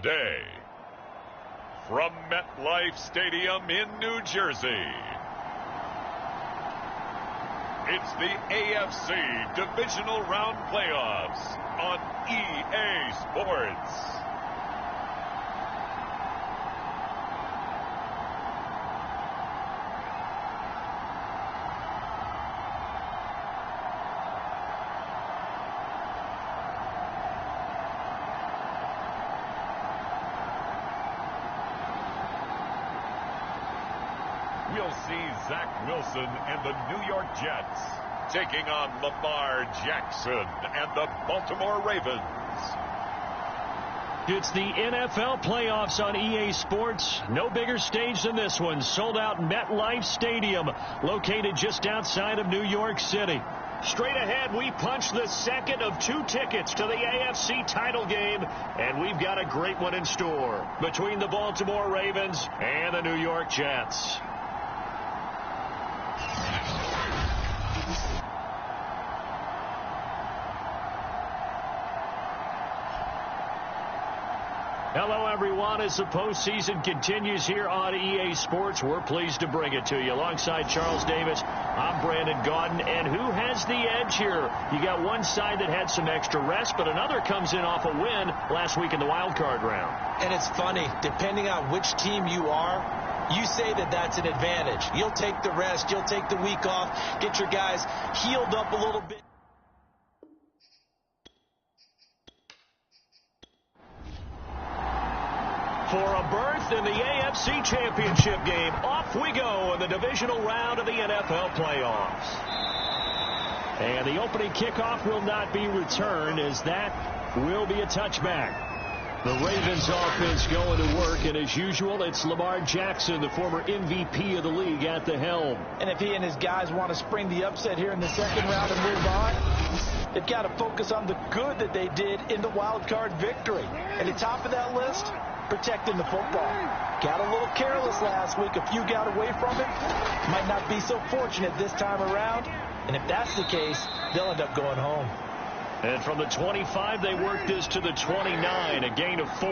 Today, from MetLife Stadium in New Jersey, it's the AFC Divisional Round Playoffs on EA Sports. We'll see Zach Wilson and the New York Jets taking on Lamar Jackson and the Baltimore Ravens. It's the NFL playoffs on EA Sports. No bigger stage than this one. Sold out MetLife Stadium, located just outside of New York City. Straight ahead, we punch the second of two tickets to the AFC title game, and we've got a great one in store between the Baltimore Ravens and the New York Jets. Hello, everyone. As the postseason continues here on EA Sports, we're pleased to bring it to you. Alongside Charles Davis, I'm Brandon Gaudin. And who has the edge here? You got one side that had some extra rest, but another comes in off a win last week in the wild card round. And it's funny, depending on which team you are, you say that that's an advantage. You'll take the rest, you'll take the week off, get your guys healed up a little bit. For a berth in the AFC Championship game, off we go in the divisional round of the NFL playoffs. And the opening kickoff will not be returned, as that will be a touchback. The Ravens offense going to work, and as usual, it's Lamar Jackson, the former MVP of the league, at the helm. And if he and his guys want to spring the upset here in the second round and move on, they've got to focus on the good that they did in the wild card victory. At the top of that list, protecting the football. Got a little careless last week. A few got away from it. Might not be so fortunate this time around. And if that's the case, they'll end up going home. And from the 25, they work this to the 29, a gain of 4.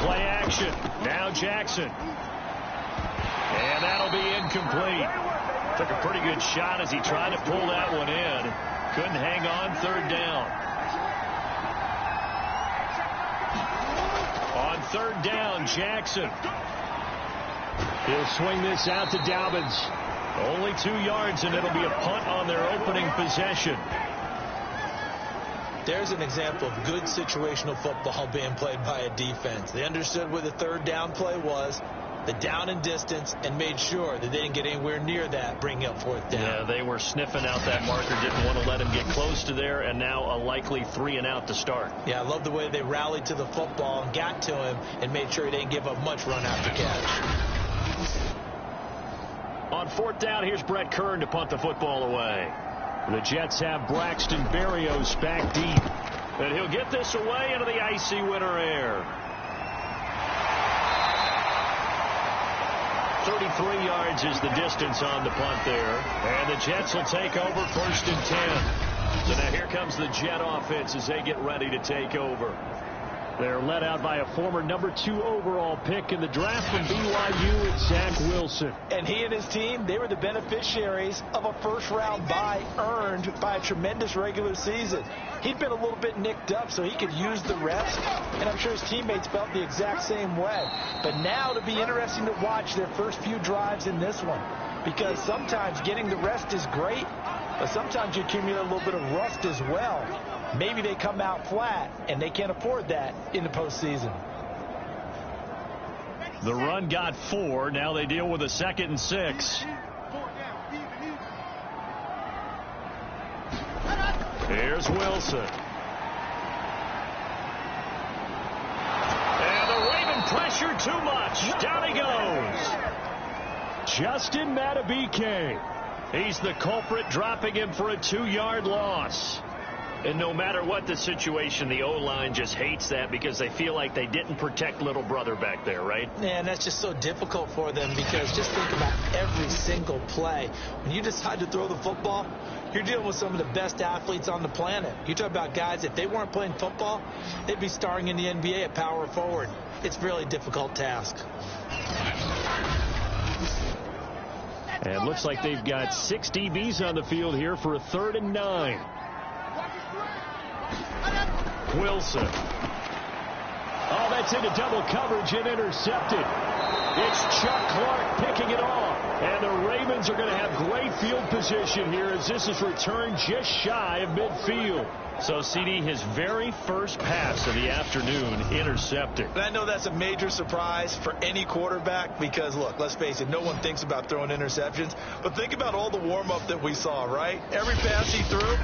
Play action. Now Jackson. And that'll be incomplete. Took a pretty good shot as he tried to pull that one in. Couldn't hang on, third down. On third down, Jackson. He'll swing this out to Dobbins. Only 2 yards, and it'll be a punt on their opening possession. There's an example of good situational football being played by a defense. They understood where the third down play was, the down and distance, and made sure that they didn't get anywhere near that, bringing up fourth down. Yeah, they were sniffing out that marker, didn't want to let him get close to there, and now a likely 3 and out to start. Yeah, I love the way they rallied to the football and got to him and made sure he didn't give up much run after catch. On fourth down, here's Brett Kern to punt the football away. The Jets have Braxton Berrios back deep, and he'll get this away into the icy winter air. 33 yards is the distance on the punt there. And the Jets will take over first and 10. So now here comes the Jet offense as they get ready to take over. They're led out by a former #2 overall pick in the draft from BYU, it's Zach Wilson. And he and his team, they were the beneficiaries of a first-round bye earned by a tremendous regular season. He'd been a little bit nicked up, so he could use the rest, and I'm sure his teammates felt the exact same way. But now it'll be interesting to watch their first few drives in this one, because sometimes getting the rest is great, but sometimes you accumulate a little bit of rust as well. Maybe they come out flat, and they can't afford that in the postseason. The run got 4. Now they deal with a 2nd and 6. Here's Wilson. And the Raven pressure too much. Down he goes. Justin Madubuike. He's the culprit, dropping him for a 2-yard loss. And no matter what the situation, the O-line just hates that because they feel like they didn't protect little brother back there, right? Yeah, and that's just so difficult for them because just think about every single play. When you decide to throw the football, You're dealing with some of the best athletes on the planet. You talk about guys, if they weren't playing football, they'd be starring in the NBA at power forward. It's a really difficult task. And looks like they've got 6 DBs on the field here for a 3rd and 9. Wilson. Oh, that's into double coverage and intercepted. It's Chuck Clark picking it off. And the Ravens are going to have great field position here as this is returned just shy of midfield. So, CD, his very first pass of the afternoon intercepted. And I know that's a major surprise for any quarterback because, look, let's face it, no one thinks about throwing interceptions. But think about all the warm-up that we saw, right? Every pass he threw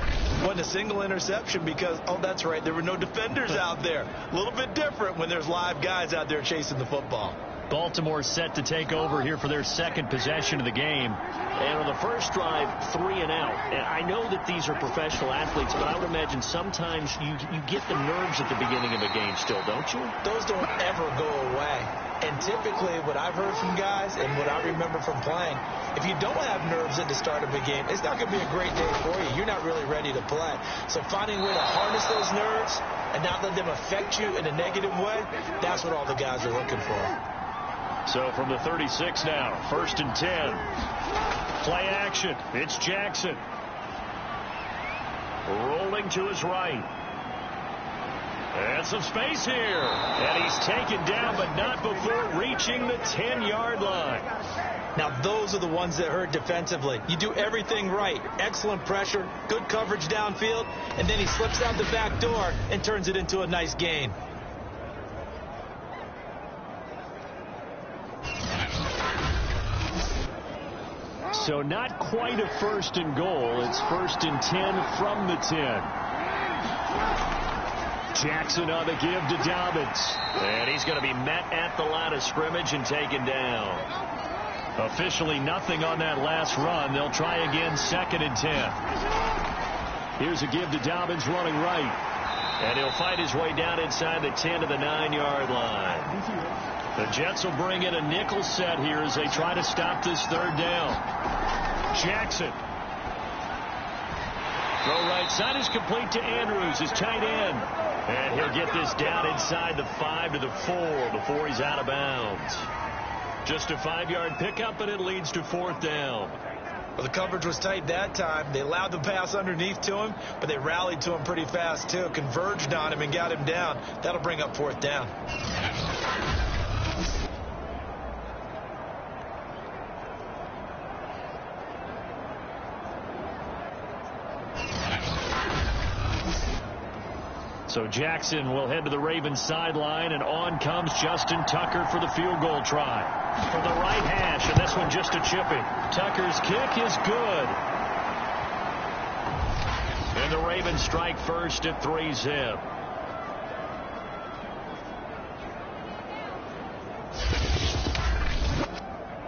wasn't a single interception because, oh, that's right, there were no defenders out there. A little bit different when there's live guys out there chasing the football. Baltimore set to take over here for their second possession of the game. And on the first drive, 3 and out. And I know that these are professional athletes, but I would imagine sometimes you get the nerves at the beginning of a game still, don't you? Those don't ever go away. And typically what I've heard from guys and what I remember from playing, if you don't have nerves at the start of a game, it's not going to be a great day for you. You're not really ready to play. So finding a way to harness those nerves and not let them affect you in a negative way, that's what all the guys are looking for. So from the 36 now, 1st and 10. Play action. It's Jackson. Rolling to his right. And some space here. And he's taken down, but not before reaching the 10-yard line. Now, those are the ones that hurt defensively. You do everything right. Excellent pressure, good coverage downfield, and then he slips out the back door and turns it into a nice gain. So not quite a 1st and goal. It's 1st and 10 from the 10. Jackson on the give to Dobbins. And he's going to be met at the line of scrimmage and taken down. Officially nothing on that last run. They'll try again 2nd and 10. Here's a give to Dobbins running right. And he'll fight his way down inside the 10 to the 9-yard line. The Jets will bring in a nickel set here as they try to stop this 3rd down. Jackson. Throw right side is complete to Andrews, his tight end. And he'll get this down inside the 5 to the 4 before he's out of bounds. Just a 5-yard pickup, and it leads to 4th down. Well, the coverage was tight that time. They allowed the pass underneath to him, but they rallied to him pretty fast, too. Converged on him and got him down. That'll bring up 4th down. So Jackson will head to the Ravens sideline, and on comes Justin Tucker for the field goal try. From the right hash, and this one just a chipping. Tucker's kick is good. And the Ravens strike first at 3-zip.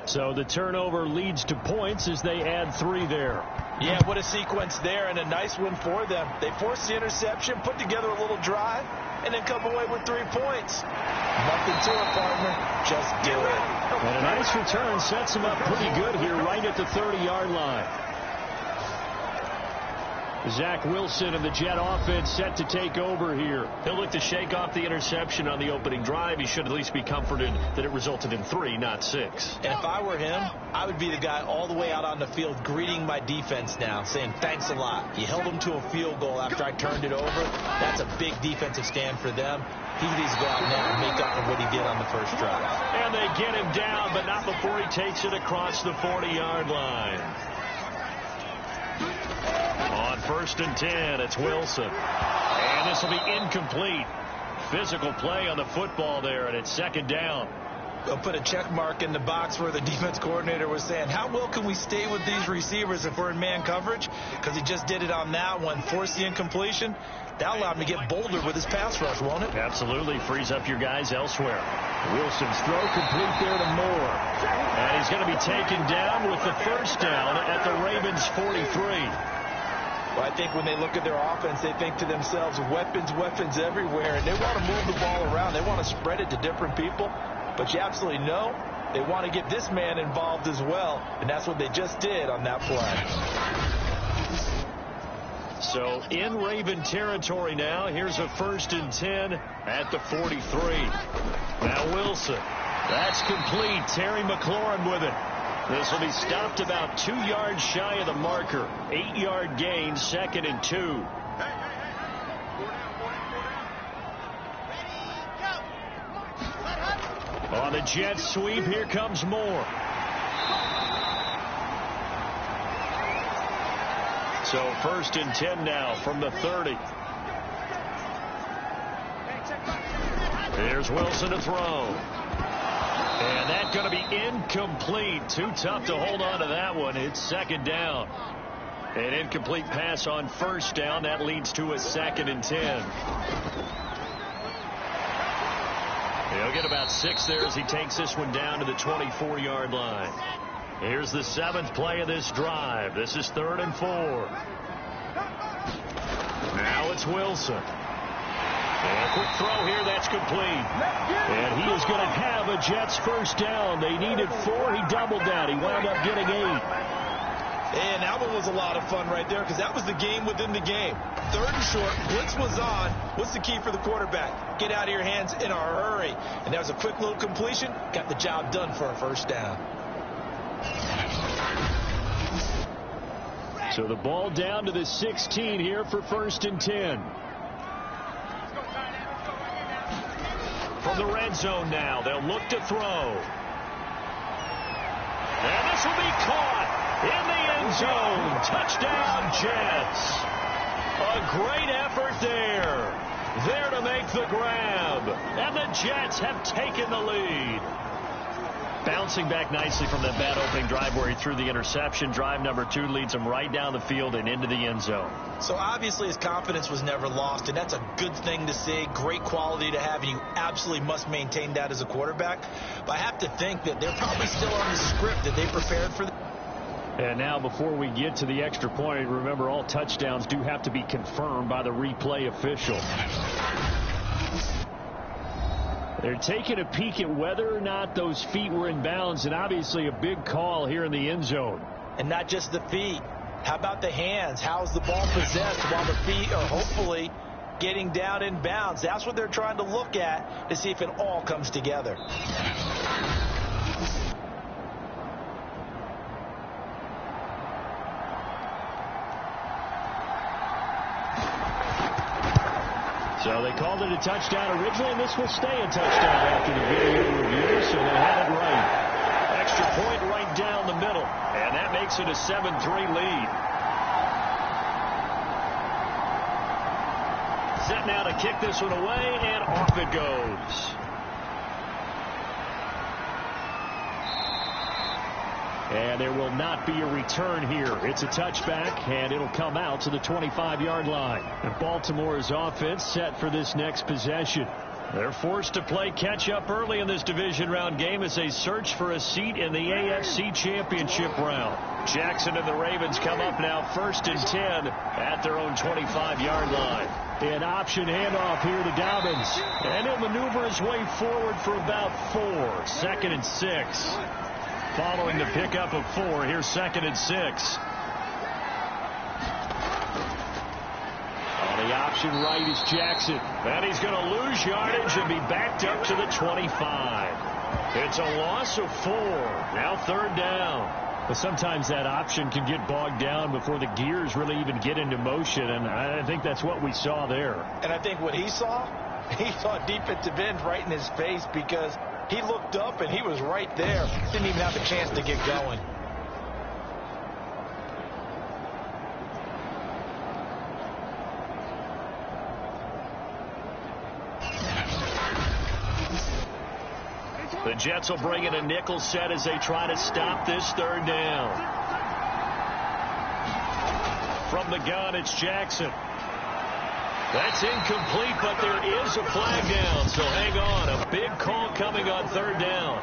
So the turnover leads to points as they add 3 there. Yeah, what a sequence there, and a nice one for them. They forced the interception, put together a little drive, and then come away with 3 points. Nothing to it, partner. Just do it. And a nice return sets him up pretty good here right at the 30-yard line. Zach Wilson and the Jet offense set to take over here. He'll look to shake off the interception on the opening drive. He should at least be comforted that it resulted in 3, not 6. And if I were him, I would be the guy all the way out on the field greeting my defense now, saying thanks a lot. You held them to a field goal after I turned it over. That's a big defensive stand for them. He needs to go out now and make up for what he did on the first drive. And they get him down, but not before he takes it across the 40-yard line. On 1st and 10, it's Wilson. And this will be incomplete. Physical play on the football there, and it's 2nd down. They'll put a check mark in the box where the defense coordinator was saying, how well can we stay with these receivers if we're in man coverage? Because he just did it on that one, forced the incompletion. That'll allow him to get bolder with his pass rush, won't it? Absolutely. Frees up your guys elsewhere. Wilson's throw complete there to Moore. And he's going to be taken down with the 1st down at the Ravens 43. Well, I think when they look at their offense, they think to themselves, weapons, weapons everywhere, and they want to move the ball around. They want to spread it to different people, but you absolutely know they want to get this man involved as well, and that's what they just did on that play. So in Raven territory now. Here's a 1st and 10 at the 43. Now Wilson. That's complete. Terry McLaurin with it. This will be stopped about 2 yards shy of the marker. 8-yard gain, 2nd and 2. On the jet sweep, here comes Moore. So 1st and 10 now from the 30. Here's Wilson to throw. And that's going to be incomplete. Too tough to hold on to that one. It's 2nd down. An incomplete pass on 1st down. That leads to a 2nd and 10. He'll get about 6 there as he takes this one down to the 24-yard line. Here's the 7th play of this drive. This is 3rd and 4. Now it's Wilson. And a quick throw here, that's complete. And he is going to have a Jets 1st down. They needed 4. He doubled that. He wound up getting 8. And that one was a lot of fun right there because that was the game within the game. 3rd and short, blitz was on. What's the key for the quarterback? Get out of your hands in a hurry. And that was a quick little completion. Got the job done for a 1st down. So the ball down to the 16 here for 1st and 10. From the red zone now, they'll look to throw. And this will be caught in the end zone. Touchdown, Jets. A great effort there. There to make the grab. And the Jets have taken the lead. Bouncing back nicely from that bad opening drive where he threw the interception. Drive number 2 leads him right down the field and into the end zone. So obviously his confidence was never lost, and that's a good thing to see. Great quality to have, and you absolutely must maintain that as a quarterback. But I have to think that they're probably still on the script that they prepared for. And now before we get to the extra point, remember all touchdowns do have to be confirmed by the replay official. They're taking a peek at whether or not those feet were in bounds, and obviously a big call here in the end zone. And not just the feet. How about the hands? How's the ball possessed while the feet are hopefully getting down in bounds? That's what they're trying to look at to see if it all comes together. So they called it a touchdown originally, and this will stay a touchdown after the video review, so they had it right. Extra point right down the middle, and that makes it a 7-3 lead. Set now to kick this one away, and off it goes. And there will not be a return here. It's a touchback, and it'll come out to the 25-yard line. And Baltimore's offense set for this next possession. They're forced to play catch-up early in this division round game as they search for a seat in the AFC Championship round. Jackson and the Ravens come up now 1st and 10 at their own 25-yard line. An option handoff here to Dobbins. And he'll maneuver his way forward for about 4. 2nd and 6. Following the pickup of 4, here's 2nd and 6. On the option right is Jackson. And he's going to lose yardage and be backed up to the 25. It's a loss of 4. Now 3rd down. But sometimes that option can get bogged down before the gears really even get into motion, and I think that's what we saw there. And I think what he saw defensive end right in his face because he looked up and he was right there. Didn't even have a chance to get going. The Jets will bring in a nickel set as they try to stop this 3rd down. From the gun, it's Jackson. That's incomplete, but there is a flag down, so hang on. A big call coming on 3rd down.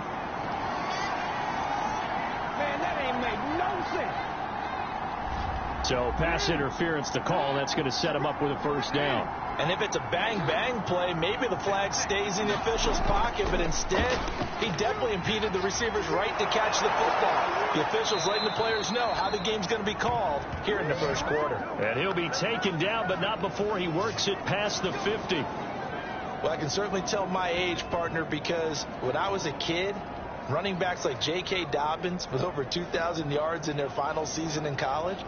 Man, that ain't make no sense. So pass interference to call. That's going to set him up with a first down. And if it's a bang-bang play, maybe the flag stays in the official's pocket, but instead, he definitely impeded the receiver's right to catch the football. The officials letting the players know how the game's going to be called here in the first quarter. And he'll be taken down, but not before he works it past the 50. Well, I can certainly tell my age, partner, because when I was a kid, running backs like J.K. Dobbins with over 2,000 yards in their final season in college,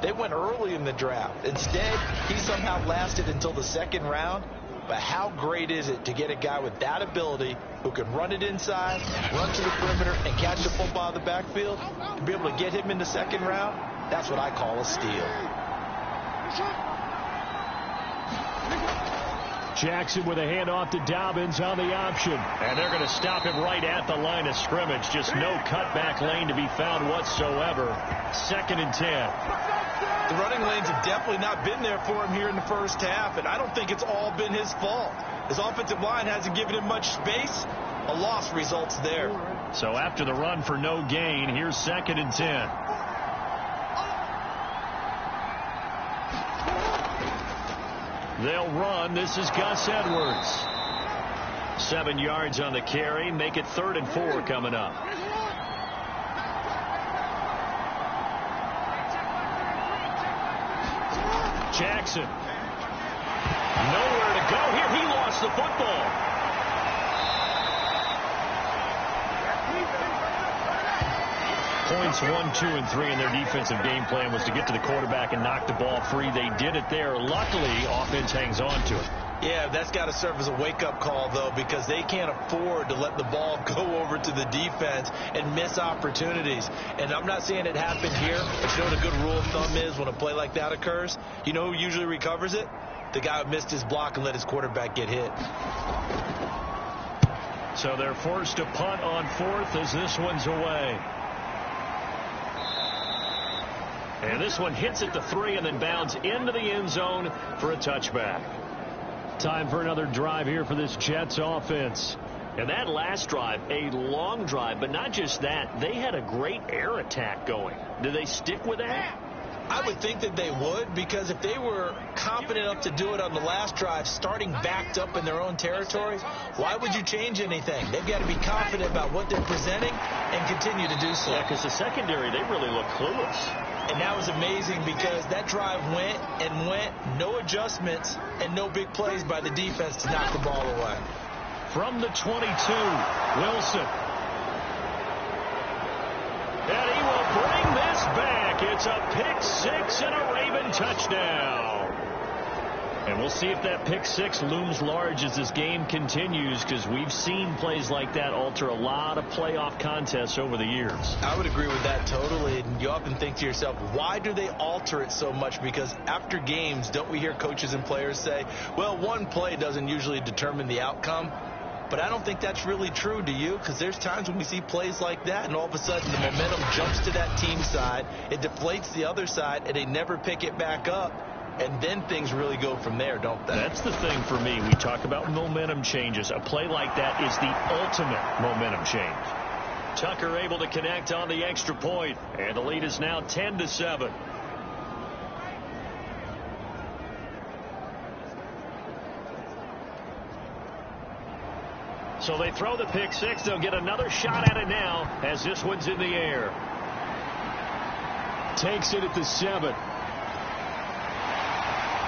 they went early in the draft. Instead, he somehow lasted until the second round. But how great is it to get a guy with that ability who can run it inside, run to the perimeter, and catch the football out of the backfield? To be able to get him in the second round, that's what I call a steal. Jackson with a handoff to Dobbins on the option. And they're going to stop him right at the line of scrimmage. Just no cutback lane to be found whatsoever. 2nd and 10. The running lanes have definitely not been there for him here in the first half, and I don't think it's all been his fault. His offensive line hasn't given him much space. A loss results there. So after the run for no gain, here's 2nd and 10. They'll run. This is Gus Edwards. 7 yards on the carry. Make it 3rd and 4 coming up. Jackson. Nowhere to go here. He lost the football. Points 1, 2, and 3 in their defensive game plan was to get to the quarterback and knock the ball free. They did it there. Luckily, offense hangs on to it. Yeah, that's got to serve as a wake-up call, though, because they can't afford to let the ball go over to the defense and miss opportunities. And I'm not saying it happened here, but you know what a good rule of thumb is when a play like that occurs? You know who usually recovers it? The guy who missed his block and let his quarterback get hit. So they're forced to punt on 4th as this one's away. And this one hits at the 3 and then bounds into the end zone for a touchback. Time for another drive here for this Jets offense. And that last drive, a long drive, but not just that. They had a great air attack going. Do they stick with that? I would think that they would, because if they were confident enough to do it on the last drive, starting backed up in their own territory, why would you change anything? They've got to be confident about what they're presenting and continue to do so. Yeah, because the secondary, they really look clueless. And that was amazing because that drive went and went, no adjustments and no big plays by the defense to knock the ball away. From the 22, Wilson. And he will bring this back. It's a pick 6 and a Raven touchdown. And we'll see if that pick 6 looms large as this game continues, because we've seen plays like that alter a lot of playoff contests over the years. I would agree with that totally. And you often think to yourself, why do they alter it so much? Because after games, don't we hear coaches and players say, well, one play doesn't usually determine the outcome? But I don't think that's really true, do you? Because there's times when we see plays like that, and all of a sudden the momentum jumps to that team side. It deflates the other side, and they never pick it back up. And then things really go from there, don't they? That's the thing for me. We talk about momentum changes. A play like that is the ultimate momentum change. Tucker able to connect on the extra point, and the lead is now 10-7. So they throw the pick 6. They'll get another shot at it now as this one's in the air. Takes it at the 7.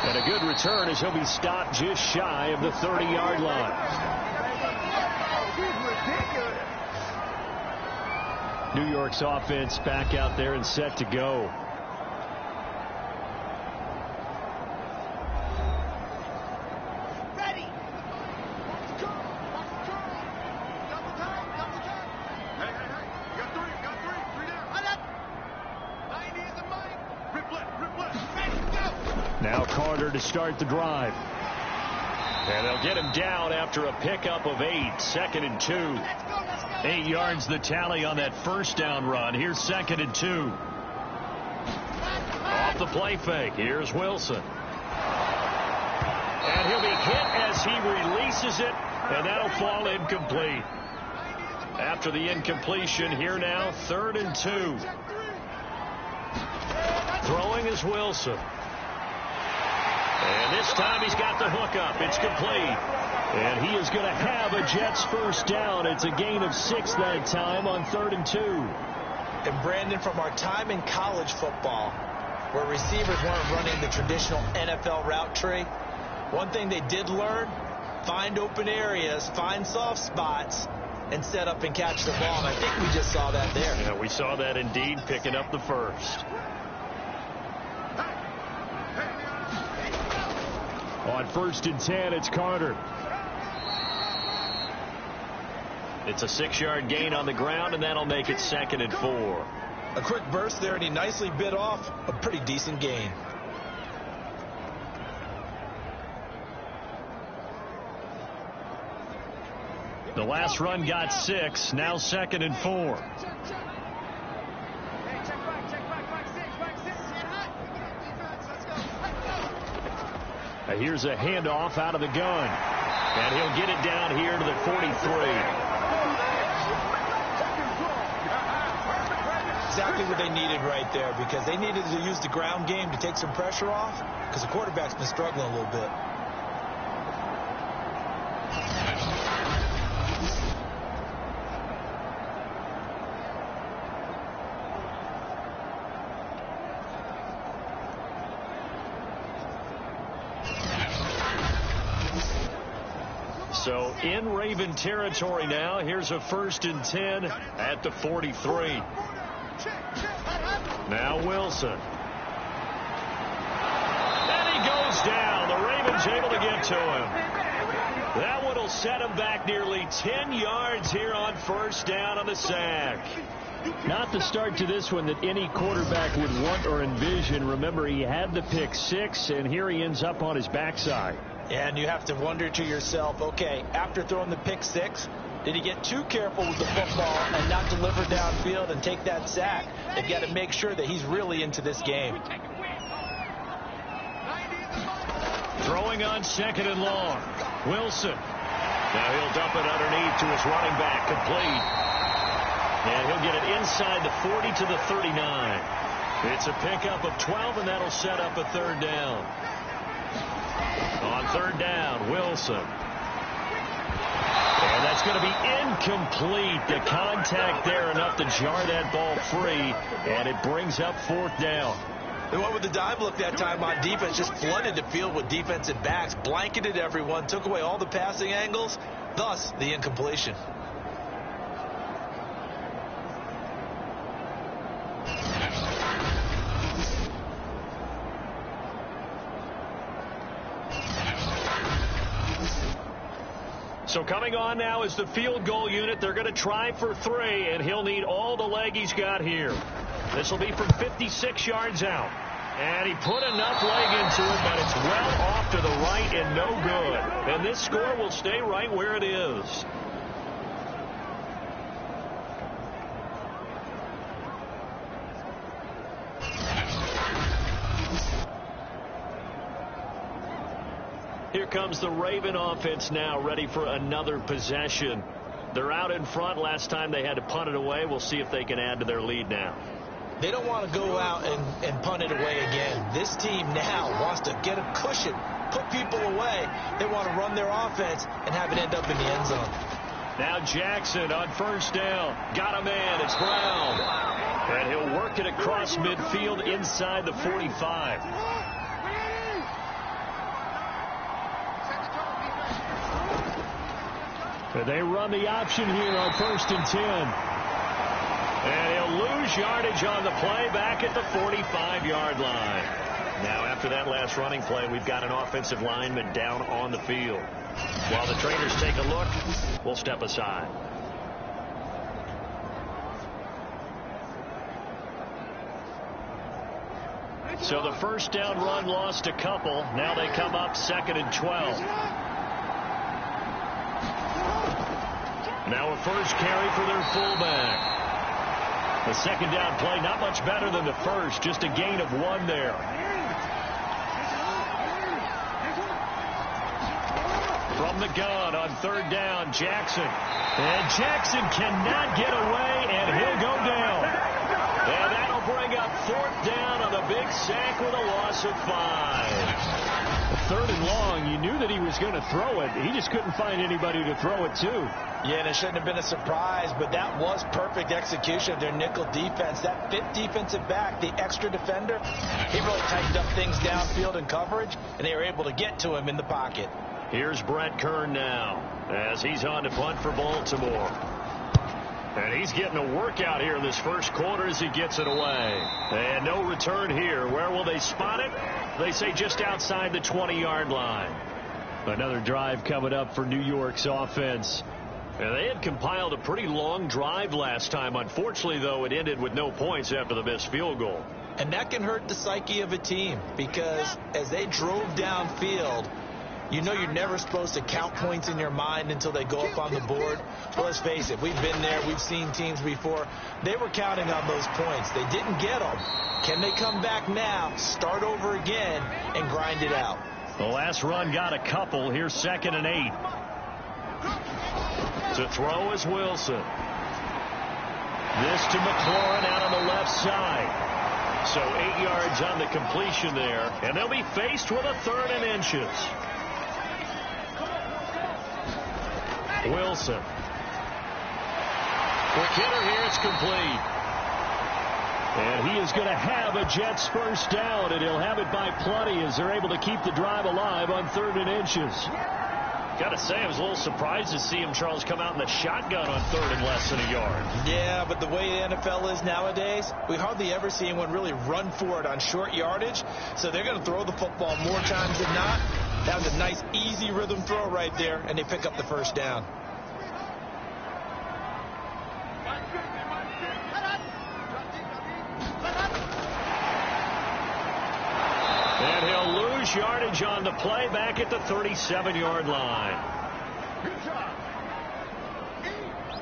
And a good return as he'll be stopped just shy of the 30-yard line. New York's offense back out there and set to go. Now Carter to start the drive. And they'll get him down after a pickup of 8. 2nd and 2. 8 yards the tally on that first down run. Here's 2nd and 2. Off the play fake. Here's Wilson. And he'll be hit as he releases it. And that'll fall incomplete. After the incompletion, here now, 3rd and 2. Throwing is Wilson. And this time he's got the hookup. It's complete. And he is going to have a Jets first down. It's a gain of 6 that time on 3rd and 2. And Brandon, from our time in college football, where receivers weren't running the traditional NFL route tree, one thing they did learn, find open areas, find soft spots, and set up and catch the ball. And I think we just saw that there. Yeah, we saw that indeed, picking up the first. On 1st and 10, it's Carter. It's a 6-yard gain on the ground, and that'll make it 2nd and 4. A quick burst there, and he nicely bit off a pretty decent gain. The last run got 6, now 2nd and 4. Here's a handoff out of the gun. And he'll get it down here to the 43. Exactly what they needed right there, because they needed to use the ground game to take some pressure off, because the quarterback's been struggling a little bit. So in Raven territory now. Here's a 1st and 10 at the 43. Now Wilson. And he goes down. The Ravens able to get to him. That one will set him back nearly 10 yards here on 1st down on the sack. Not the start to this one that any quarterback would want or envision. Remember, he had the pick 6, and here he ends up on his backside. And you have to wonder to yourself, okay, after throwing the pick 6, did he get too careful with the football and not deliver downfield and take that sack? They've got to make sure that he's really into this game. Throwing on 2nd and long. Wilson. Now he'll dump it underneath to his running back, complete. And he'll get it inside the 40 to the 39. It's a pickup of 12, and that'll set up a 3rd down. On 3rd down, Wilson. And that's going to be incomplete. The contact there enough to jar that ball free, and it brings up 4th down. They went with the dive look that time on defense, just flooded the field with defensive backs, blanketed everyone, took away all the passing angles, thus the incompletion. So coming on now is the field goal unit. They're going to try for 3, and he'll need all the leg he's got here. This will be from 56 yards out. And he put enough leg into it, but it's well off to the right and no good. And this score will stay right where it is. Here comes the Raven offense now, ready for another possession. They're out in front. Last time they had to punt it away. We'll see if they can add to their lead now. They don't want to go out and punt it away again. This team now wants to get a cushion, put people away. They want to run their offense and have it end up in the end zone. Now Jackson on 1st down. Got a man. It's Brown. And he'll work it across midfield inside the 45. They run the option here on 1st and 10. And he'll lose yardage on the play back at the 45-yard line. Now, after that last running play, we've got an offensive lineman down on the field. While the trainers take a look, we'll step aside. So the 1st down run lost a couple. Now they come up 2nd and 12. Now a first carry for their fullback. The 2nd down play not much better than the first, just a gain of 1 there. From the gun on 3rd down, Jackson. And Jackson cannot get away, and he'll go down. And that'll bring up 4th down on the big sack with a loss of 5. 3rd and long, you knew that he was going to throw it. He just couldn't find anybody to throw it to. Yeah, and it shouldn't have been a surprise, but that was perfect execution of their nickel defense. That 5th defensive back, the extra defender, he really tightened up things downfield in coverage, and they were able to get to him in the pocket. Here's Brett Kern now as he's on to punt for Baltimore. And he's getting a workout here in this first quarter as he gets it away. And no return here. Where will they spot it? They say just outside the 20-yard line. Another drive coming up for New York's offense. And they had compiled a pretty long drive last time. Unfortunately, though, it ended with no points after the missed field goal. And that can hurt the psyche of a team because as they drove downfield, you know you're never supposed to count points in your mind until they go up on the board. But let's face it, we've been there. We've seen teams before. They were counting on those points. They didn't get them. Can they come back now, start over again, and grind it out? The last run got a couple. Here's 2nd and 8. To throw is Wilson. This to McLaurin out on the left side. So 8 yards on the completion there. And they'll be faced with a 3rd and inches. Wilson. Quick hitter here. It's complete. And he is going to have a Jets first down, and he'll have it by plenty as they're able to keep the drive alive on 3rd and inches. Got to say, I was a little surprised to see him, Charles, come out in the shotgun on 3rd and less than a yard. Yeah, but the way the NFL is nowadays, we hardly ever see anyone really run for it on short yardage. So they're going to throw the football more times than not. That was a nice, easy rhythm throw right there, and they pick up the first down. And he'll lose yardage on the play back at the 37-yard line.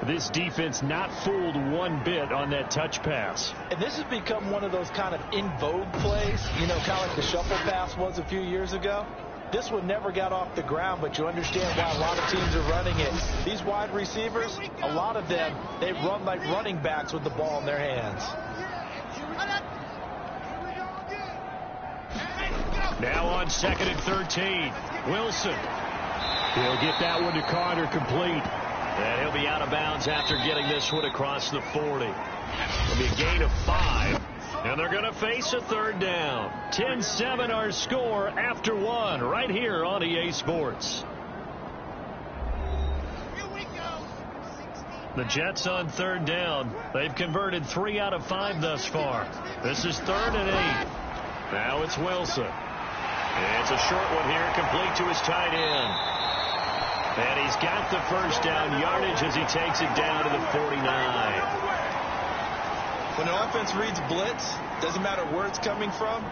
This defense not fooled one bit on that touch pass. And this has become one of those kind of in vogue plays, you know, kind of like the shuffle pass was a few years ago. This one never got off the ground, but you understand why a lot of teams are running it. These wide receivers, a lot of them, they run like running backs with the ball in their hands. Now on 2nd and 13. Wilson. He'll get that one to Carter complete. And he'll be out of bounds after getting this one across the 40. It'll be a gain of 5. And they're going to face a 3rd down. 10-7 our score after 1 right here on EA Sports. The Jets on 3rd down. They've converted 3 out of 5 thus far. This is 3rd and 8. Now it's Wilson. It's a short one here, complete to his tight end. And he's got the first down yardage as he takes it down to the 49. When an offense reads blitz, doesn't matter where it's coming from,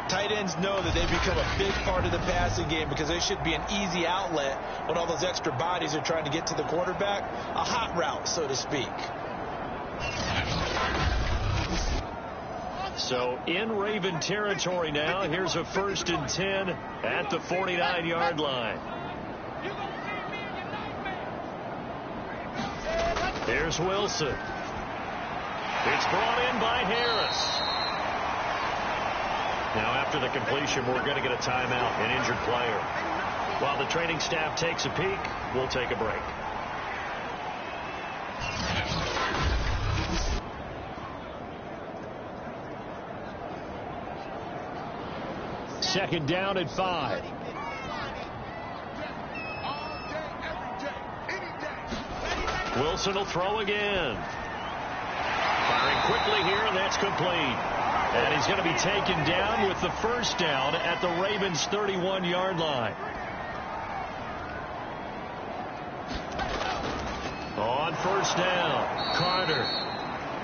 tight ends know that they become a big part of the passing game because they should be an easy outlet when all those extra bodies are trying to get to the quarterback. A hot route, so to speak. So in Raven territory now. Here's a 1st and 10 at the 49-yard line. Here's Wilson. It's brought in by Harris. Now after the completion, we're going to get a timeout, an injured player. While the training staff takes a peek, we'll take a break. Second down at 5. Wilson will throw again. Firing quickly here, and that's complete. And he's going to be taken down with the first down at the Ravens' 31-yard line. On first down, Carter.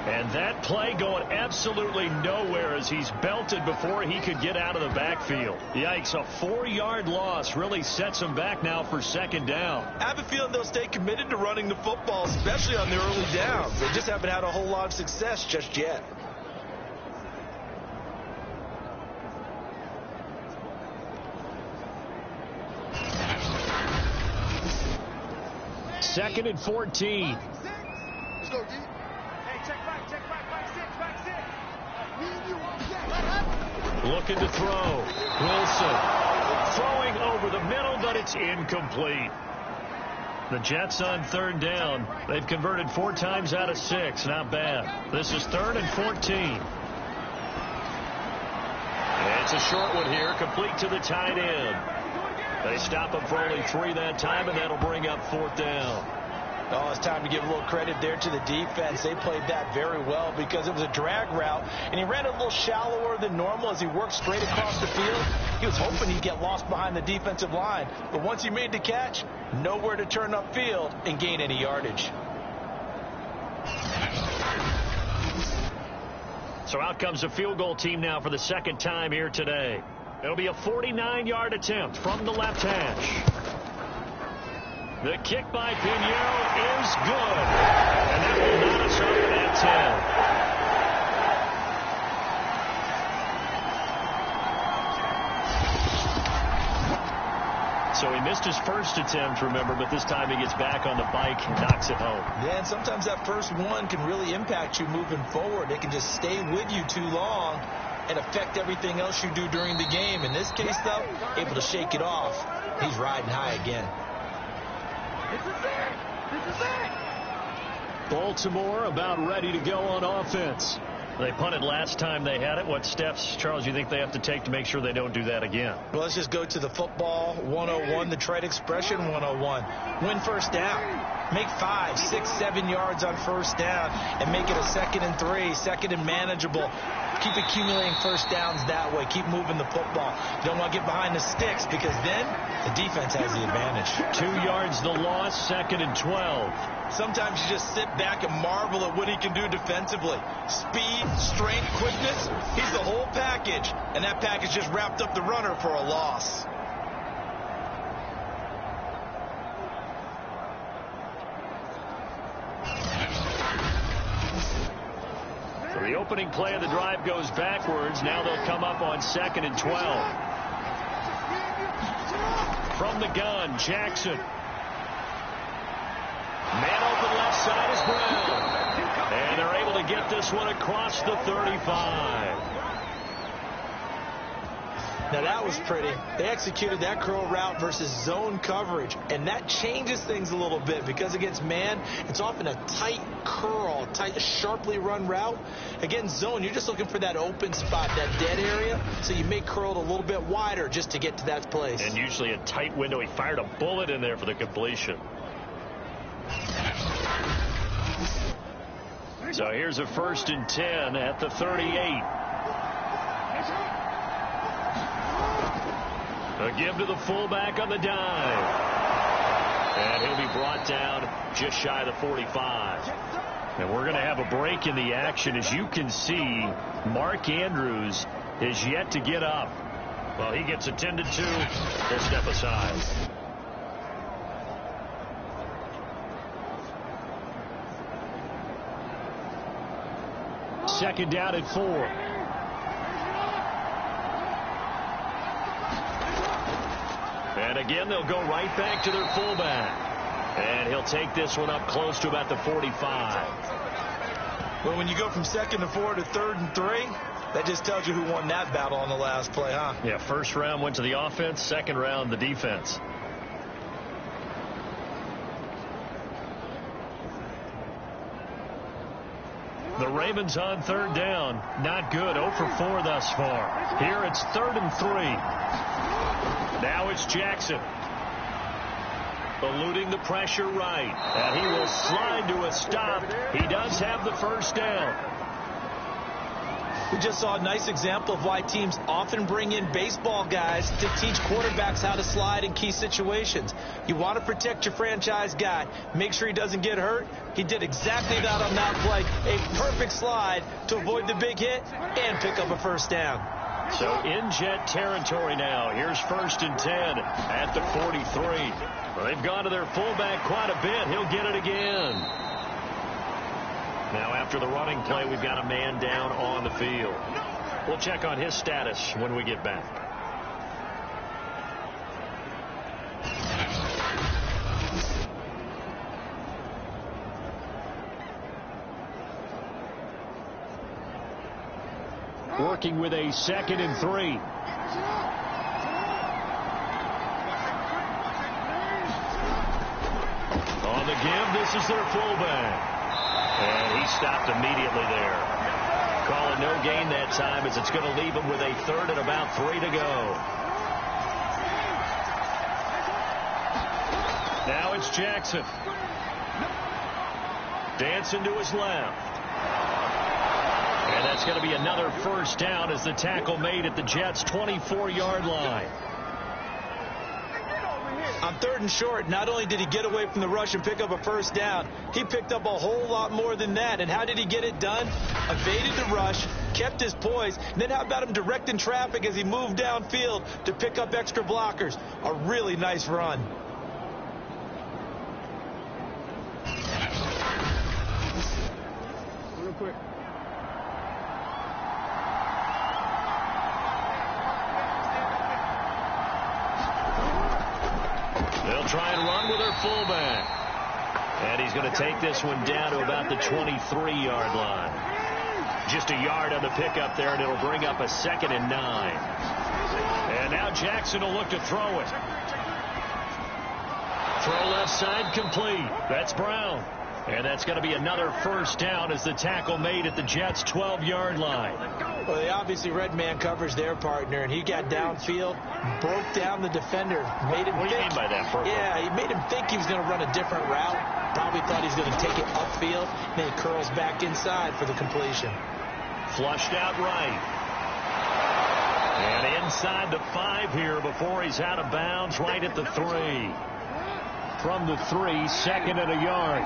And that play going absolutely nowhere as he's belted before he could get out of the backfield. Yikes, a 4-yard loss really sets him back now for second down. I have a feeling they'll stay committed to running the football, especially on the early downs. They just haven't had a whole lot of success just yet. Second and 14. Let's go, D. Hey, check back, 6, back 6. Looking to throw. Wilson throwing over the middle, but it's incomplete. The Jets on third down. They've converted 4 times out of 6. Not bad. This is 3rd and 14. It's a short one here, complete to the tight end. They stop him for only 3 that time, and that'll bring up 4th down. Oh, it's time to give a little credit there to the defense. They played that very well because it was a drag route, and he ran a little shallower than normal as he worked straight across the field. He was hoping he'd get lost behind the defensive line, but once he made the catch, nowhere to turn upfield and gain any yardage. So out comes a field goal team now for the 2nd time here today. It'll be a 49-yard attempt from the left hash. The kick by Pinheiro is good. And that will knot us up at 10. So he missed his first attempt, remember, but this time he gets back on the bike and knocks it home. Yeah, and sometimes that first one can really impact you moving forward. It can just stay with you too long and affect everything else you do during the game. In this case, though, able to shake it off. He's riding high again. Baltimore about ready to go on offense. They punted last time they had it. What steps, Charles, you think they have to take to make sure they don't do that again? Well, let's just go to the football 101, the trade expression 101. Win first down. Make 5, 6, 7 yards on first down and make it a 2nd and 3, 2nd and manageable. Keep accumulating first downs that way. Keep moving the football. You don't want to get behind the sticks because then the defense has the advantage. 2 yards the loss, 2nd and 12. Sometimes you just sit back and marvel at what he can do defensively. Speed, strength, quickness, he's the whole package. And that package just wrapped up the runner for a loss. So the opening play of the drive goes backwards. Now they'll come up on 2nd and 12. From the gun, Jackson. Man open left side is Brown. And they're able to get this one across the 35. Now that was pretty. They executed that curl route versus zone coverage, and that changes things a little bit because against man, it's often a tight curl, tight, sharply run route. Against zone, you're just looking for that open spot, that dead area, so you may curl it a little bit wider just to get to that place. And usually a tight window. He fired a bullet in there for the completion. So here's a 1st and 10 at the 38. A give to the fullback on the dive. And he'll be brought down just shy of the 45. And we're going to have a break in the action. As you can see, Mark Andrews is yet to get up. Well, he gets attended to. We'll step aside. Second down at 4. And again, they'll go right back to their fullback. And he'll take this one up close to about the 45. Well, when you go from 2nd to 4 to 3rd and 3, that just tells you who won that battle on the last play, huh? Yeah, first round went to the offense, second round the defense. The Ravens on third down. Not good. 0 for 4 thus far. Here it's 3rd and 3. Now it's Jackson. Eluding the pressure right. And he will slide to a stop. He does have the first down. We just saw a nice example of why teams often bring in baseball guys to teach quarterbacks how to slide in key situations. You want to protect your franchise guy. Make sure he doesn't get hurt. He did exactly that on that play. A perfect slide to avoid the big hit and pick up a first down. So in Jet territory now. Here's 1st and 10 at the 43. Well, they've gone to their fullback quite a bit. He'll get it again. Now after the running play, we've got a man down on the field. We'll check on his status when we get back. working with a 2nd and 3. On the give, this is their fullback. And he stopped immediately there. Call it no gain that time, as it's going to leave him with a 3rd and about 3 to go. Now it's Jackson. Dancing to his left. And that's going to be another 1st down as the tackle made at the Jets' 24-yard line. On 3rd and short, not only did he get away from the rush and pick up a 1st down, he picked up a whole lot more than that. And how did he get it done? Evaded the rush, kept his poise, and then how about him directing traffic as he moved downfield to pick up extra blockers? A really nice run. Real quick. They'll try and run with their fullback. And he's going to take this one down to about the 23-yard line. Just a yard on the pickup there, and it'll bring up a 2nd and 9. And now Jackson will look to throw it. Throw left side complete. That's Brown. And that's going to be another 1st down as the tackle made at the Jets' 12-yard line. Well, they obviously red man covers their partner, and he got downfield, broke down the defender, made him What do you mean by that, Purple? Yeah, he made him think he was going to run a different route. Probably thought he was going to take it upfield, then he curls back inside for the completion. Flushed out right. And inside the 5 here before he's out of bounds, right at the 3. From the 3, 2nd and a yard.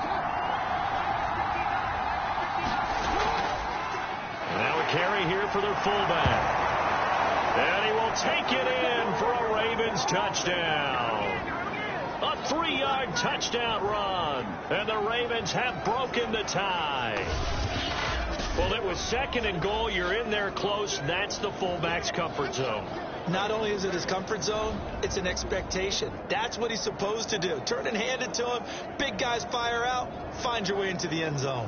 Now a carry here for their fullback. And he will take it in for a Ravens touchdown. A 3-yard touchdown run. And the Ravens have broken the tie. Well, it was 2nd and goal. You're in there close. That's the fullback's comfort zone. Not only is it his comfort zone, it's an expectation. That's what he's supposed to do. Turn and hand it to him. Big guys fire out. Find your way into the end zone.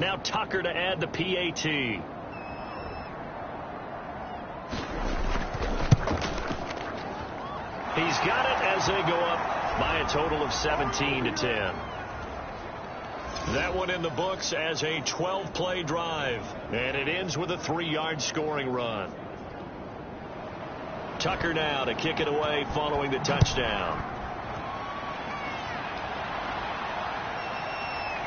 Now Tucker to add the PAT. He's got it as they go up by a total of 17-10. That one in the books as a 12-play drive. And it ends with a 3-yard scoring run. Tucker now to kick it away following the touchdown.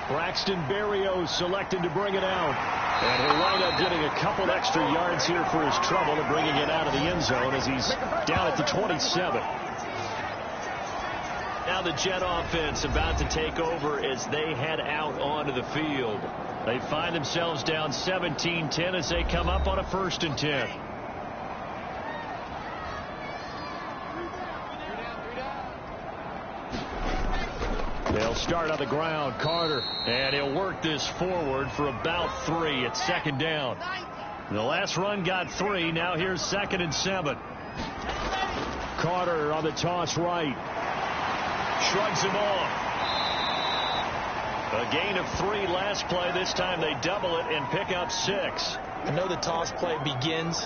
Braxton Berrios selected to bring it out. And he'll wind up getting a couple extra yards here for his trouble and bringing it out of the end zone as he's down at the 27. Now the Jet offense about to take over as they head out onto the field. They find themselves down 17-10 as they come up on a 1st and 10. They'll start on the ground. Carter, and he'll work this forward for about 3 at 2nd down. The last run got 3. Now here's 2nd and 7. Carter on the toss right. Shrugs him off. A gain of 3 last play. This time they double it and pick up 6. I know the toss play begins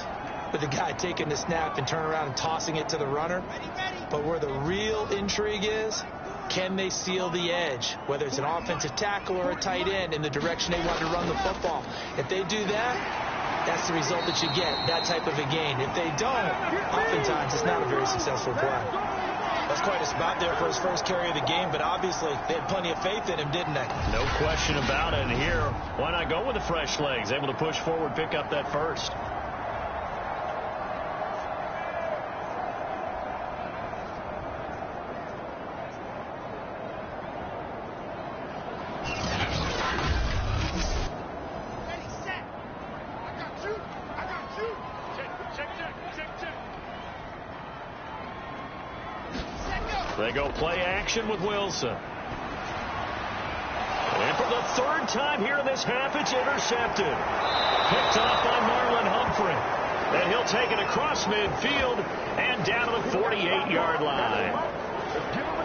with the guy taking the snap and turn around and tossing it to the runner. But where the real intrigue is, can they seal the edge, whether it's an offensive tackle or a tight end, in the direction they want to run the football? If they do that, that's the result that you get, that type of a gain. If they don't, oftentimes it's not a very successful play. That's quite a spot there for his first carry of the game, but obviously they had plenty of faith in him, didn't they? No question about it. And here, why not go with the fresh legs? Able to push forward, pick up that first. They go play action with Wilson. And for the 3rd time here in this half, it's intercepted. Picked off by Marlon Humphrey. And he'll take it across midfield and down to the 48-yard line.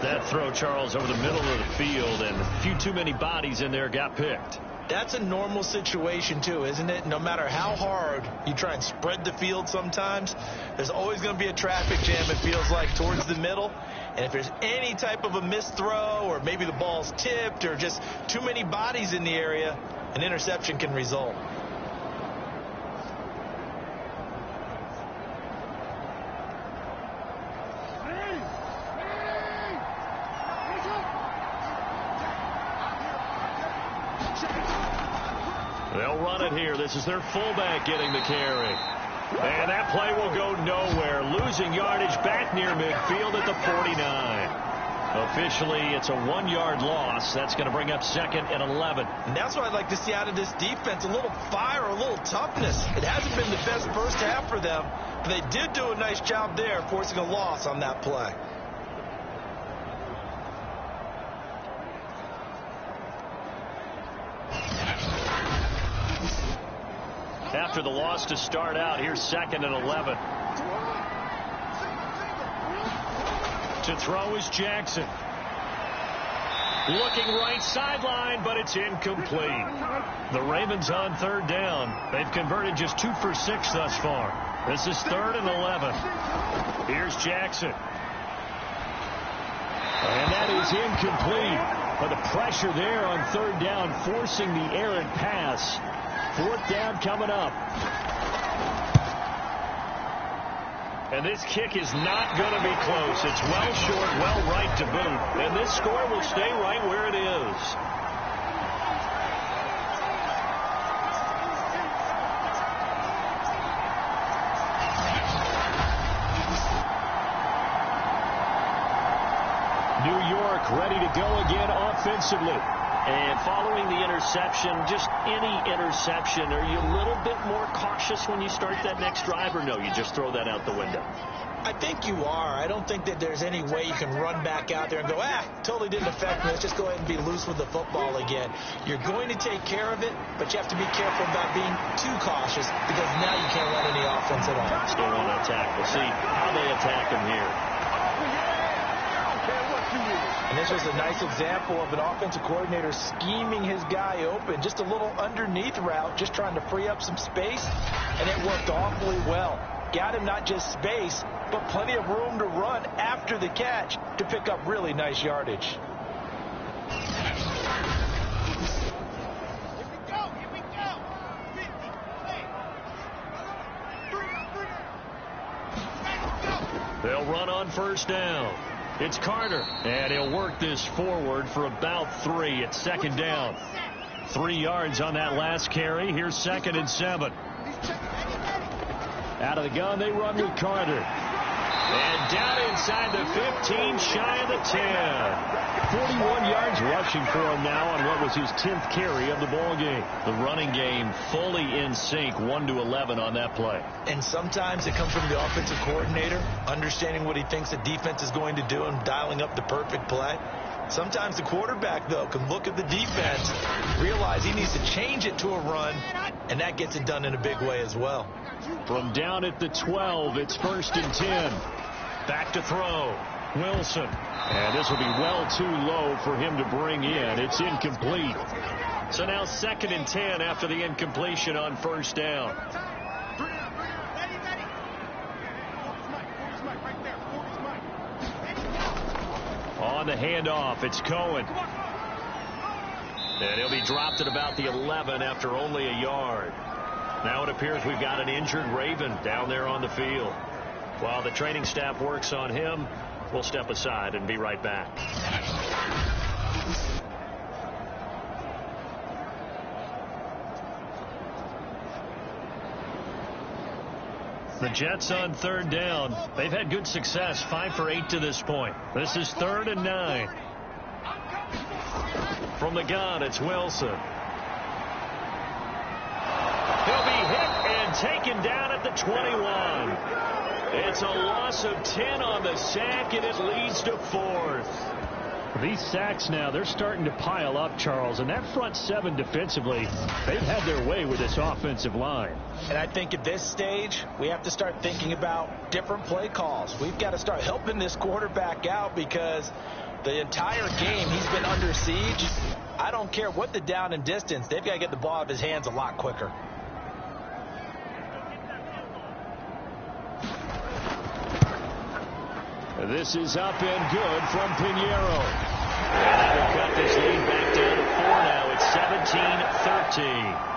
That throw, Charles, over the middle of the field, and a few too many bodies in there got picked. That's a normal situation, too, isn't it? No matter how hard you try and spread the field sometimes, there's always going to be a traffic jam, it feels like, towards the middle. And if there's any type of a missed throw, or maybe the ball's tipped, or just too many bodies in the area, an interception can result. They'll run it here. This is their fullback getting the carry. And that play will go nowhere. Losing yardage back near midfield at the 49. Officially, it's a 1-yard loss. That's going to bring up 2nd and 11. And that's what I'd like to see out of this defense. A little fire, a little toughness. It hasn't been the best first half for them, but they did do a nice job there, forcing a loss on that play. After the loss to start out, here's 2nd and 11. To throw is Jackson. Looking right sideline, but it's incomplete. The Ravens on 3rd down. They've converted just 2 for 6 thus far. This is 3rd and 11. Here's Jackson. And that is incomplete. But the pressure there on 3rd down, forcing the errant pass. 4th down coming up. And this kick is not going to be close. It's well short, well right to boot. And this score will stay right where it is. New York ready to go again offensively. And following the interception, just any interception, are you a little bit more cautious when you start that next drive, or no, you just throw that out the window? I think you are. I don't think that there's any way you can run back out there and go, totally didn't affect me. Let's just go ahead and be loose with the football again. You're going to take care of it, but you have to be careful about being too cautious, because now you can't run any offense at all. Still want to attack. We'll see how they attack him here. And this was a nice example of an offensive coordinator scheming his guy open. Just a little underneath route, just trying to free up some space, and it worked awfully well. Got him not just space, but plenty of room to run after the catch to pick up really nice yardage. They'll run on 1st down. It's Carter, and he'll work this forward for about 3 at 2nd down. 3 yards on that last carry. Here's 2nd and 7. Out of the gun, they run with Carter. And down inside the 15, shy of the 10. 41 yards rushing for him now on what was his 10th carry of the ball game. The running game fully in sync, 1-11 on that play. And sometimes it comes from the offensive coordinator, understanding what he thinks the defense is going to do and dialing up the perfect play. Sometimes the quarterback, though, can look at the defense, realize he needs to change it to a run, and that gets it done in a big way as well. From down at the 12, it's 1st and 10. Back to throw. Wilson. And this will be well too low for him to bring in. It's incomplete. So now 2nd and 10 after the incompletion on 1st down. On the handoff, it's Cohen. And he'll be dropped at about the 11 after only a yard. Now it appears we've got an injured Raven down there on the field. While the training staff works on him, we'll step aside and be right back. The Jets on 3rd down. They've had good success, 5 for 8 to this point. This is 3rd and 9. From the gun, it's Wilson. He'll be hit and taken down at the 21. It's a loss of 10 on the sack, and it leads to 4th. These sacks now, they're starting to pile up, Charles, and that front seven defensively, they've had their way with this offensive line. And I think at this stage, we have to start thinking about different play calls. We've got to start helping this quarterback out because the entire game he's been under siege. I don't care what the down and distance, they've got to get the ball out of his hands a lot quicker. This is up and good from Pinheiro. And that will cut this lead back down to 4 now. It's 17-13.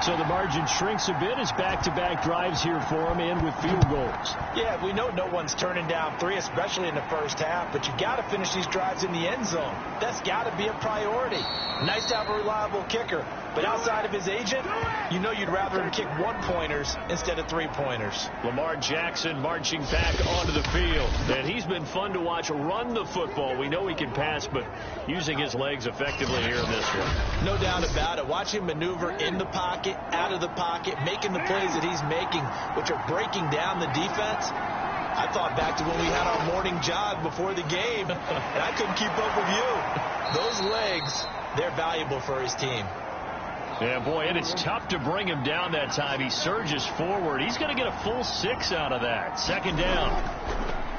So the margin shrinks a bit as back-to-back drives here for him and with field goals. Yeah, we know no one's turning down 3, especially in the first half, but you got to finish these drives in the end zone. That's got to be a priority. Nice to have a reliable kicker, but outside of his agent, you know you'd rather him kick 1-pointers instead of 3-pointers. Lamar Jackson marching back onto the field, and he's been fun to watch run the football. We know he can pass, but using his legs effectively here in this one. No doubt about it. Watch him maneuver in the pocket, out of the pocket, making the plays that he's making, which are breaking down the defense. I thought back to when we had our morning jog before the game, and I couldn't keep up with you. Those legs, they're valuable for his team. Yeah, boy, and it's tough to bring him down that time. He surges forward. He's going to get a full 6 out of that. Second down.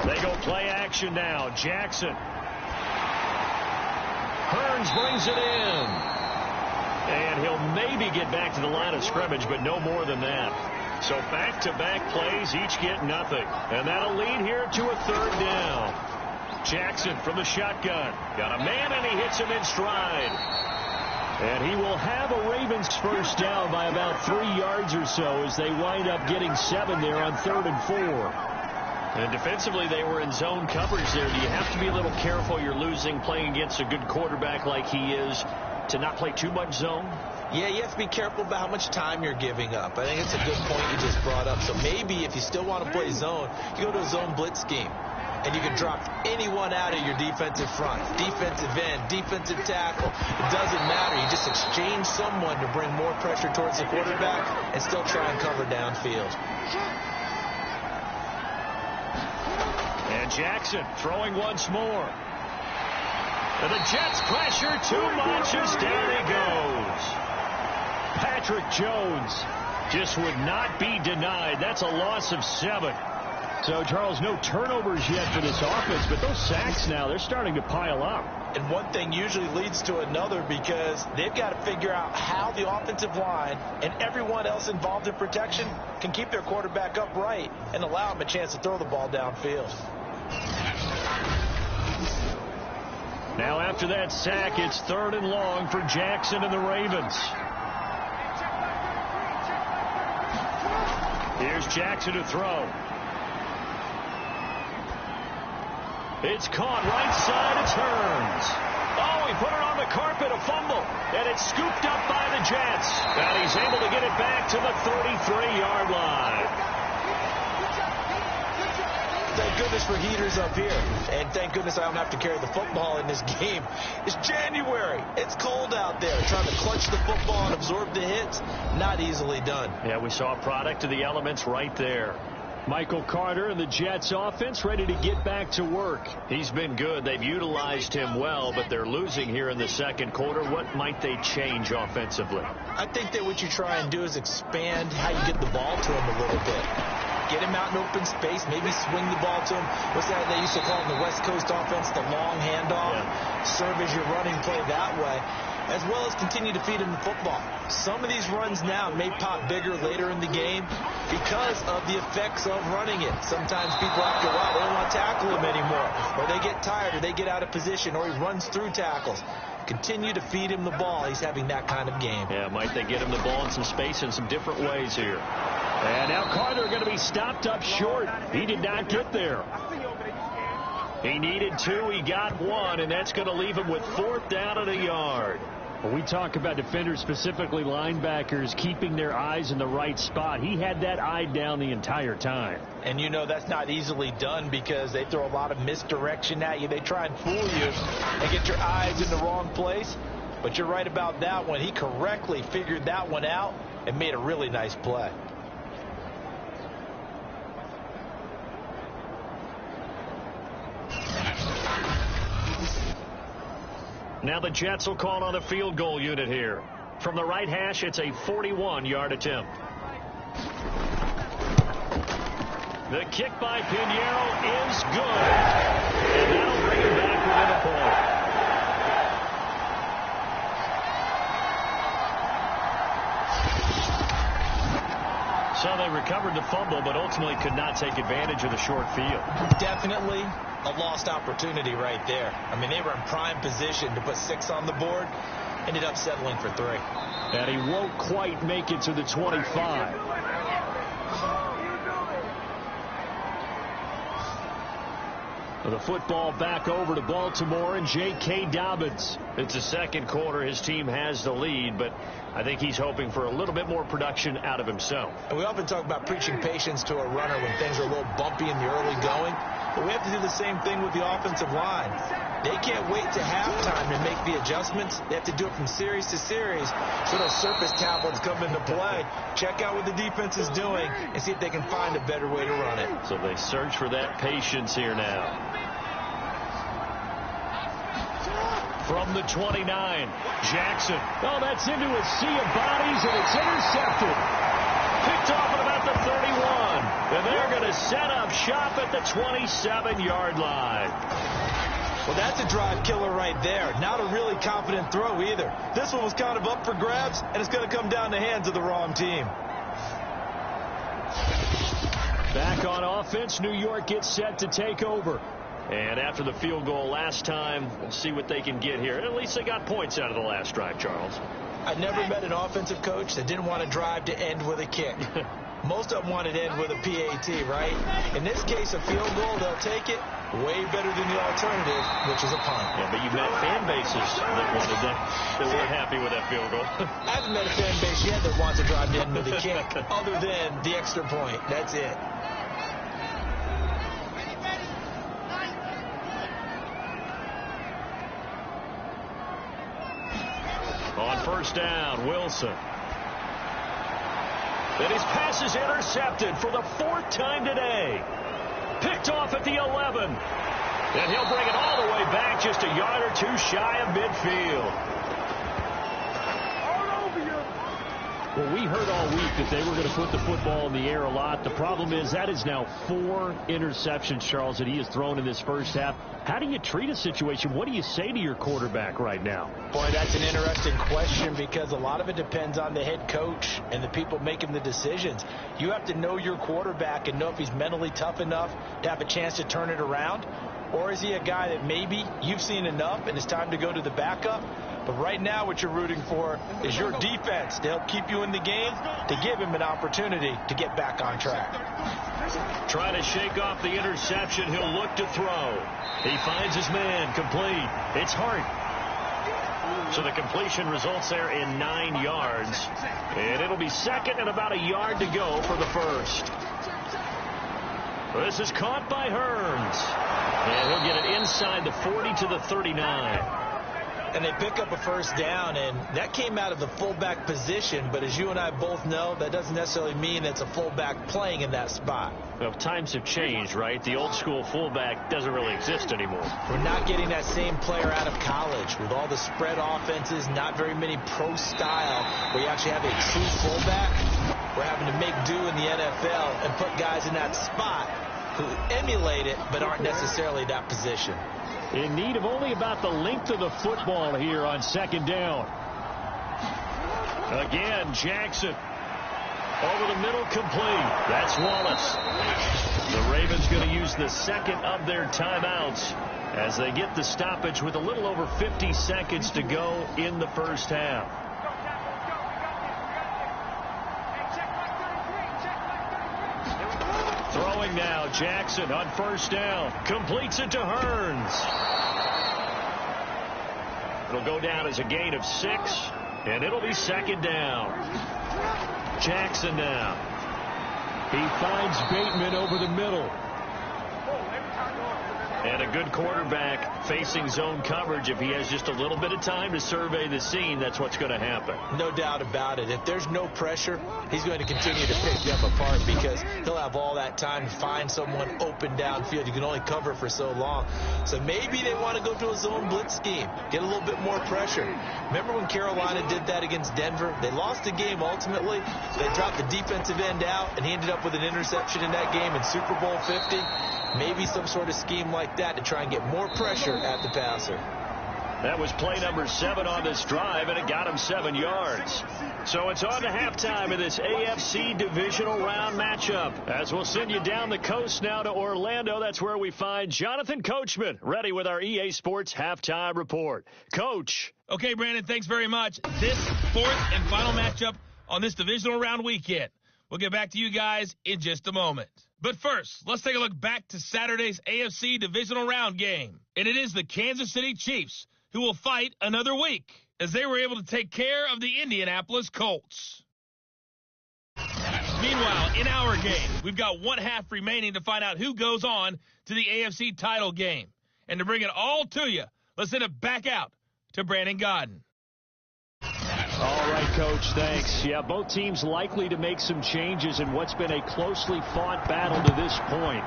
They go play action now. Jackson. Hearns brings it in. And he'll maybe get back to the line of scrimmage, but no more than that. So back-to-back plays, each get nothing. And that'll lead here to a 3rd down. Jackson from the shotgun. Got a man, and he hits him in stride. And he will have a Ravens first down by about 3 yards or so as they wind up getting 7 there on 3rd and 4. And defensively, they were in zone coverage there. Do you have to be a little careful you're losing playing against a good quarterback like he is to not play too much zone? Yeah, you have to be careful about how much time you're giving up. I think it's a good point you just brought up. So maybe if you still want to play zone, you go to a zone blitz scheme. And you can drop anyone out of your defensive front, defensive end, defensive tackle. It doesn't matter. You just exchange someone to bring more pressure towards the quarterback and still try and cover downfield. And Jackson throwing once more. And the Jets pressure too much as down he goes. Patrick Jones just would not be denied. That's a loss of 7. So, Charles, no turnovers yet for this offense, but those sacks now, they're starting to pile up. And one thing usually leads to another because they've got to figure out how the offensive line and everyone else involved in protection can keep their quarterback upright and allow him a chance to throw the ball downfield. Now, after that sack, it's 3rd and long for Jackson and the Ravens. Here's Jackson to throw. It's caught right side. It turns. Oh, he put it on the carpet, a fumble. And it's scooped up by the Jets. And he's able to get it back to the 33-yard line. Thank goodness for heaters up here. And thank goodness I don't have to carry the football in this game. It's January. It's cold out there. Trying to clutch the football and absorb the hits, not easily done. Yeah, we saw a product of the elements right there. Michael Carter and the Jets offense ready to get back to work. He's been good. They've utilized him well, but they're losing here in the second quarter. What might they change offensively? I think that what you try and do is expand how you get the ball to him a little bit. Get him out in open space, maybe swing the ball to him. What's that they used to call in the West Coast offense, the long handoff? Yeah. Serve as your running play that way, as well as continue to feed him the football. Some of these runs now may pop bigger later in the game because of the effects of running it. Sometimes people after a while, they don't want to tackle him anymore, or they get tired, or they get out of position, or he runs through tackles. Continue to feed him the ball. He's having that kind of game. Yeah, might they get him the ball in some space in some different ways here. And now Carter going to be stopped up short. He did not get there. He needed 2. He got 1, and that's going to leave him with 4th down and a yard. When we talk about defenders, specifically linebackers, keeping their eyes in the right spot, he had that eye down the entire time. And you know that's not easily done because they throw a lot of misdirection at you. They try and fool you and get your eyes in the wrong place. But you're right about that one. He correctly figured that one out and made a really nice play. Now the Jets will call on a field goal unit here. From the right hash, it's a 41-yard attempt. The kick by Pinheiro is good. And that'll bring him back within a point. So they recovered the fumble, but ultimately could not take advantage of the short field. Definitely a lost opportunity right there. I mean, they were in prime position to put 6 on the board. Ended up settling for 3. And he won't quite make it to the 25. The football back over to Baltimore and J.K. Dobbins. It's the second quarter. His team has the lead, but I think he's hoping for a little bit more production out of himself. And we often talk about preaching patience to a runner when things are a little bumpy in the early going, but we have to do the same thing with the offensive line. They can't wait to halftime to make the adjustments. They have to do it from series to series so those surface tablets come into play. Check out what the defense is doing and see if they can find a better way to run it. So they search for that patience here now. From the 29, Jackson. Oh, that's into a sea of bodies, and it's intercepted. Picked off at about the 31. And they're going to set up shop at the 27-yard line. Well, that's a drive killer right there. Not a really confident throw either. This one was kind of up for grabs, and it's going to come down the hands of the wrong team. Back on offense, New York gets set to take over. And after the field goal last time, we'll see what they can get here. At least they got points out of the last drive, Charles. I never met an offensive coach that didn't want to drive to end with a kick. Most of them wanted to end with a PAT, right? In this case, a field goal, they'll take it way better than the alternative, which is a punt. Yeah, but you've met fan bases that wanted that weren't happy with that field goal. I haven't met a fan base yet that wants to drive to end with a kick, other than the extra point. That's it. On first down, Wilson. And his pass is intercepted for the 4th time today. Picked off at the 11. And he'll bring it all the way back just a yard or 2 shy of midfield. Well, we heard all week that they were going to put the football in the air a lot. The problem is that is now 4 interceptions, Charles, that he has thrown in this first half. How do you treat a situation? What do you say to your quarterback right now? Boy, that's an interesting question because a lot of it depends on the head coach and the people making the decisions. You have to know your quarterback and know if he's mentally tough enough to have a chance to turn it around. Or is he a guy that maybe you've seen enough and it's time to go to the backup? But right now what you're rooting for is your defense to help keep you in the game, to give him an opportunity to get back on track. Trying to shake off the interception. He'll look to throw. He finds his man. Complete. It's Hart. So the completion results there in 9 yards. And it'll be second and about a yard to go for the first. This is caught by Hearns. And he'll get it inside the 40 to the 39. And they pick up a first down, and that came out of the fullback position. But as you and I both know, that doesn't necessarily mean it's a fullback playing in that spot. Well, times have changed, right? The old school fullback doesn't really exist anymore. We're not getting that same player out of college with all the spread offenses, not very many pro style where you actually have a true fullback. We're having to make do in the NFL and put guys in that spot who emulate it but aren't necessarily that position. In need of only about the length of the football here on second down. Again, Jackson. Over the middle, complete. That's Wallace. The Ravens going to use the second of their timeouts as they get the stoppage with a little over 50 seconds to go in the first half. Throwing now, Jackson on first down. Completes it to Hearns. It'll go down as a gain of 6, and it'll be second down. Jackson now. He finds Bateman over the middle. And a good quarterback facing zone coverage, if he has just a little bit of time to survey the scene, that's what's going to happen. No doubt about it. If there's no pressure, he's going to continue to pick them apart because he'll have all that time to find someone open downfield. You can only cover for so long. So maybe they want to go to a zone blitz scheme, get a little bit more pressure. Remember when Carolina did that against Denver? They lost the game ultimately. They dropped the defensive end out, and he ended up with an interception in that game in Super Bowl 50. Maybe some sort of scheme like that to try and get more pressure at the passer. That was play number 7 on this drive, and it got him 7 yards. So it's on to halftime of this AFC divisional round matchup. As we'll send you down the coast now to Orlando, that's where we find Jonathan Coachman, ready with our EA Sports halftime report. Coach. Okay, Brandon, thanks very much. This 4th and final matchup on this divisional round weekend. We'll get back to you guys in just a moment. But first, let's take a look back to Saturday's AFC divisional round game. And it is the Kansas City Chiefs who will fight another week as they were able to take care of the Indianapolis Colts. Meanwhile, in our game, we've got 1 half remaining to find out who goes on to the AFC title game. And to bring it all to you, let's send it back out to Brandon Godden. All right, Coach, thanks. Yeah, both teams likely to make some changes in what's been a closely fought battle to this point.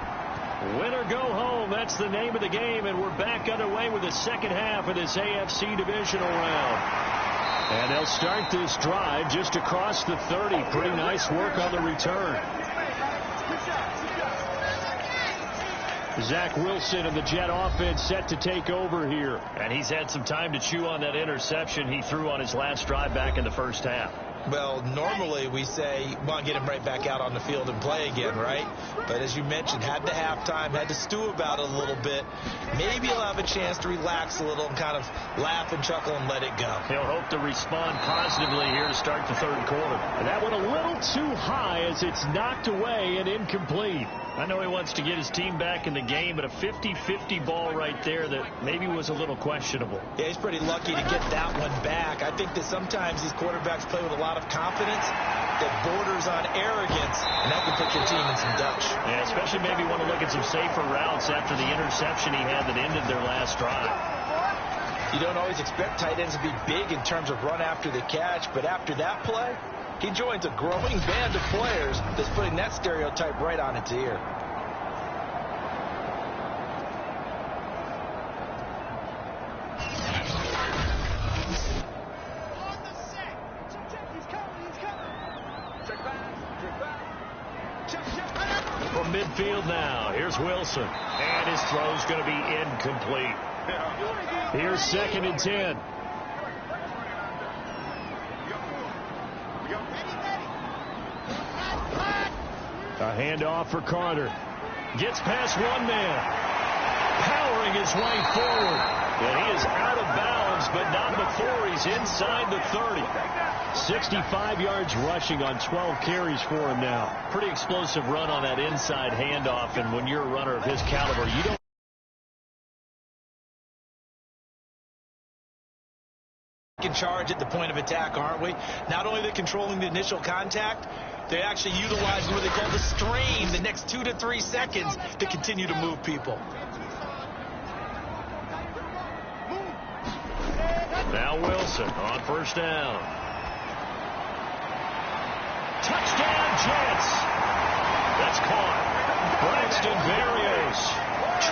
Win or go home, that's the name of the game, and we're back underway with the second half of this AFC divisional round. And they'll start this drive just across the 30. Pretty nice work on the return. Zach Wilson and the Jet offense set to take over here. And he's had some time to chew on that interception he threw on his last drive back in the first half. Well, normally we say, well, get him right back out on the field and play again, right? But as you mentioned, had the halftime, had to stew about it a little bit. Maybe he'll have a chance to relax a little and kind of laugh and chuckle and let it go. He'll hope to respond positively here to start the third quarter. And that went a little too high as it's knocked away and incomplete. I know he wants to get his team back in the game, but a 50-50 ball right there that maybe was a little questionable. Yeah, he's pretty lucky to get that one back. I think that sometimes these quarterbacks play with a lot of confidence that borders on arrogance, and that can put your team in some Dutch. Yeah, especially maybe want to look at some safer routes after the interception he had that ended their last drive. You don't always expect tight ends to be big in terms of run after the catch, but after that play, he joins a growing band of players that's putting that stereotype right on its ear. From midfield now, here's Wilson. And his throw's going to be incomplete. Here's 2nd and 10. A handoff for Carter. Gets past one man. Powering his way forward. And he is out of bounds, but not before he's inside the 30. 65 yards rushing on 12 carries for him now. Pretty explosive run on that inside handoff, and when you're a runner of his caliber, you don't in charge at the point of attack, aren't we? Not only are they controlling the initial contact, they actually utilize what they call the strain the next 2 to 3 seconds to continue to move people. Now Wilson on first down. Touchdown, Jets. That's caught. Braxton Berrios,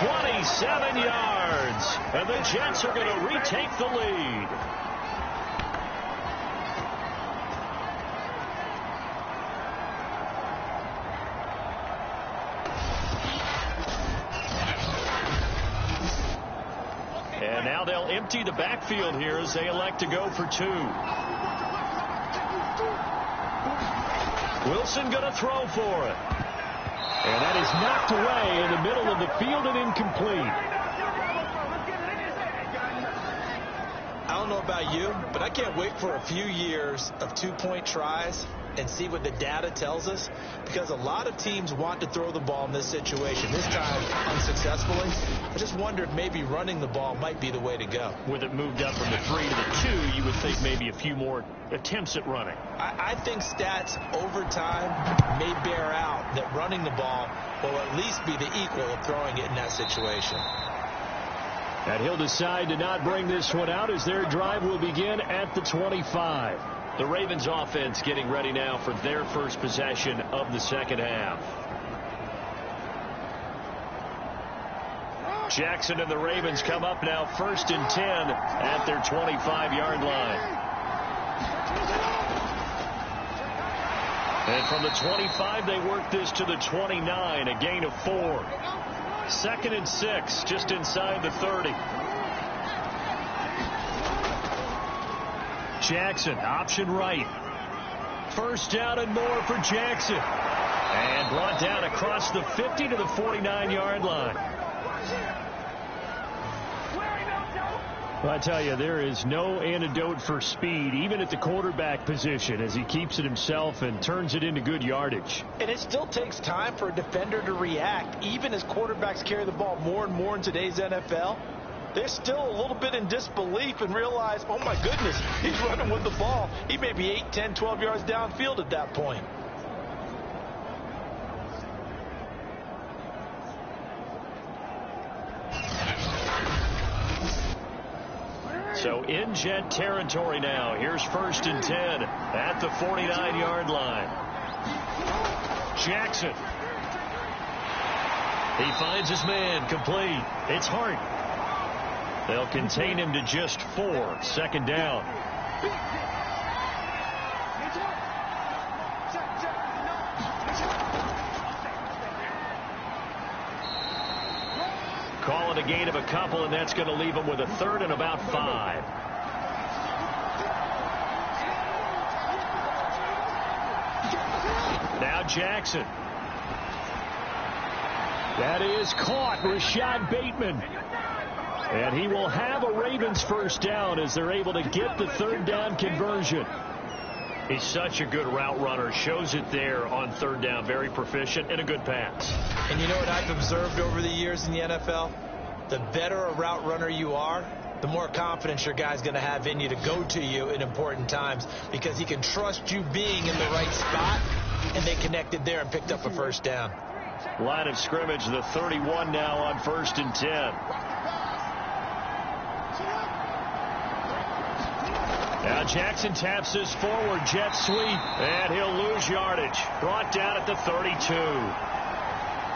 27 yards. And the Jets are going to retake the lead. And now they'll empty the backfield here as they elect to go for 2. Wilson going to throw for it. And that is knocked away in the middle of the field and incomplete. I don't know about you, but I can't wait for a few years of 2-point tries and see what the data tells us, because a lot of teams want to throw the ball in this situation, this time unsuccessfully. I just wonder if maybe running the ball might be the way to go. With it moved up from the 3 to the 2, you would think maybe a few more attempts at running. I think stats over time may bear out that running the ball will at least be the equal of throwing it in that situation. And he'll decide to not bring this one out as their drive will begin at the 25. The Ravens offense getting ready now for their first possession of the second half. Jackson and the Ravens come up now 1st and 10 at their 25-yard line. And from the 25, they work this to the 29, a gain of 4. 2nd and 6, just inside the 30. Jackson, option right. 1st down and more for Jackson. And brought down across the 50 to the 49-yard line. Well, I tell you, there is no antidote for speed, even at the quarterback position, as he keeps it himself and turns it into good yardage. And it still takes time for a defender to react, even as quarterbacks carry the ball more and more in today's NFL. They're still a little bit in disbelief and realize, oh, my goodness, he's running with the ball. He may be 8, 10, 12 yards downfield at that point. So in Jet territory now. Here's 1st and 10 at the 49-yard line. Jackson. He finds his man complete. It's Hart. They'll contain him to just 4. 2nd down. Call it a gain of a couple, and that's going to leave him with a 3rd and about 5. Now Jackson. That is caught. Rashad Bateman. And he will have a Ravens 1st down as they're able to get the 3rd down conversion. He's such a good route runner. Shows it there on 3rd down. Very proficient and a good pass. And you know what I've observed over the years in the NFL? The better a route runner you are, the more confidence your guy's going to have in you to go to you in important times, because he can trust you being in the right spot, and they connected there and picked up a 1st down. Line of scrimmage, the 31 now on 1st and 10. Now Jackson taps this forward jet sweep, and he'll lose yardage. Brought down at the 32.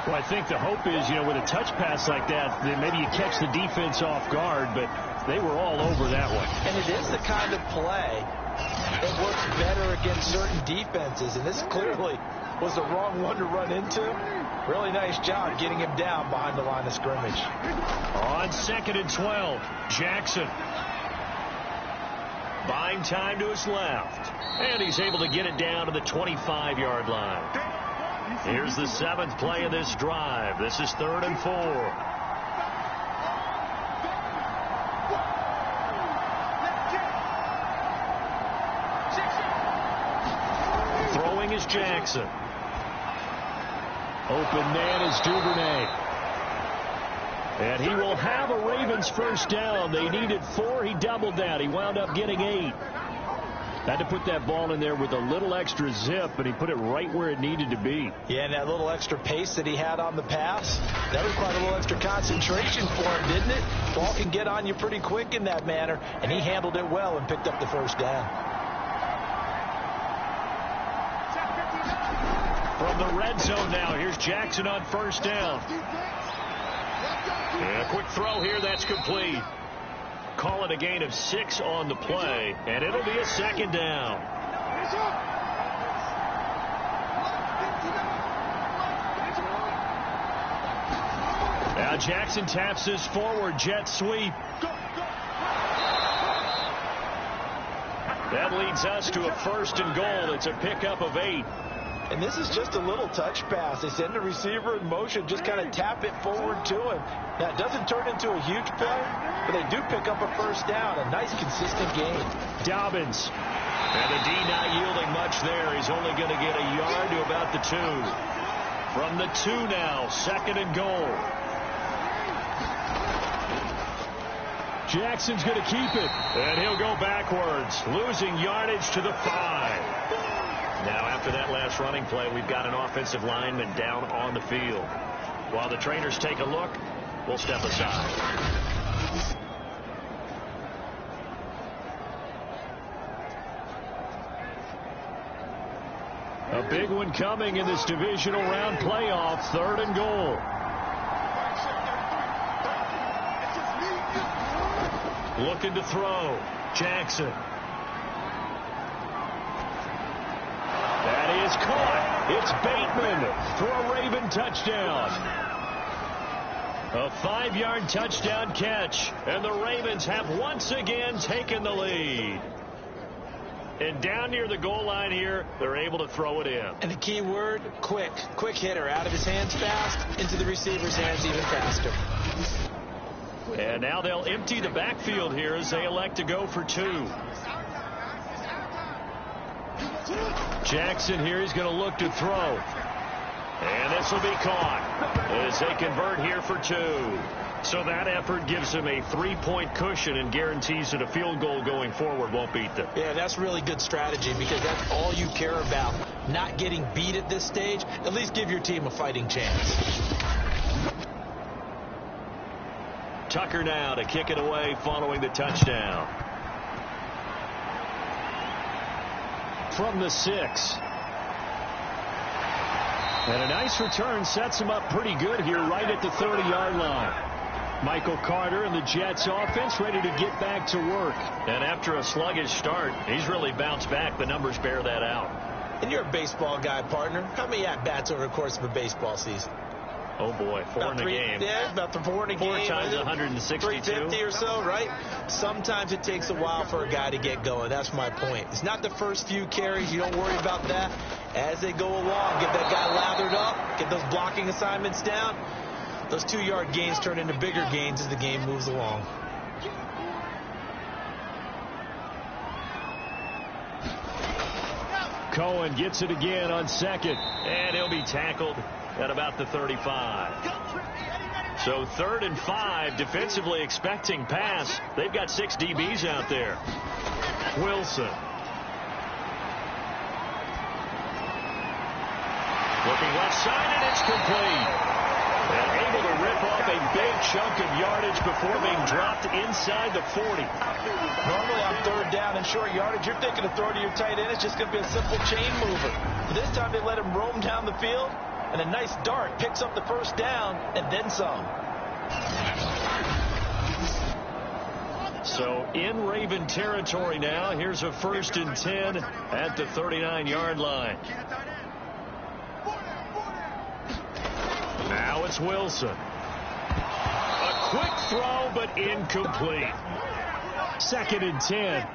Well, I think the hope is, with a touch pass like that, then maybe you catch the defense off guard, but they were all over that one. And it is the kind of play that works better against certain defenses, and this clearly was the wrong one to run into. Really nice job getting him down behind the line of scrimmage. On 2nd and 12, Jackson. Buying time to his left. And he's able to get it down to the 25-yard line. Here's the 7th play of this drive. This is 3rd and 4. Throwing is Jackson. Open man is Duvernay. And he will have a Ravens 1st down. They needed 4. He doubled that. He wound up getting 8. Had to put that ball in there with a little extra zip, but he put it right where it needed to be. Yeah, and that little extra pace that he had on the pass, that required a little extra concentration for him, didn't it? Ball can get on you pretty quick in that manner, and he handled it well and picked up the 1st down. From the red zone now, here's Jackson on 1st down. And a quick throw here, that's complete. Call it a gain of 6 on the play, and it'll be a 2nd down. Now Jackson taps this forward jet sweep. That leads us to a 1st and goal. It's a pickup of 8. And this is just a little touch pass. They send the receiver in motion, just kind of tap it forward to him. Now, it doesn't turn into a huge play, but they do pick up a 1st down. A nice, consistent gain. Dobbins. And the D not yielding much there. He's only going to get a yard to about the 2. From the 2 now, 2nd and goal. Jackson's going to keep it. And he'll go backwards, losing yardage to the 5. Now, after that last running play, we've got an offensive lineman down on the field. While the trainers take a look, we'll step aside. A big one coming in this divisional round playoff, 3rd and goal. Looking to throw. Jackson. That is caught. It's Bateman for a Raven touchdown. A 5-yard touchdown catch. And the Ravens have once again taken the lead. And down near the goal line here, they're able to throw it in. And the key word, quick. Quick hitter. Out of his hands fast, into the receiver's hands even faster. And now they'll empty the backfield here as they elect to go for 2. Jackson here is going to look to throw. And this will be caught as they convert here for 2. So that effort gives them a 3-point cushion and guarantees that a field goal going forward won't beat them. Yeah, that's really good strategy because that's all you care about. Not getting beat at this stage. At least give your team a fighting chance. Tucker now to kick it away following the touchdown. From the 6. And a nice return sets him up pretty good here right at the 30-yard line. Michael Carter and the Jets offense ready to get back to work. And after a sluggish start, he's really bounced back. The numbers bear that out. And you're a baseball guy, partner. How many at-bats over the course of a baseball season? Oh, boy, 4 in a game. Yeah, about 4 in a game. 4 times 162. 350 or so, right? Sometimes it takes a while for a guy to get going. That's my point. It's not the first few carries. You don't worry about that. As they go along, get that guy lathered up, get those blocking assignments down. Those 2-yard gains turn into bigger gains as the game moves along. Cohen gets it again on 2nd. And he'll be tackled at about the 35. So 3rd and 5, defensively expecting pass. They've got 6 DBs out there. Wilson. Looking left side, and it's complete. And able to rip off a big chunk of yardage before being dropped inside the 40. Normally on 3rd down and short yardage, you're thinking of throw to your tight end. It's just going to be a simple chain mover. This time they let him roam down the field, and a nice dart picks up the 1st down and then some. So in Raven territory now. Here's a 1st and 10 at the 39-yard line. Now it's Wilson. A quick throw, but incomplete. 2nd and 10.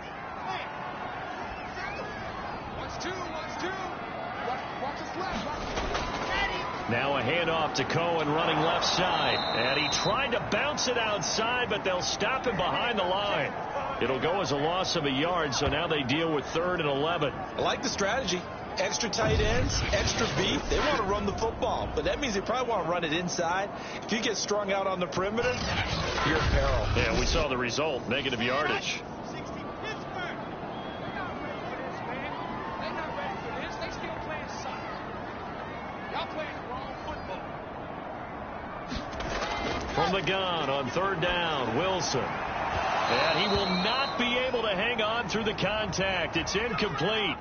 Now a handoff to Cohen running left side. And he tried to bounce it outside, but they'll stop him behind the line. It'll go as a loss of a yard, so now they deal with 3rd and 11. I like the strategy. Extra tight ends, extra beef. They want to run the football, but that means they probably want to run it inside. If you get strung out on the perimeter, you're in peril. Yeah, we saw the result, negative yardage. From the gun on 3rd down, Wilson. And he will not be able to hang on through the contact. It's incomplete.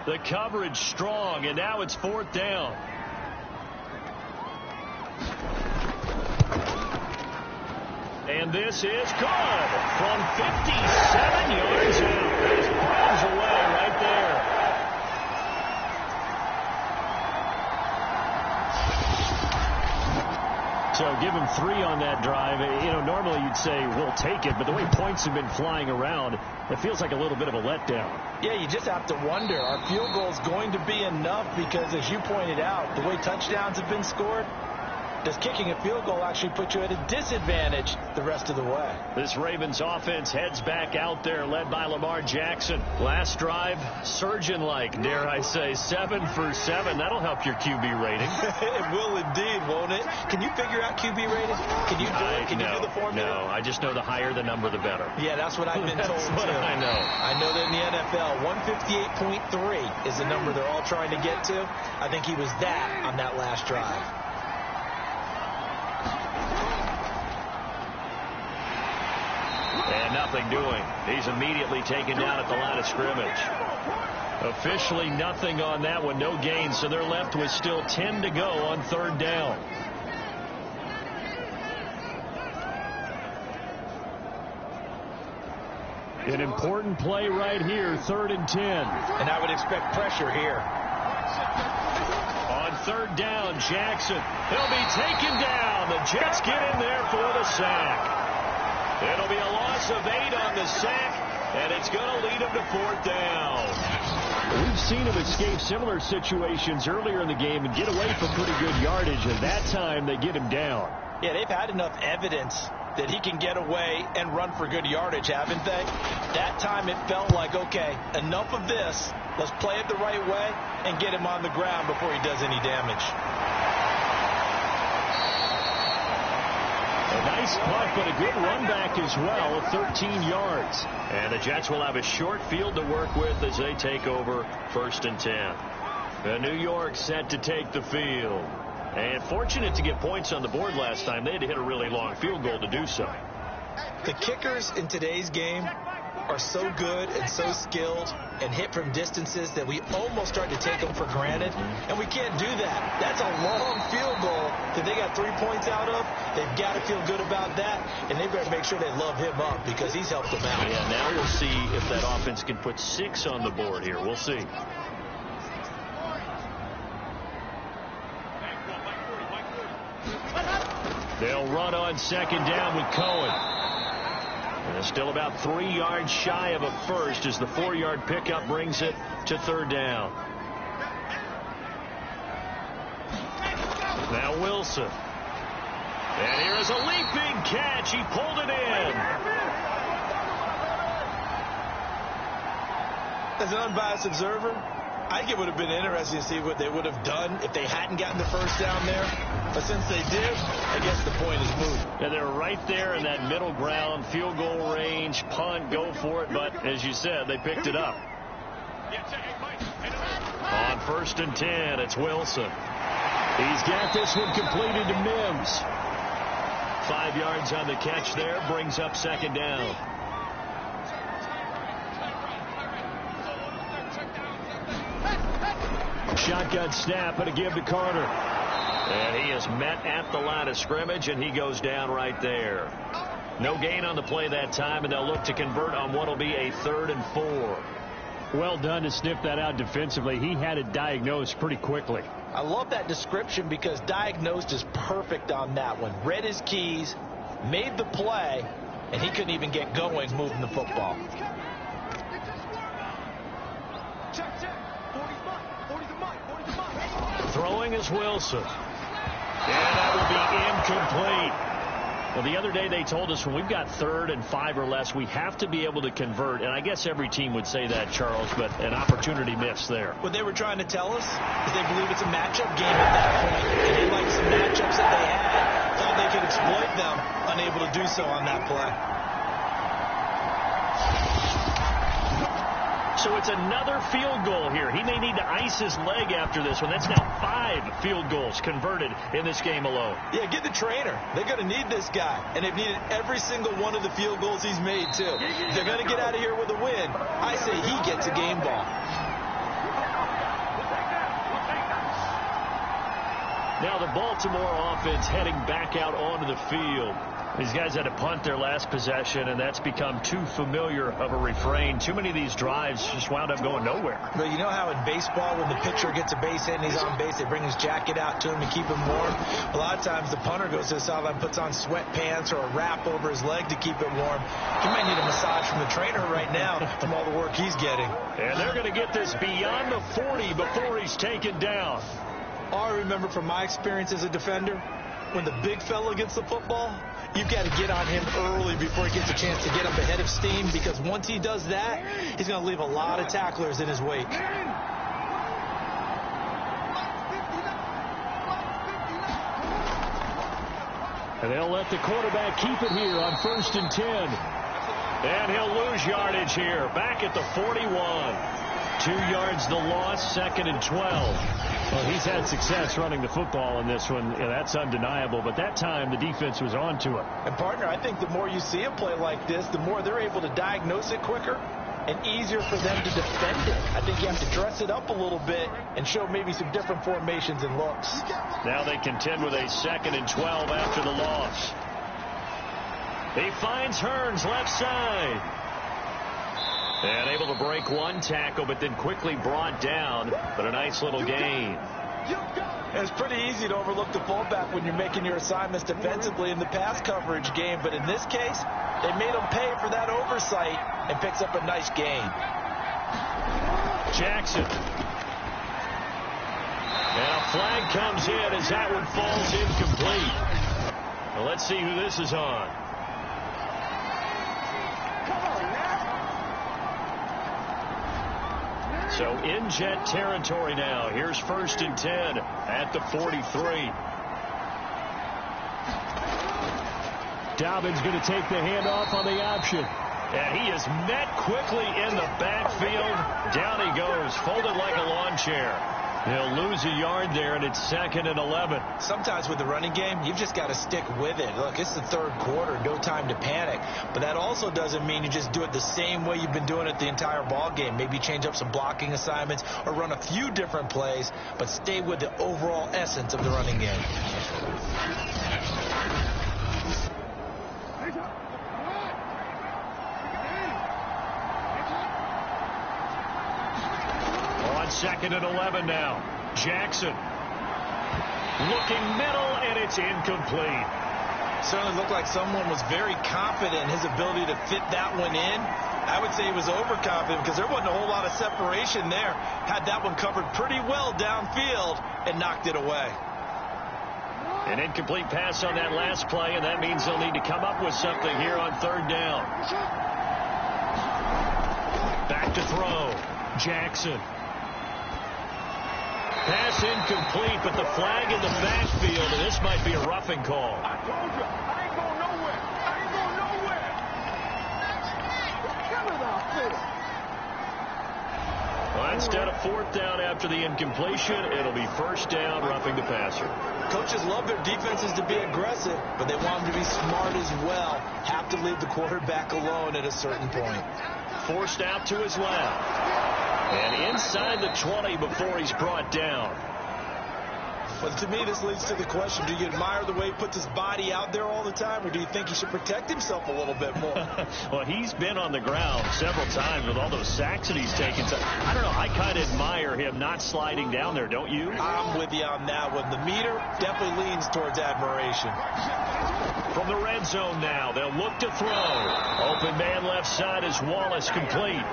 The coverage strong, and now it's 4th down. And this is good from 57 yards out. That is miles away right there. So give him 3 on that drive. You know, normally you'd say, we'll take it, but the way points have been flying around, it feels like a little bit of a letdown. Yeah, you just have to wonder, are field goals going to be enough? Because as you pointed out, the way touchdowns have been scored, does kicking a field goal actually put you at a disadvantage the rest of the way? This Ravens offense heads back out there, led by Lamar Jackson. Last drive, surgeon-like, dare I say, 7 for 7. That'll help your QB rating. It will indeed, won't it? Can you figure out QB rating? Can you do it? Can you do the formula? No, I just know the higher the number, the better. Yeah, that's what I've been told, That's what too. I know. I know that in the NFL, 158.3 is the number they're all trying to get to. I think he was that on that last drive. And nothing doing. He's immediately taken down at the line of scrimmage. Officially nothing on that one, no gain, so they're left with still 10 to go on third down. An important play right here, 3rd and 10. And I would expect pressure here. On third down, Jackson. He'll be taken down. The Jets get in there for the sack. It'll be a loss of 8 on the sack, and it's going to lead him to 4th down. We've seen him escape similar situations earlier in the game and get away from pretty good yardage, and that time they get him down. Yeah, they've had enough evidence that he can get away and run for good yardage, haven't they? That time it felt like, okay, enough of this. Let's play it the right way and get him on the ground before he does any damage. A nice punt, but a good run back as well, 13 yards. And the Jets will have a short field to work with as they take over 1st and 10. The New York set to take the field. And fortunate to get points on the board last time. They had to hit a really long field goal to do so. The kickers in today's game are so good and so skilled and hit from distances that we almost start to take them for granted, and we can't do that. That's a long field goal that they got 3 points out of. They've got to feel good about that, and they better make sure they love him up because he's helped them out. Yeah, now we'll see if that offense can put 6 on the board here. We'll see. They'll run on 2nd down with Cohen. And it's still about 3 yards shy of a first as the 4-yard pickup brings it to 3rd down. Now Wilson. And here is a leaping catch. He pulled it in. As an unbiased observer, I think it would have been interesting to see what they would have done if they hadn't gotten the first down there. But since they did, I guess the point is moot. Yeah, they're right there in that middle ground, field goal range, punt, go for it. But as you said, they picked it up. On 1st and 10, it's Wilson. He's got this one completed to Mims. 5 yards on the catch there, brings up 2nd down. Shotgun snap and a give to Carter. And he is met at the line of scrimmage, and he goes down right there. No gain on the play that time, and they'll look to convert on what will be a 3rd and 4. Well done to sniff that out defensively. He had it diagnosed pretty quickly. I love that description because diagnosed is perfect on that one. Read his keys, made the play, and he couldn't even get going moving the football. Throwing is Wilson. And that will be incomplete. Well, the other day they told us when we've got 3rd and 5 or less, we have to be able to convert. And I guess every team would say that, Charles, but an opportunity missed there. What they were trying to tell us is they believe it's a matchup game at that point. And they liked some matchups that they had, thought they could exploit them, unable to do so on that play. So it's another field goal here. He may need to ice his leg after this one. That's now 5 field goals converted in this game alone. Yeah, get the trainer. They're going to need this guy. And they've needed every single one of the field goals he's made, too. If they're going to get out of here with a win, I say he gets a game ball. Now the Baltimore offense heading back out onto the field. These guys had to punt their last possession, and that's become too familiar of a refrain. Too many of these drives just wound up going nowhere. But you know how in baseball, when the pitcher gets a base hit and he's on base, they bring his jacket out to him to keep him warm? A lot of times the punter goes to the sideline, puts on sweatpants or a wrap over his leg to keep it warm. He might need a massage from the trainer right now from all the work he's getting. And they're going to get this beyond the 40 before he's taken down. All I remember from my experience as a defender, when the big fella gets the football, you've got to get on him early before he gets a chance to get up ahead of steam, because once he does that, he's going to leave a lot of tacklers in his wake. And they'll let the quarterback keep it here on 1st and 10. And he'll lose yardage here, back at the 41. 2 yards the loss, 2nd and 12. Well, he's had success running the football in this one. Yeah, that's undeniable. But that time, the defense was on to him. And, partner, I think the more you see him play like this, the more they're able to diagnose it quicker and easier for them to defend it. I think you have to dress it up a little bit and show maybe some different formations and looks. Now they contend with a 2nd and 12 after the loss. He finds Hearns left side. And able to break one tackle, but then quickly brought down. But a nice little gain. It's pretty easy to overlook the fullback when you're making your assignments defensively in the pass coverage game. But in this case, they made him pay for that oversight and picks up a nice gain. Jackson. And a flag comes in as that one falls incomplete. Well, let's see who this is on. So in Jet territory now. Here's 1st and 10 at the 43. Dobbins going to take the handoff on the option. And he is met quickly in the backfield. Down he goes, folded like a lawn chair. He'll lose a yard there, and it's 2nd and 11. Sometimes with the running game, you've just got to stick with it. Look, it's the 3rd quarter, no time to panic. But that also doesn't mean you just do it the same way you've been doing it the entire ball game. Maybe change up some blocking assignments or run a few different plays, but stay with the overall essence of the running game. On 2nd and 11 now. Jackson looking middle, and it's incomplete. Certainly looked like someone was very confident in his ability to fit that one in. I would say he was overconfident because there wasn't a whole lot of separation there. Had that one covered pretty well downfield and knocked it away. An incomplete pass on that last play, and that means they'll need to come up with something here on 3rd down. Back to throw. Jackson. Pass incomplete, but the flag in the backfield, and this might be a roughing call. I told you, I ain't going nowhere. I ain't going nowhere. Come on out there. Well, instead of 4th down after the incompletion, it'll be 1st down, roughing the passer. Coaches love their defenses to be aggressive, but they want them to be smart as well. Have to leave the quarterback alone at a certain point. Forced out to his left. And inside the 20 before he's brought down. But to me, this leads to the question, do you admire the way he puts his body out there all the time, or do you think he should protect himself a little bit more? Well, he's been on the ground several times with all those sacks that he's taken. So, I don't know, I kind of admire him not sliding down there, don't you? I'm with you on that one. The meter definitely leans towards admiration. From the red zone now, they'll look to throw. Open man left side is Wallace, complete.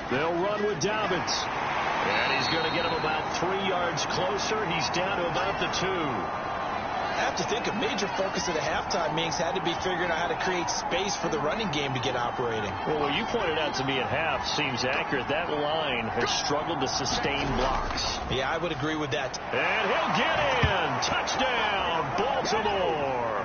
They'll run with Dobbins. And he's going to get him about 3 yards closer. He's down to about the 2. I have to think a major focus of the halftime meetings had to be figuring out how to create space for the running game to get operating. Well, what you pointed out to me at half seems accurate. That line has struggled to sustain blocks. Yeah, I would agree with that. And he'll get in. Touchdown, Baltimore.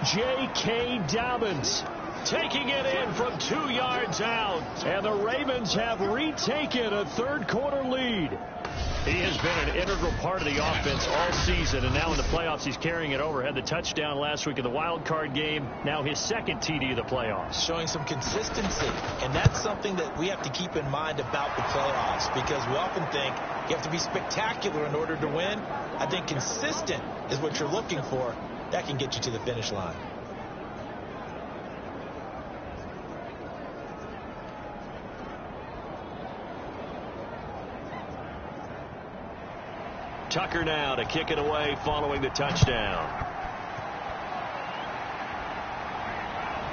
J.K. Dobbins taking it in from 2 yards out. And the Ravens have retaken a 3rd quarter lead. He has been an integral part of the offense all season, and now in the playoffs he's carrying it over. Had the touchdown last week in the wild card game. Now his 2nd TD of the playoffs. Showing some consistency, and that's something that we have to keep in mind about the playoffs, because we often think you have to be spectacular in order to win. I think consistent is what you're looking for. That can get you to the finish line. Tucker now to kick it away following the touchdown.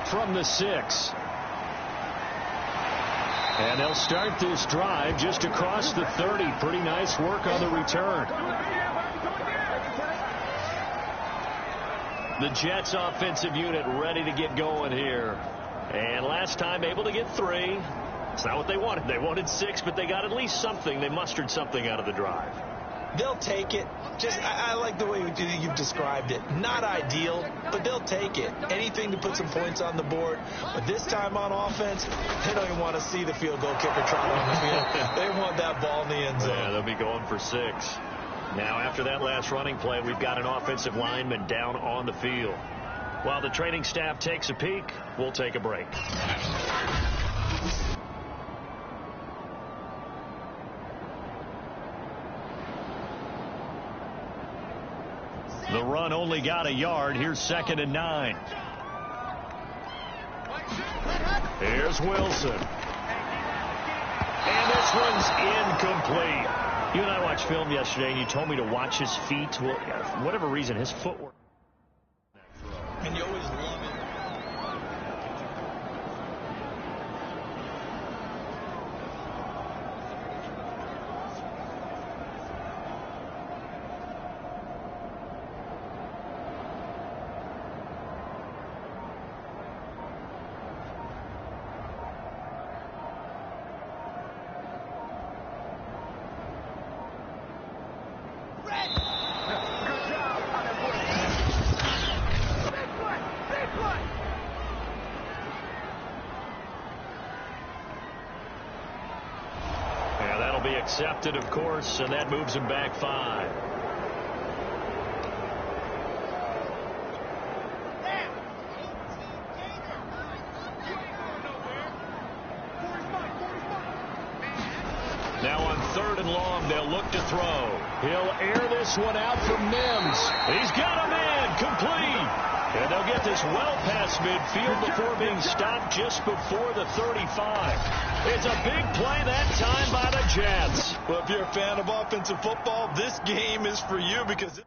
From the 6. And they'll start this drive just across the 30. Pretty nice work on the return. The Jets offensive unit ready to get going here. And last time able to get 3. It's not what they wanted. They wanted 6, but they got at least something. They mustered something out of the drive. They'll take it. I like the way you've described it. Not ideal, but they'll take it. Anything to put some points on the board. But this time on offense, they don't even want to see the field goal kicker trot on the field. They want that ball in the end zone. Yeah, they'll be going for 6. Now, after that last running play, we've got an offensive lineman down on the field. While the training staff takes a peek, we'll take a break. The run only got a yard. Here's 2nd and 9. Here's Wilson. And this one's incomplete. You and I watched film yesterday, and you told me to watch his feet. Well, for whatever reason, his footwork. And you always love it. Accepted, of course, and that moves him back 5. Now on 3rd and long, they'll look to throw. He'll air this one out for Mims. He's got him in, complete. And they'll get this well past midfield before being stopped just before the 35. It's a big play that time by the Jets. Well, if you're a fan of offensive football, this game is for you because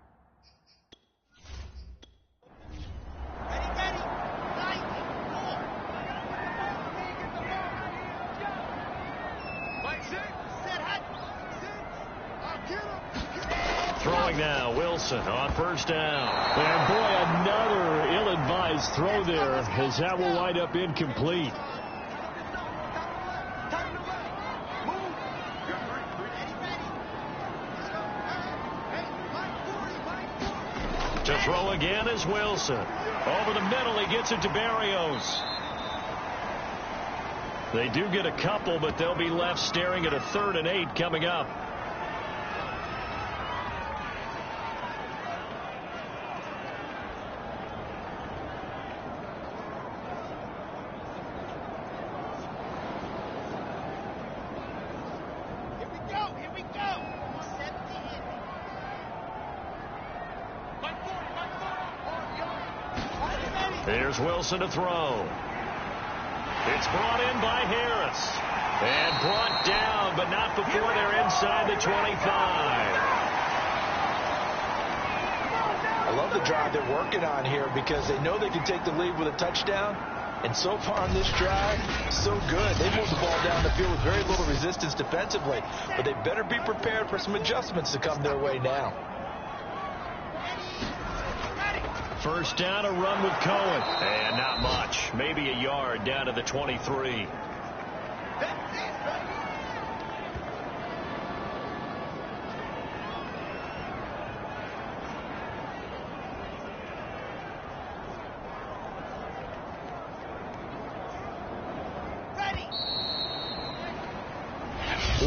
throwing now, Wilson on 1st down. And boy, another ill-advised throw there, as that will wind up incomplete. To throw again is Wilson. Over the middle, he gets it to Berrios. They do get a couple, but they'll be left staring at a 3rd and 8 coming up. Here's Wilson to throw. It's brought in by Harris. And brought down, but not before they're inside the 25. I love the drive they're working on here because they know they can take the lead with a touchdown. And so far on this drive, so good. They moved the ball down the field with very little resistance defensively. But they better be prepared for some adjustments to come their way now. 1st down, a run with Cohen. And not much. Maybe a yard down to the 23.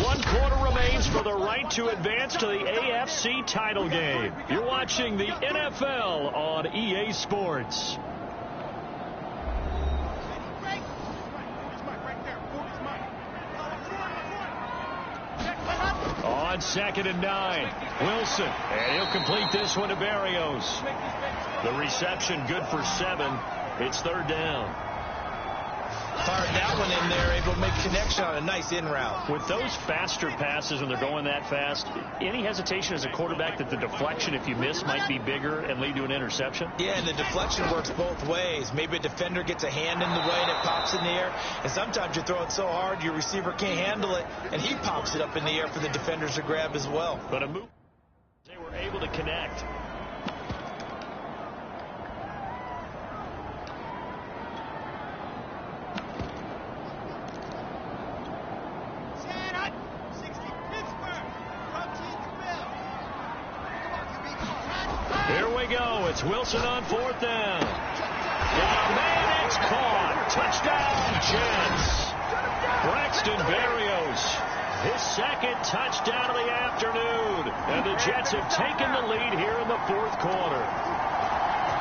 One quarter remains for the right to advance to the AFC title game. You're watching the NFL on EA Sports. On 2nd and 9, Wilson, and he'll complete this one to Berrios. The reception good for 7. It's 3rd down. Fired that one in there, able to make a connection on a nice in route. With those faster passes when they're going that fast, any hesitation as a quarterback that the deflection, if you miss, might be bigger and lead to an interception? Yeah, and the deflection works both ways. Maybe a defender gets a hand in the way and it pops in the air. And sometimes you throw it so hard your receiver can't handle it, and he pops it up in the air for the defenders to grab as well. But a move, they were able to connect. It's Wilson on 4th down. Got a man, it's caught. Touchdown, Jets. Braxton Berrios his second touchdown of the afternoon. And the Jets have taken the lead here in the fourth quarter.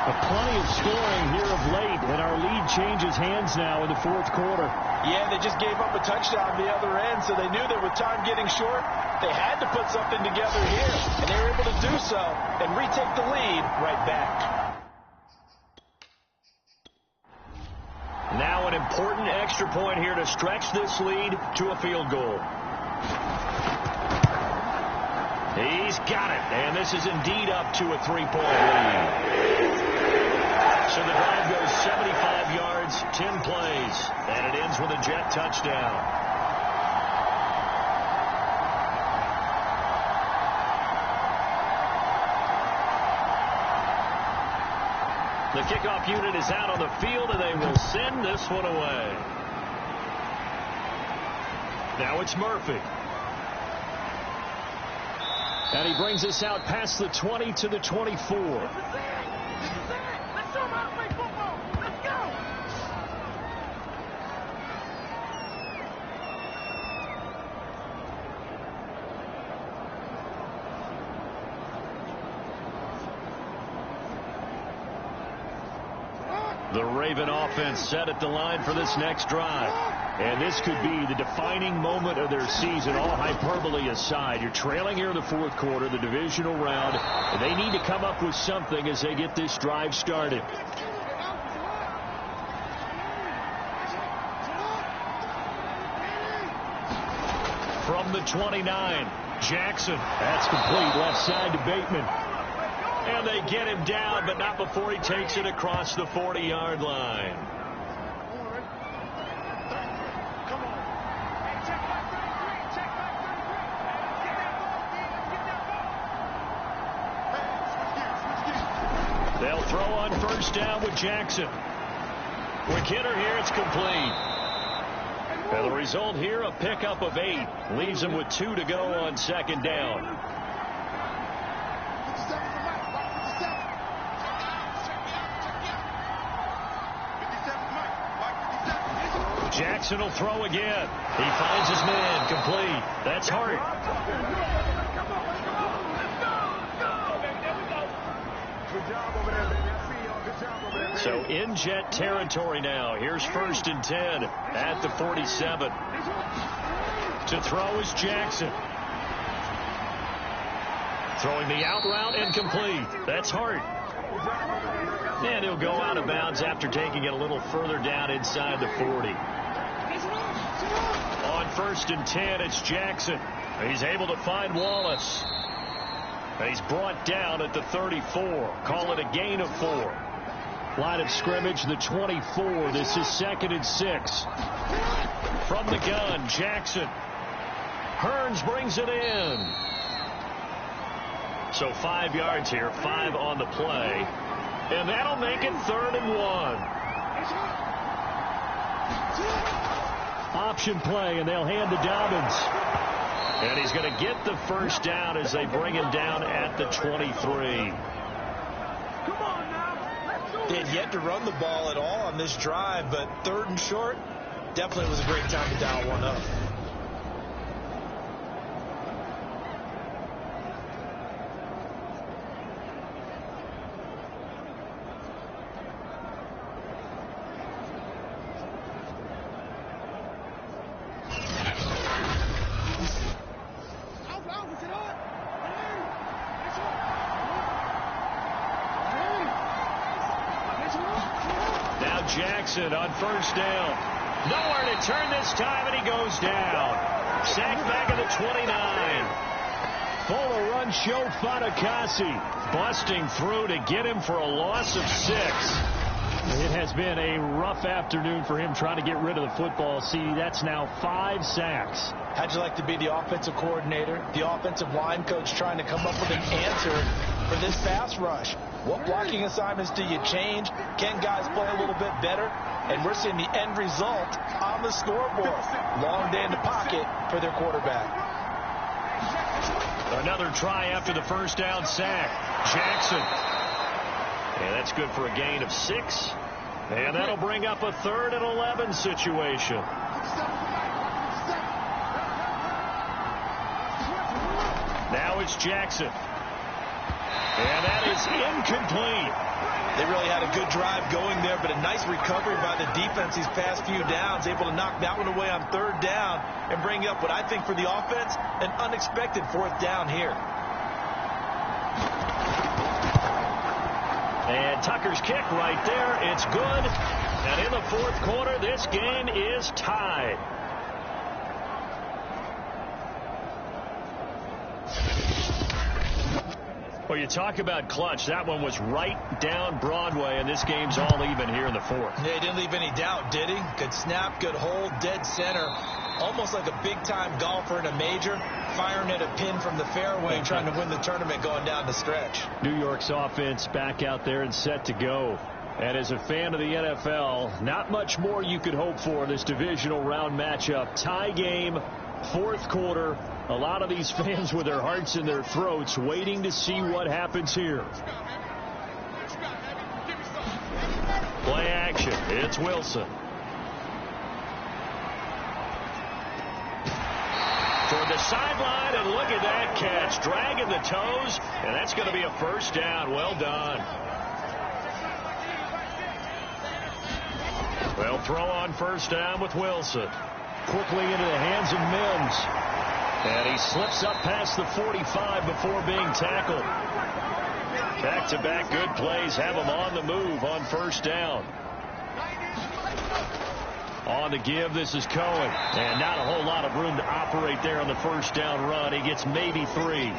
Plenty of scoring here of late, and our lead changes hands now in the fourth quarter. Yeah, they just gave up a touchdown the other end, so they knew that with time getting short, they had to put something together here, and they were able to do so and retake the lead right back. Now an important extra point here to stretch this lead to a field goal. He's got it, and this is indeed up to a 3-point lead. So the drive goes 75 yards, 10 plays, and it ends with a Jet touchdown. The kickoff unit is out on the field, and they will send this one away. Now it's Murphy. And he brings us out past the 20 to the 24. The Raven offense set at the line for this next drive. And this could be the defining moment of their season, all hyperbole aside. You're trailing here in the fourth quarter, the divisional round, and they need to come up with something as they get this drive started. From the 29, Jackson. That's complete, left side to Bateman. And they get him down, but not before he takes it across the 40-yard line. They'll throw on first down with Jackson. Quick hitter here, it's complete. And the result here, a pickup of 8. Leaves him with 2 to go on second down. Jackson will throw again. He finds his man, complete. That's Hart. So in Jet territory now. Here's 1st and 10 at the 47. To throw is Jackson. Throwing the out route and complete. That's Hart. And he'll go out of bounds after taking it a little further down inside the 40. On 1st and 10, it's Jackson. He's able to find Wallace. He's brought down at the 34. Call it a gain of 4. Line of scrimmage, the 24. This is 2nd and 6. From the gun, Jackson. Hearns brings it in. So 5 yards here, 5 on the play. And that'll make it 3rd and 1. Option play, and they'll hand to Dobbins. And he's going to get the first down as they bring him down at the 23. They had yet to run the ball at all on this drive, but 3rd and short definitely was a great time to dial one up. Jackson on first down. Nowhere to turn this time, and he goes down. Sacked back at the 29. Fuller run show Fatukasi. Busting through to get him for a loss of 6. It has been a rough afternoon for him trying to get rid of the football. See, that's now 5 sacks. How'd you like to be the offensive coordinator, the offensive line coach trying to come up with an answer for this pass rush? What blocking assignments do you change? Can guys play a little bit better? And we're seeing the end result on the scoreboard. Long day in the pocket for their quarterback. Another try after the first down sack. Jackson. And that's good for a gain of 6. And that'll bring up a 3rd and 11 situation. Now it's Jackson. And that is incomplete. They really had a good drive going there, but a nice recovery by the defense these past few downs, able to knock that one away on third down and bring up what I think for the offense, an unexpected fourth down here. And Tucker's kick right there. It's good. And in the fourth quarter, this game is tied. Well, you talk about clutch. That one was right down Broadway, and this game's all even here in the fourth. Yeah, he didn't leave any doubt, did he? Good snap, good hold, dead center. Almost like a big-time golfer in a major, firing at a pin from the fairway, trying to win the tournament going down the stretch. New York's offense back out there and set to go. And as a fan of the NFL, not much more you could hope for in this divisional round matchup. Tie game, fourth quarter. A lot of these fans with their hearts in their throats waiting to see what happens here. Play action. It's Wilson. Toward the sideline, and look at that catch. Dragging the toes, and that's going to be a first down. Well done. Well, throw on first down with Wilson. Quickly into the hands of Mims. And he slips up past the 45 before being tackled. Back-to-back good plays have him on the move on first down. On the give, this is Cohen. And not a whole lot of room to operate there on the first down run. He gets maybe 3.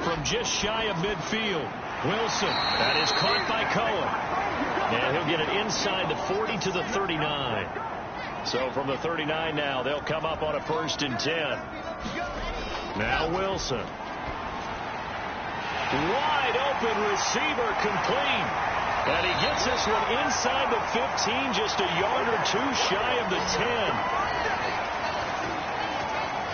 From just shy of midfield, Wilson. That is caught by Cohen. And he'll get it inside the 40 to the 39. So from the 39 now, they'll come up on a 1st and 10. Now Wilson. Wide open receiver, complete. And he gets this one inside the 15, just a yard or two shy of the 10.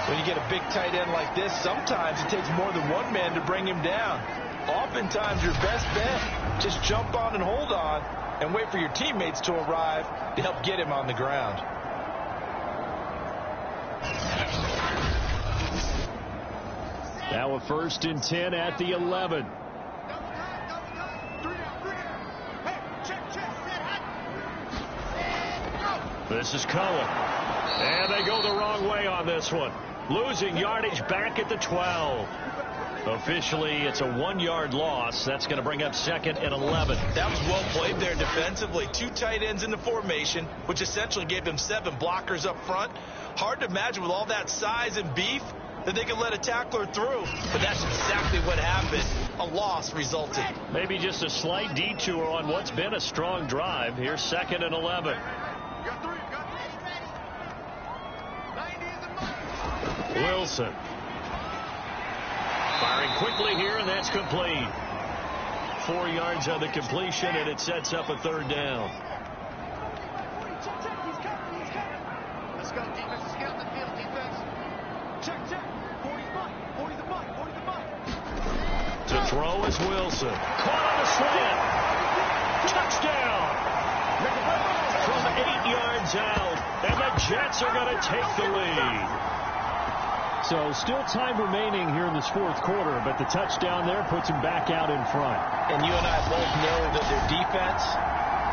When you get a big tight end like this, sometimes it takes more than one man to bring him down. Oftentimes your best bet, just jump on and hold on and wait for your teammates to arrive to help get him on the ground. Now a 1st and 10 at the 11. This is Cohen. And they go the wrong way on this one. Losing yardage back at the 12. Officially, it's a 1-yard loss. That's going to bring up 2nd and 11. That was well played there defensively. 2 tight ends in the formation, which essentially gave them 7 blockers up front. Hard to imagine with all that size and beef that they could let a tackler through. But that's exactly what happened. A loss resulted. Maybe just a slight detour on what's been a strong drive. Here's 2nd and 11. Wilson. Firing quickly here, and that's complete. 4 yards on the completion, and it sets up a 3rd down. Let's go, defense. Scout the field, defense. Check. 40's mine. 40's the mine. 40's the mine. To throw is Wilson. Caught on the slant. Touchdown. From 8 yards out, and the Jets are going to take the lead. So still time remaining here in this fourth quarter, but the touchdown there puts him back out in front. And you and I both know that their defense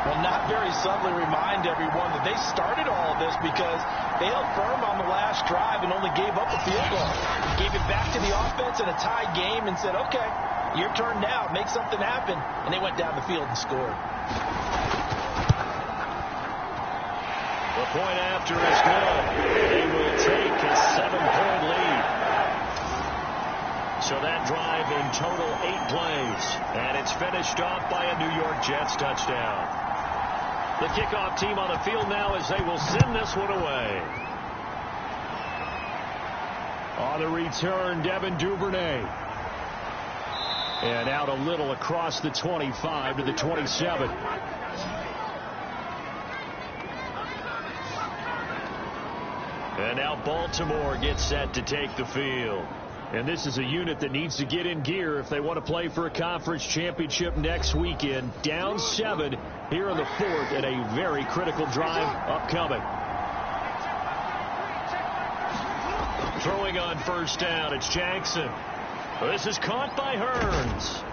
will not very subtly remind everyone that they started all of this because they held firm on the last drive and only gave up a field goal. Gave it back to the offense in a tie game and said, okay, your turn now, make something happen. And they went down the field and scored. The point after is good. They will take a 7-point lead. So that drive in total 8 plays. And it's finished off by a New York Jets touchdown. The kickoff team on the field now as they will send this one away. On the return, Devin Duvernay. And out a little across the 25 to the 27. And now Baltimore gets set to take the field. And this is a unit that needs to get in gear if they want to play for a conference championship next weekend. Down 7 here in the fourth, and a very critical drive upcoming. Throwing on first down, it's Jackson. This is caught by Hearns.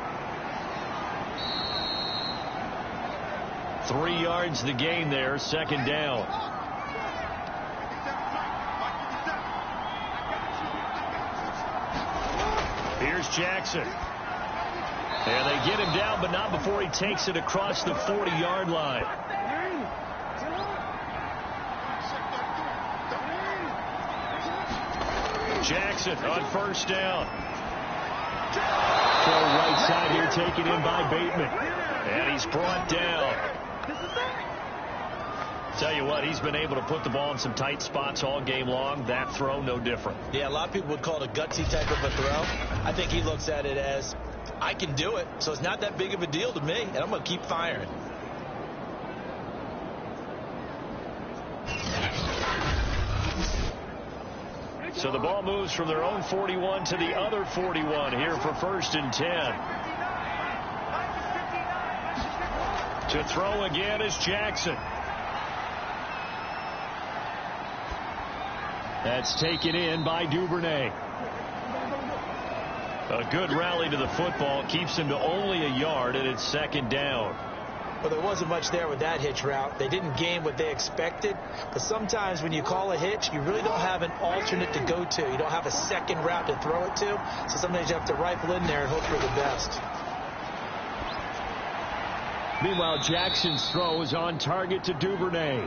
3 yards the gain there, second down. Here's Jackson. And they get him down, but not before he takes it across the 40-yard line. Jackson on first down. Throw right side here, taken in by Bateman. And he's brought down. Tell you what, he's been able to put the ball in some tight spots all game long. That throw, no different. Yeah, a lot of people would call it a gutsy type of a throw. I think he looks at it as, I can do it, so it's not that big of a deal to me, and I'm going to keep firing. So the ball moves from their own 41 to the other 41 here for 1st and 10. To throw again is Jackson. That's taken in by Duvernay. A good rally to the football keeps him to only a yard, and it's second down. Well, there wasn't much there with that hitch route. They didn't gain what they expected, but sometimes when you call a hitch, you really don't have an alternate to go to. You don't have a second route to throw it to, so sometimes you have to rifle in there and hope for the best. Meanwhile, Jackson's throw is on target to Duvernay.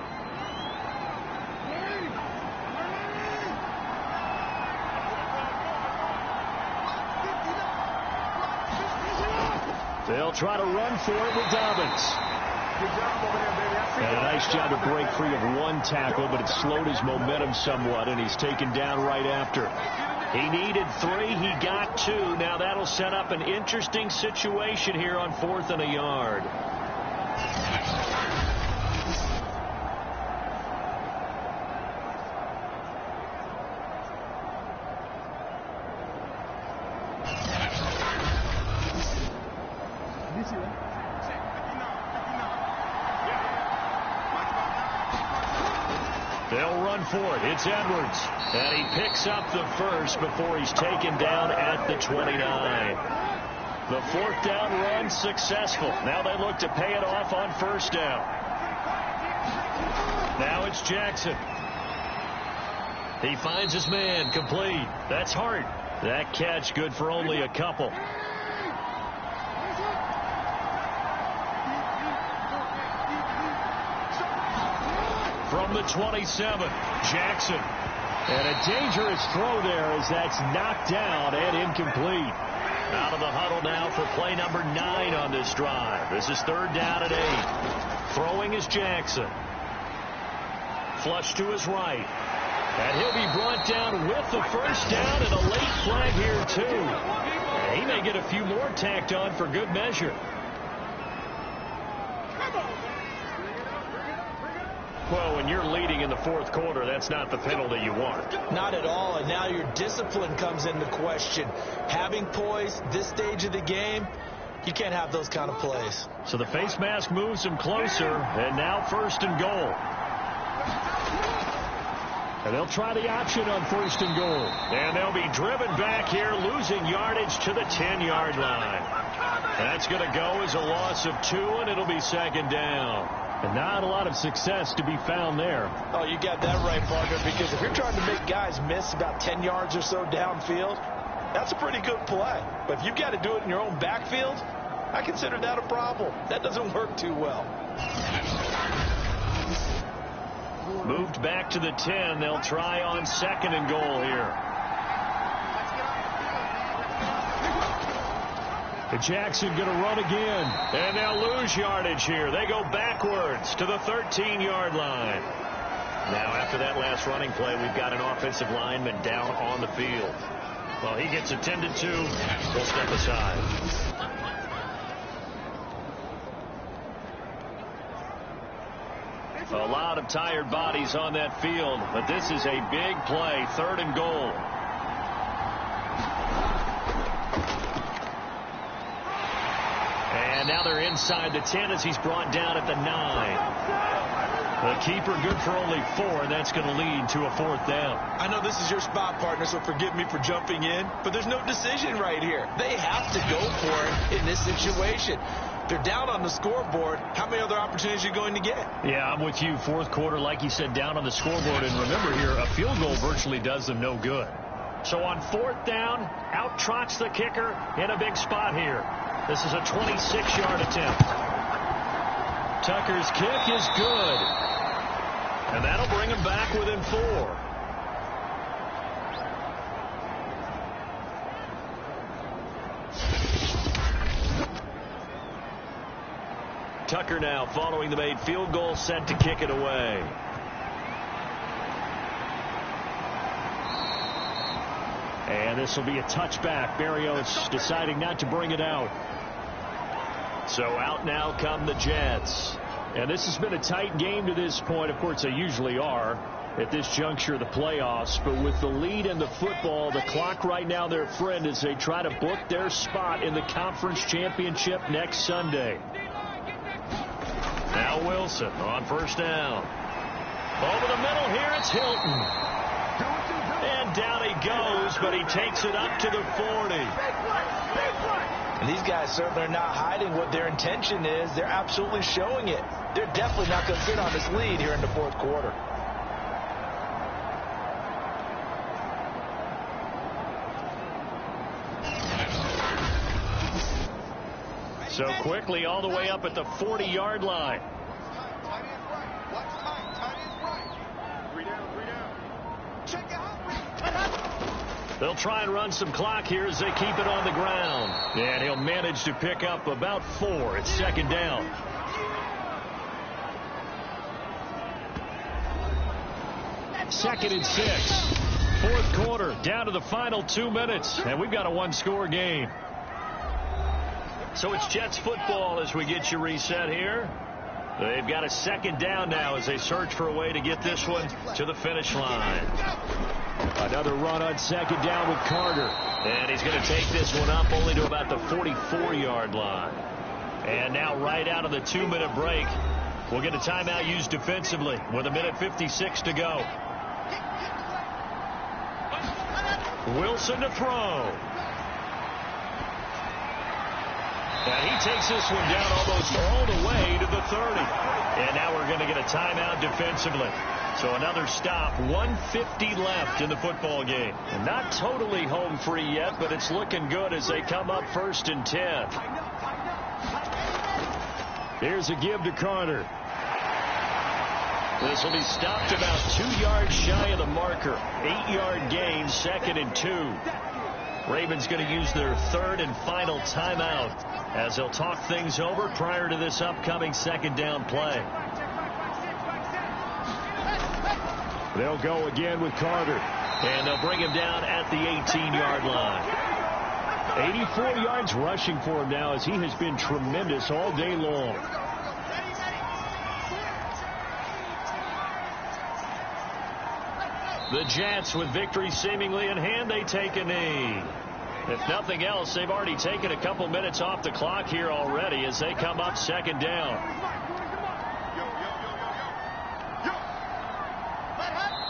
They'll try to run for it with Dobbins. And a nice job to break free of one tackle, but it slowed his momentum somewhat, and he's taken down right after. He needed 3. He got 2. Now that'll set up an interesting situation here on 4th and a yard. They'll run for it. It's Edwards. And he picks up the first before he's taken down at the 29. The 4th down run successful. Now they look to pay it off on first down. Now it's Jackson. He finds his man, complete. That's Hart. That catch good for only a couple. From the 27, Jackson. And a dangerous throw there as that's knocked down and incomplete. Out of the huddle now for play number 9 on this drive. This is 3rd down and 8. Throwing is Jackson. Flush to his right. And he'll be brought down with the first down and a late flag here too. And he may get a few more tacked on for good measure. Well, when you're leading in the 4th quarter, that's not the penalty you want. Not at all, and now your discipline comes into question. Having poise this stage of the game, you can't have those kind of plays. So the face mask moves him closer, and now 1st and goal. And they'll try the option on 1st and goal. And they'll be driven back here, losing yardage to the 10-yard line. That's going to go as a loss of 2, and it'll be second down. And not a lot of success to be found there. Oh, you got that right, partner, because if you're trying to make guys miss about 10 yards or so downfield, that's a pretty good play. But if you've got to do it in your own backfield, I consider that a problem. That doesn't work too well. Moved back to the 10. They'll try on 2nd and goal here. And Jackson going to run again. And they'll lose yardage here. They go backwards to the 13-yard line. Now, after that last running play, we've got an offensive lineman down on the field. Well, he gets attended to. We'll step aside. A lot of tired bodies on that field, but this is a big play, 3rd and goal. And now they're inside the 10 as he's brought down at the 9. The keeper good for only 4, and that's going to lead to a 4th down. I know this is your spot, partner, so forgive me for jumping in, but there's no decision right here. They have to go for it in this situation. They're down on the scoreboard. How many other opportunities are you going to get? Yeah, I'm with you. 4th quarter, like you said, down on the scoreboard. And remember here, a field goal virtually does them no good. So on 4th down, out trots the kicker in a big spot here. This is a 26-yard attempt. Tucker's kick is good. And that'll bring him back within 4. Tucker now following the made field goal, set to kick it away. And this will be a touchback. Berrios deciding not to bring it out. So out now come the Jets. And this has been a tight game to this point. Of course, they usually are at this juncture of the playoffs. But with the lead in the football, the clock right now their friend as they try to book their spot in the conference championship next Sunday. Now Wilson on 1st down. Over the middle here, it's Hilton. And down he goes, but he takes it up to the 40. And these guys certainly are not hiding what their intention is. They're absolutely showing it. They're definitely not going to sit on this lead here in the 4th quarter. So quickly all the way up at the 40-yard line. They'll try and run some clock here as they keep it on the ground. And he'll manage to pick up about 4. It's 2nd down. Second and 6. 4th quarter, down to the final 2 minutes. And we've got a 1-score game. So it's Jets football as we get you reset here. They've got a 2nd down now as they search for a way to get this one to the finish line. Another run on 2nd down with Carter. And he's going to take this one up only to about the 44-yard line. And now right out of the 2-minute break, we'll get a timeout used defensively with 1:56 to go. Wilson to throw. And he takes this one down almost all the way to the 30. And now we're going to get a timeout defensively. So another stop, 1:50 left in the football game. And not totally home free yet, but it's looking good as they come up 1st and 10. Here's a give to Carter. This will be stopped about 2 yards shy of the marker. 8-yard gain, 2nd and 2. Ravens going to use their 3rd and final timeout as they'll talk things over prior to this upcoming 2nd down play. They'll go again with Carter. And they'll bring him down at the 18-yard line. 84 yards rushing for him now as he has been tremendous all day long. The Jets with victory seemingly in hand, they take a knee. If nothing else, they've already taken a couple minutes off the clock here already as they come up 2nd down.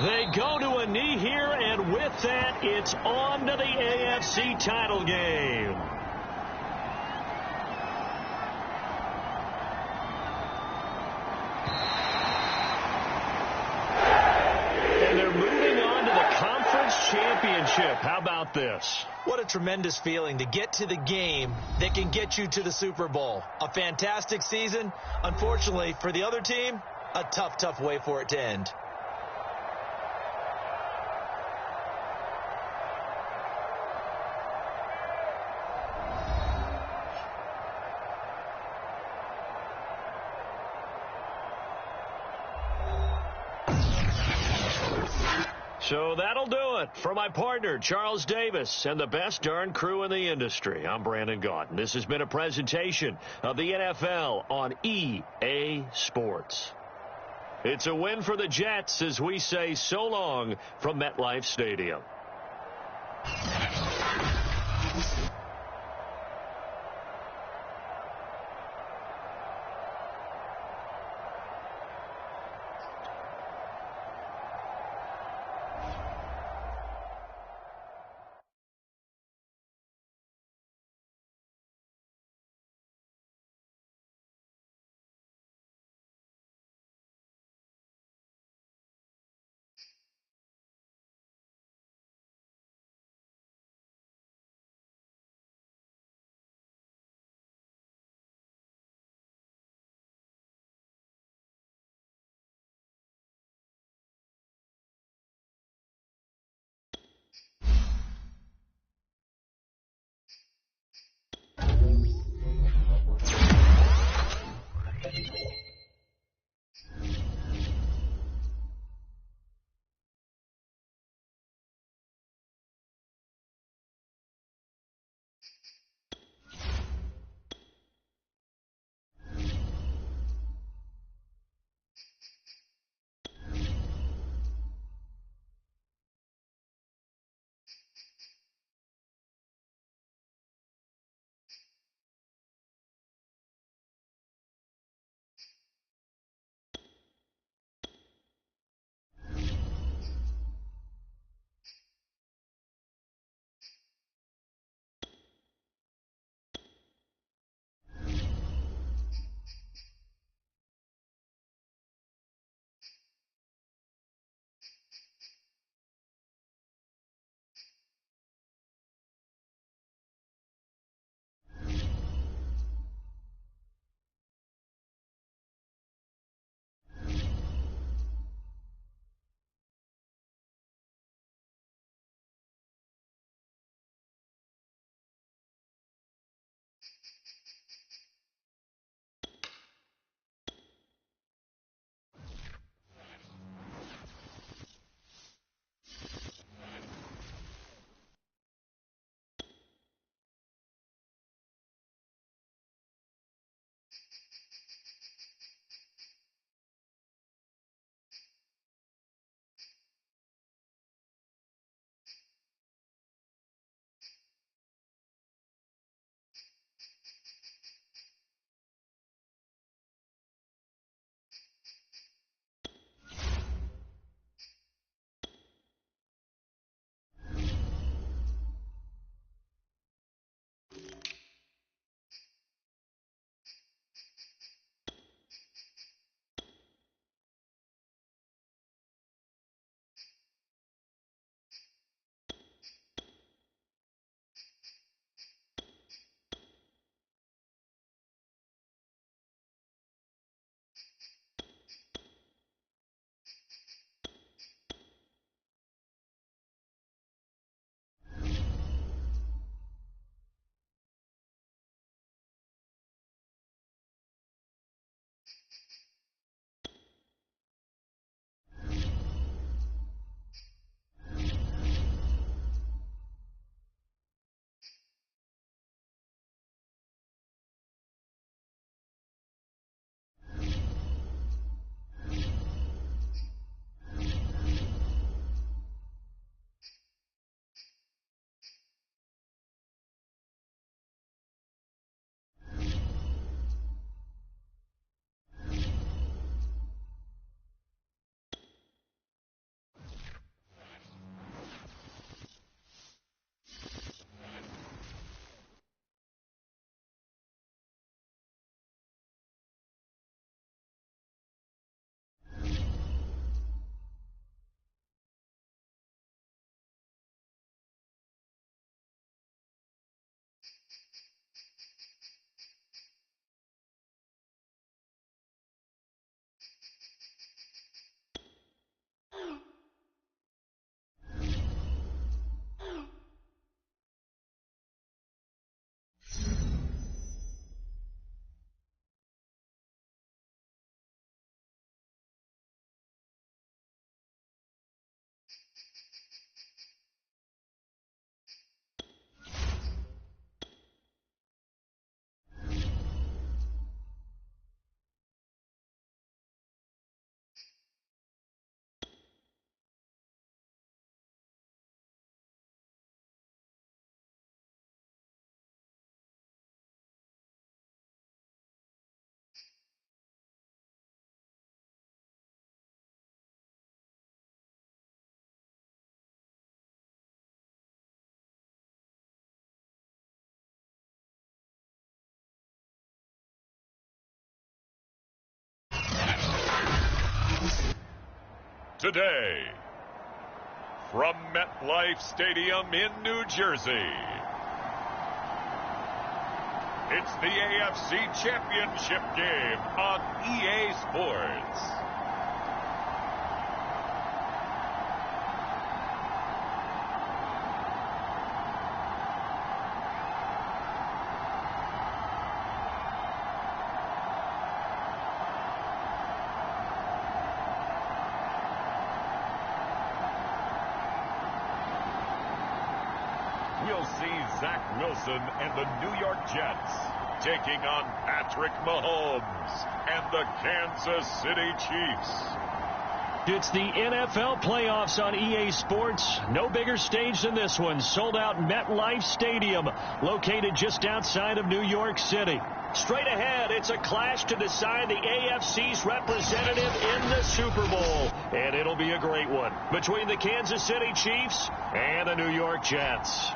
They go to a knee here, and with that, it's on to the AFC title game. And they're moving on to the conference championship. How about this? What a tremendous feeling to get to the game that can get you to the Super Bowl. A fantastic season. Unfortunately, for the other team, a tough, tough way for it to end. So that'll do it for my partner, Charles Davis, and the best darn crew in the industry. I'm Brandon Gaudin. This has been a presentation of the NFL on EA Sports. It's a win for the Jets as we say so long from MetLife Stadium. Today, from MetLife Stadium in New Jersey, it's the AFC Championship game on EA Sports. We'll see Zach Wilson and the New York Jets taking on Patrick Mahomes and the Kansas City Chiefs. It's the NFL playoffs on EA Sports. No bigger stage than this one. Sold out MetLife Stadium, located just outside of New York City. Straight ahead, it's a clash to decide the AFC's representative in the Super Bowl. And it'll be a great one between the Kansas City Chiefs and the New York Jets.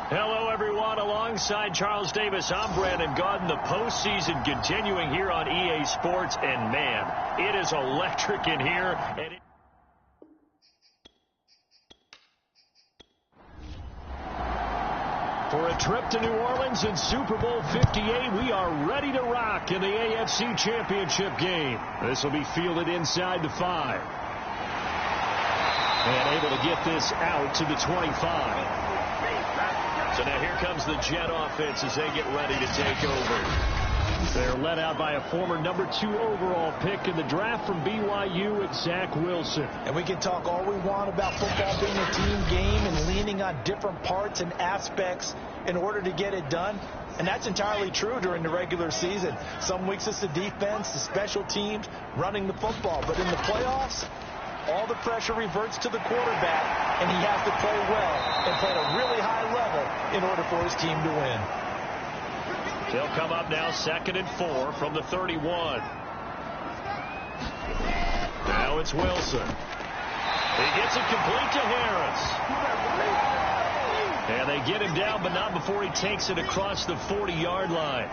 Hello, everyone. Alongside Charles Davis, I'm Brandon Gaudin. The postseason continuing here on EA Sports. And, man, it is electric in here. And for a trip to New Orleans in Super Bowl 58, we are ready to rock in the AFC Championship game. This will be fielded inside the 5. And able to get this out to the 25. So now here comes the Jet offense as they get ready to take over. They're led out by a former number 2 overall pick in the draft from BYU, it's Zach Wilson. And we can talk all we want about football being a team game and leaning on different parts and aspects in order to get it done. And that's entirely true during the regular season. Some weeks it's the defense, the special teams, running the football. But in the playoffs, all the pressure reverts to the quarterback, and he has to play well and play at a really high level in order for his team to win. They'll come up now 2nd and 4 from the 31. Now it's Wilson. He gets it complete to Harris. And they get him down, but not before he takes it across the 40-yard line.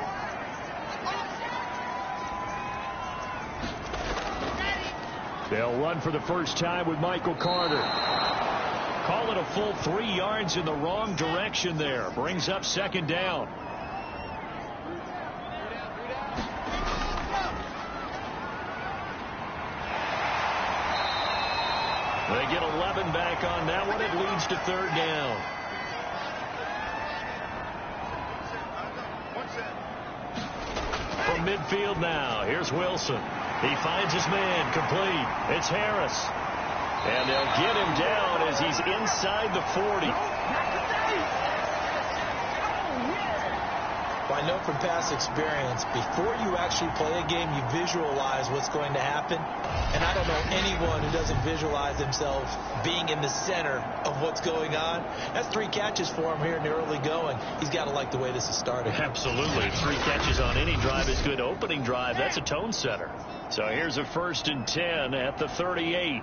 They'll run for the first time with Michael Carter. Call it a full 3 yards in the wrong direction there. Brings up 2nd down. They get 11 back on that one. It leads to 3rd down. From midfield now, here's Wilson. He finds his man, complete. It's Harris. And they'll get him down as he's inside the 40. Well, I know from past experience, before you actually play a game, you visualize what's going to happen. And I don't know anyone who doesn't visualize themselves being in the center of what's going on. That's 3 catches for him here in the early going. He's got to like the way this is starting. Absolutely. 3 catches on any drive is good. Opening drive, that's a tone setter. So here's a 1st and 10 at the 38.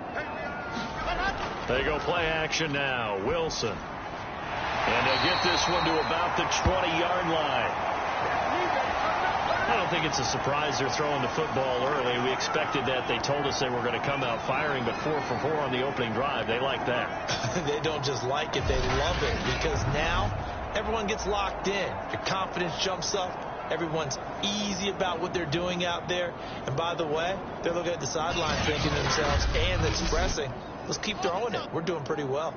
They go play action now. Wilson. And they'll get this one to about the 20-yard line. I don't think it's a surprise they're throwing the football early. We expected that. They told us they were going to come out firing, but 4 for 4 on the opening drive. They like that. They don't just like it, they love it, because now everyone gets locked in. Your confidence jumps up. Everyone's easy about what they're doing out there. And by the way, they're looking at the sideline thinking to themselves and expressing, let's keep throwing it. We're doing pretty well.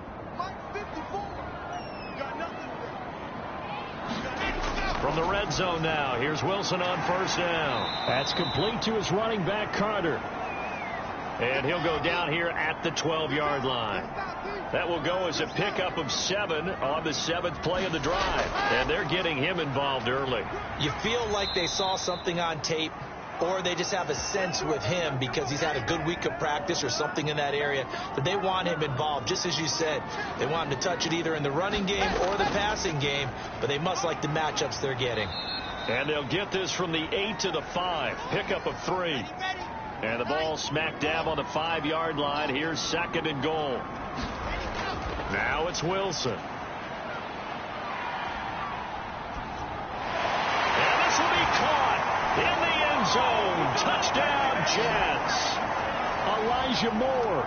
From the red zone now, here's Wilson on 1st down. That's complete to his running back, Carter. And he'll go down here at the 12-yard line. That will go as a pickup of 7 on the 7th play of the drive. And they're getting him involved early. You feel like they saw something on tape, or they just have a sense with him because he's had a good week of practice or something in that area that they want him involved. Just as you said, they want him to touch it either in the running game or the passing game, but they must like the matchups they're getting. And they'll get this from the 8 to the 5. Pickup of 3. And the ball smack dab on the 5-yard line. Here's 2nd and goal. Now it's Wilson. And this will be caught in the end zone. Touchdown, Jets. Elijah Moore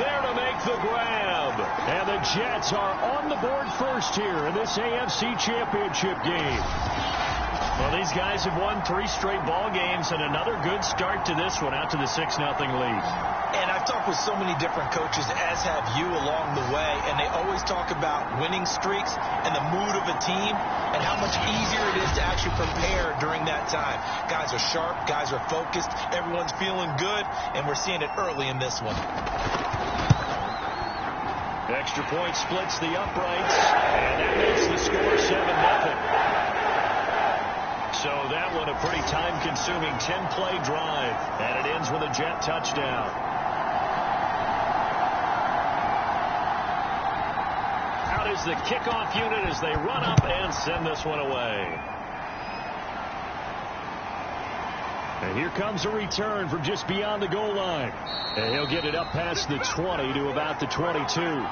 there to make the grab. And the Jets are on the board first here in this AFC Championship game. Well, these guys have won 3 straight ball games and another good start to this one out to the 6-0 lead. And I've talked with so many different coaches, as have you, along the way, and they always talk about winning streaks and the mood of a team and how much easier it is to actually prepare during that time. Guys are sharp, guys are focused, everyone's feeling good, and we're seeing it early in this one. Extra point splits the uprights, and that makes the score 7-0. So that one a pretty time-consuming 10-play drive, and it ends with a Jet touchdown. Out is the kickoff unit as they run up and send this one away. And here comes a return from just beyond the goal line. And he'll get it up past the 20 to about the 22.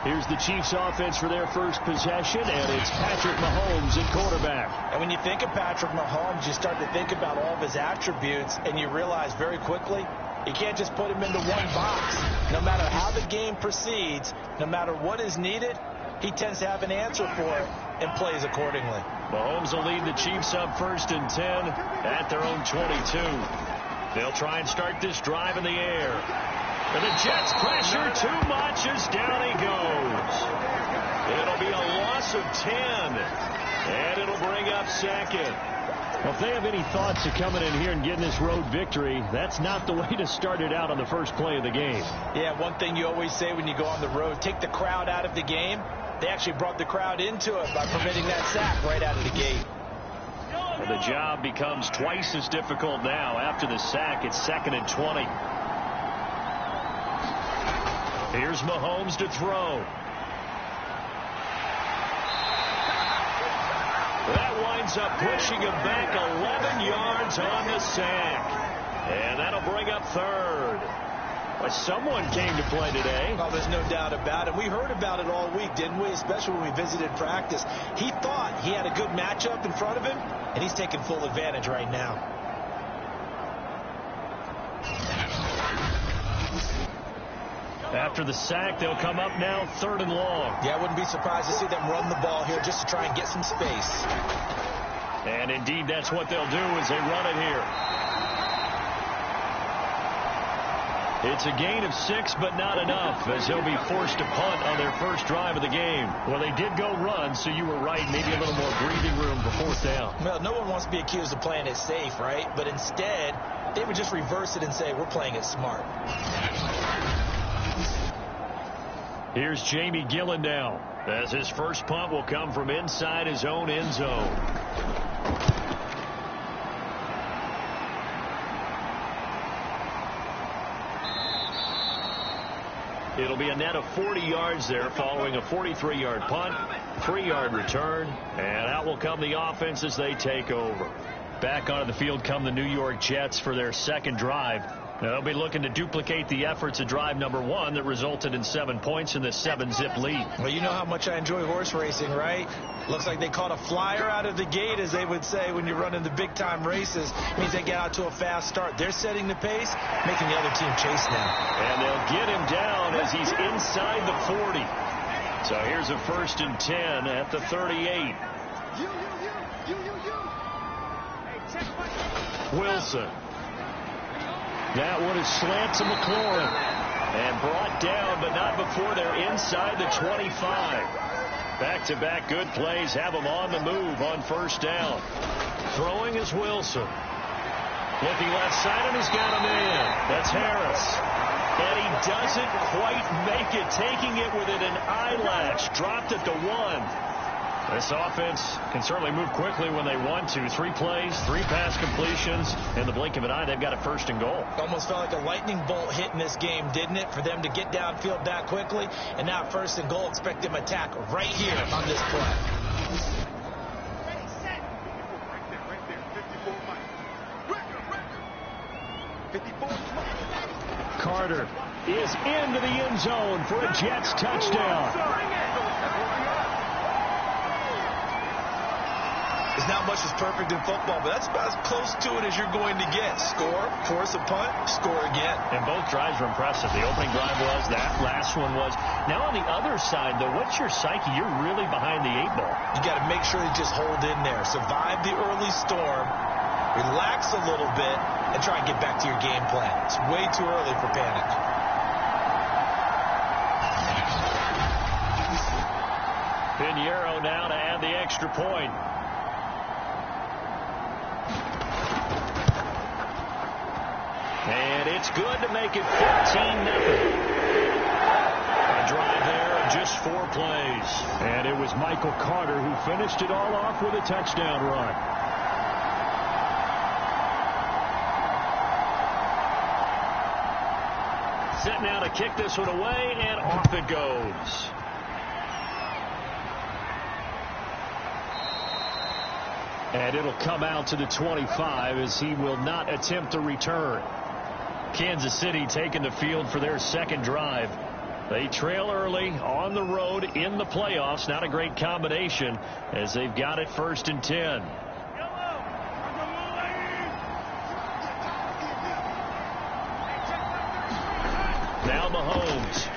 Here's the Chiefs offense for their first possession, and it's Patrick Mahomes at quarterback. And when you think of Patrick Mahomes, you start to think about all of his attributes, and you realize very quickly you can't just put him into one box. No matter how the game proceeds, no matter what is needed, he tends to have an answer for it and plays accordingly. Mahomes will lead the Chiefs up 1st and 10 at their own 22. They'll try and start this drive in the air. And the Jets pressure too much as down he goes. It'll be a loss of 10. And it'll bring up 2nd. Well, if they have any thoughts of coming in here and getting this road victory, that's not the way to start it out on the first play of the game. Yeah, one thing you always say when you go on the road, take the crowd out of the game. They actually brought the crowd into it by permitting that sack right out of the gate. And the job becomes twice as difficult now. After the sack, it's 2nd and 20. Here's Mahomes to throw. That winds up pushing him back 11 yards on the sack. And that'll bring up 3rd. Well, someone came to play today. Oh, there's no doubt about it. We heard about it all week, didn't we? Especially when we visited practice. He thought he had a good matchup in front of him, and he's taking full advantage right now. After the sack, they'll come up now 3rd and long. Yeah, I wouldn't be surprised to see them run the ball here just to try and get some space. And indeed, that's what they'll do as they run it here. It's a gain of 6, but not enough, as they'll be forced to punt on their first drive of the game. Well, they did go run, so you were right. Maybe a little more breathing room for 4th down. Well, no one wants to be accused of playing it safe, right? But instead, they would just reverse it and say, we're playing it smart. Here's Jamie Gillen now, as his first punt will come from inside his own end zone. It'll be a net of 40 yards there following a 43-yard punt, 3-yard return, and out will come the offense as they take over. Back onto the field come the New York Jets for their second drive. Now, they'll be looking to duplicate the efforts of drive number 1 that resulted in 7 points in the 7-zip lead. Well, you know how much I enjoy horse racing, right? Looks like they caught a flyer out of the gate, as they would say when you're running the big-time races. It means they get out to a fast start. They're setting the pace, making the other team chase now. And they'll get him down as he's inside the 40. So here's a 1st and 10 at the 38. Wilson. That one is slant to McLaurin. And brought down, but not before they're inside the 25. Back-to-back good plays have them on the move on 1st down. Throwing is Wilson. Looking left side, and he's got him in. That's Harris. And he doesn't quite make it, taking it within an eyelash. Dropped at the 1. This offense can certainly move quickly when they want to. 3 plays, 3 pass completions. In the blink of an eye, they've got a 1st and goal. Almost felt like a lightning bolt hit in this game, didn't it? For them to get downfield that quickly. And now 1st and goal, expect them to attack right here on this play. Carter is into the end zone for a Jets touchdown. There's not much is perfect in football, but that's about as close to it as you're going to get. Score, force a punt, score again. And both drives were impressive. The opening drive was, that last one was. Now on the other side, though, what's your psyche? You're really behind the 8 ball. You got to make sure you just hold in there. Survive the early storm, relax a little bit, and try and get back to your game plan. It's way too early for panic. Pinheiro now to add the extra point. And it's good to make it 15-0. A drive there of just 4 plays. And it was Michael Carter who finished it all off with a touchdown run. Set now to kick this one away, and off it goes. And it'll come out to the 25 as he will not attempt a return. Kansas City taking the field for their second drive. They trail early on the road in the playoffs. Not a great combination as they've got it 1st and 10. Now Mahomes.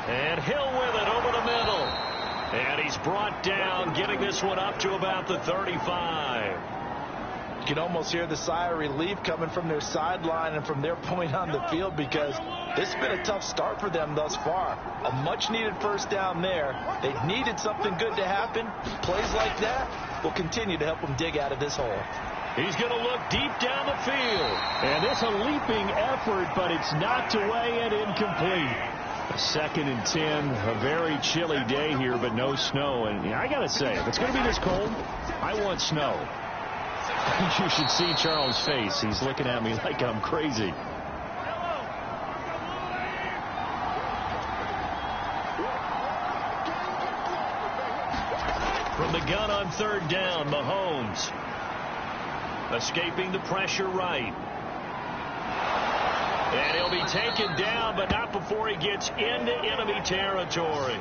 And Hill with it over the middle. And he's brought down, getting this one up to about the 35. You can almost hear the sigh of relief coming from their sideline and from their point on the field, because this has been a tough start for them thus far. A much-needed first down there. They've needed something good to happen. Plays like that will continue to help them dig out of this hole. He's going to look deep down the field. And it's a leaping effort, but it's knocked away and incomplete. 2nd and 10, a very chilly day here, but no snow. And I got to say, if it's going to be this cold, I want snow. You should see Charles' face. He's looking at me like I'm crazy. From the gun on 3rd down, Mahomes. Escaping the pressure right. And he'll be taken down, but not before he gets into enemy territory.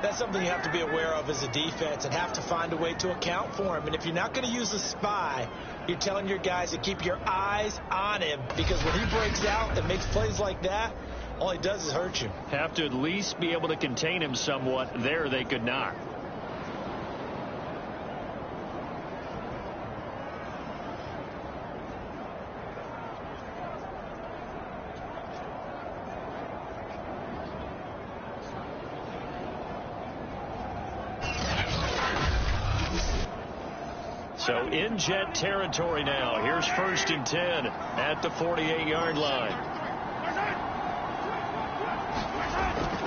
That's something you have to be aware of as a defense and have to find a way to account for him. And if you're not going to use a spy, you're telling your guys to keep your eyes on him, because when he breaks out and makes plays like that, all he does is hurt you. Have to at least be able to contain him somewhat. There they could not. So in Jet territory now. Here's 1st and 10 at the 48-yard line.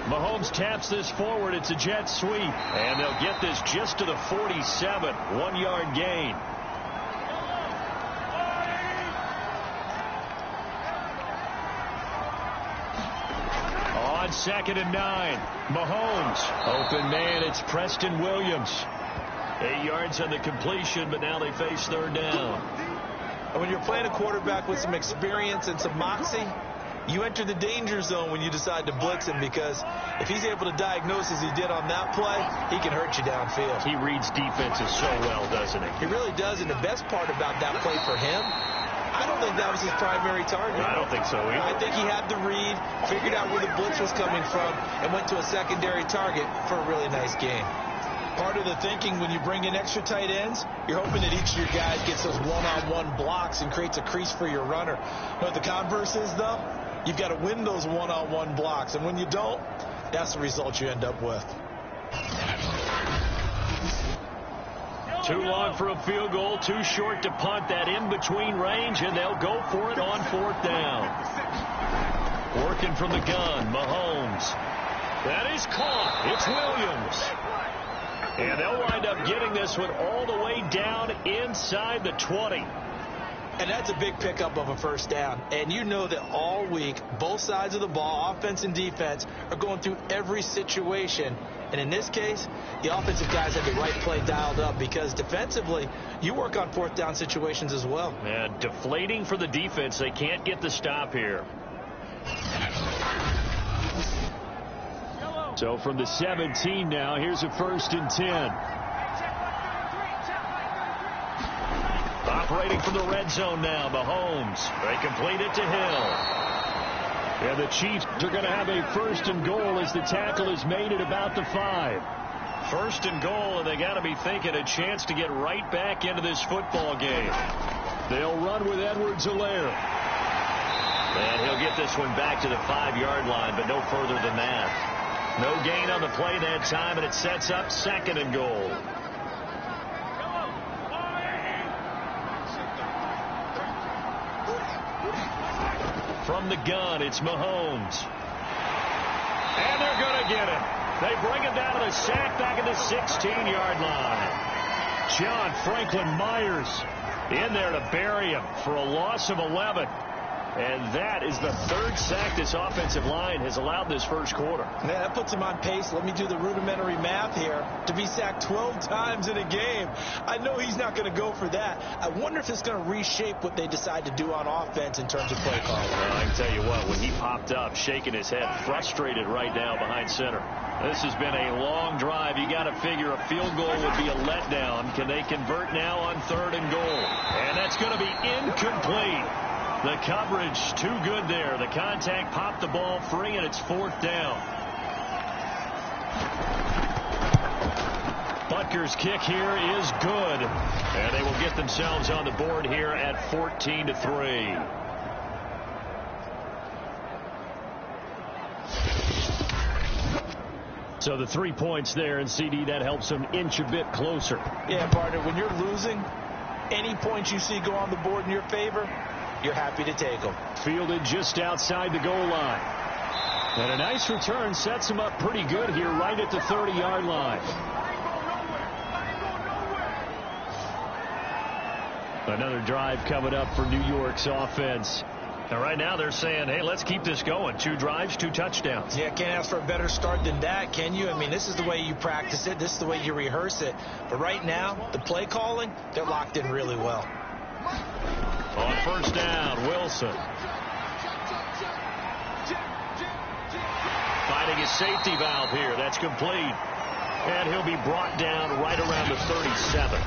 Mahomes taps this forward. It's a jet sweep. And they'll get this just to the 47. 1-yard gain. On 2nd and 9. Mahomes. Open man. It's Preston Williams. 8 yards on the completion, but now they face 3rd down. And when you're playing a quarterback with some experience and some moxie, you enter the danger zone when you decide to blitz him, because if he's able to diagnose as he did on that play, he can hurt you downfield. He reads defenses so well, doesn't he? He really does, and the best part about that play for him, I don't think that was his primary target. I don't think so either. I think he had the read, figured out where the blitz was coming from, and went to a secondary target for a really nice game. Part of the thinking when you bring in extra tight ends, you're hoping that each of your guys gets those one-on-one blocks and creates a crease for your runner. What the converse is, though, you've got to win those one-on-one blocks. And when you don't, that's the result you end up with. Too long for a field goal, too short to punt. That in-between range, and they'll go for it on 4th down. Working from the gun, Mahomes. That is caught. It's Williams. And they'll wind up getting this one all the way down inside the 20. And that's a big pickup of a first down. And you know that all week, both sides of the ball, offense and defense, are going through every situation. And in this case, the offensive guys have the right play dialed up, because defensively, you work on 4th down situations as well. And deflating for the defense. They can't get the stop here. So from the 17 now, here's a 1st and 10. Operating from the red zone now, Mahomes. They complete it to Hill. And the Chiefs are going to have a 1st and goal as the tackle is made at about the 5. 1st and goal, and they got to be thinking a chance to get right back into this football game. They'll run with Edwards-Helaire. And he'll get this one back to the 5-yard line, but no further than that. No gain on the play that time, and it sets up 2nd and goal. From the gun, it's Mahomes. And they're going to get him. They bring him down to the sack back at the 16-yard line. John Franklin Myers in there to bury him for a loss of 11. And that is the 3rd sack this offensive line has allowed this first quarter. Man, that puts him on pace. Let me do the rudimentary math here. To be sacked 12 times in a game. I know he's not going to go for that. I wonder if it's going to reshape what they decide to do on offense in terms of play calling. I can tell you what, when he popped up, shaking his head, frustrated right now behind center. This has been a long drive. You got to figure a field goal would be a letdown. Can they convert now on 3rd and goal? And that's going to be incomplete. The coverage too good there. The contact popped the ball free, and it's 4th down. Butker's kick here is good. And they will get themselves on the board here at 14-3. So the 3 points there, and CD, that helps them inch a bit closer. Yeah, partner, when you're losing, any points you see go on the board in your favor, you're happy to take them. Fielded just outside the goal line. And a nice return sets him up pretty good here right at the 30-yard line. Another drive coming up for New York's offense. And right now they're saying, hey, let's keep this going. 2 drives, 2 touchdowns. Yeah, can't ask for a better start than that, can you? I mean, this is the way you practice it. This is the way you rehearse it. But right now, the play calling, they're locked in really well. On 1st down, Wilson. Finding his safety valve here. That's complete. And he'll be brought down right around the 37.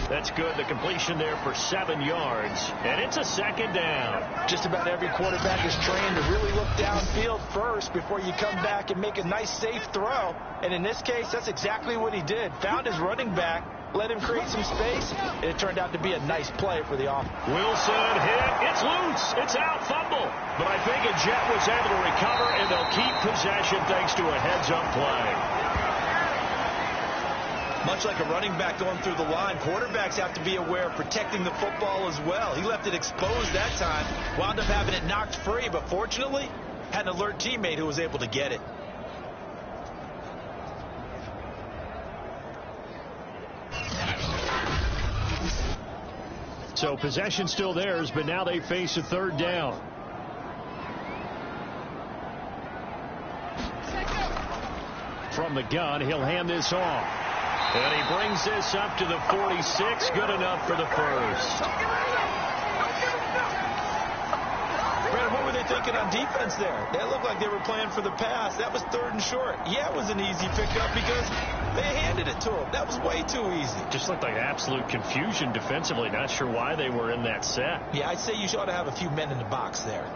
That's good. The completion there for 7 yards. And it's a 2nd down. Just about every quarterback is trained to really look downfield first before you come back and make a nice, safe throw. And in this case, that's exactly what he did. Found his running back, let him create some space, and it turned out to be a nice play for the offense. Wilson hit. It's loose. It's out. Fumble. But I think a Jet was able to recover, and they'll keep possession thanks to a heads-up play. Much like a running back going through the line, quarterbacks have to be aware of protecting the football as well. He left it exposed that time, wound up having it knocked free, but fortunately, had an alert teammate who was able to get it. So possession still theirs, but now they face a 3rd down. From the gun, he'll hand this off. And he brings this up to the 46. Good enough for the 1st. Brad, what were they thinking on defense there? They looked like they were playing for the pass. That was 3rd and short. Yeah, it was an easy pickup because they handed it to him. That was way too easy. Just looked like absolute confusion defensively. Not sure why they were in that set. Yeah, I'd say you ought to have a few men in the box there.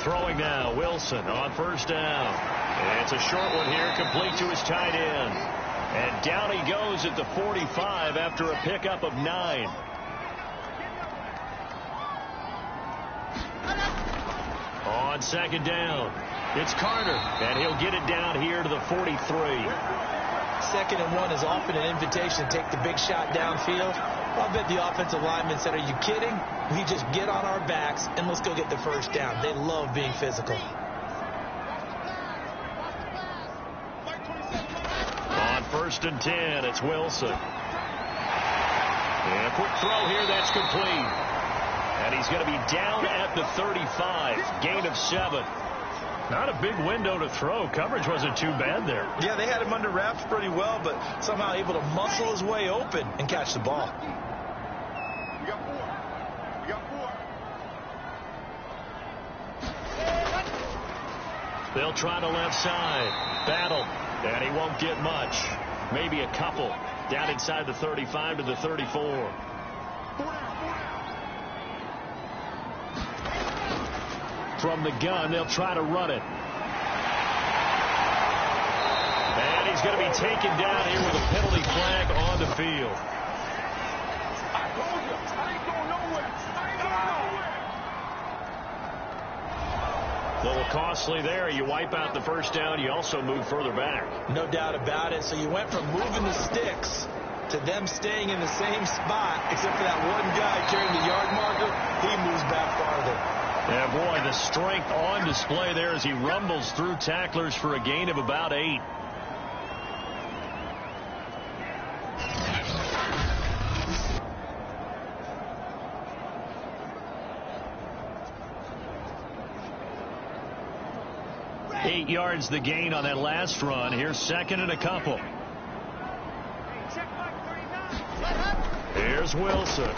Throwing now, Wilson on 1st down. And it's a short one here, complete to his tight end. And down he goes at the 45 after a pickup of 9. On 2nd down, it's Carter. And he'll get it down here to the 43. 2nd and 1 is often an invitation to take the big shot downfield. I bet the offensive lineman said, are you kidding? We just get on our backs and let's go get the 1st down. They love being physical. On 1st and 10, it's Wilson. And a quick throw here, that's complete. And he's going to be down at the 35. Gain of 7. Not a big window to throw. Coverage wasn't too bad there. Yeah, they had him under wraps pretty well, but somehow able to muscle his way open and catch the ball. We got 4. They'll try to left side. Battle. And he won't get much. Maybe a couple. Down inside the 35 to the 34. From the gun, they'll try to run it. And he's going to be taken down here with a penalty flag on the field. I told you, I ain't going nowhere. I ain't going nowhere. A little costly there. You wipe out the first down. You also move further back. No doubt about it. So you went from moving the sticks to them staying in the same spot, except for that one guy carrying the yard marker. He moves back farther. Yeah, boy, the strength on display there as he rumbles through tacklers for a gain of about 8. Eight yards the gain on that last run. Here's second and a couple. Here's Wilson.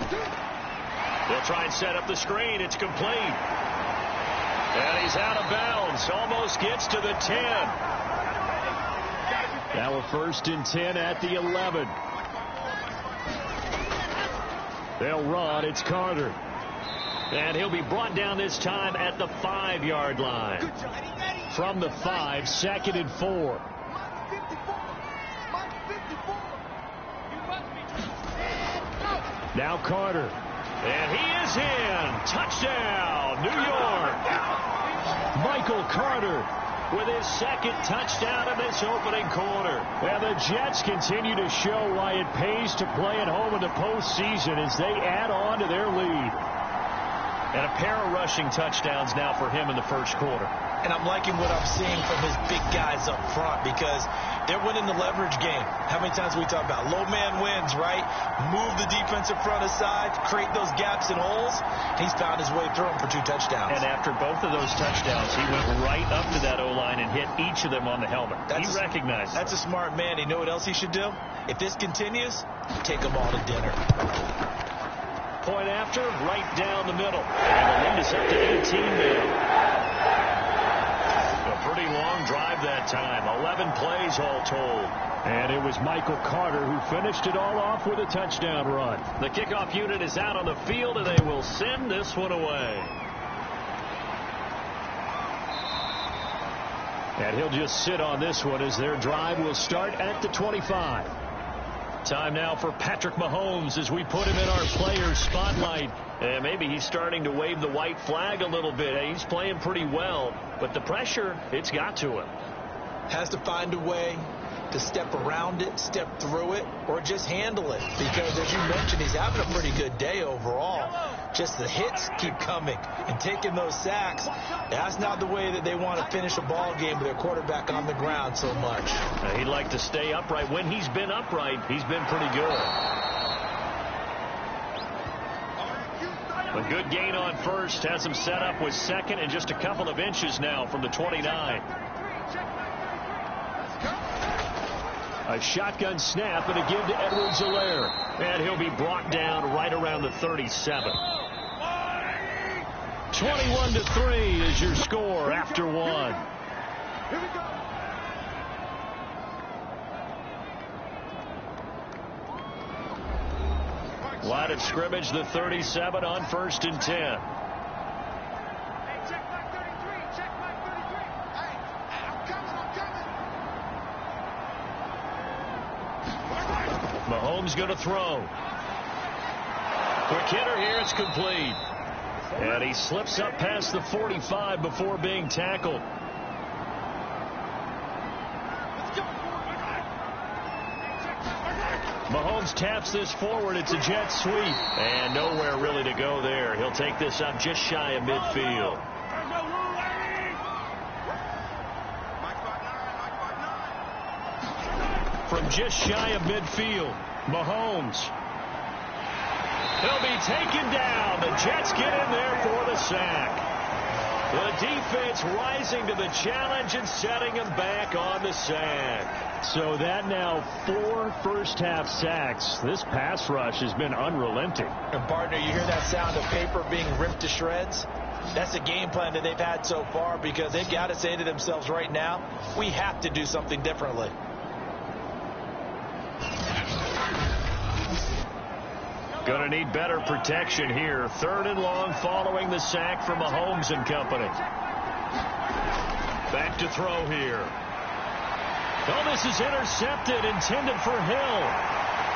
They'll try and set up the screen. It's complete. And he's out of bounds. Almost gets to the 10. Now a 1st and 10 at the 11. They'll run. It's Carter. And he'll be brought down this time at the 5-yard line. From the 5, 2nd and 4. Now Carter. And he is in. Touchdown, New York. Michael Carter with his 2nd touchdown in this opening quarter. And the Jets continue to show why it pays to play at home in the postseason as they add on to their lead. And a pair of rushing touchdowns now for him in the first quarter. And I'm liking what I'm seeing from his big guys up front because they're winning the leverage game. How many times we talk about low man wins, right? Move the defensive front aside, create those gaps and holes. He's found his way through them for 2 touchdowns. And after both of those touchdowns, he went right up to that O-line and hit each of them on the helmet. He recognized That's a smart man. You know what else he should do? If this continues, take them all to dinner. Point after, right down the middle. And the lead is up to 18 now. A pretty long drive that time. 11 plays all told. And it was Michael Carter who finished it all off with a touchdown run. The kickoff unit is out on the field, and they will send this one away. And he'll just sit on this one as their drive will start at the 25. Time now for Patrick Mahomes as we put him in our players spotlight. And maybe he's starting to wave the white flag a little bit. He's playing pretty well, but the pressure, it's got to him. Has to find a way to step around it, step through it, or just handle it. Because as you mentioned, he's having a pretty good day overall. Just the hits keep coming and taking those sacks. That's not the way that they want to finish a ball game with their quarterback on the ground so much. He'd like to stay upright. When he's been upright, he's been pretty good. A good gain on first. Has him set up with 2nd and just a couple of inches now from the 29. A shotgun snap and a give to Edwards-Helaire. And he'll be brought down right around the 37. 21-3 is your score after 1. Line of scrimmage, the 37 on 1st and 10. Mahomes going to throw. Quick hitter here. It's complete. And he slips up past the 45 before being tackled. Mahomes taps this forward. It's a jet sweep. And nowhere really to go there. He'll take this up just shy of midfield. From just shy of midfield, Mahomes. He'll be taken down. The Jets get in there for the sack. The defense rising to the challenge and setting him back on the sack. So that now 4 first-half sacks. This pass rush has been unrelenting. And partner, you hear that sound of paper being ripped to shreds? That's the game plan that they've had so far, because they've got to say to themselves right now, we have to do something differently. Going to need better protection here. 3rd and long following the sack from Mahomes and company. Back to throw here. Oh, this is intercepted, intended for Hill.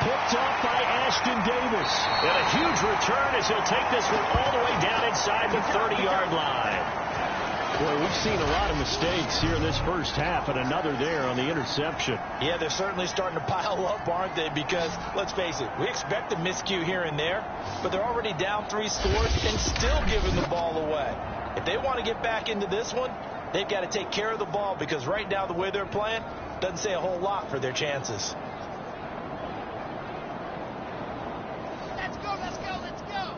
Picked off by Ashton Davis. And a huge return as he'll take this one all the way down inside the 30-yard line. Boy, we've seen a lot of mistakes here in this first half, and another there on the interception. Yeah, they're certainly starting to pile up, aren't they? Because, let's face it, we expect a miscue here and there, but they're already down 3 scores and still giving the ball away. If they want to get back into this one, they've got to take care of the ball, because right now the way they're playing doesn't say a whole lot for their chances. Let's go, let's go, let's go.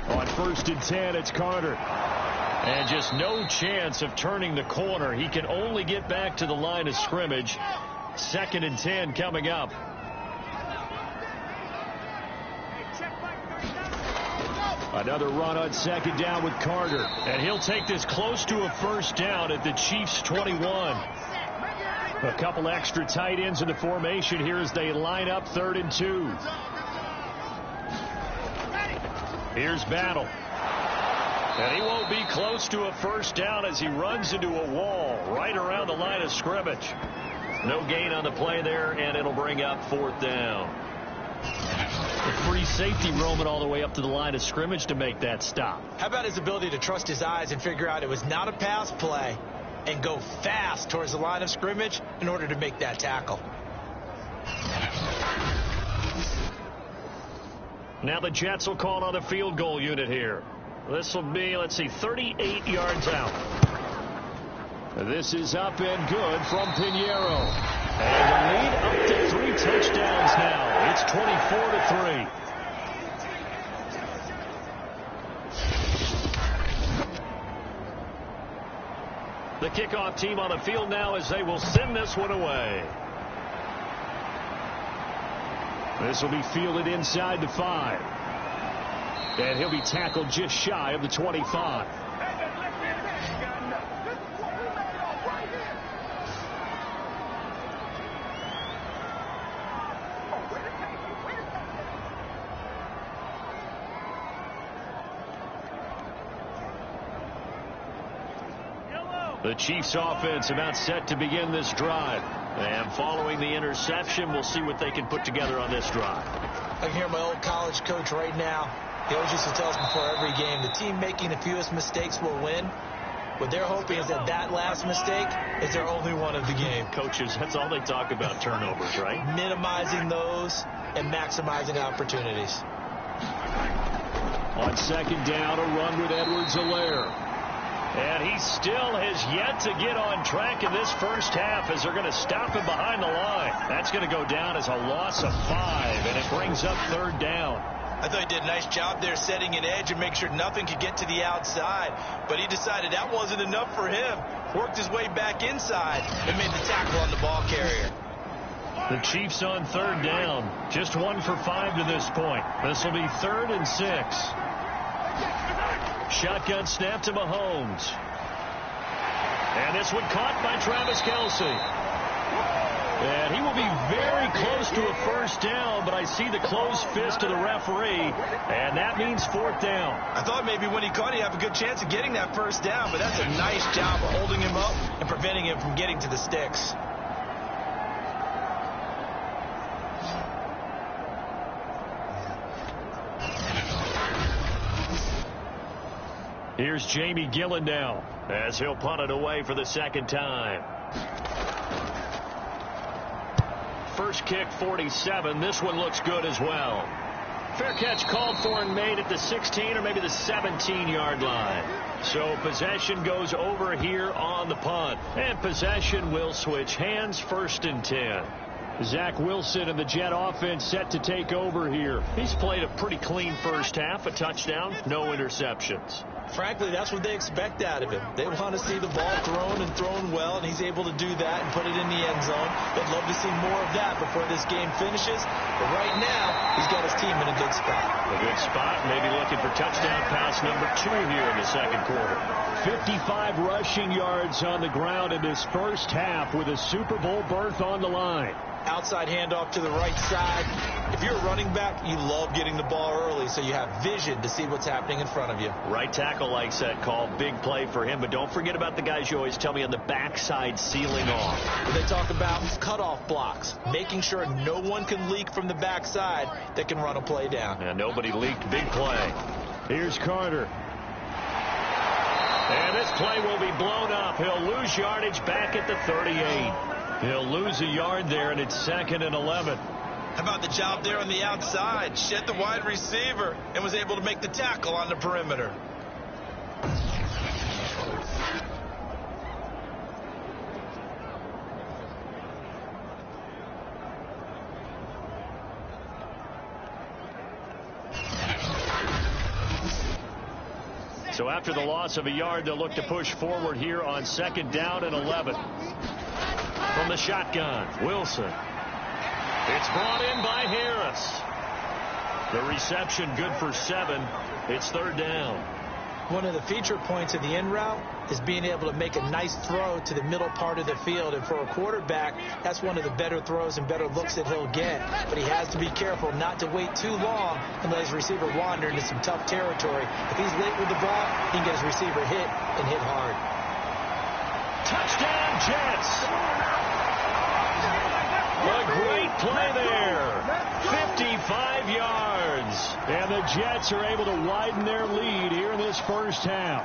On 1st and 10, it's Carter. And just no chance of turning the corner. He can only get back to the line of scrimmage. 2nd and 10 coming up. Another run on 2nd down with Carter. And he'll take this close to a 1st down at the Chiefs' 21. A couple extra tight ends in the formation here as they line up 3rd and 2. Here's Battle. And he won't be close to a 1st down as he runs into a wall right around the line of scrimmage. No gain on the play there, and it'll bring up 4th down. The free safety roaming all the way up to the line of scrimmage to make that stop. How about his ability to trust his eyes and figure out it was not a pass play and go fast towards the line of scrimmage in order to make that tackle. Now the Jets will call on a field goal unit here. This will be, let's see, 38 yards out. This is up and good from Pinheiro. And the lead up to 3 touchdowns now. It's 24-3. The kickoff team on the field now as they will send this one away. This will be fielded inside the 5. And he'll be tackled just shy of the 25. The Chiefs offense about set to begin this drive. And following the interception, we'll see what they can put together on this drive. I can hear my old college coach right now. He always used to tell us before every game, the team making the fewest mistakes will win. What they're hoping is that that last mistake is their only one of the game. Coaches, that's all they talk about, turnovers, right? Minimizing those and maximizing opportunities. On 2nd down, a run with Edwards-Helaire. And he still has yet to get on track in this first half as they're going to stop him behind the line. That's going to go down as a loss of 5, and it brings up 3rd down. I thought he did a nice job there setting an edge and make sure nothing could get to the outside. But he decided that wasn't enough for him. Worked his way back inside and made the tackle on the ball carrier. The Chiefs on 3rd down. Just 1 for 5 to this point. This will be 3rd and 6. Shotgun snap to Mahomes. And this one caught by Travis Kelce. And he will be very close to a 1st down, but I see the closed fist of the referee, and that means 4th down. I thought maybe when he caught, he'd have a good chance of getting that 1st down, but that's a nice job of holding him up and preventing him from getting to the sticks. Here's Jamie Gillen now as he'll punt it away for the 2nd time. First kick, 47. This one looks good as well. Fair catch called for and made at the 16 or maybe the 17-yard line. So possession goes over here on the punt. And possession will switch hands. 1st and 10. Zach Wilson and the Jet offense set to take over here. He's played a pretty clean first half. A touchdown, no interceptions. Frankly, that's what they expect out of him. They want to see the ball thrown and thrown well, and he's able to do that and put it in the end zone. They'd love to see more of that before this game finishes. But right now, he's got his team in a good spot. A good spot, maybe looking for touchdown pass number 2 here in the second quarter. 55 rushing yards on the ground in this first half with a Super Bowl berth on the line. Outside handoff to the right side. If you're a running back, you love getting the ball early so you have vision to see what's happening in front of you. Right tackle likes that call. Big play for him. But don't forget about the guys you always tell me on the backside sealing off. They talk about cutoff blocks, making sure no one can leak from the backside that can run a play down. And nobody leaked. Big play. Here's Carter. And this play will be blown up. He'll lose yardage back at the 38. He'll lose a yard there, and it's 2nd and 11. How about the job there on the outside? Shed the wide receiver and was able to make the tackle on the perimeter. So after the loss of a yard, they'll look to push forward here on 2nd down and 11. From the shotgun, Wilson. It's brought in by Harris. The reception good for 7. It's 3rd down. One of the feature points of the in route is being able to make a nice throw to the middle part of the field. And for a quarterback, that's one of the better throws and better looks that he'll get. But he has to be careful not to wait too long and let his receiver wander into some tough territory. If he's late with the ball, he can get his receiver hit and hit hard. Touchdown, Jets. A great play there. 55 yards. And the Jets are able to widen their lead here in this first half.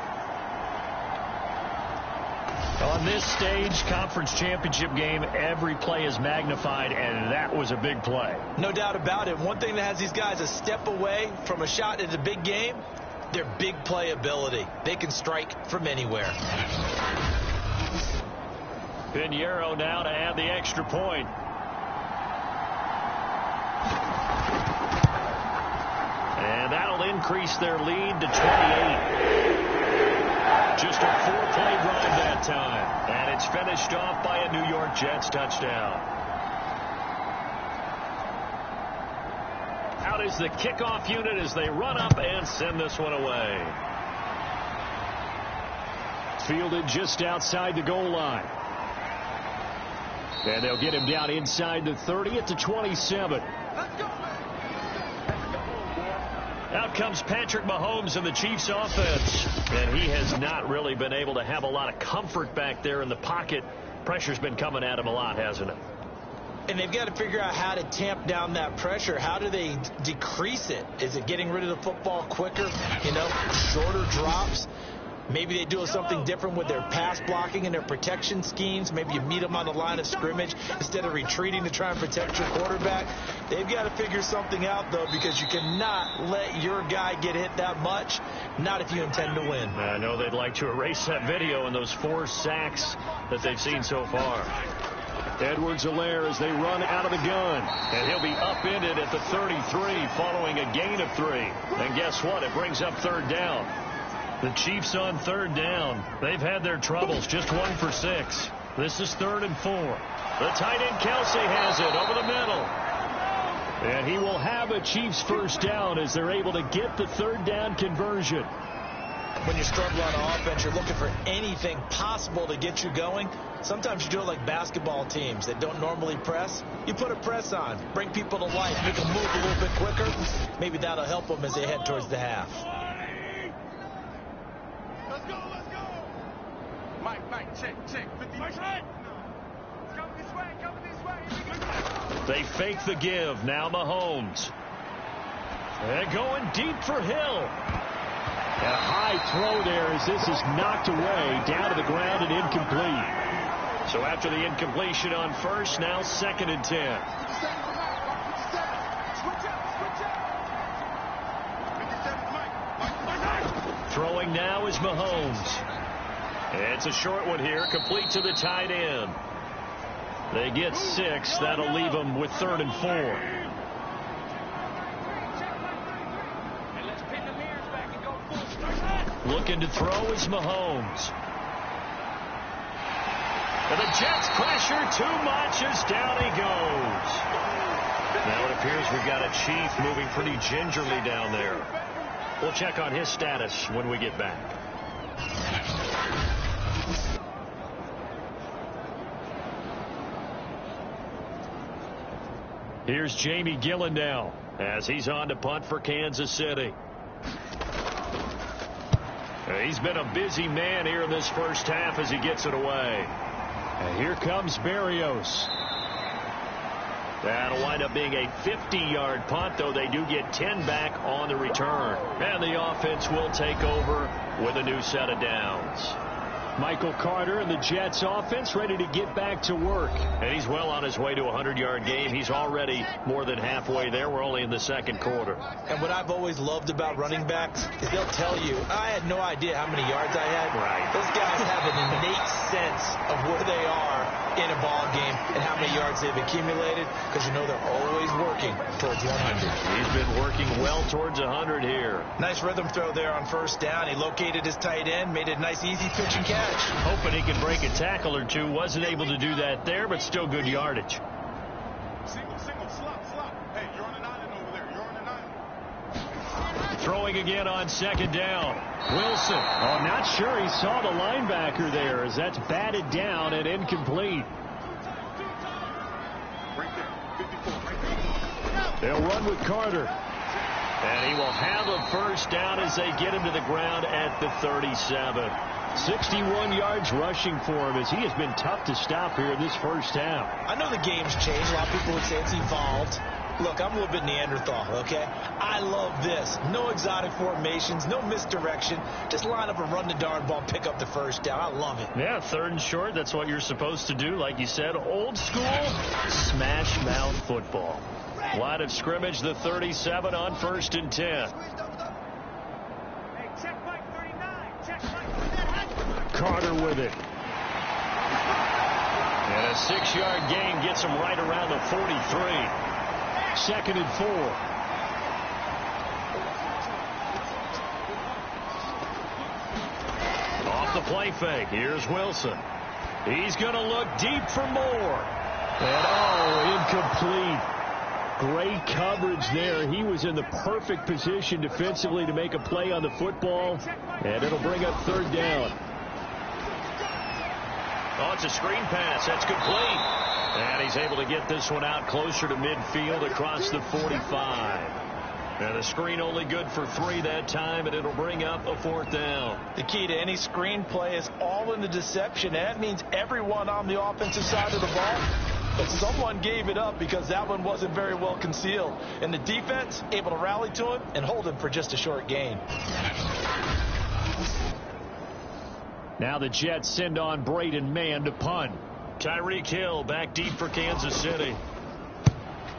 On this stage, conference championship game, every play is magnified, and that was a big play. No doubt about it. One thing that has these guys a step away from a shot at a big game, their big play ability. They can strike from anywhere. Pinheiro now to add the extra point. And that'll increase their lead to 28. Just a 4-play drive that time. And it's finished off by a New York Jets touchdown. Out is the kickoff unit as they run up and send this one away. Fielded just outside the goal line. And they'll get him down inside the 30 at the 27. Out comes Patrick Mahomes in the Chiefs offense. And he has not really been able to have a lot of comfort back there in the pocket. Pressure's been coming at him a lot, hasn't it? And they've got to figure out how to tamp down that pressure. How do they decrease it? Is it getting rid of the football quicker? Shorter drops? Maybe they do something different with their pass blocking and their protection schemes. Maybe you meet them on the line of scrimmage instead of retreating to try and protect your quarterback. They've got to figure something out, though, because you cannot let your guy get hit that much, not if you intend to win. I know they'd like to erase that video and those 4 sacks that they've seen so far. Edwards-Helaire as they run out of the gun. And he'll be upended at the 33 following a gain of 3. And guess what? It brings up 3rd down. The Chiefs on 3rd down. They've had their troubles. Just 1 for 6. This is 3rd and 4. The tight end Kelsey has it over the middle. And he will have a Chiefs first down as they're able to get the 3rd down conversion. When you're struggling on offense, you're looking for anything possible to get you going. Sometimes you do it like basketball teams that don't normally press. You put a press on, bring people to life, make them move a little bit quicker. Maybe that'll help them as they head towards the half. Let's go. Mike, check. 50. Mike, come this way. They fake the give. Now Mahomes. They're going deep for Hill. A high throw there as this is knocked away down to the ground and incomplete. So after the incompletion on first, now 2nd and 10. Throwing now is Mahomes. It's a short one here, complete to the tight end. They get 6. That'll leave them with 3rd and 4. Looking to throw is Mahomes. And the Jets pressure too much as down he goes. Now it appears we've got a Chief moving pretty gingerly down there. We'll check on his status when we get back. Here's Jamie Gillen now as he's on to punt for Kansas City. He's been a busy man here in this first half as he gets it away. And here comes Berrios. That'll wind up being a 50-yard punt, though they do get 10 back on the return. And the offense will take over with a new set of downs. Michael Carter and the Jets offense ready to get back to work. And he's well on his way to a 100-yard game. He's already more than halfway there. We're only in the second quarter. And what I've always loved about running backs is they'll tell you, I had no idea how many yards I had. Right. Those guys have an innate sense of where they are in a ball game and how many yards they've accumulated, because you know they're always working towards 100. He's been working well towards 100 here. Nice rhythm throw there on first down. He located his tight end, made it a nice easy pitch and catch. Hoping he could break a tackle or two. Wasn't able to do that there, but still good yardage. Single, slop. Hey, you're on an island over there. You're on an island. Throwing again on second down. Wilson. Oh, I'm not sure he saw the linebacker there as that's batted down and incomplete. Right there. 54, right there. They'll run with Carter. And he will have a first down as they get him to the ground at the 37. 61 yards rushing for him as he has been tough to stop here in this first half. I know the game's changed. A lot of people would say it's evolved. Look, I'm a little bit Neanderthal, okay? I love this. No exotic formations, no misdirection. Just line up and run the darn ball, pick up the first down. I love it. Yeah, third and short. That's what you're supposed to do. Like you said, old school smash mouth football. Line of scrimmage, the 37 on 1st and 10. Carter with it. And a 6-yard gain gets him right around the 43. 2nd and 4. Off the play fake. Here's Wilson. He's going to look deep for more. And incomplete. Great coverage there. He was in the perfect position defensively to make a play on the football. And it'll bring up 3rd down. Oh, it's a screen pass. That's complete. And he's able to get this one out closer to midfield across the 45. And a screen only good for 3 that time, and it'll bring up a 4th down. The key to any screen play is all in the deception. That means everyone on the offensive side of the ball. But someone gave it up because that one wasn't very well concealed. And the defense able to rally to it and hold him for just a short gain. Now the Jets send on Braden Mann to punt. Tyreek Hill back deep for Kansas City.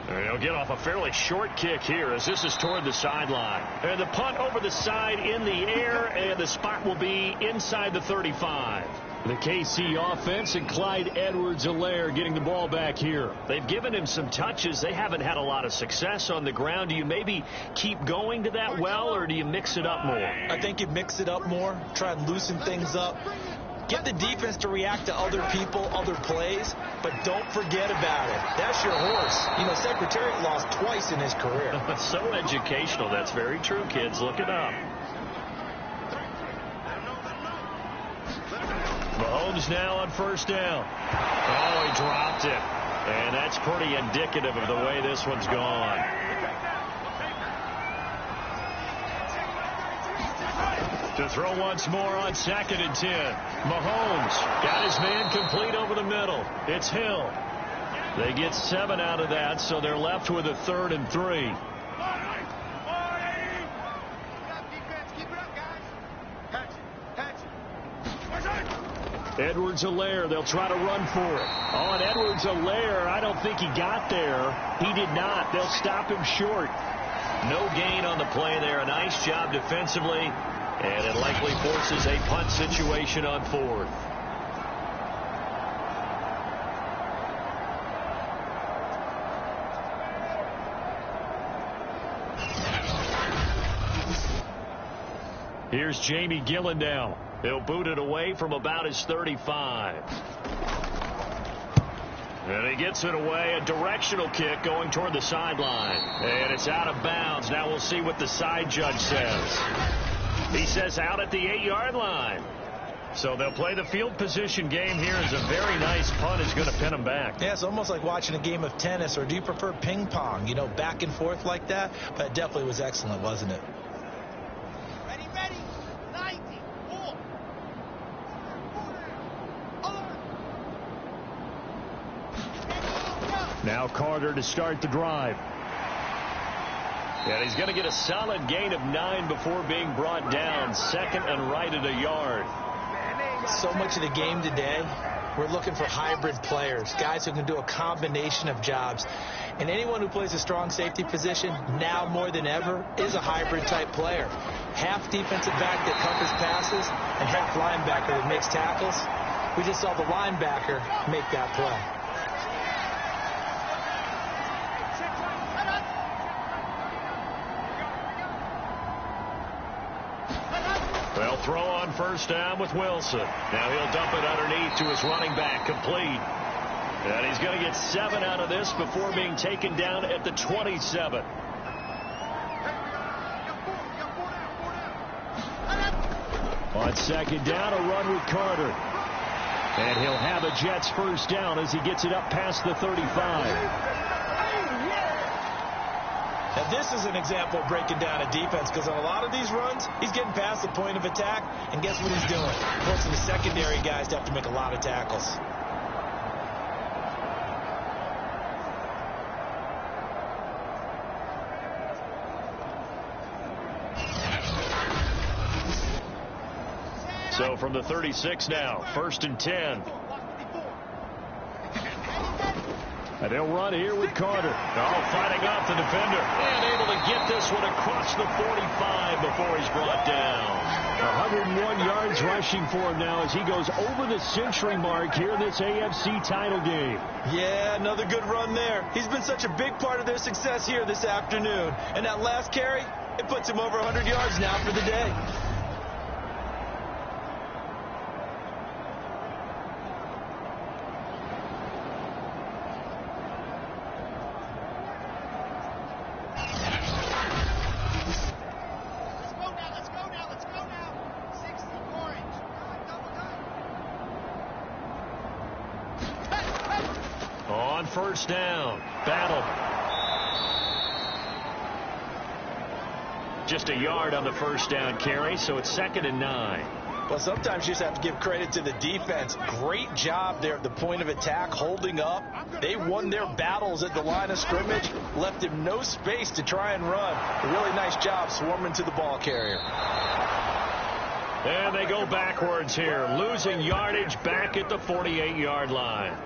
He'll get off a fairly short kick here as this is toward the sideline. And the punt over the side in the air, and the spot will be inside the 35. The KC offense and Clyde Edwards-Helaire getting the ball back here. They've given him some touches. They haven't had a lot of success on the ground. Do you maybe keep going to that well, or do you mix it up more? I think you mix it up more, try and loosen things up. Get the defense to react to other people, other plays, but don't forget about it. That's your horse. You know, Secretariat lost twice in his career. So educational. That's very true, kids. Look it up. Mahomes now on 1st down. Oh, he dropped it. And that's pretty indicative of the way this one's gone. To throw once more on 2nd and 10. Mahomes got his man complete over the middle. It's Hill. They get 7 out of that, so they're left with a 3rd and 3. Edwards-Helaire, they'll try to run for it. Oh, and Edwards-Helaire, I don't think he got there. He did not. They'll stop him short. No gain on the play there. A nice job defensively, and it likely forces a punt situation on 4th. Here's Jamie Gillen now. He'll boot it away from about his 35. And he gets it away, a directional kick going toward the sideline. And it's out of bounds. Now we'll see what the side judge says. He says out at the 8-yard line. So they'll play the field position game here as a very nice punt is going to pin them back. Yeah, it's almost like watching a game of tennis, or do you prefer ping pong? You know, back and forth like that? But it definitely was excellent, wasn't it? Ready, ready. 90, 4. Now Carter to start the drive. And he's going to get a solid gain of 9 before being brought down. Second and right at a yard. So much of the game today, we're looking for hybrid players, guys who can do a combination of jobs. And anyone who plays a strong safety position, now more than ever, is a hybrid type player. Half defensive back that covers passes and half linebacker that makes tackles. We just saw the linebacker make that play. They'll throw on first down with Wilson. Now he'll dump it underneath to his running back, complete. And he's going to get 7 out of this before being taken down at the 27. On second down, a run with Carter. And he'll have a Jets first down as he gets it up past the 35. Now, this is an example of breaking down a defense, because on a lot of these runs, he's getting past the point of attack, and guess what he's doing? Forcing the secondary guys to have to make a lot of tackles. So from the 36 now, first and 10. And they'll run here with Carter. Oh, fighting off the defender. And able to get this one across the 45 before he's brought down. 101 yards rushing for him now as he goes over the century mark here in this AFC title game. Yeah, another good run there. He's been such a big part of their success here this afternoon. And that last carry, it puts him over 100 yards now for the day. First down. Battle. Just a yard on the first down carry, so it's 2nd and 9. Well, sometimes you just have to give credit to the defense. Great job there at the point of attack, holding up. They won their battles at the line of scrimmage, left him no space to try and run. A really nice job swarming to the ball carrier. And they go backwards here, losing yardage back at the 48-yard line.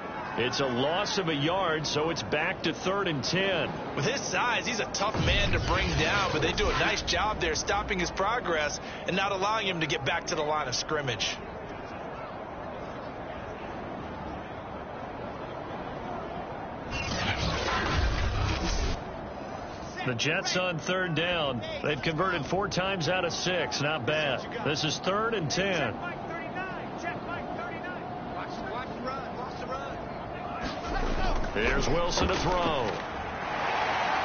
It's a loss of a yard, so it's back to 3rd and 10. With his size, he's a tough man to bring down, but they do a nice job there stopping his progress and not allowing him to get back to the line of scrimmage. The Jets on 3rd down. They've converted 4 times out of 6. Not bad. This is 3rd and 10. Here's Wilson to throw.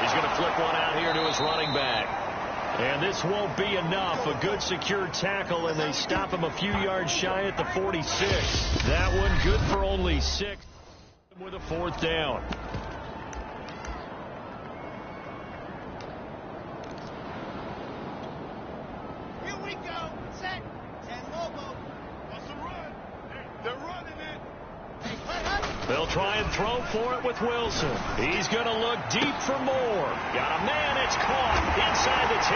He's going to flick one out here to his running back. And this won't be enough. A good secure tackle, and they stop him a few yards shy at the 46. That one good for only 6 with a 4th down. Here we go. Set. 10 Lobo. What's the run? They're running it. They'll try and throw for it with Wilson. He's going to look deep for more. Got a man. It's caught inside the 10.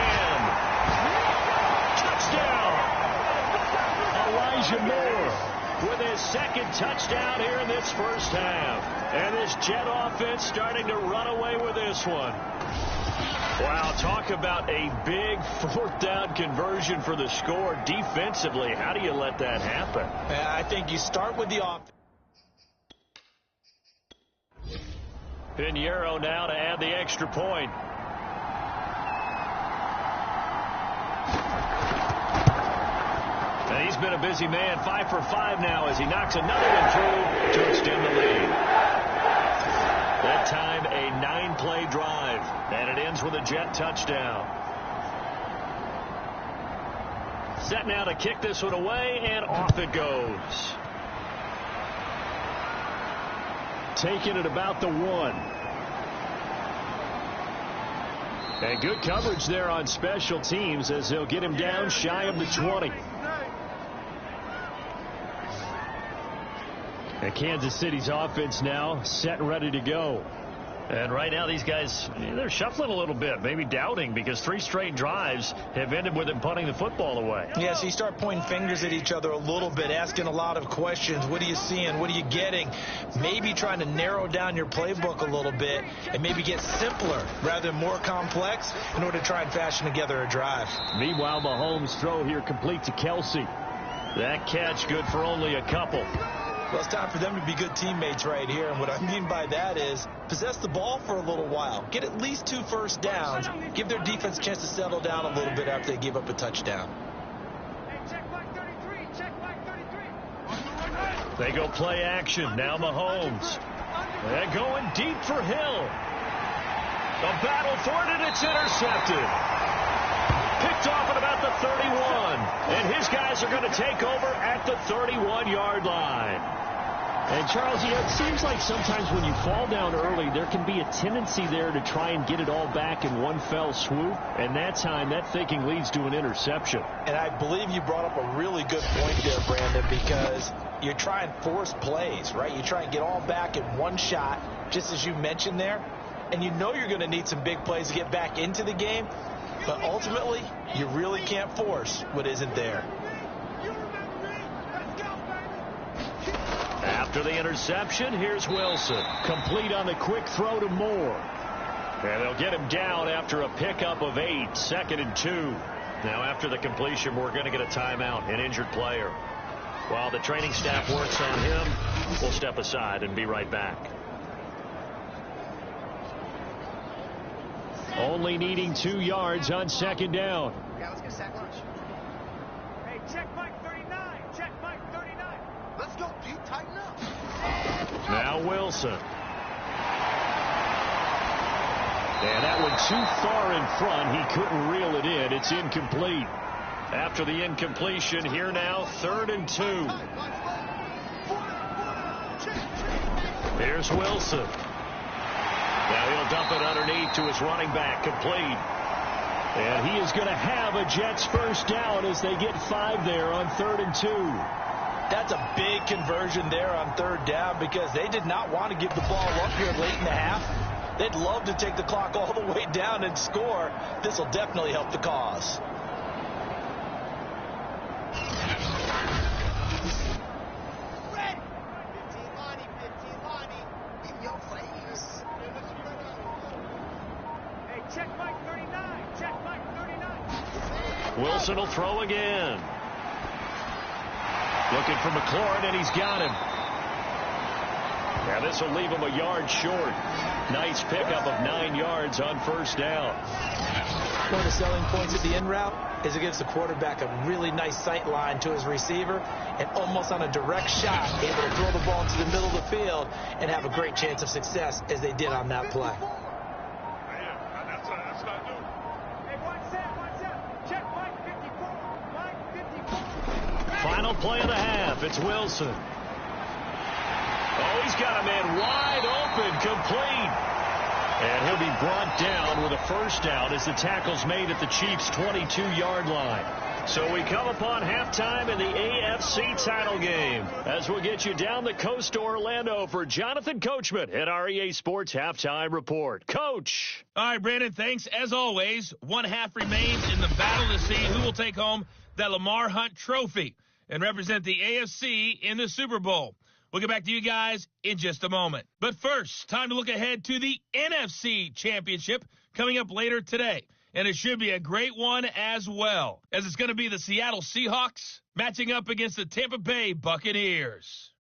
Touchdown. Elijah Moore with his 2nd touchdown here in this first half. And this Jet offense starting to run away with this one. Wow, talk about a big 4th down conversion for the score. Defensively, how do you let that happen? I think you start with the offense. Pinheiro now to add the extra point. And he's been a busy man, 5 for 5 now as he knocks another one through to extend the lead. That time, a 9-play drive, and it ends with a Jet touchdown. Set now to kick this one away, and off it goes. Taking it about the 1. And good coverage there on special teams as they'll get him down shy of the 20. And Kansas City's offense now set and ready to go. And right now these guys, they're shuffling a little bit, maybe doubting, because 3 straight drives have ended with them punting the football away. Yeah, so you start pointing fingers at each other a little bit, asking a lot of questions. What are you seeing? What are you getting? Maybe trying to narrow down your playbook a little bit and maybe get simpler rather than more complex in order to try and fashion together a drive. Meanwhile, Mahomes' throw here complete to Kelsey. That catch good for only a couple. Well, it's time for them to be good teammates right here. And what I mean by that is possess the ball for a little while. Get at least 2 first downs. Give their defense a chance to settle down a little bit after they give up a touchdown. They go play action. Now Mahomes. They're going deep for Hill. The battle for it, and it's intercepted. Picked off at about the 31. And his guys are going to take over at the 31-yard line. And, Charles, you know, it seems like sometimes when you fall down early, there can be a tendency there to try and get it all back in one fell swoop. And that time, that thinking leads to an interception. And I believe you brought up a really good point there, Brandon, because you're trying to force plays, right? You try and get all back in one shot, just as you mentioned there. And you know you're going to need some big plays to get back into the game. But ultimately, you really can't force what isn't there. After the interception, here's Wilson. Complete on the quick throw to Moore. And they'll get him down after a pickup of 8, 2nd and 2. Now after the completion, we're going to get a timeout, an injured player. While the training staff works on him, we'll step aside and be right back. Only needing 2 yards on 2nd down. Yeah, let's get a sack lunch. Hey, check Mike 39. Check Mike 39. Let's go, Pete. Tighten up. Now Wilson. And that one too far in front. He couldn't reel it in. It's incomplete. After the incompletion, here now, 3rd and 2. Here's Wilson. Now he'll dump it underneath to his running back, complete. And he is going to have a Jets first down as they get 5 there on 3rd and 2. That's a big conversion there on 3rd down because they did not want to give the ball up here late in the half. They'd love to take the clock all the way down and score. This will definitely help the cause. Ready. 15 Lonnie, 15 Lonnie. In your face. Hey, check Mike 39. Check Mike 39. Wilson will throw again. Looking for McLaurin, and he's got him. Now this will leave him a yard short. Nice pickup of 9 yards on 1st down. One of the selling points of the in route is it gives the quarterback a really nice sight line to his receiver and almost on a direct shot able to throw the ball into the middle of the field and have a great chance of success as they did on that play. Final play of the half. It's Wilson. Oh, he's got a man wide open, complete. And he'll be brought down with a first down as the tackle's made at the Chiefs' 22-yard line. So we come upon halftime in the AFC title game as we'll get you down the coast to Orlando for Jonathan Coachman at our EA Sports Halftime Report. Coach. All right, Brandon, thanks. As always, 1 half remains in the battle to see who will take home that Lamar Hunt trophy and represent the AFC in the Super Bowl. We'll get back to you guys in just a moment. But first, time to look ahead to the NFC Championship coming up later today. And it should be a great one as well, as it's going to be the Seattle Seahawks matching up against the Tampa Bay Buccaneers.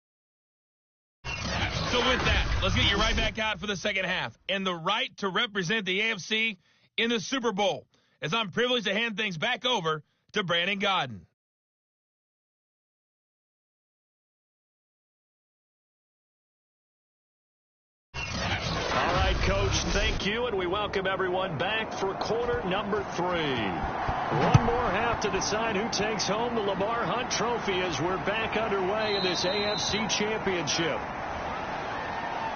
So with that, let's get you right back out for the second half and the right to represent the AFC in the Super Bowl, as I'm privileged to hand things back over to Brandon Godden. Coach. Thank you, and we welcome everyone back for quarter number 3. One more half to decide who takes home the Lamar Hunt Trophy as we're back underway in this AFC Championship.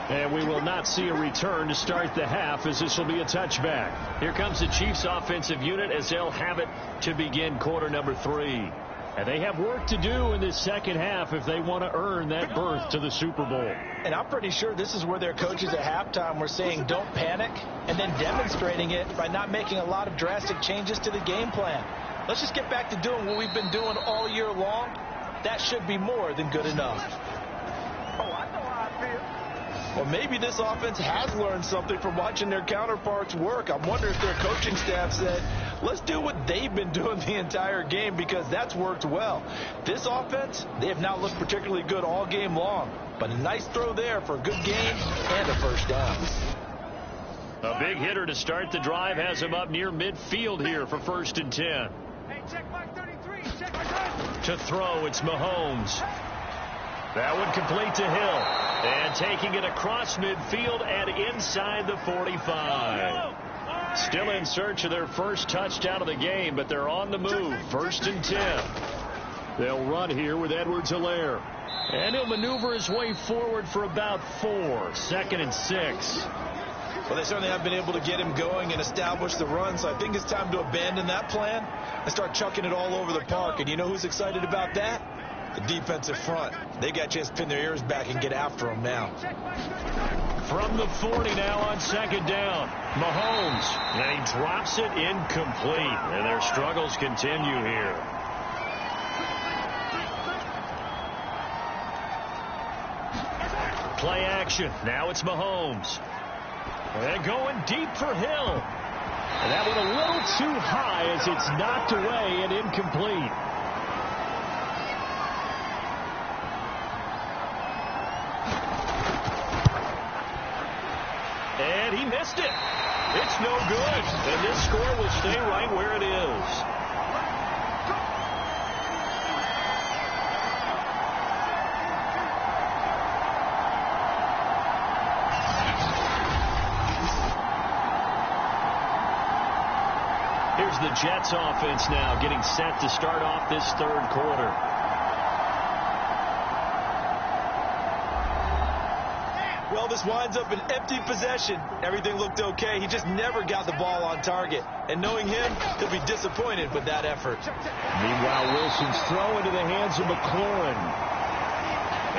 And we will not see a return to start the half, as this will be a touchback. Here comes the Chiefs offensive unit as they'll have it to begin quarter number 3. And they have work to do in this second half if they want to earn that berth to the Super Bowl. And I'm pretty sure this is where their coaches at halftime were saying don't panic, and then demonstrating it by not making a lot of drastic changes to the game plan. Let's just get back to doing what we've been doing all year long. That should be more than good enough. Oh, I know how I feel. Well, maybe this offense has learned something from watching their counterparts work. I'm wondering if their coaching staff said, let's do what they've been doing the entire game, because that's worked well. This offense, they have not looked particularly good all game long. But a nice throw there for a good gain and a first down. A big hitter to start the drive has him up near midfield here for 1st and 10. Hey, check mark 33. Check mark 33. To throw, it's Mahomes. That one complete to Hill. And taking it across midfield and inside the 45. Still in search of their first touchdown of the game, but they're on the move. 1st and 10. They'll run here with Edwards-Helaire. And he'll maneuver his way forward for about 4. 2nd and 6. Well, they certainly have been able to get him going and establish the run, so I think it's time to abandon that plan and start chucking it all over the park. And you know who's excited about that? The defensive front. They got a chance to pin their ears back and get after him now. From the 40 now on 2nd down. Mahomes. And he drops it incomplete. And their struggles continue here. Play action. Now it's Mahomes. And going deep for Hill. And that one a little too high as it's knocked away and incomplete. And he missed it. It's no good. And this score will stay right where it is. Here's the Jets offense now getting set to start off this 3rd quarter. Well, this winds up an empty possession. Everything looked okay. He just never got the ball on target. And knowing him, he'll be disappointed with that effort. Meanwhile, Wilson's throw into the hands of McLaurin.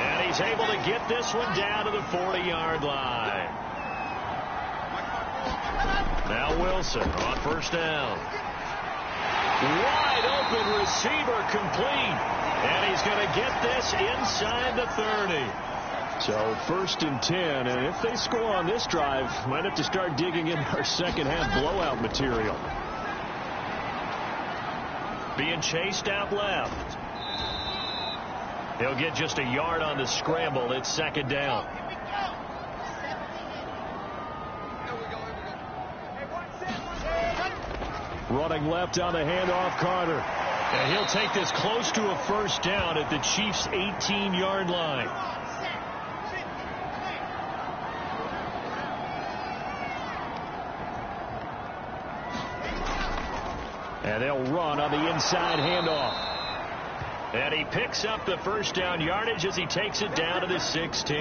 And he's able to get this one down to the 40-yard line. Now Wilson on 1st down. Wide open receiver complete. And he's going to get this inside the 30. So 1st and 10, and if they score on this drive, might have to start digging in our second half blowout material. Being chased out left. He'll get just a yard on the scramble. It's 2nd down. Running left on the handoff, Carter. And he'll take this close to a 1st down at the Chiefs' 18-yard line. And they'll run on the inside handoff. And he picks up the 1st down yardage as he takes it down to the 16.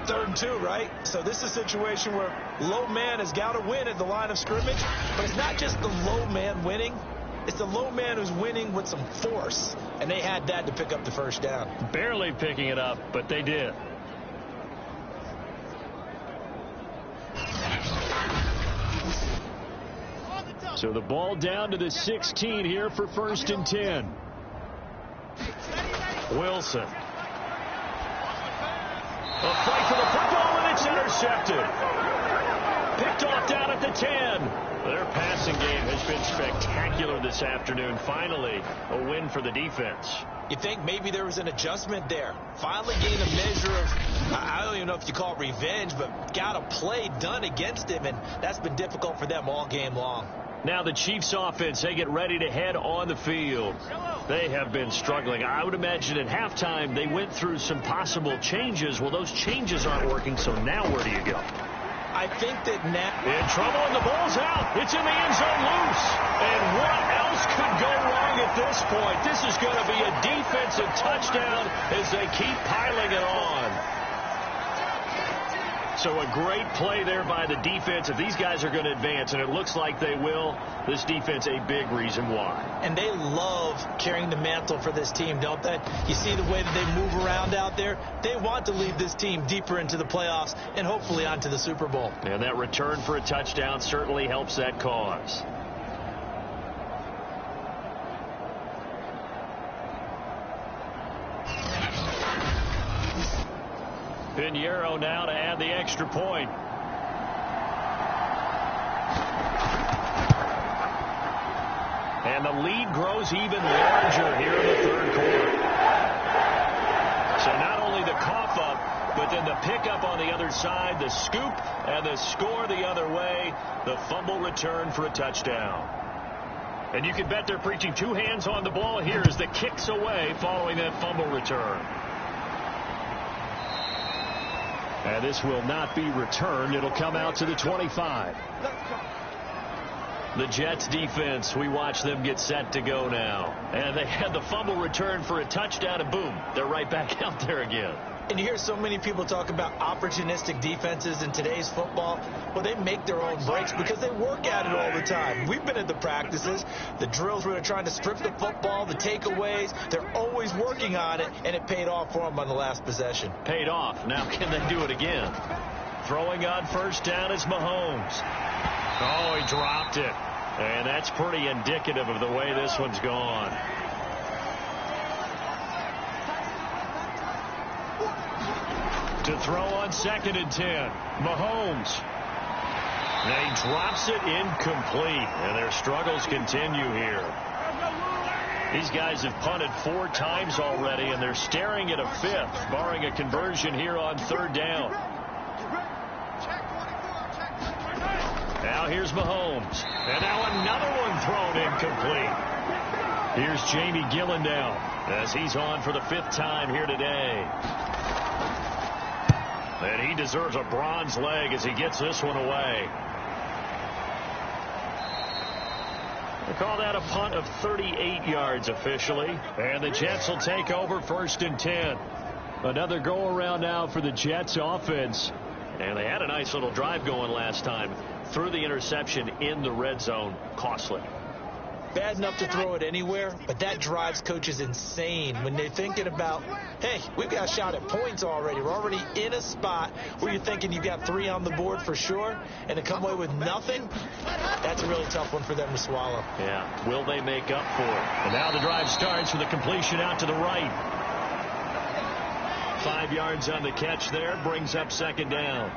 3rd and 2, right? So this is a situation where low man has got to win at the line of scrimmage. But it's not just the low man winning. It's the low man who's winning with some force. And they had that to pick up the 1st down. Barely picking it up, but they did. So the ball down to the 16 here for 1st and 10. Wilson. A fight for the football, and it's intercepted. Picked off down at the 10. Their passing game has been spectacular this afternoon. Finally, a win for the defense. You think maybe there was an adjustment there. Finally gained a measure of, I don't even know if you call it revenge, but got a play done against him, and that's been difficult for them all game long. Now the Chiefs offense, they get ready to head on the field. They have been struggling. I would imagine at halftime they went through some possible changes. Well, those changes aren't working, so now where do you go? I think that now... In trouble, and the ball's out. It's in the end zone loose. And what else could go wrong at this point? This is going to be a defensive touchdown as they keep piling it on. So a great play there by the defense. If these guys are going to advance, and it looks like they will, this defense a big reason why. And they love carrying the mantle for this team, don't they? You see the way that they move around out there? They want to lead this team deeper into the playoffs and hopefully onto the Super Bowl. And that return for a touchdown certainly helps that cause. Pinheiro now to add the extra point. And the lead grows even larger here in the third quarter. So not only the cough up, but then the pickup on the other side, the scoop, and the score the other way, the fumble return for a touchdown. And you can bet they're preaching two hands on the ball here as the kicks away following that fumble return. And this will not be returned. It'll come out to the 25. The Jets defense, we watch them get set to go now. And they had the fumble return for a touchdown, and boom, they're right back out there again. And you hear so many people talk about opportunistic defenses in today's football. Well, they make their own breaks because they work at it all the time. We've been at the practices, the drills where they're trying to strip the football, the takeaways. They're always working on it, and it paid off for them on the last possession. Paid off. Now can they do it again? Throwing on first down is Mahomes. Oh, he dropped it. And that's pretty indicative of the way this one's gone. To throw on 2nd and 10. Mahomes. And he drops it incomplete. And their struggles continue here. These guys have punted 4 times already, and they're staring at a 5th, barring a conversion here on 3rd down. Now here's Mahomes. And now another one thrown incomplete. Here's Jamie Gillen now as he's on for the 5th time here today. And he deserves a bronze leg as he gets this one away. They call that a punt of 38 yards officially. And the Jets will take over 1st and 10. Another go-around now for the Jets offense. And they had a nice little drive going last time. Threw the interception in the red zone. Costly. Bad enough to throw it anywhere, but that drives coaches insane when they're thinking about, hey, we've got a shot at points already. We're already in a spot where you're thinking you've got 3 on the board for sure, and to come away with nothing, that's a really tough one for them to swallow. Yeah, will they make up for it? And now the drive starts with a completion out to the right. 5 yards on the catch there, brings up 2nd down.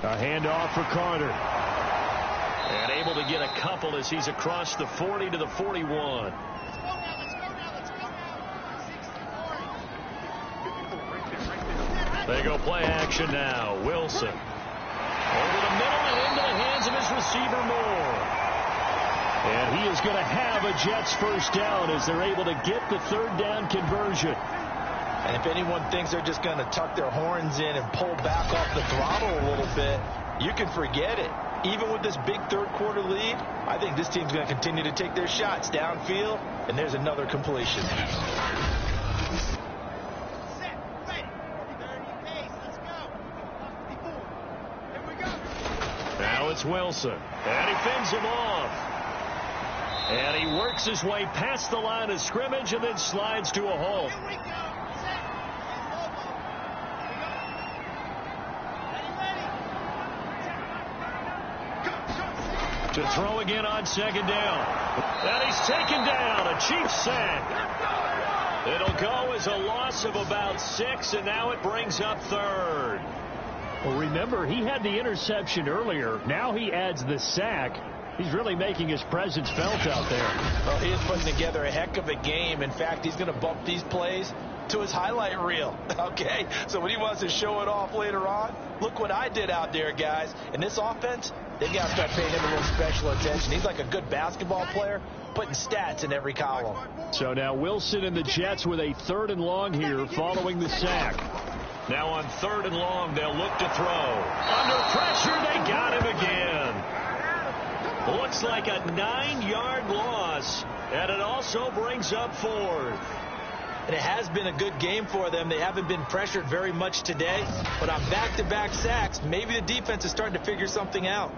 A handoff for Carter. And able to get a couple as he's across the 40 to the 41. They go play action now. Wilson. Over the middle and into the hands of his receiver Moore. And he is going to have a Jets 1st down as they're able to get the 3rd down conversion. And if anyone thinks they're just going to tuck their horns in and pull back off the throttle a little bit, you can forget it. Even with this big 3rd quarter lead, I think this team's going to continue to take their shots downfield, and there's another completion. Now it's Wilson, and he fends him off. And he works his way past the line of scrimmage and then slides to a halt. To throw again on 2nd down. And he's taken down. A Chiefs sack. It'll go as a loss of about 6, and now it brings up 3rd. Well, remember, he had the interception earlier. Now he adds the sack. He's really making his presence felt out there. Well, he is putting together a heck of a game. In fact, he's going to bump these plays to his highlight reel. Okay, so when he wants to show it off later on, look what I did out there, guys. And this offense, they got to start paying him a little special attention. He's like a good basketball player. putting stats in every column. So now Wilson and the Jets with a 3rd and long here following the sack. Now on 3rd and long, they'll look to throw. Under pressure, they got him again. Looks like a 9-yard loss, and it also brings up 4th. And it has been a good game for them. They haven't been pressured very much today, but on back-to-back sacks, maybe the defense is starting to figure something out.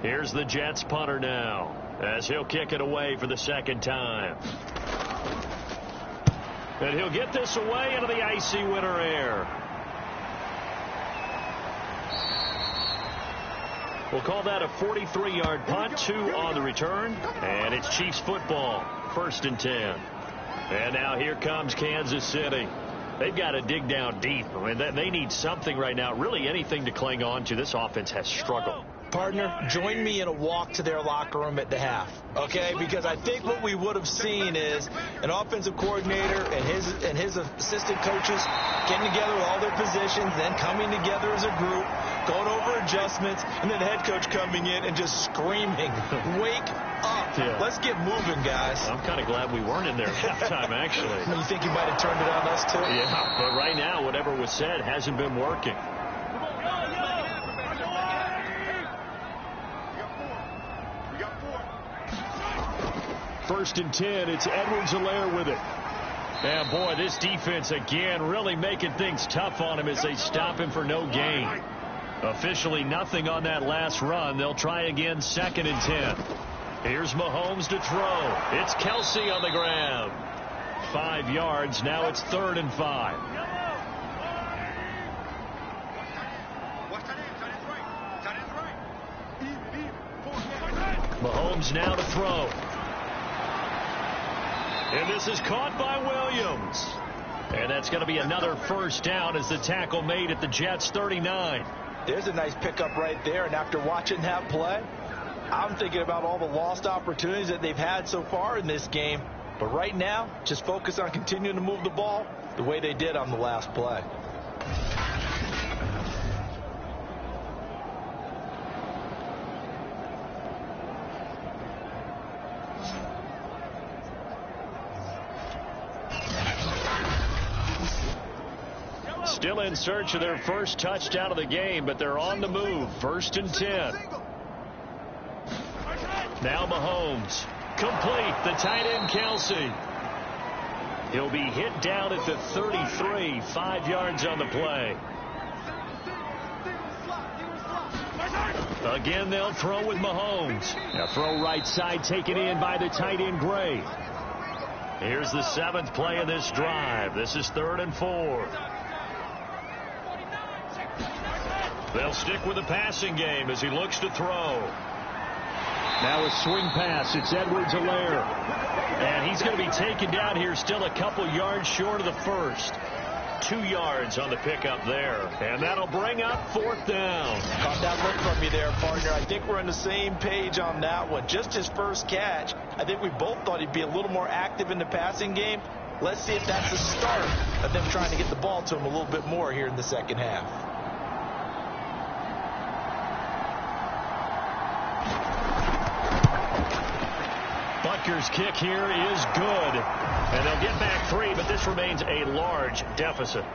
Here's the Jets punter now, as he'll kick it away for the 2nd time. And he'll get this away into the icy winter air. We'll call that a 43-yard punt, 2 on the return, and it's Chiefs football, 1st and 10. And now here comes Kansas City. They've got to dig down deep. I mean, they need something right now, really anything to cling on to. This offense has struggled. Partner, join me in a walk to their locker room at the half, okay? Because I think what we would have seen is an offensive coordinator and his assistant coaches getting together with all their positions, then coming together as a group, going over adjustments, and then the head coach coming in and just screaming, "Wake up. Yeah. Let's get moving, guys." I'm kind of glad we weren't in there at halftime, actually. You think you might have turned it on us, too? Yeah, but right now, whatever was said hasn't been working. 1st and 10. It's Edwards-Helaire with it. And boy, this defense again really making things tough on him as they stop him for no gain. Officially nothing on that last run. They'll try again, 2nd and 10. Here's Mahomes to throw. It's Kelsey on the ground. 5 yards. Now it's 3rd and 5. Mahomes now to throw. And this is caught by Williams. And that's going to be another 1st down as the tackle made at the Jets' 39. There's a nice pickup right there, and after watching that play, I'm thinking about all the lost opportunities that they've had so far in this game. But right now, just focus on continuing to move the ball the way they did on the last play. Still in search of their first touchdown of the game, but they're on the move. 1st and 10. Now Mahomes. Complete. The tight end, Kelsey. He'll be hit down at the 33. 5 yards on the play. Again, they'll throw with Mahomes. Now throw right side taken in by the tight end, Gray. Here's the 7th play of this drive. This is 3rd and 4. They'll stick with the passing game as he looks to throw. Now a swing pass. It's Edwards-Helaire. And he's going to be taken down here, still a couple yards short of the 1st. 2 yards on the pickup there. And that'll bring up 4th down. Caught that look from you there, partner. I think we're on the same page on that one. Just his first catch, I think we both thought he'd be a little more active in the passing game. Let's see if that's the start of them trying to get the ball to him a little bit more here in the 2nd half. Butker's kick here is good. And they'll get back 3, but this remains a large deficit.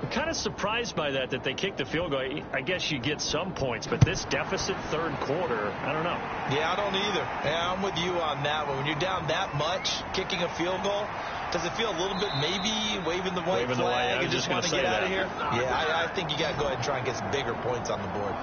I'm kind of surprised by that they kicked the field goal. I guess you get some points, but this deficit 3rd quarter, I don't know. Yeah, I don't either. Yeah, I'm with you on that one. When you're down that much, kicking a field goal, does it feel a little bit maybe waving the white flag and just want to get out of here? Yeah, I think you got to go ahead and try and get some bigger points on the board.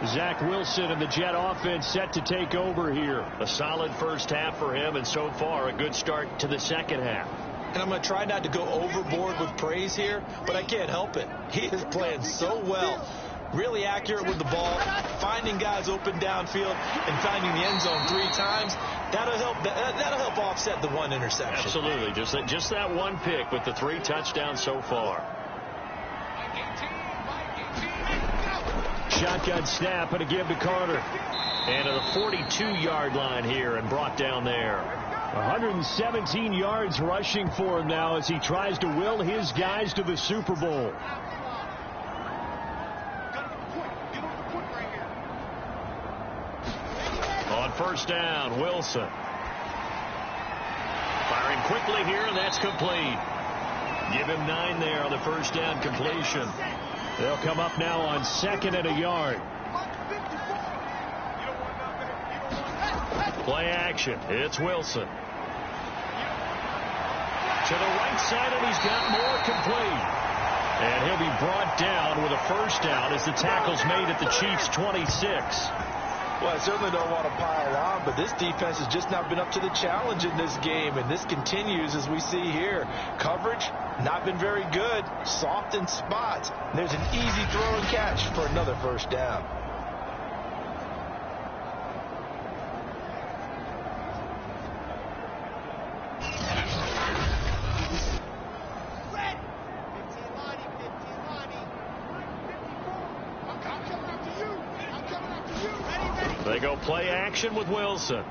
Zach Wilson and the Jet offense set to take over here. A solid first half for him, and so far a good start to the 2nd half. And I'm going to try not to go overboard with praise here, but I can't help it. He is playing so well. Really accurate with the ball, finding guys open downfield, and finding the end zone 3 times. That'll help offset the 1 interception. Absolutely. Just that 1 pick with the 3 touchdowns so far. shotgun snap and a give to Carter. And to the 42-yard line here and brought down there. 117 yards rushing for him now as he tries to will his guys to the Super Bowl. On first down, Wilson. Firing quickly here, and that's complete. Give him 9 there on the first down completion. They'll come up now on 2nd and a yard. Play action. It's Wilson. To the right side, and he's got more complete. And he'll be brought down with a first down as the tackle's made at the Chiefs' 26. Well, I certainly don't want to pile on, but this defense has just not been up to the challenge in this game, and this continues as we see here. Coverage, not been very good. Soft in spots. And there's an easy throw and catch for another first down. They go play action with Wilson.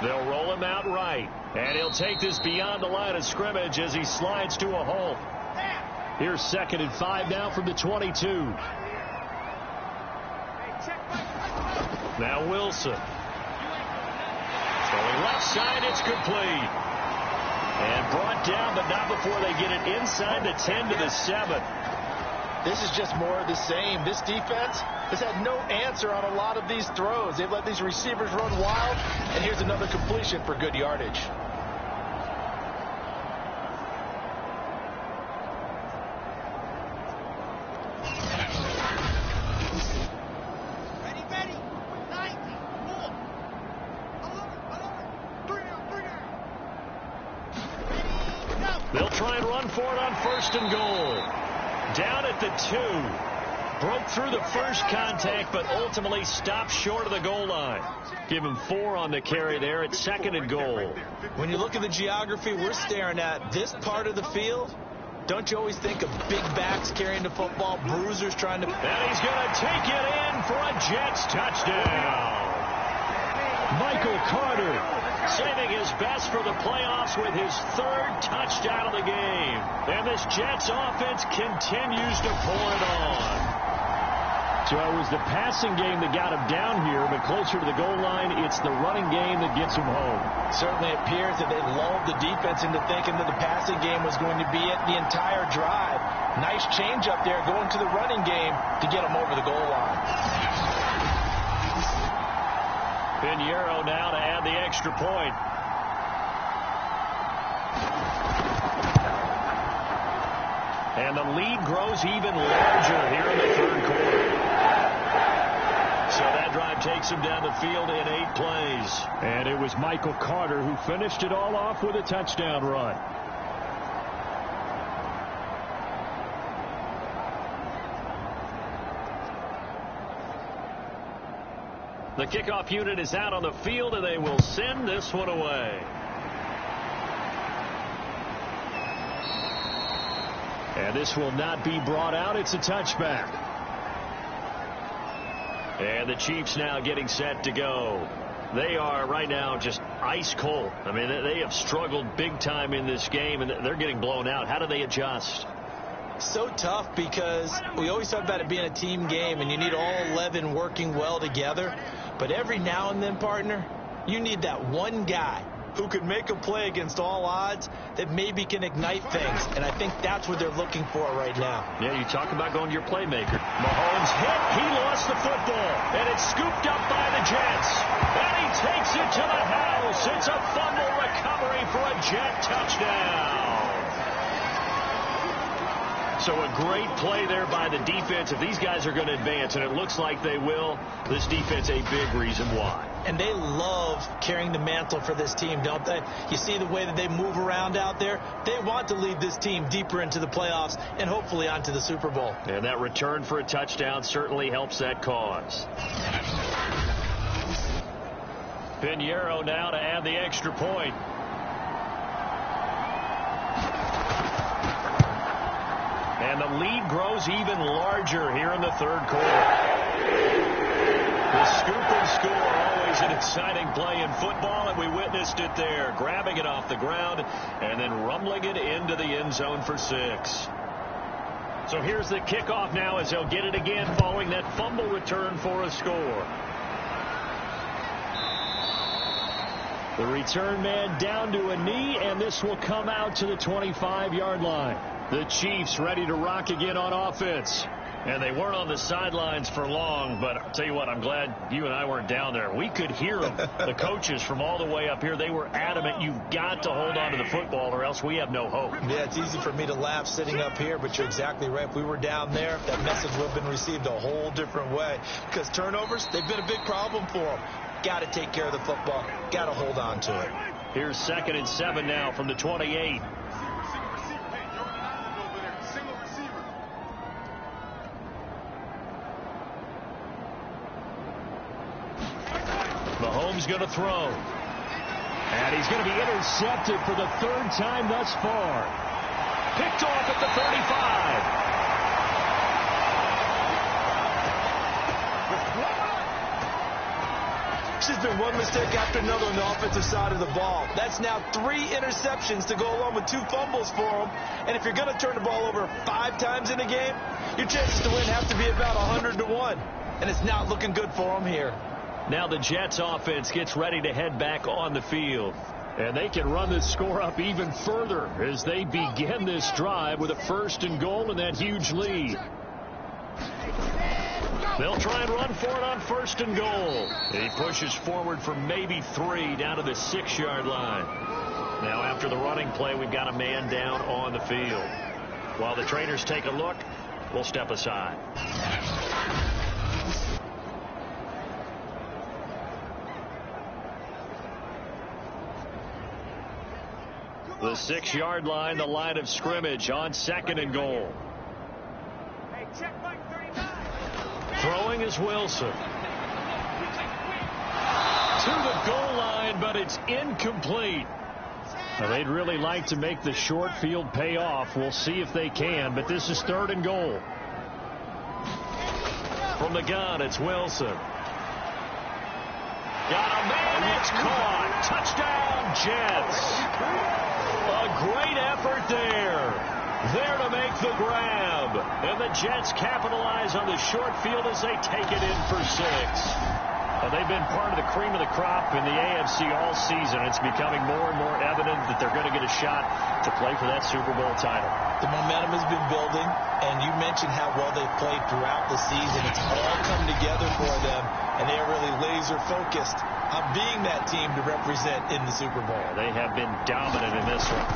They'll roll him out right. And he'll take this beyond the line of scrimmage as he slides to a halt. Here's 2nd and 5 now from the 22. Now Wilson. Throwing left side, it's complete. And brought down, but not before they get it inside the 10 to the 7. This is just more of the same. This defense has had no answer on a lot of these throws. They've let these receivers run wild, and here's another completion for good yardage. Ready. 90, 4, 11, 3 down. They'll try and run for it on 1st and goal. Down at the 2. Broke through the first contact, but ultimately stopped short of the goal line. Give him 4 on the carry there at 2nd and goal. When you look at the geography we're staring at, this part of the field, don't you always think of big backs carrying the football, bruisers trying to... And he's going to take it in for a Jets touchdown. Michael Carter saving his best for the playoffs with his 3rd touchdown of the game. And this Jets offense continues to pour it on. So it was the passing game that got him down here, but closer to the goal line, it's the running game that gets him home. Certainly appears that they lulled the defense into thinking that the passing game was going to be it the entire drive. Nice change up there going to the running game to get him over the goal line. Pinheiro now to add the extra point. And the lead grows even larger here in the 3rd quarter. So that drive takes him down the field in 8 plays. And it was Michael Carter who finished it all off with a touchdown run. The kickoff unit is out on the field, and they will send this one away. And this will not be brought out. It's a touchback. And the Chiefs now getting set to go. They are right now just ice cold. I mean, they have struggled big time in this game, and they're getting blown out. How do they adjust? So tough because we always talk about it being a team game, and you need all 11 working well together. But every now and then, partner, you need that one guy who could make a play against all odds that maybe can ignite things. And I think that's what they're looking for right now. Yeah, you talk about going to your playmaker. Mahomes hit. He lost the football. And it's scooped up by the Jets. And he takes it to the house. It's a fumble recovery for a Jet touchdown. So a great play there by the defense. If these guys are going to advance, and it looks like they will, this defense a big reason why. And they love carrying the mantle for this team, don't they? You see the way that they move around out there. They want to lead this team deeper into the playoffs and hopefully onto the Super Bowl. And that return for a touchdown certainly helps that cause. Pinheiro now to add the extra point. And the lead grows even larger here in the third quarter. The scoop and score, always an exciting play in football, and we witnessed it there, grabbing it off the ground and then rumbling it into the end zone for 6. So here's the kickoff now as they'll get it again following that fumble return for a score. The return man down to a knee, and this will come out to the 25-yard line. The Chiefs ready to rock again on offense. And they weren't on the sidelines for long, but I'll tell you what, I'm glad you and I weren't down there. We could hear them, the coaches from all the way up here. They were adamant, you've got to hold on to the football or else we have no hope. Yeah, it's easy for me to laugh sitting up here, but you're exactly right. If we were down there, that message would have been received a whole different way. Because turnovers, they've been a big problem for them. Got to take care of the football. Got to hold on to it. Here's 2nd and 7 now from the 28. Mahomes going to throw. And he's going to be intercepted for the 3rd time thus far. Picked off at the 35. There's been one mistake after another on the offensive side of the ball. That's now 3 interceptions to go along with 2 fumbles for him. And if you're going to turn the ball over 5 times in a game, your chances to win have to be about 100-1. And it's not looking good for him here. Now the Jets offense gets ready to head back on the field. And they can run this score up even further as they begin this drive with a 1st and goal and that huge lead. They'll try and run for it on 1st and goal. He pushes forward for maybe 3 down to the 6-yard line. Now after the running play, we've got a man down on the field. While the trainers take a look, we'll step aside. The 6-yard line, the line of scrimmage on 2nd and goal. Throwing is Wilson. To the goal line, but it's incomplete. Now, they'd really like to make the short field pay off. We'll see if they can, but this is 3rd and goal. From the gun, it's Wilson. Got a man, it's caught. Touchdown, Jets. A great effort there. There to make the grab. And the Jets capitalize on the short field as they take it in for 6. They've been part of the cream of the crop in the AFC all season. It's becoming more and more evident that they're going to get a shot to play for that Super Bowl title. The momentum has been building, and you mentioned how well they've played throughout the season. It's all come together for them, and they are really laser-focused on being that team to represent in the Super Bowl. They have been dominant in this one.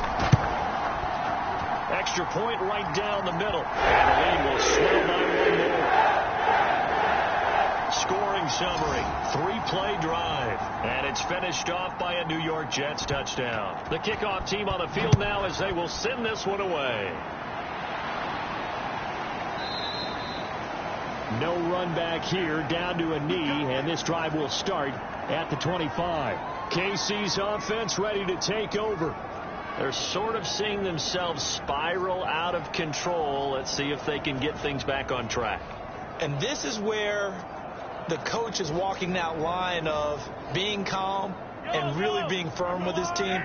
Extra point right down the middle. And the lead will swell by 1 more. Scoring summary, 3-play drive. And it's finished off by a New York Jets touchdown. The kickoff team on the field now as they will send this one away. No run back here, down to a knee, and this drive will start at the 25. KC's offense ready to take over. They're sort of seeing themselves spiral out of control. Let's see if they can get things back on track. And this is where the coach is walking that line of being calm and really being firm with his team.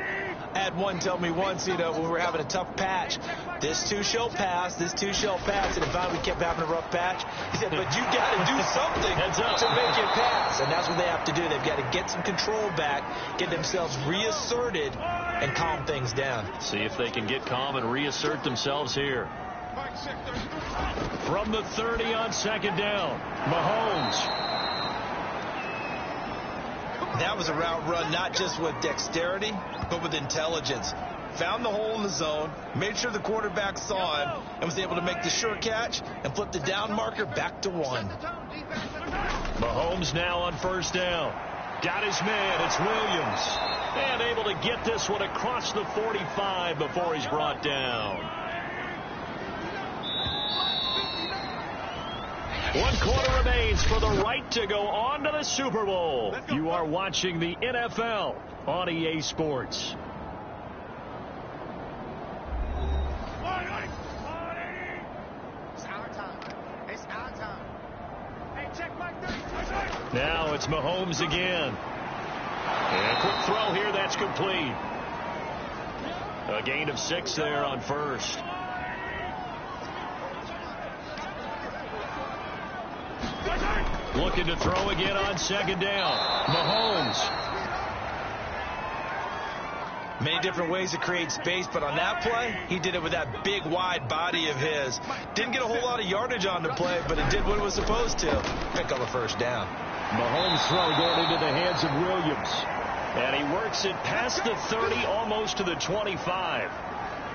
I had one tell me once, when we were having a tough patch, this too shall pass, this too shall pass. And finally we kept having a rough patch. He said, but you got to do something to make it pass. And that's what they have to do. They've got to get some control back, get themselves reasserted, and calm things down. See if they can get calm and reassert themselves here. From the 30 on 2nd down, Mahomes. That was a route run not just with dexterity, but with intelligence. Found the hole in the zone, made sure the quarterback saw him, and was able to make the sure catch and flip the down marker back to 1. Mahomes now on 1st down. Got his man, it's Williams. And able to get this one across the 45 before he's brought down. 1 quarter remains for the right to go on to the Super Bowl. You are watching the NFL on EA Sports. Now it's Mahomes again. And a quick throw here, that's complete. A gain of 6 there on first. Looking to throw again on second down. Mahomes. Many different ways to create space, but on that play, he did it with that big, wide body of his. Didn't get a whole lot of yardage on the play, but it did what it was supposed to. Pick up a first down. Mahomes' throw going into the hands of Williams. And he works it past the 30, almost to the 25.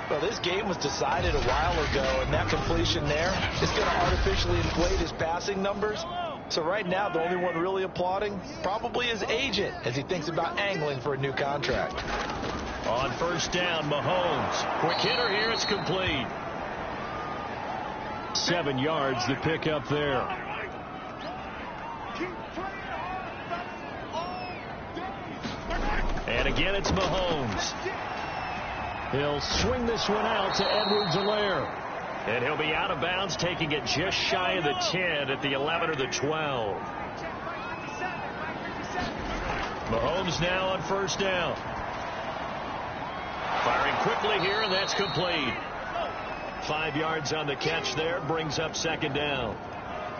Well, this game was decided a while ago, and that completion there is going to artificially inflate his passing numbers. So right now, the only one really applauding probably his agent as he thinks about angling for a new contract. On first down, Mahomes. Quick hitter here, it's complete. 7 yards to pick up there. And again, it's Mahomes. He'll swing this one out to Edwards-Helaire. And he'll be out of bounds, taking it just shy of the 10 at the 11 or the 12. Mahomes now on first down. Firing quickly here, and that's complete. 5 yards on the catch there, brings up second down.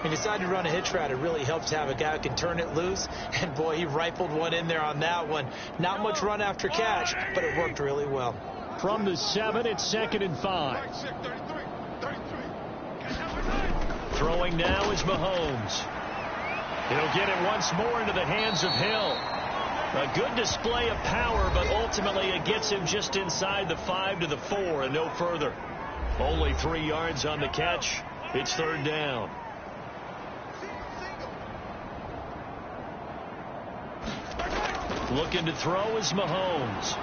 He decided to run a hitch route. It really helps to have a guy who can turn it loose. And, boy, he rifled one in there on that one. Not much run after catch, but it worked really well. From the 7, it's 2nd and 5. Throwing now is Mahomes. He'll get it once more into the hands of Hill. A good display of power, but ultimately it gets him just inside the 5 to the 4 and no further. Only 3 yards on the catch. It's third down. Looking to throw is Mahomes.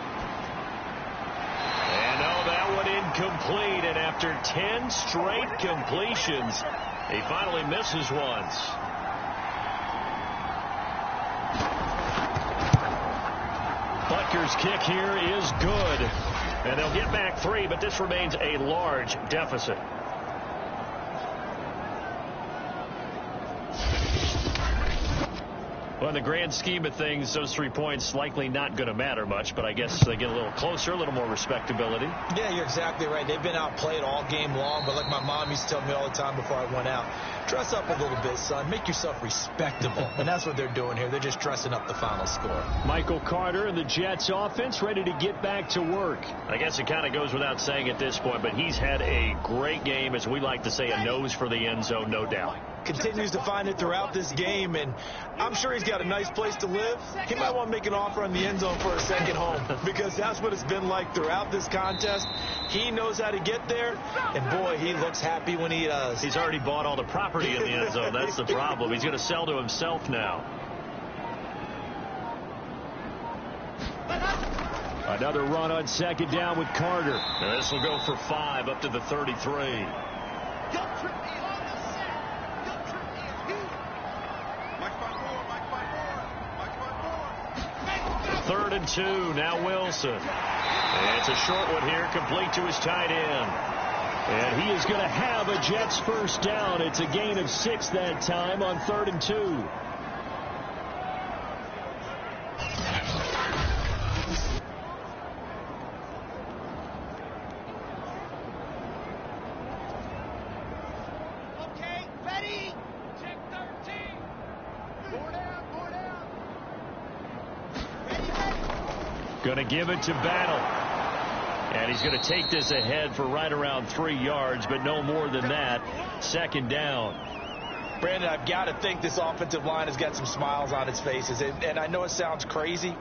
And oh, that one incomplete. And after 10 straight completions, he finally misses once. Butker's kick here is good. And they'll get back 3, but this remains a large deficit. Well, in the grand scheme of things, those 3 points likely not going to matter much, but I guess they get a little closer, a little more respectability. Yeah, you're exactly right. They've been outplayed all game long, but like my mom used to tell me all the time before I went out, dress up a little bit, son. Make yourself respectable. And that's what they're doing here. They're just dressing up the final score. Michael Carter and the Jets offense ready to get back to work. I guess it kind of goes without saying at this point, but he's had a great game, as we like to say, a nose for the end zone, no doubt. Continues to find it throughout this game, and I'm sure he's got a nice place to live. He might want to make an offer on the end zone for a second home, because that's what it's been like throughout this contest. He knows how to get there, and boy, he looks happy when he does. He's already bought all the property in the end zone. That's the problem. He's going to sell to himself now. Another run on second down with Carter. And this will go for 5 up to the 33. 3rd and 2. Now Wilson. And it's a short one here, complete to his tight end. And he is going to have a Jets first down. It's a gain of 6 that time on 3rd and 2. Okay, ready? Check 13. 4 down, 4 down. Going to give it to Battle. And he's going to take this ahead for right around 3 yards, but no more than that. Second down. Brandon, I've got to think this offensive line has got some smiles on its faces. And I know it sounds crazy,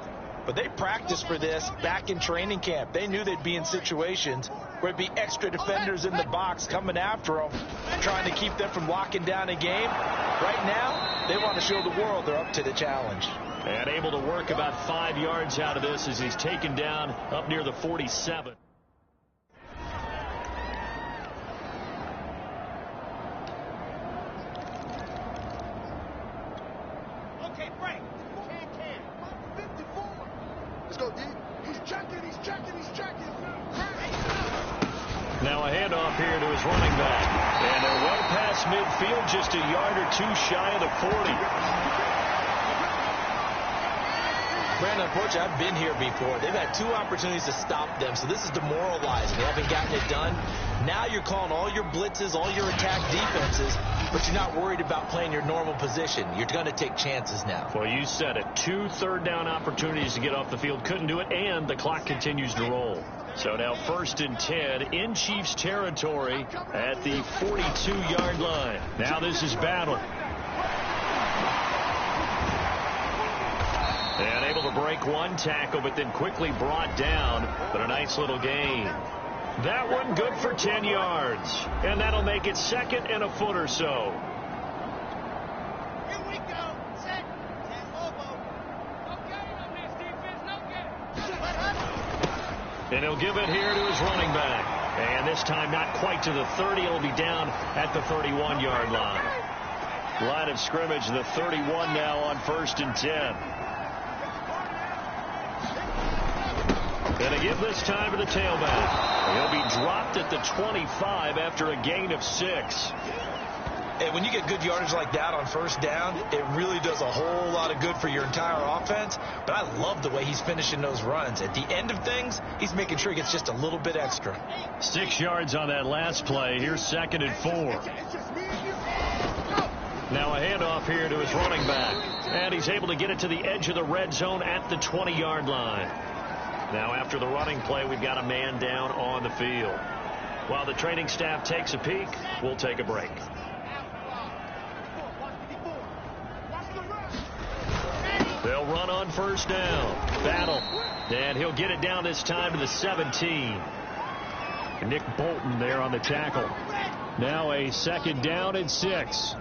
but they practiced for this back in training camp. They knew they'd be in situations where it'd be extra defenders in the box coming after them, trying to keep them from locking down a game. Right now, they want to show the world they're up to the challenge. And able to work about 5 yards out of this as he's taken down up near the 47. Okay, break. Can. 54. Let's go, D. He's checking, he's checking, he's checking. Now a handoff here to his running back. And they're well past midfield, just a yard or 2 shy of the 40. Brandon, unfortunately, I've been here before. They've had 2 opportunities to stop them, so this is demoralizing. They haven't gotten it done. Now you're calling all your blitzes, all your attack defenses, but you're not worried about playing your normal position. You're going to take chances now. Well, you said it. 2 third-down opportunities to get off the field. Couldn't do it, and the clock continues to roll. So now 1st and 10 in Chiefs territory at the 42-yard line. Now this is Battle. And able to break 1 tackle, but then quickly brought down. But a nice little gain. That one good for 10 yards. And that'll make it 2nd and a foot or so. Here we go. Set. Ten Lobo. No getting on this defense. No getting. And he'll give it here to his running back. And this time not quite to the 30. It'll be down at the 31-yard line. Line of scrimmage, the 31 now on 1st and 10. And a give this time to the tailback. He'll be dropped at the 25 after a gain of 6. And when you get good yardage like that on 1st down, it really does a whole lot of good for your entire offense. But I love the way he's finishing those runs. At the end of things, he's making sure he gets just a little bit extra. 6 yards on that last play. Here's 2nd and 4. Now a handoff here to his running back. And he's able to get it to the edge of the red zone at the 20-yard line. Now after the running play, we've got a man down on the field. While the training staff takes a peek, we'll take a break. They'll run on 1st down. Battle. And he'll get it down this time to the 17. Nick Bolton there on the tackle. Now a 2nd down and 6.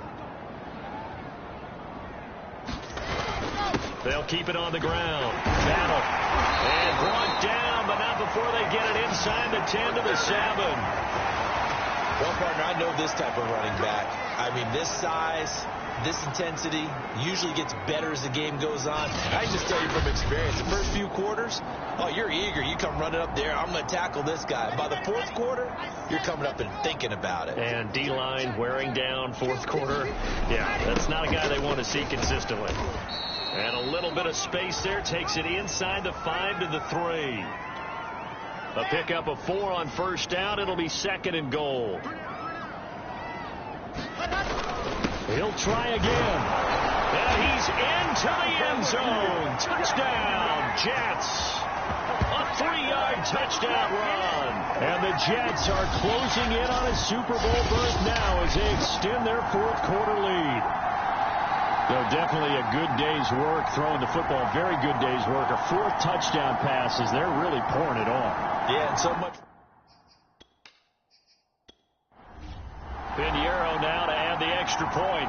They'll keep it on the ground. Battle. And brought down, but not before they get it inside the 10 to the 7. Well, partner, I know this type of running back. I mean, this size, this intensity usually gets better as the game goes on. I can just tell you from experience, the first few quarters, oh, you're eager. You come running up there. I'm going to tackle this guy. By the 4th quarter, you're coming up and thinking about it. And D-line wearing down 4th quarter. Yeah, that's not a guy they want to see consistently. And a little bit of space there. Takes it inside the 5 to the 3. A pickup of 4 on 1st down. It'll be 2nd and goal. He'll try again. And he's into the end zone. Touchdown, Jets. A 3-yard touchdown run. And the Jets are closing in on a Super Bowl berth now as they extend their 4th quarter lead. So definitely a good day's work throwing the football. Very good day's work. A 4th touchdown pass as they're really pouring it on. Yeah, and so much. Pinheiro now to add the extra point.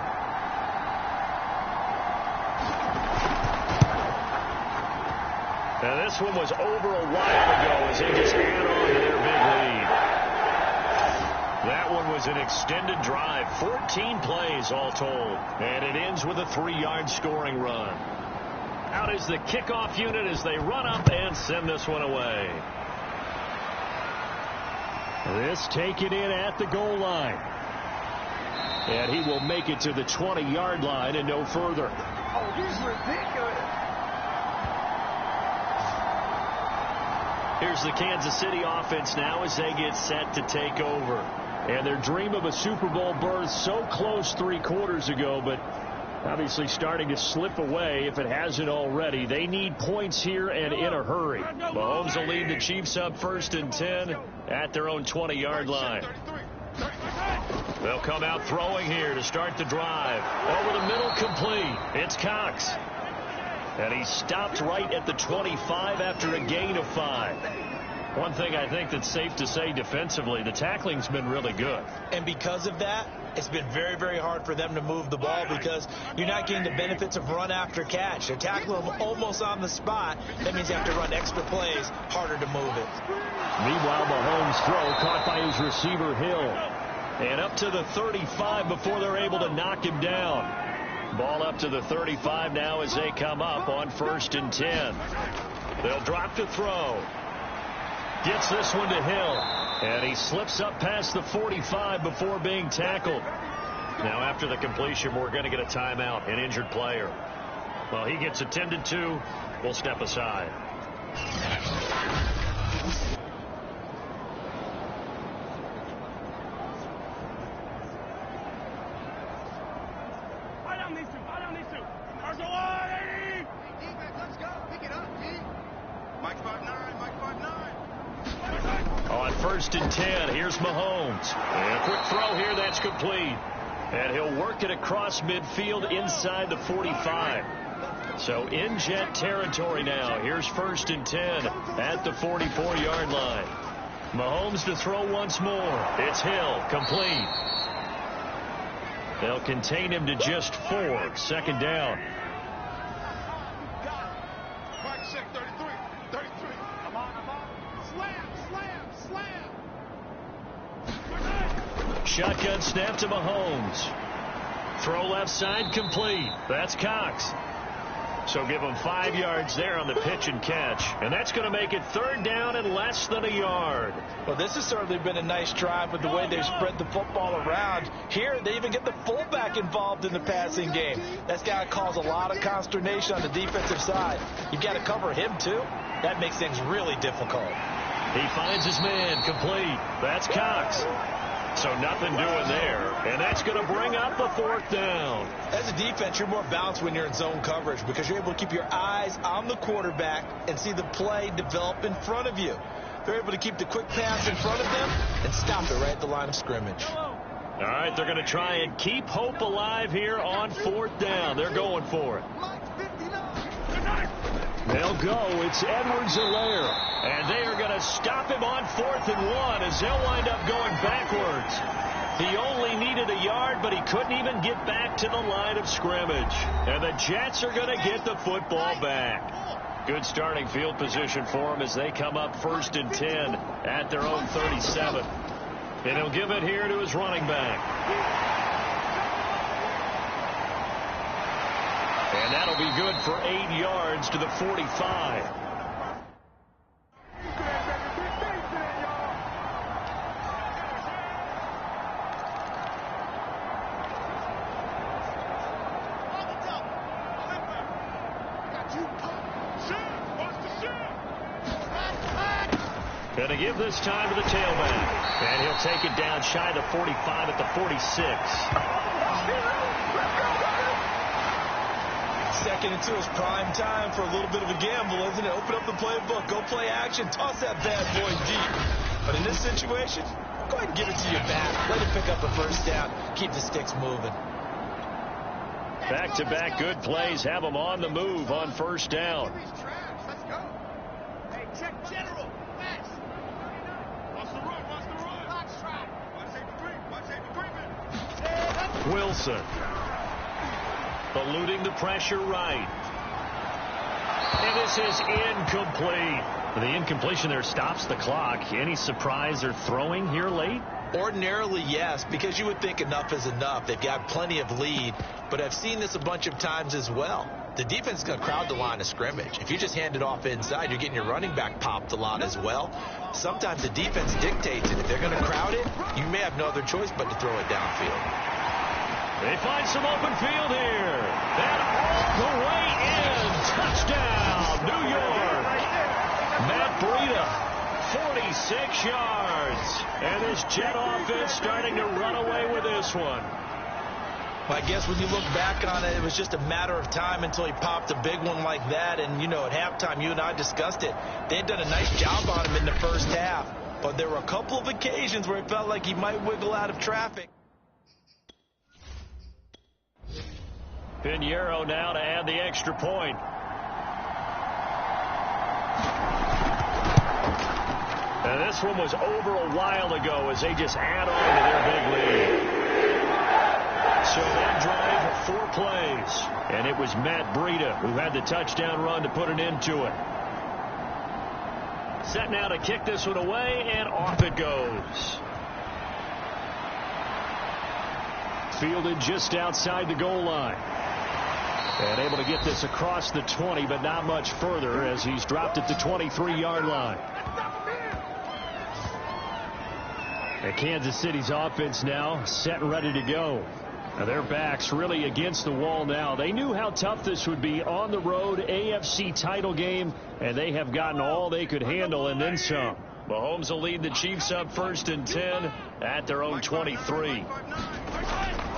Now this one was over a while ago as they just add on to their big lead. That one was an extended drive, 14 plays all told, and it ends with a 3-yard scoring run. Out is the kickoff unit as they run up and send this one away. This taken in at the goal line. And he will make it to the 20-yard line and no further. Oh, he's ridiculous. Here's the Kansas City offense now as they get set to take over. And their dream of a Super Bowl berth so close 3 quarters ago, but obviously starting to slip away if it hasn't already. They need points here and in a hurry. Mahomes will lead the Chiefs up 1st and 10 at their own 20-yard line. They'll come out throwing here to start the drive. Over the middle, complete. It's Cox. And he stopped right at the 25 after a gain of 5. One thing I think that's safe to say defensively, the tackling's been really good. And because of that, it's been very, very hard for them to move the ball because you're not getting the benefits of run after catch. They're tackling them almost on the spot. That means you have to run extra plays, harder to move it. Meanwhile, Mahomes' throw caught by his receiver, Hill. And up to the 35 before they're able to knock him down. Ball up to the 35 now as they come up on 1st and 10. They'll drop to throw. Gets this one to Hill. And he slips up past the 45 before being tackled. Now after the completion, we're going to get a timeout, an injured player. Well, he gets attended to. We'll step aside. On 1st and 10, here's Mahomes. And a quick throw here, that's complete. And he'll work it across midfield inside the 45. So in Jet territory now. Here's 1st and 10 at the 44-yard line. Mahomes to throw once more. It's Hill, complete. They'll contain him to just 4. 2nd down. Shotgun snap to Mahomes. Throw left side, complete. That's Cox. So give him 5 yards there on the pitch and catch. And that's going to make it 3rd down and less than a yard. Well, this has certainly been a nice drive with the way they've spread the football around. Here, they even get the fullback involved in the passing game. That's got to cause a lot of consternation on the defensive side. You've got to cover him, too. That makes things really difficult. He finds his man, complete. That's Cox. So nothing doing there. And that's going to bring up the 4th down. As a defense, you're more balanced when you're in zone coverage because you're able to keep your eyes on the quarterback and see the play develop in front of you. They're able to keep the quick pass in front of them and stop it right at the line of scrimmage. All right, they're going to try and keep hope alive here on 4th down. They're going for it. They'll go. It's Edwards-Helaire. And they are going to stop him on 4th and 1 as they'll wind up going backwards. He only needed a yard, but he couldn't even get back to the line of scrimmage. And the Jets are going to get the football back. Good starting field position for them as they come up 1st and 10 at their own 37. And he'll give it here to his running back. And that'll be good for 8 yards to the 45. Going to give this time to the tailback. And he'll take it down shy of the 45 at the 46. 2nd and 2 is prime time for a little bit of a gamble, isn't it? Open up the playbook, go play action, toss that bad boy deep. But in this situation, go ahead and give it to your back. Let him pick up a 1st down. Keep the sticks moving. Back-to-back good plays have them on the move on 1st down. Let's go. Hey, check general. Fast. Watch the run. Box track. Watch Avery. Wilson. Eluding the pressure right. And this is incomplete. The incompletion there stops the clock. Any surprise they're throwing here late? Ordinarily, yes, because you would think enough is enough. They've got plenty of lead, but I've seen this a bunch of times as well. The defense is going to crowd the line of scrimmage. If you just hand it off inside, you're getting your running back popped a lot as well. Sometimes the defense dictates it. If they're going to crowd it, you may have no other choice but to throw it downfield. They find some open field here. And all the way in. Touchdown, New York. Matt Breida, 46 yards. And this Jet offense starting to run away with this one. Well, I guess when you look back on it, it was just a matter of time until he popped a big one like that. And, you know, at halftime, you and I discussed it. They had done a nice job on him in the 1st half. But there were a couple of occasions where it felt like he might wiggle out of traffic. Pinheiro now to add the extra point. And this one was over a while ago as they just add on to their big lead. So that drive, 4 plays. And it was Matt Breida who had the touchdown run to put an end to it. Set now to kick this one away, and off it goes. Fielded just outside the goal line. And able to get this across the 20, but not much further as he's dropped at the 23-yard line. And Kansas City's offense now set and ready to go. Their backs really against the wall now. They knew how tough this would be on the road, AFC title game, and they have gotten all they could handle and then some. Mahomes will lead the Chiefs up 1st and 10 at their own 23.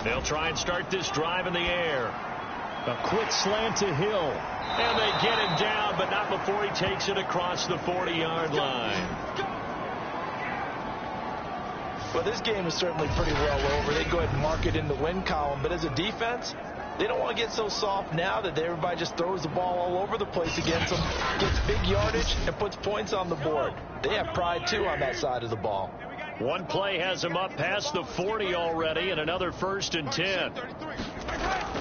They'll try and start this drive in the air. A quick slant to Hill. And they get him down, but not before he takes it across the 40-yard line. Well, this game is certainly pretty well over. They go ahead and mark it in the win column. But as a defense, they don't want to get so soft now that everybody just throws the ball all over the place against them, gets big yardage, and puts points on the board. They have pride, too, on that side of the ball. One play has them up past the 40 already, and another 1st and 10.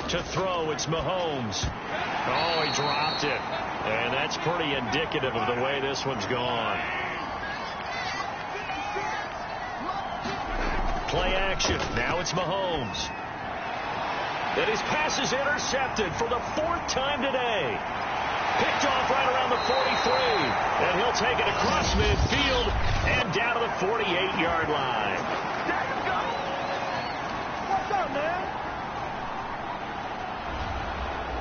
To throw, it's Mahomes. Oh, he dropped it. And that's pretty indicative of the way this one's gone. Play action. Now it's Mahomes. And his pass is intercepted for the 4th time today. Picked off right around the 43. And he'll take it across midfield and down to the 48-yard line. What's up, man?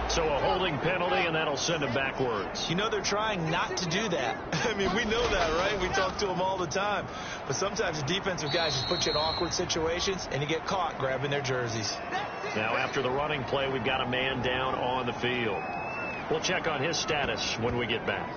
So a holding penalty, and that'll send him backwards. You know they're trying not to do that. I mean, we know that, right? We talk to them all the time. But sometimes the defensive guys just put you in awkward situations, and you get caught grabbing their jerseys. Now, after the running play, we've got a man down on the field. We'll check on his status when we get back.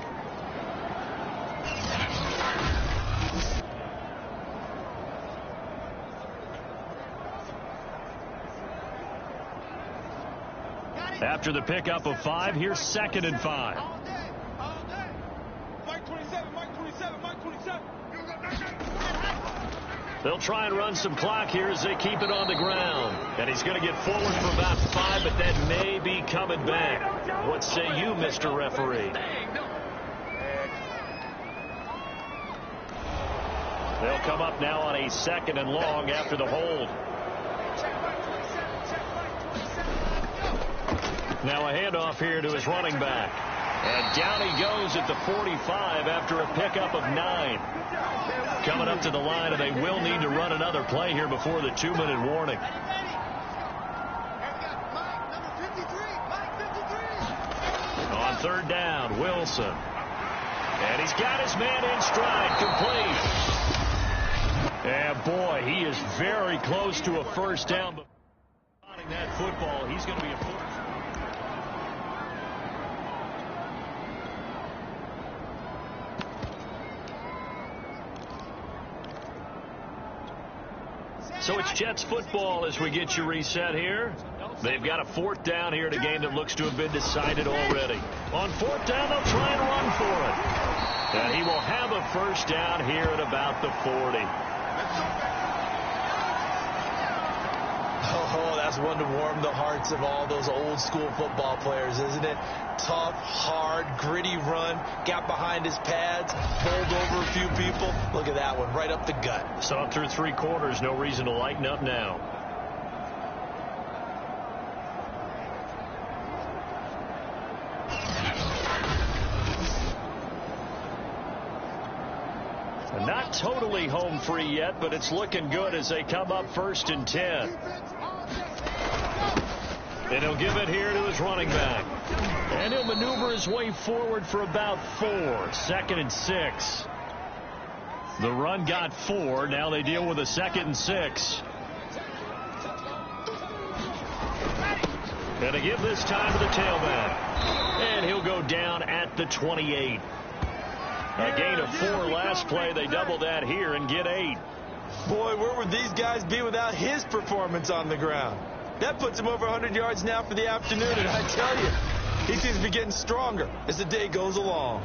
After the pickup of 5, here's 2nd and 5. All day. Mike 27, Mike 27, Mike 27. They'll try and run some clock here as they keep it on the ground. And he's going to get forward for about 5, but that may be coming back. What say you, Mr. Referee? They'll come up now on a 2nd and long after the hold. Now a handoff here to his running back. And down he goes at the 45 after a pickup of 9. Coming up to the line, and they will need to run another play here before the 2-minute warning. On 3rd down, Wilson. And he's got his man in stride, complete. And boy, he is very close to a 1st down. But that football, he's going to be a force. So it's Jets football as we get you reset here. They've got a 4th down here in a game that looks to have been decided already. On 4th down, they'll try and run for it. And he will have a 1st down here at about the 40. Oh, that's one to warm the hearts of all those old school football players, isn't it? Tough, hard, gritty run, got behind his pads, pulled over a few people. Look at that one, right up the gut. So through 3 quarters, no reason to lighten up now. Not totally home free yet, but it's looking good as they come up 1st and 10. And he'll give it here to his running back. And he'll maneuver his way forward for about 4. 2nd and 6. The run got 4. Now they deal with a 2nd and 6. And to give this time to the tailback. And he'll go down at the 28. A gain of 4 last play. They double that here and get 8. Boy, where would these guys be without his performance on the ground? That puts him over 100 yards now for the afternoon, and I tell you, he seems to be getting stronger as the day goes along.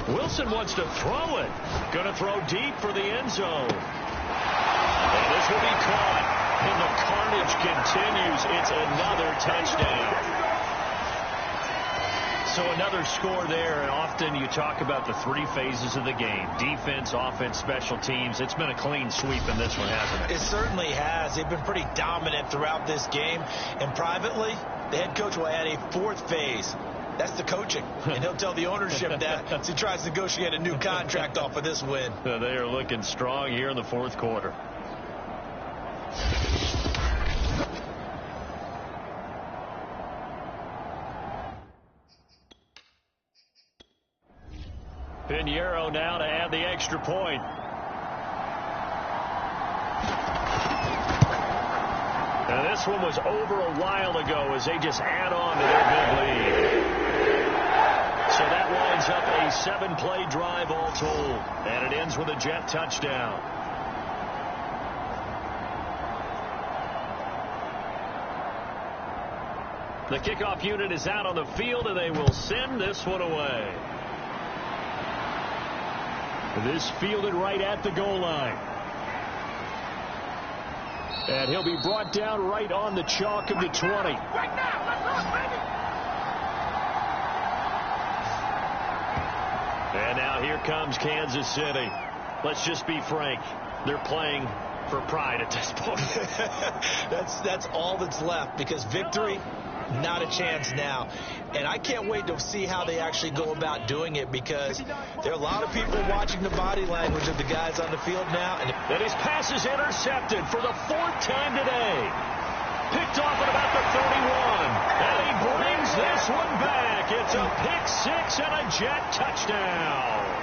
Wilson wants to throw it. Going to throw deep for the end zone. And this will be caught. And the carnage continues. It's another touchdown. So another score there, and often you talk about the three phases of the game: defense, offense, special teams. It's been a clean sweep in this one, hasn't it? It certainly has. They've been pretty dominant throughout this game. And privately, the head coach will add a fourth phase. That's the coaching. And he'll tell the ownership that as he tries to negotiate a new contract off of this win. They are looking strong here in the fourth quarter. Pinheiro now to add the extra point. Now this one was over a while ago as they just add on to their big lead. So that winds up a 7-play drive all told. And it ends with a Jet touchdown. The kickoff unit is out on the field, and they will send this one away. This fielded right at the goal line. And he'll be brought down right on the chalk of the 20. Right now, let's run, baby! And now here comes Kansas City. Let's just be frank. They're playing for pride at this point. That's all that's left, because victory, not a chance now. And I can't wait to see how they actually go about doing it, because there are a lot of people watching the body language of the guys on the field now. And his pass is intercepted for the fourth time today. Picked off at about the 31. And he brings this one back. It's a pick six and a Jet touchdown.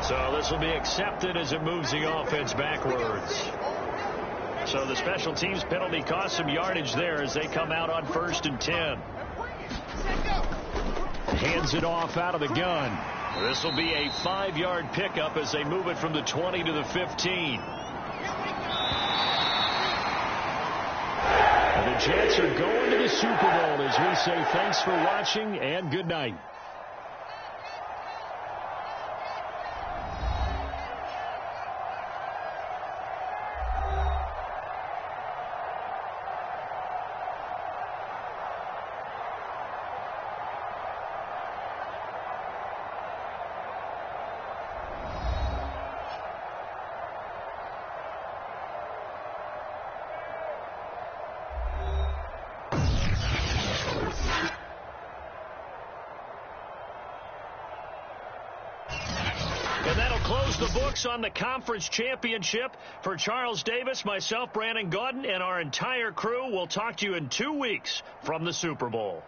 So this will be accepted as it moves the offense backwards. So the special teams penalty cost some yardage there as they come out on 1st and 10. Hands it off out of the gun. This will be a 5-yard pickup as they move it from the 20 to the 15. And the Jets are going to the Super Bowl as we say thanks for watching and good night. And that'll close the books on the conference championship. For Charles Davis, myself, Brandon Gaudin, and our entire crew, we'll talk to you in 2 weeks from the Super Bowl.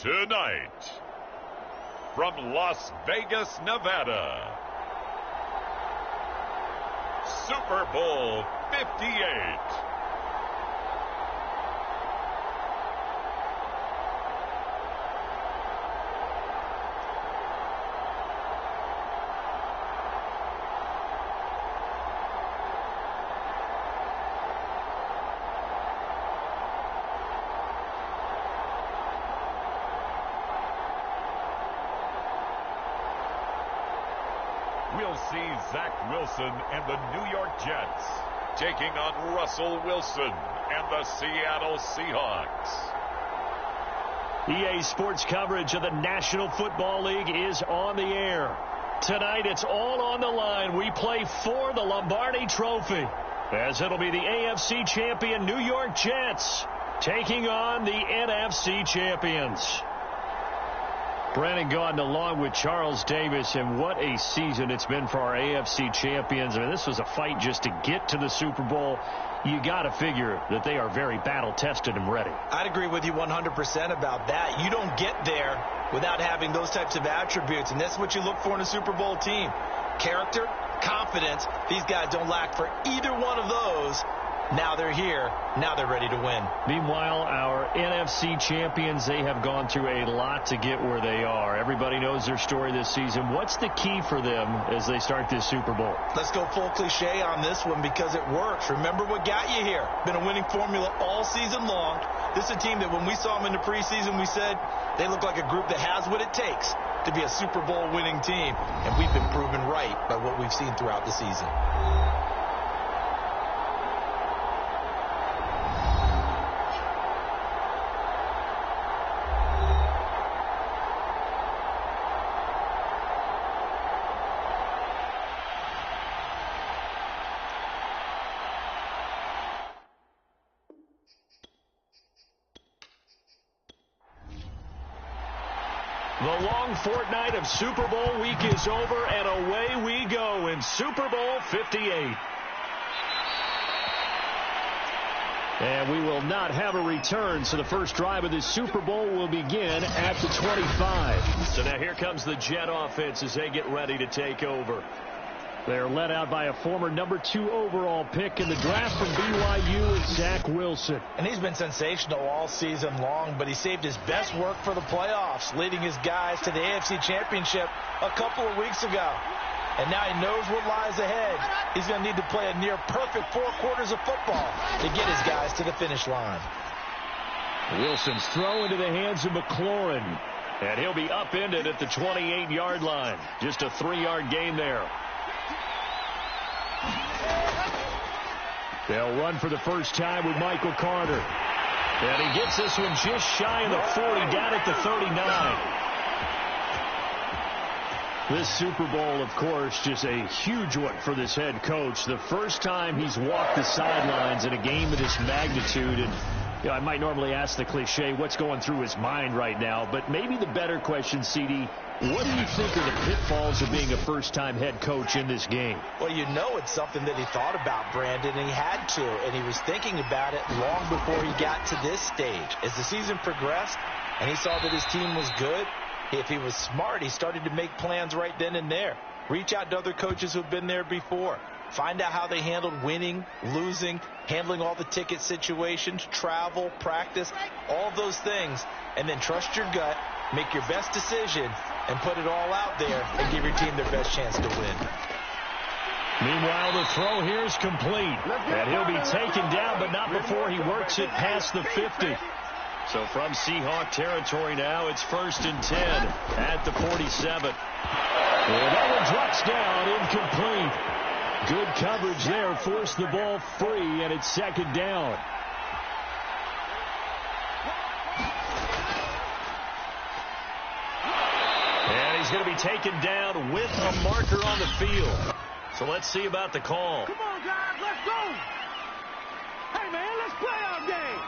Tonight, from Las Vegas, Nevada, Super Bowl 58. We'll see Zach Wilson and the New York Jets taking on Russell Wilson and the Seattle Seahawks. EA Sports coverage of the National Football League is on the air. Tonight, it's all on the line. We play for the Lombardi Trophy, as it'll be the AFC champion New York Jets taking on the NFC champions. Brandon Gaudin along with Charles Davis, and what a season it's been for our AFC champions. I mean, this was a fight just to get to the Super Bowl. You got to figure that they are very battle-tested and ready. I'd agree with you 100% about that. You don't get there without having those types of attributes, and that's what you look for in a Super Bowl team. Character, confidence. These guys don't lack for either one of those. Now they're here. Now they're ready to win. Meanwhile, our NFC champions, they have gone through a lot to get where they are. Everybody knows their story this season. What's the key for them as they start this Super Bowl? Let's go full cliche on this one because it works. Remember what got you here. Been a winning formula all season long. This is a team that when we saw them in the preseason, we said they look like a group that has what it takes to be a Super Bowl winning team. And we've been proven right by what we've seen throughout the season. The long fortnight of Super Bowl week is over, and away we go in Super Bowl 58. And we will not have a return, so the first drive of this Super Bowl will begin at the 25. So now here comes the Jet offense as they get ready to take over. They're led out by a former number 2 overall pick in the draft from BYU, it's Zach Wilson. And he's been sensational all season long, but he saved his best work for the playoffs, leading his guys to the AFC Championship a couple of weeks ago. And now he knows what lies ahead. He's going to need to play a near-perfect 4 quarters of football to get his guys to the finish line. Wilson's throw into the hands of McLaurin, and he'll be upended at the 28-yard line. Just a 3-yard gain there. They'll run for the first time with Michael Carter. And he gets this one just shy of the 40, down at the 39. This Super Bowl, of course, just a huge one for this head coach. The first time he's walked the sidelines in a game of this magnitude. And you know, I might normally ask the cliche, what's going through his mind right now? But maybe the better question, CD, what do you think are the pitfalls of being a first-time head coach in this game? Well, you know it's something that he thought about, Brandon, and he had to, and he was thinking about it long before he got to this stage. As the season progressed and he saw that his team was good, if he was smart, he started to make plans right then and there. Reach out to other coaches who have been there before. Find out how they handled winning, losing, handling all the ticket situations, travel, practice, all those things, and then trust your gut, make your best decision, and put it all out there and give your team their best chance to win. Meanwhile, the throw here is complete. And he'll be taken down, but not before he works it past the 50. So from Seahawk territory now, it's 1st and 10 at the 47. And that one drops down, incomplete. Good coverage there, forced the ball free, and it's 2nd down. And he's going to be taken down with a marker on the field. So let's see about the call. Come on, guys, let's go. Hey, man, let's play our game.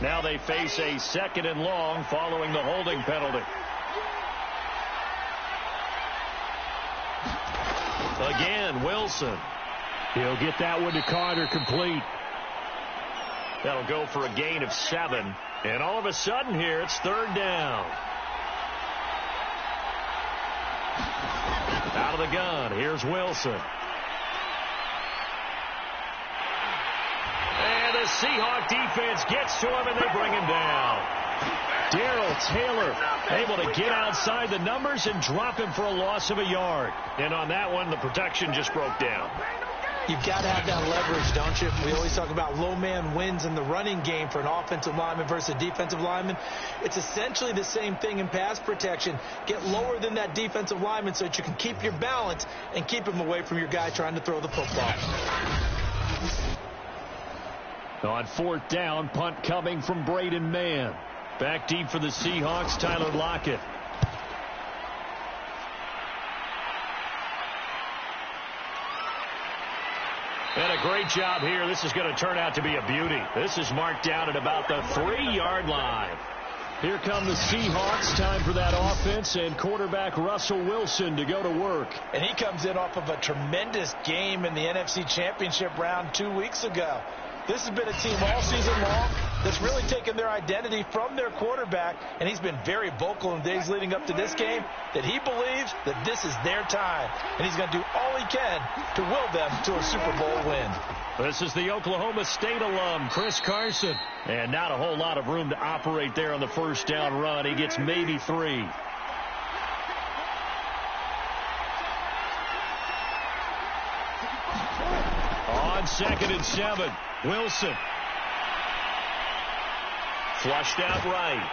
Now they face a 2nd and long following the holding penalty. Again, Wilson. He'll get that one to Carter, complete. That'll go for a gain of 7. And all of a sudden here, it's third down. Out of the gun, here's Wilson. And the Seahawk defense gets to him, and they bring him down. Darrell Taylor able to get outside the numbers and drop him for a loss of a yard. And on that one, the protection just broke down. You've got to have that leverage, don't you? We always talk about low man wins in the running game for an offensive lineman versus a defensive lineman. It's essentially the same thing in pass protection. Get lower than that defensive lineman so that you can keep your balance and keep him away from your guy trying to throw the football. On fourth down, punt coming from Braden Mann. Back deep for the Seahawks, Tyler Lockett. And a great job here. This is going to turn out to be a beauty. This is marked down at about the 3-yard line. Here come the Seahawks. Time for that offense and quarterback Russell Wilson to go to work. And he comes in off of a tremendous game in the NFC Championship round 2 weeks ago. This has been a team all season long that's really taken their identity from their quarterback, and he's been very vocal in the days leading up to this game that he believes that this is their time, and he's going to do all he can to will them to a Super Bowl win. This is the Oklahoma State alum, Chris Carson. And not a whole lot of room to operate there on the first down run. He gets maybe 3. On 2nd and 7, Wilson. Flushed out right.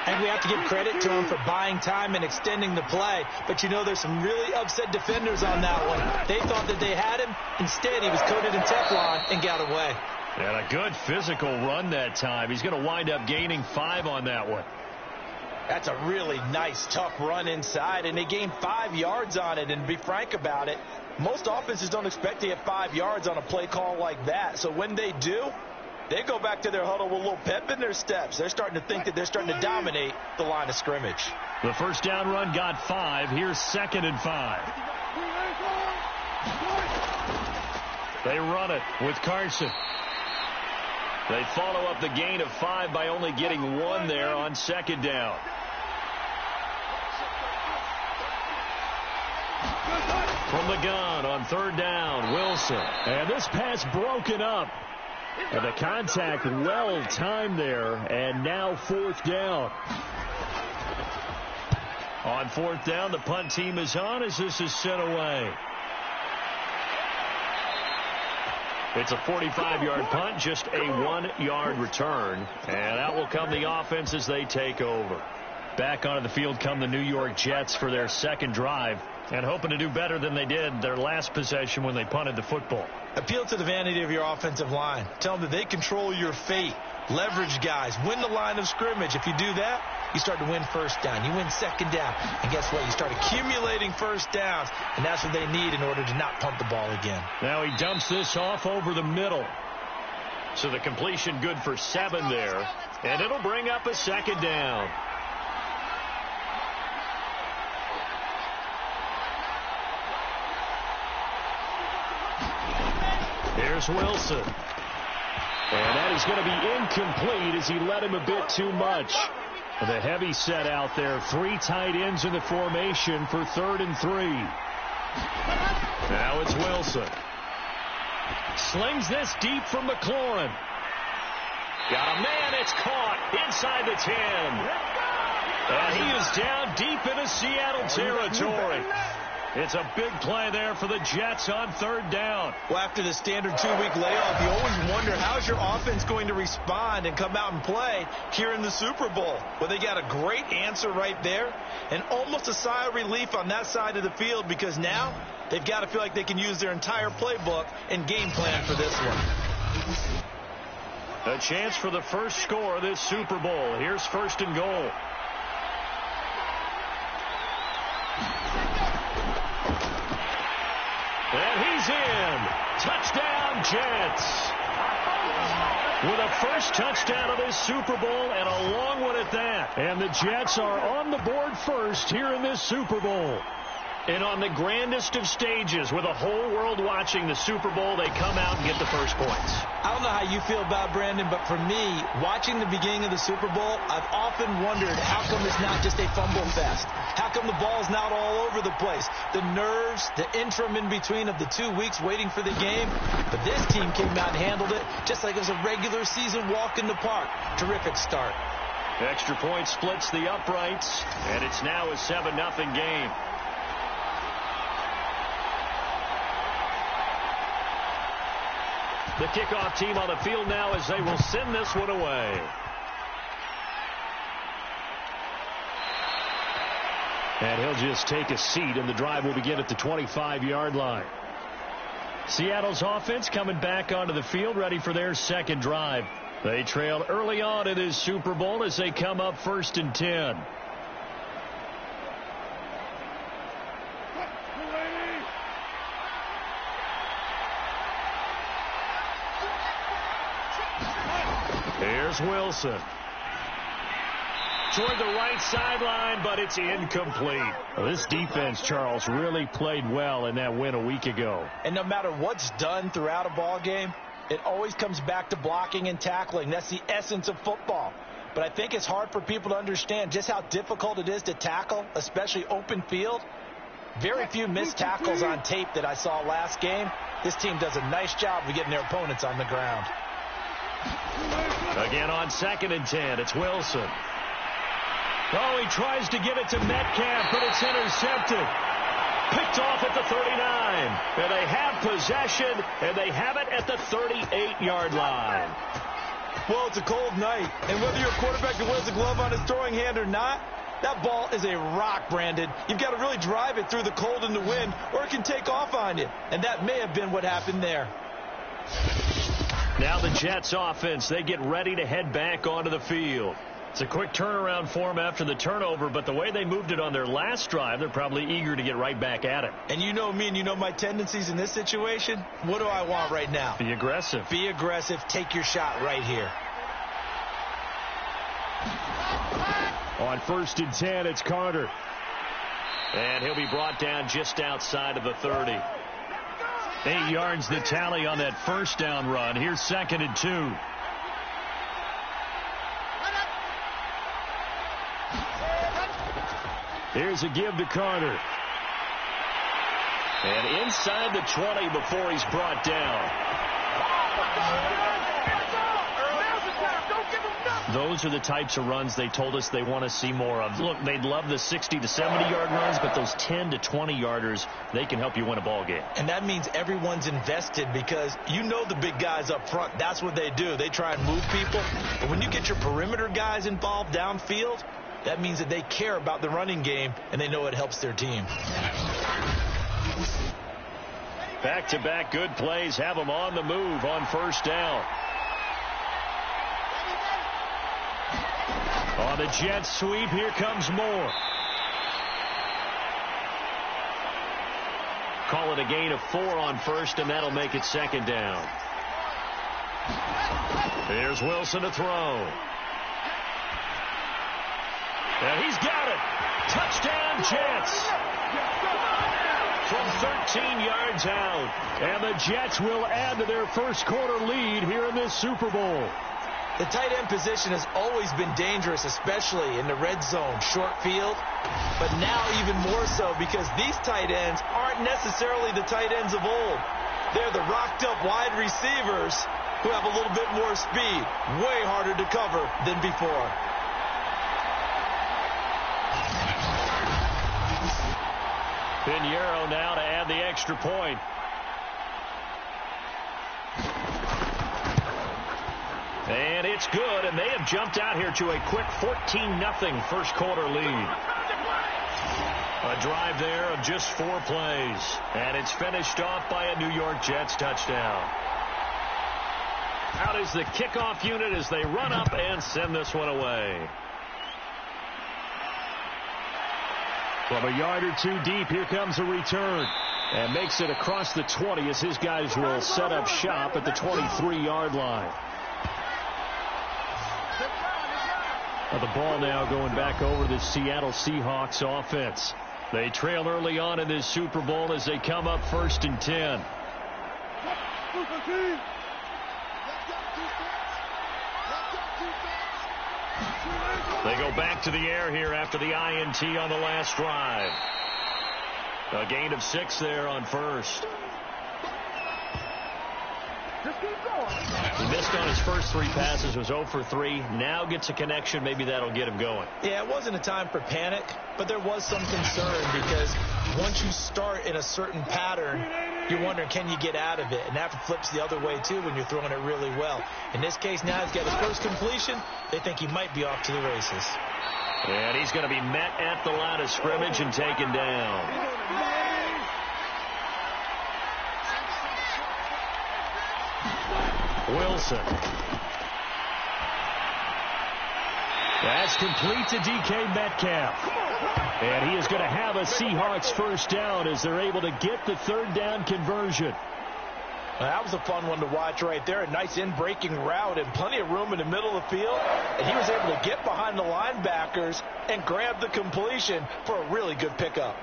And we have to give credit to him for buying time and extending the play. But, you know, there's some really upset defenders on that one. They thought that they had him. Instead, he was coated in Teflon and got away. And a good physical run that time. He's going to wind up gaining 5 on that one. That's a really nice, tough run inside, and they gained 5 yards on it. And to be frank about it, most offenses don't expect to get 5 yards on a play call like that. So when they do, they go back to their huddle with a little pep in their steps. They're starting to think that they're starting to dominate the line of scrimmage. The first down run got 5. Here's 2nd and 5. They run it with Carson. They follow up the gain of 5 by only getting 1 there on 2nd down. From the gun on 3rd down, Wilson. And this pass broken up. And the contact well timed there. And now 4th down. On 4th down, the punt team is on as this is sent away. It's a 45-yard punt, just a 1-yard return. And out will come the offense as they take over. Back onto the field come the New York Jets for their second drive, and hoping to do better than they did their last possession when they punted the football. Appeal to the vanity of your offensive line. Tell them that they control your fate. Leverage guys. Win the line of scrimmage. If you do that, you start to win first down. You win second down. And guess what? You start accumulating first downs. And that's what they need in order to not punt the ball again. Now he dumps this off over the middle. So the completion good for 7 there. And it'll bring up a 2nd down. Here's Wilson. And that is going to be incomplete as he led him a bit too much. The heavy set out there. 3 tight ends in the formation for 3rd and 3. Now it's Wilson. Slings this deep from McLaurin. Got a man. It's caught inside the 10. And he is down deep into Seattle territory. It's a big play there for the Jets on 3rd down. Well, after the standard 2-week layoff, you always wonder how's your offense going to respond and come out and play here in the Super Bowl. Well, they got a great answer right there and almost a sigh of relief on that side of the field because now they've got to feel like they can use their entire playbook and game plan for this one. A chance for the first score of this Super Bowl. Here's 1st and goal. And he's in. Touchdown, Jets. With a first touchdown of this Super Bowl and a long one at that. And the Jets are on the board first here in this Super Bowl. And on the grandest of stages, with the whole world watching the Super Bowl, they come out and get the first points. I don't know how you feel about Brandon, but for me, watching the beginning of the Super Bowl, I've often wondered how come it's not just a fumble fest? How come the ball's not all over the place? The nerves, the interim in between of the 2 weeks waiting for the game. But this team came out and handled it just like it was a regular season walk in the park. Terrific start. Extra point splits the uprights, and it's now a 7-0 game. The kickoff team on the field now as they will send this one away. And he'll just take a seat, and the drive will begin at the 25-yard line. Seattle's offense coming back onto the field, ready for their second drive. They trailed early on in this Super Bowl as they come up 1st and 10. Here's Wilson. Toward the right sideline, but it's incomplete. Well, this defense, Charles, really played well in that win a week ago. And no matter what's done throughout a ball game, it always comes back to blocking and tackling. That's the essence of football. But I think it's hard for people to understand just how difficult it is to tackle, especially open field. Very few missed tackles on tape that I saw last game. This team does a nice job of getting their opponents on the ground. Again on 2nd and 10, it's Wilson. Oh, he tries to get it to Metcalf, but it's intercepted. Picked off at the 39. And they have possession, and they have it at the 38-yard line. Well, it's a cold night, and whether you're a quarterback that wears a glove on his throwing hand or not, that ball is a rock, Brandon. You've got to really drive it through the cold and the wind, or it can take off on you. And that may have been what happened there. Now the Jets offense, they get ready to head back onto the field. It's a quick turnaround for them after the turnover, but the way they moved it on their last drive, they're probably eager to get right back at it. And you know me and you know my tendencies in this situation. What do I want right now? Be aggressive. Be aggressive. Take your shot right here. On 1st and 10, it's Carter. And he'll be brought down just outside of the 30. 8 yards the tally on that first down run. Here's 2nd and 2. Here's a give to Carter. And inside the 20 before he's brought down. Those are the types of runs they told us they want to see more of. Look, they'd love the 60 to 70-yard runs, but those 10 to 20-yarders, they can help you win a ball game. And that means everyone's invested because you know the big guys up front. That's what they do. They try and move people. But when you get your perimeter guys involved downfield, that means that they care about the running game, and they know it helps their team. Back-to-back good plays have them on the move on 1st down. On the Jets sweep, here comes Moore. Call it a gain of 4 on 1st, and that'll make it 2nd down. Here's Wilson to throw. And he's got it. Touchdown, Jets. From 13 yards out. And the Jets will add to their first quarter lead here in this Super Bowl. The tight end position has always been dangerous, especially in the red zone, short field. But now even more so because these tight ends aren't necessarily the tight ends of old. They're the rocked-up wide receivers who have a little bit more speed. Way harder to cover than before. Pinheiro now to add the extra point. And it's good, and they have jumped out here to a quick 14-0 first quarter lead. A drive there of just 4 plays, and it's finished off by a New York Jets touchdown. Out is the kickoff unit as they run up and send this one away. From a yard or 2 deep, here comes a return. And makes it across the 20 as his guys will set up shop at the 23-yard line. The ball now going back over the Seattle Seahawks offense. They trail early on in this Super Bowl as they come up 1st and 10. They go back to the air here after the INT on the last drive. A gain of 6 there on 1st. He missed on his first 3 passes, was 0 for 3. Now gets a connection. Maybe that'll get him going. Yeah, it wasn't a time for panic, but there was some concern because once you start in a certain pattern, you're wondering, can you get out of it? And that flips the other way, too, when you're throwing it really well. In this case, now he's got his first completion. They think he might be off to the races. And he's going to be met at the line of scrimmage and taken down. Wilson. That's complete to DK Metcalf. And he is going to have a Seahawks first down as they're able to get the 3rd down conversion. Well, that was a fun one to watch right there. A nice in-breaking route and plenty of room in the middle of the field. And he was able to get behind the linebackers and grab the completion for a really good pickup.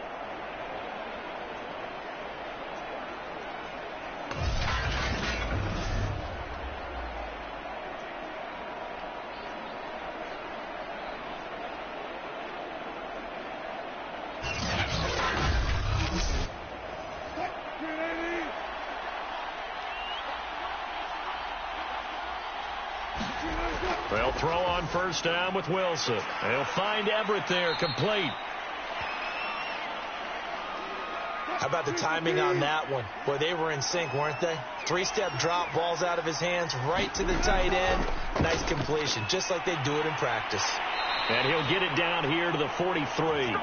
They'll throw on first down with Wilson. They'll find Everett there, complete. How about the timing on that one? Boy, they were in sync, weren't they? 3-step drop, balls out of his hands, right to the tight end. Nice completion, just like they do it in practice. And he'll get it down here to the 43.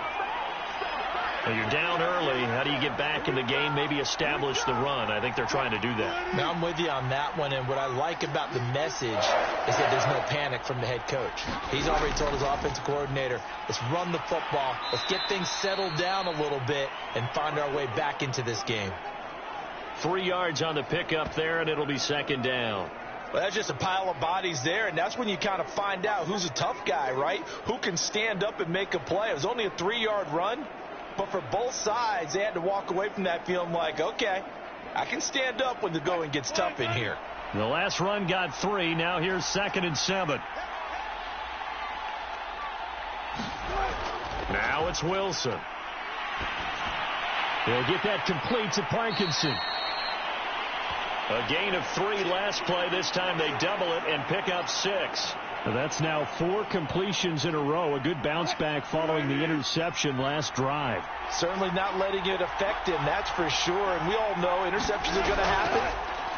Well, you're down early. How do you get back in the game, maybe establish the run? I think they're trying to do that. Now, I'm with you on that one, and what I like about the message is that there's no panic from the head coach. He's already told his offensive coordinator, let's run the football, let's get things settled down a little bit, and find our way back into this game. 3 yards on the pickup there, and it'll be 2nd down. Well, that's just a pile of bodies there, and that's when you kind of find out who's a tough guy, right? Who can stand up and make a play. It was only a 3-yard run. But for both sides, they had to walk away from that feeling like, okay, I can stand up when the going gets tough in here. The last run got 3. Now here's 2nd and 7. Now it's Wilson. He'll get that complete to Parkinson. A gain of 3 last play. This time they double it and pick up 6. That's now 4 completions in a row. A good bounce back following the interception last drive. Certainly not letting it affect him, that's for sure. And we all know interceptions are going to happen.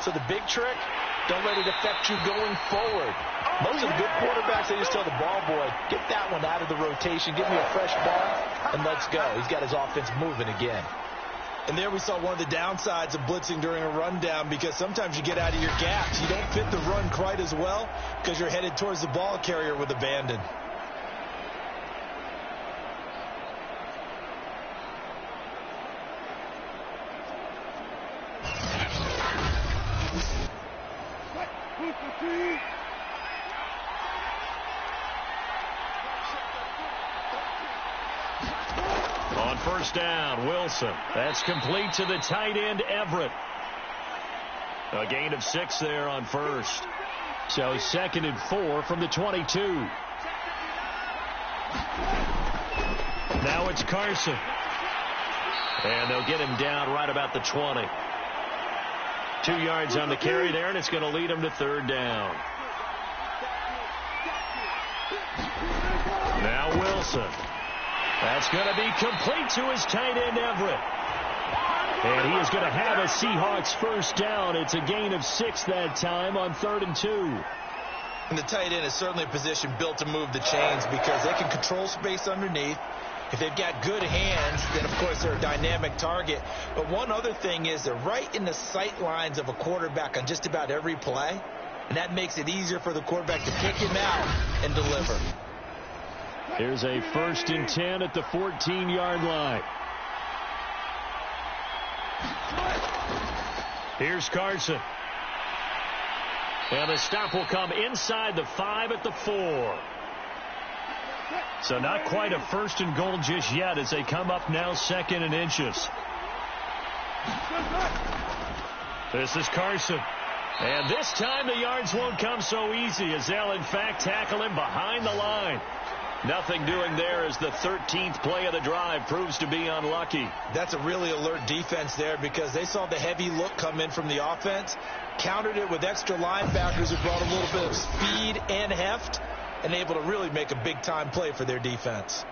So the big trick, don't let it affect you going forward. Most of the good quarterbacks, they just tell the ball boy, get that one out of the rotation, give me a fresh ball, and let's go. He's got his offense moving again. And there we saw one of the downsides of blitzing during a rundown, because sometimes you get out of your gaps. You don't fit the run quite as well because you're headed towards the ball carrier with abandon. On first down, Wilson. That's complete to the tight end, Everett. A gain of 6 there on first. So 2nd and 4 from the 22. Now it's Carson. And they'll get him down right about the 20. 2 yards on the carry there, and it's going to lead him to 3rd down. Now Wilson. That's going to be complete to his tight end, Everett. And he is going to have a Seahawks first down. It's a gain of 6 that time on 3rd and 2. And the tight end is certainly a position built to move the chains because they can control space underneath. If they've got good hands, then, of course, they're a dynamic target. But one other thing is they're right in the sight lines of a quarterback on just about every play. And that makes it easier for the quarterback to pick him out and deliver. Here's a 1st and 10 at the 14-yard line. Here's Carson. And the stop will come inside the 5 at the 4. So not quite a 1st and goal just yet as they come up now 2nd and inches. This is Carson. And this time the yards won't come so easy as they'll in fact tackle him behind the line. Nothing doing there as the 13th play of the drive proves to be unlucky. That's a really alert defense there because they saw the heavy look come in from the offense, countered it with extra linebackers who brought a little bit of speed and heft, and able to really make a big-time play for their defense.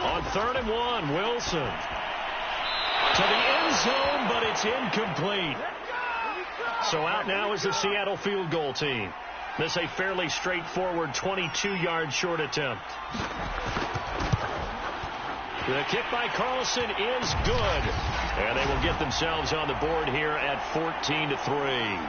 On 3rd and 1, Wilson. To the end zone, but it's incomplete. So out now is the Seattle field goal team. This a fairly straightforward 22-yard short attempt. The kick by Carlson is good. And they will get themselves on the board here at 14-3.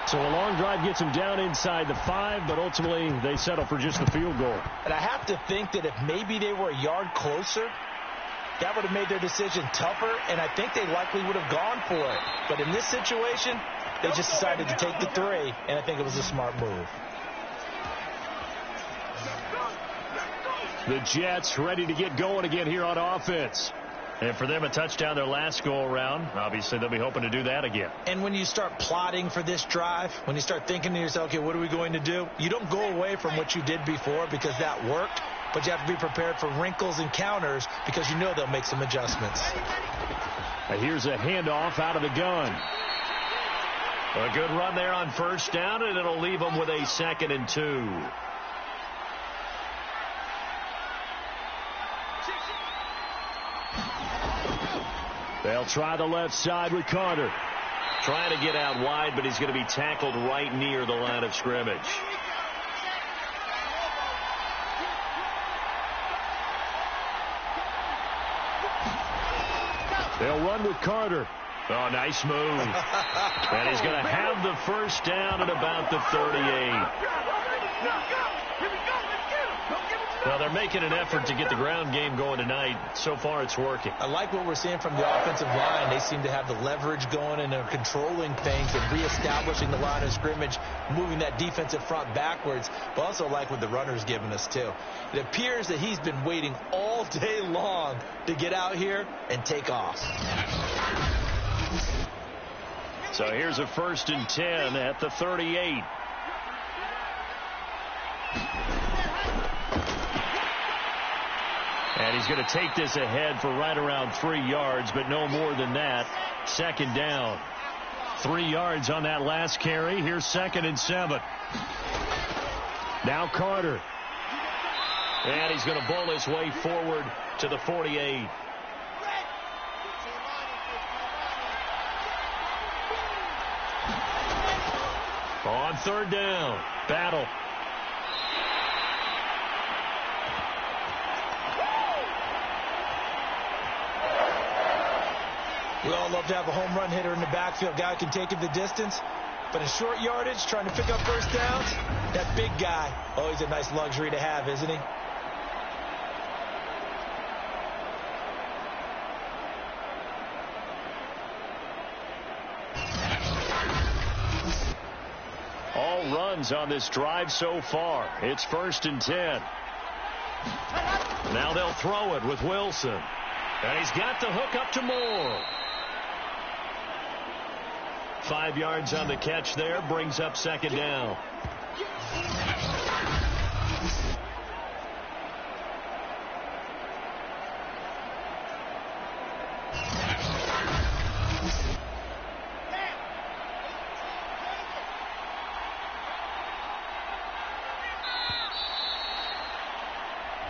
So a long drive gets them down inside the 5, but ultimately they settle for just the field goal. And I have to think that if maybe they were a yard closer, that would have made their decision tougher, and I think they likely would have gone for it. But in this situation, they just decided to take the 3, and I think it was a smart move. The Jets ready to get going again here on offense. And for them, a touchdown their last go-around. Obviously, they'll be hoping to do that again. And when you start plotting for this drive, when you start thinking to yourself, okay, what are we going to do? You don't go away from what you did before because that worked, but you have to be prepared for wrinkles and counters because you know they'll make some adjustments. Here's a handoff out of the gun. A good run there on 1st down, and it'll leave them with a 2nd and 2. They'll try the left side with Carter. Trying to get out wide, but he's going to be tackled right near the line of scrimmage. They'll run with Carter. Oh, nice move. And he's going to have the 1st down at about the 38. Well, they're making an effort to get the ground game going tonight. So far, it's working. I like what we're seeing from the offensive line. They seem to have the leverage going and are controlling things and reestablishing the line of scrimmage, moving that defensive front backwards. But also like what the runner's giving us, too. It appears that he's been waiting all day long to get out here and take off. So here's a 1st and 10 at the 38. And he's going to take this ahead for right around 3 yards, but no more than that. 2nd down. 3 yards on that last carry. Here's 2nd and 7. Now Carter. And he's going to bowl his way forward to the 48. On 3rd down. Battle. We all love to have a home run hitter in the backfield. Guy can take it the distance. But in short yardage, trying to pick up 1st downs, that big guy, oh, he's a nice luxury to have, isn't he? All runs on this drive so far. It's 1st and 10. Now they'll throw it with Wilson. And he's got the hook up to Moore. 5 yards on the catch there, brings up 2nd down.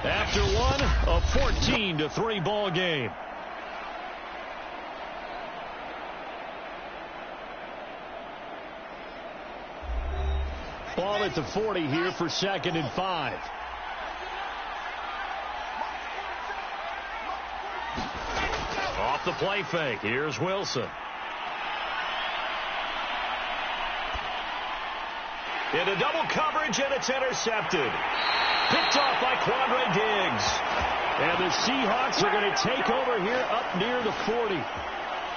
After one, a 14-3 ball game. Ball at the 40 here for 2nd and 5. Off the play fake. Here's Wilson. Into double coverage, and it's intercepted. Picked off by Quandre Diggs. And the Seahawks are going to take over here up near the 40.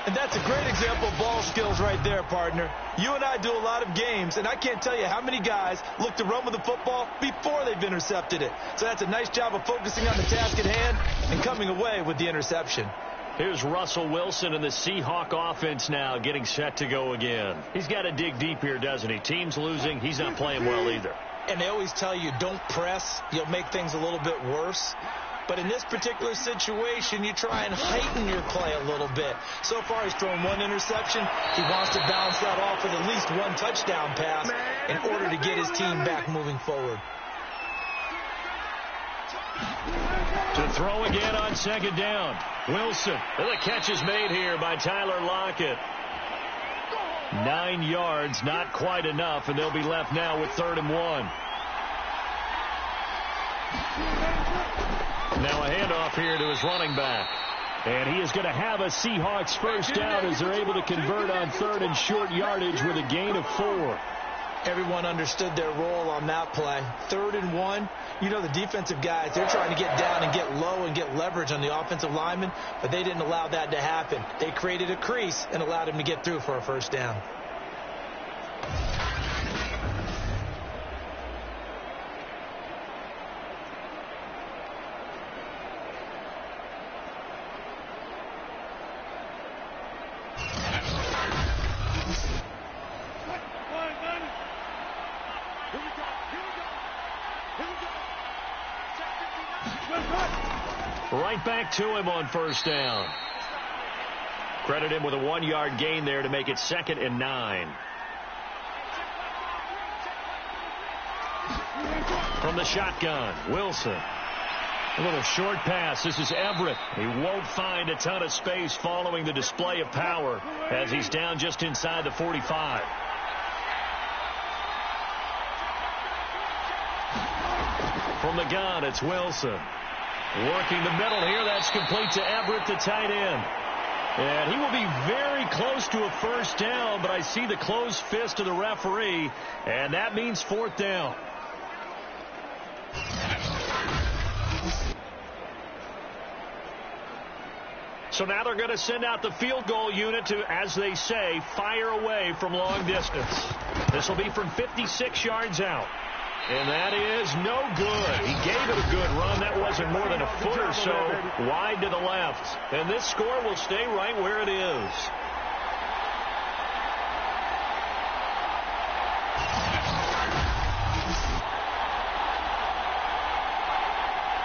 And that's a great example of ball skills right there, partner. You and I do a lot of games, and I can't tell you how many guys look to run with the football before they've intercepted it. So that's a nice job of focusing on the task at hand and coming away with the interception. Here's Russell Wilson and the Seahawk offense now getting set to go again. He's got to dig deep here, doesn't he? Team's losing. He's not playing well either. And they always tell you don't press. You'll make things a little bit worse. But in this particular situation, you try and heighten your play a little bit. So far, he's thrown one interception. He wants to balance that off with at least one touchdown pass in order to get his team back moving forward. To throw again on second down. Wilson. And the catch is made here by Tyler Lockett. 9 yards, not quite enough, and they'll be left now with 3rd and 1. Now a handoff here to his running back. And he is going to have a Seahawks first down as they're able to convert on 3rd and short yardage with a gain of 4. Everyone understood their role on that play. 3rd and 1. You know, the defensive guys, they're trying to get down and get low and get leverage on the offensive lineman, but they didn't allow that to happen. They created a crease and allowed him to get through for a first down. Right back to him on first down. Credit him with a 1-yard gain there to make it 2nd and 9. From the shotgun, Wilson. A little short pass. This is Everett. He won't find a ton of space following the display of power as he's down just inside the 45. From the gun, it's Wilson. Working the middle here. That's complete to Everett, the tight end. And he will be very close to a first down, but I see the closed fist of the referee, and that means 4th down. So now they're going to send out the field goal unit to, as they say, fire away from long distance. This will be from 56 yards out. And that is no good. He gave it a good run. That wasn't more than a foot or so wide to the left. And this score will stay right where it is.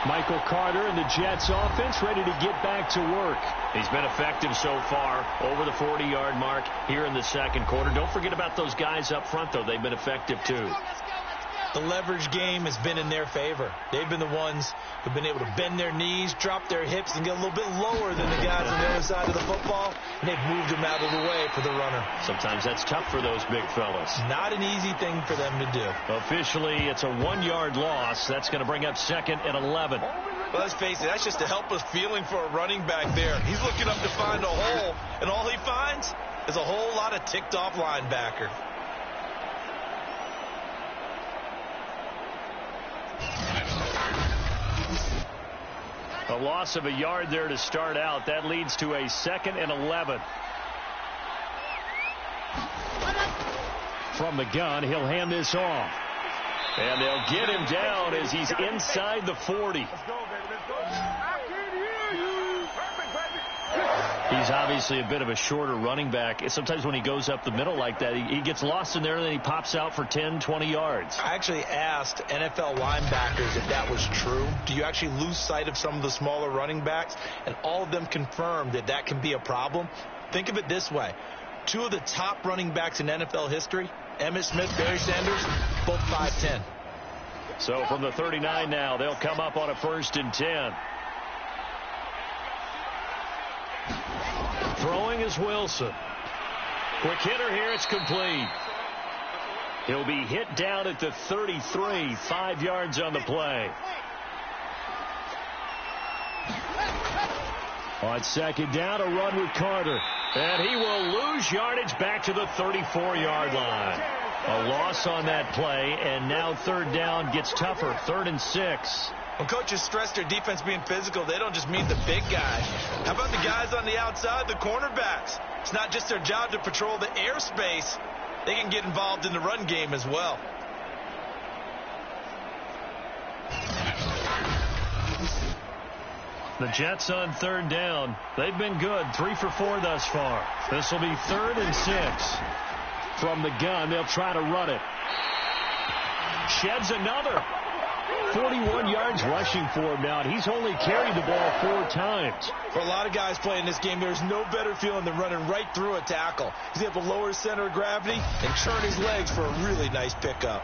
Michael Carter and the Jets offense ready to get back to work. He's been effective so far over the 40-yard mark here in the second quarter. Don't forget about those guys up front, though. They've been effective, too. The leverage game has been in their favor. They've been the ones who've been able to bend their knees, drop their hips, and get a little bit lower than the guys on the other side of the football, and they've moved them out of the way for the runner. Sometimes that's tough for those big fellas. Not an easy thing for them to do. Officially, it's a 1-yard loss. That's going to bring up 2nd and 11. Well, let's face it, that's just a helpless feeling for a running back there. He's looking up to find a hole, and all he finds is a whole lot of ticked-off linebacker. A loss of a yard there to start out. That leads to a 2nd and 11. From the gun, he'll hand this off. And they'll get him down as he's inside the 40. He's obviously a bit of a shorter running back. Sometimes when he goes up the middle like that, he gets lost in there and then he pops out for 10, 20 yards. I actually asked NFL linebackers if that was true. Do you actually lose sight of some of the smaller running backs? And all of them confirmed that that can be a problem. Think of it this way. 2 of the top running backs in NFL history, Emmitt Smith, Barry Sanders, both 5'10". So from the 39 now, they'll come up on a 1st and 10. Throwing is Wilson. Quick hitter here. It's complete. He'll be hit down at the 33. 5 yards on the play. On second down, a run with Carter. And he will lose yardage back to the 34-yard line. A loss on that play, and now third down gets tougher. 3rd and 6. When coaches stress their defense being physical, they don't just mean the big guy. How about the guys on the outside, the cornerbacks? It's not just their job to patrol the airspace. They can get involved in the run game as well. The Jets on third down. They've been good. 3 for 4 thus far. This will be 3rd and 6. From the gun, they'll try to run it. Sheds another. 41 yards rushing for him now, and he's only carried the ball 4 times. For a lot of guys playing this game, there's no better feeling than running right through a tackle. He's able to lower his center of gravity and churn his legs for a really nice pickup.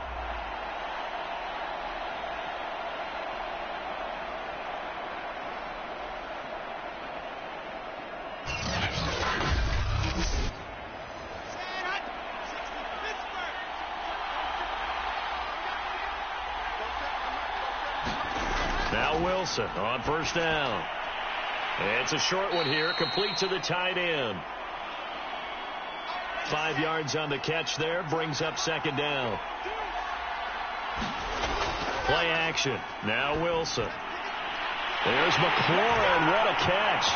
Now Wilson on first down. It's a short one here, complete to the tight end. 5 yards on the catch there, brings up second down. Play action. Now Wilson. There's McLaurin. What a catch.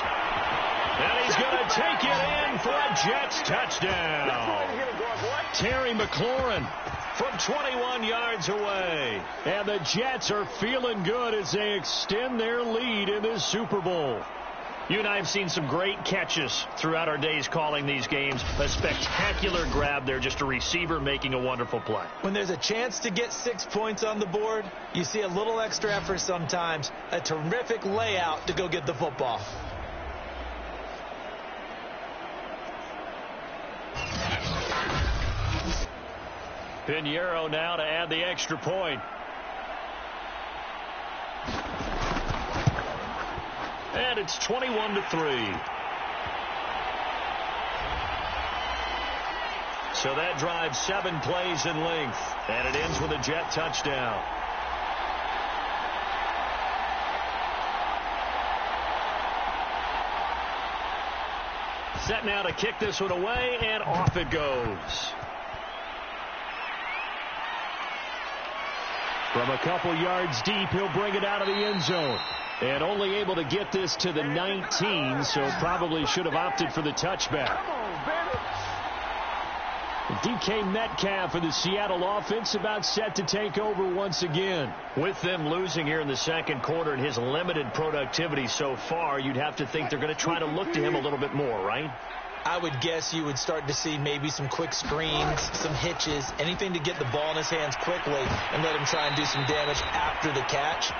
And he's going to take it in for a Jets touchdown. Terry McLaurin from 21 yards away. And the Jets are feeling good as they extend their lead in this Super Bowl. You and I have seen some great catches throughout our days calling these games. A spectacular grab there, just a receiver making a wonderful play. When there's a chance to get 6 points on the board, you see a little extra effort sometimes. A terrific layout to go get the football. Pinheiro now to add the extra point. And it's 21-3. So that drives 7 plays in length. And it ends with a Jet touchdown. Set now to kick this one away, and off it goes. From a couple yards deep, he'll bring it out of the end zone. And only able to get this to the 19, so probably should have opted for the touchback. DK Metcalf for the Seattle offense about set to take over once again. With them losing here in the second quarter and his limited productivity so far, you'd have to think they're going to try to look to him a little bit more, right? I would guess you would start to see maybe some quick screens, some hitches, anything to get the ball in his hands quickly and let him try and do some damage after the catch.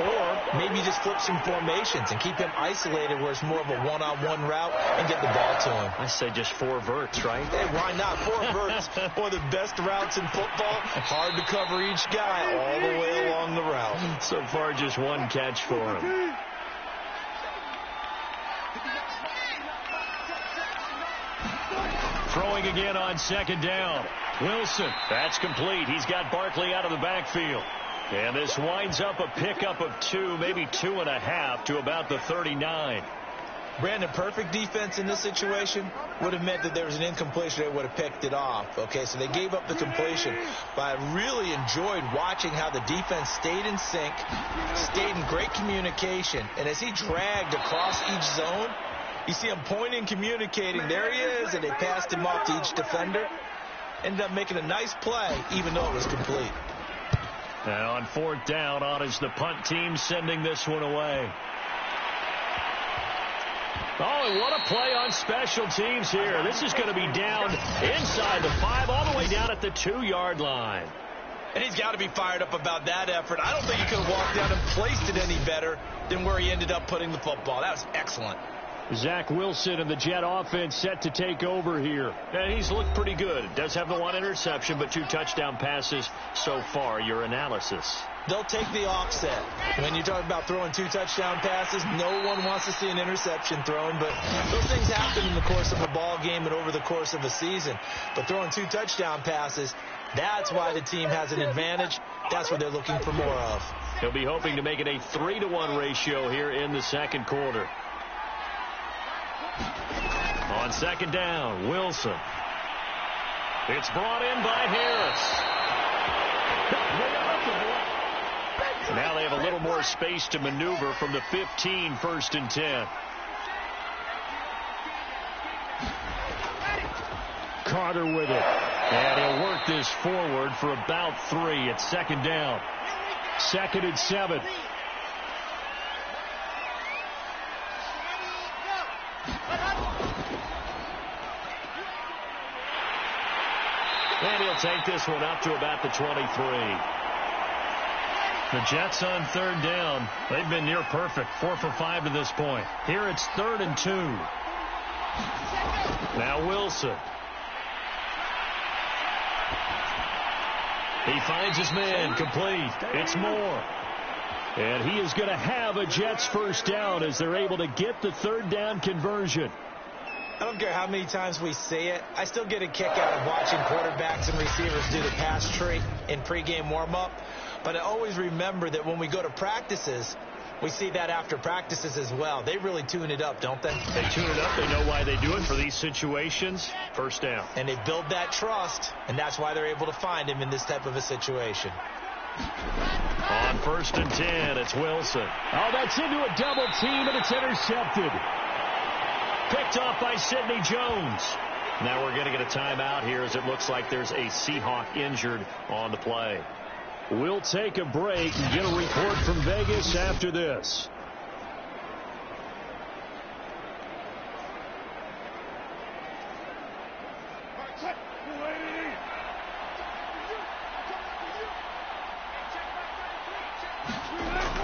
Or maybe just flip some formations and keep him isolated where it's more of a one-on-one route and get the ball to him. I say just 4 verts, right? Hey, why not? 4 verts, one of the best routes in football. Hard to cover each guy all the way along the route. So far, just 1 catch for him. Throwing again on second down. Wilson, that's complete. He's got Barkley out of the backfield. And this winds up a pickup of 2, maybe 2.5 to about the 39. Brandon, perfect defense in this situation would have meant that there was an incompletion. They would have picked it off. Okay, so they gave up the completion. But I really enjoyed watching how the defense stayed in sync, stayed in great communication. And as he dragged across each zone, you see him pointing, communicating. There he is, and they passed him off to each defender. Ended up making a nice play, even though it was complete. And on 4th down, on is the punt team sending this one away. Oh, and what a play on special teams here. This is going to be down inside the 5, all the way down at the 2-yard line. And he's got to be fired up about that effort. I don't think he could have walked down and placed it any better than where he ended up putting the football. That was excellent. Zach Wilson and the Jet offense set to take over here. And he's looked pretty good. Does have the 1 interception, but 2 touchdown passes so far. Your analysis? They'll take the offset. When you talk about throwing 2 touchdown passes, no one wants to see an interception thrown, but those things happen in the course of a ball game and over the course of a season. But throwing 2 touchdown passes, that's why the team has an advantage. That's what they're looking for more of. He'll be hoping to make it a 3-to-1 ratio here in the second quarter. On second down, Wilson. It's brought in by Harris. Now they have a little more space to maneuver from the 15, 1st and 10. Carter with it. And he'll work this forward for about 3. It's 2nd down. 2nd and 7. And he'll take this one up to about the 23. The Jets on 3rd down. They've been near perfect. 4 for 5 to this point. Here it's 3rd and 2. Now Wilson. He finds his man, complete. It's Moore. And he is going to have a Jets 1st down as they're able to get the 3rd down conversion. I don't care how many times we see it. I still get a kick out of watching quarterbacks and receivers do the pass tree in pregame warm-up. But I always remember that when we go to practices, we see that after practices as well. They really tune it up, don't they? They tune it up. They know why they do it for these situations. 1st down. And they build that trust, and that's why they're able to find him in this type of a situation. On 1st and 10, it's Wilson. Oh, that's into a double team, and it's intercepted. Picked off by Sidney Jones. Now we're going to get a timeout here as it looks like there's a Seahawk injured on the play. We'll take a break and get a report from Vegas after this.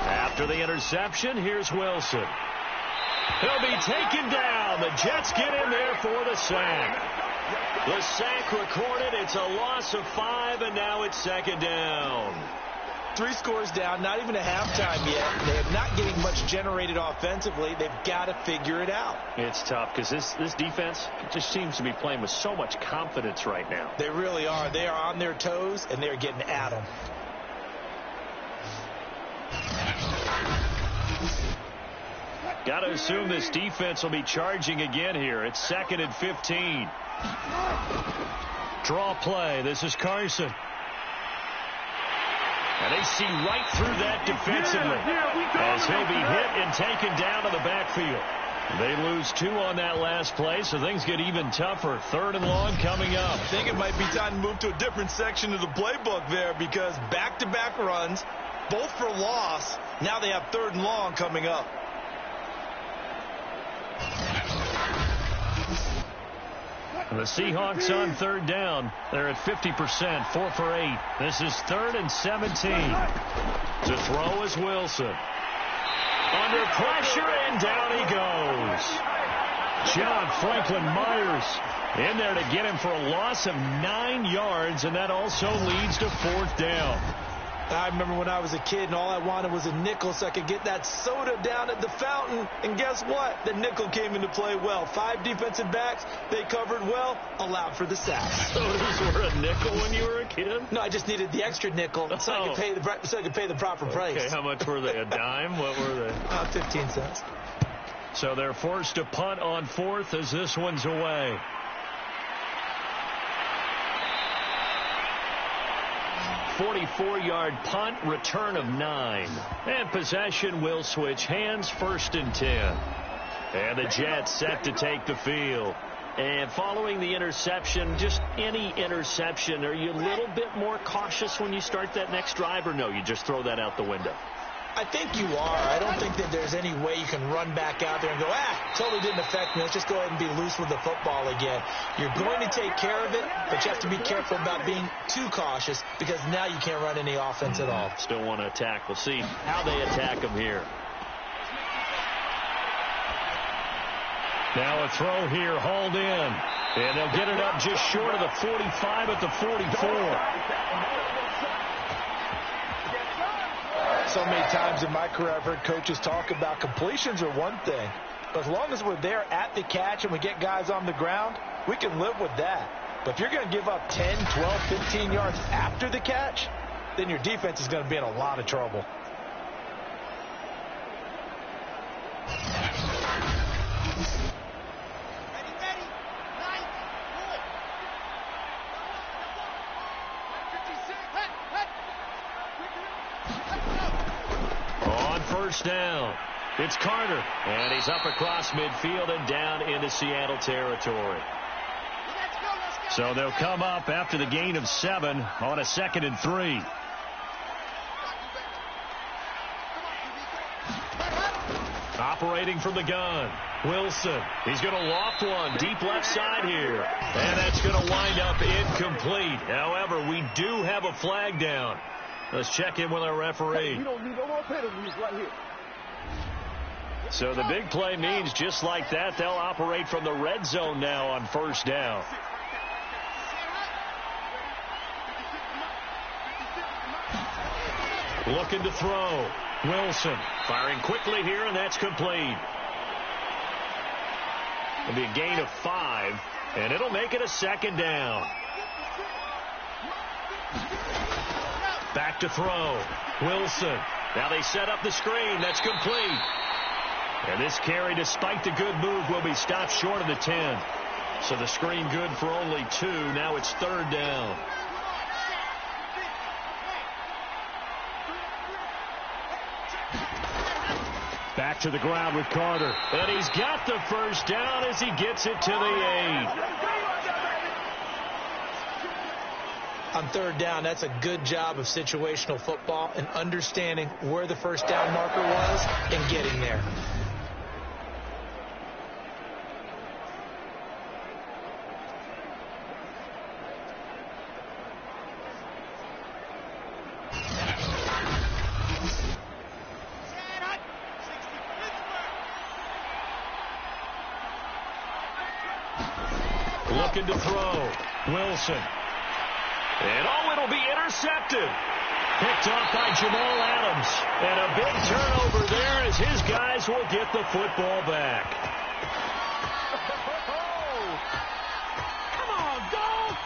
After the interception, here's Wilson. He'll be taken down. The Jets get in there for the sack. The sack recorded. It's a loss of 5, and now it's 2nd down. 3 scores down, not even a halftime yet. They are not getting much generated offensively. They've got to figure it out. It's tough because this defense just seems to be playing with so much confidence right now. They really are. They are on their toes, and they're getting at them. Got to assume this defense will be charging again here. It's 2nd and 15. Draw play. This is Carson. And they see right through that defensively as he'll be hit and taken down to the backfield. They lose 2 on that last play, so things get even tougher. 3rd and long coming up. I think it might be time to move to a different section of the playbook there because back-to-back runs, both for loss. Now they have 3rd and long coming up. And the Seahawks on 3rd down. They're at 50%, 4 for 8. This is 3rd and 17. To throw is Wilson. Under pressure, and down he goes. John Franklin Myers in there to get him for a loss of 9 yards, and that also leads to 4th down. I remember when I was a kid and all I wanted was a nickel so I could get that soda down at the fountain. And guess what? The nickel came into play well. 5 defensive backs. They covered well. Allowed for the sack. Sodas were a nickel when you were a kid? No, I just needed the extra nickel so I could pay the proper price. Okay, how much were they? A dime? What were they? 15 cents. So they're forced to punt on 4th as this one's away. 44-yard punt, return of 9. And possession will switch hands, 1st and 10. And the Jets set to take the field. And following the interception, just any interception, are you a little bit more cautious when you start that next drive, or no, you just throw that out the window? I think you are. I don't think that there's any way you can run back out there and go, totally didn't affect me. Let's just go ahead and be loose with the football again. You're going to take care of it, but you have to be careful about being too cautious because now you can't run any offense at all. Still want to attack. We'll see how they attack them here. Now a throw here, hauled in. And they'll get it up just short of the 45 at the 44. So many times in my career I've heard coaches talk about completions are one thing. But as long as we're there at the catch and we get guys on the ground, we can live with that. But if you're going to give up 10, 12, 15 yards after the catch, then your defense is going to be in a lot of trouble. first down. It's Carter, and he's up across midfield and down into Seattle territory. So they'll come up after the gain of 7 on a 2nd and 3. Operating from the gun, Wilson. He's going to loft one deep left side here. And that's going to wind up incomplete. However, we do have a flag down. Let's check in with our referee. We don't need no more penalties right here. So the big play means just like that, they'll operate from the red zone now on first down. Looking to throw. Wilson firing quickly here, and that's complete. It'll be a gain of 5, and it'll make it a 2nd down. Back to throw. Wilson. Now they set up the screen. That's complete. And this carry, despite the good move, will be stopped short of the 10. So the screen good for only 2. Now it's 3rd down. Back to the ground with Carter. And he's got the first down as he gets it to the 8. On 3rd down, that's a good job of situational football and understanding where the first down marker was and getting there. Looking to throw. Wilson. And it'll be intercepted. Picked off by Jamal Adams. And a big turnover there as his guys will get the football back. Come on, dog.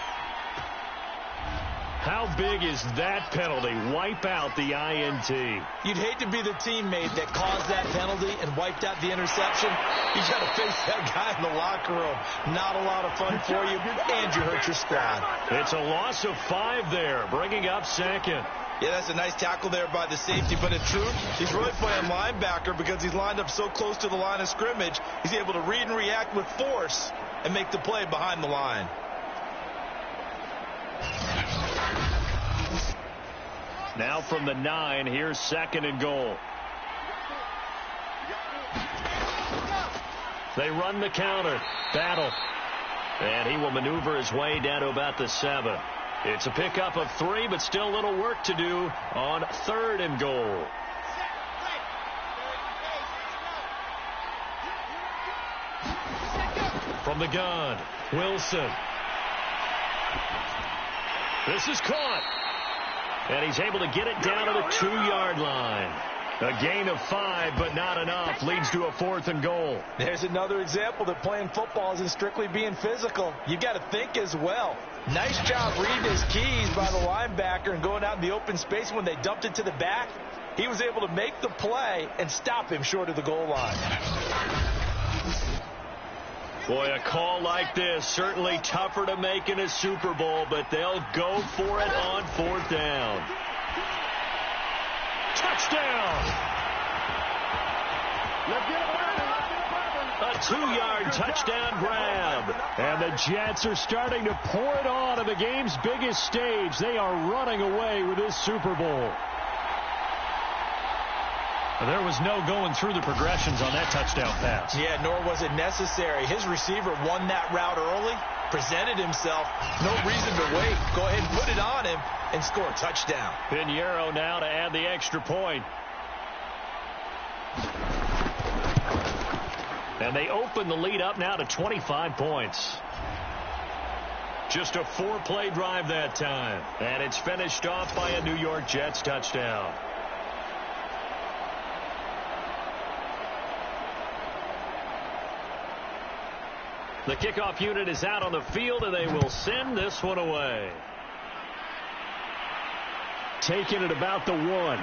How big is that penalty? Wipe out the INT. You'd hate to be the teammate that caused that penalty and wiped out the interception. You got to face that guy in the locker room. Not a lot of fun for you, and you hurt your squad. It's a loss of 5 there, bringing up 2nd. Yeah, that's a nice tackle there by the safety, but in truth, he's really playing linebacker because he's lined up so close to the line of scrimmage. He's able to read and react with force and make the play behind the line. Now from the 9, here's 2nd and goal. They run the counter. Battle. And he will maneuver his way down to about the 7. It's a pickup of 3, but still a little work to do on 3rd and goal. From the gun, Wilson. This is caught. And he's able to get it down to the 2-yard line. A gain of 5, but not enough. Leads to a 4th and goal. There's another example that playing football isn't strictly being physical. You got to think as well. Nice job reading his keys by the linebacker and going out in the open space. When they dumped it to the back, he was able to make the play and stop him short of the goal line. Boy, a call like this, certainly tougher to make in a Super Bowl, but they'll go for it on 4th down. Touchdown! A 2-yard touchdown grab. And the Jets are starting to pour it on the game's biggest stage. They are running away with this Super Bowl. There was no going through the progressions on that touchdown pass. Yeah, nor was it necessary. His receiver won that route early, presented himself. No reason to wait. Go ahead and put it on him and score a touchdown. Pinheiro now to add the extra point. And they open the lead up now to 25 points. Just a 4-play drive that time. And it's finished off by a New York Jets touchdown. The kickoff unit is out on the field, and they will send this one away. Taking it about the 1.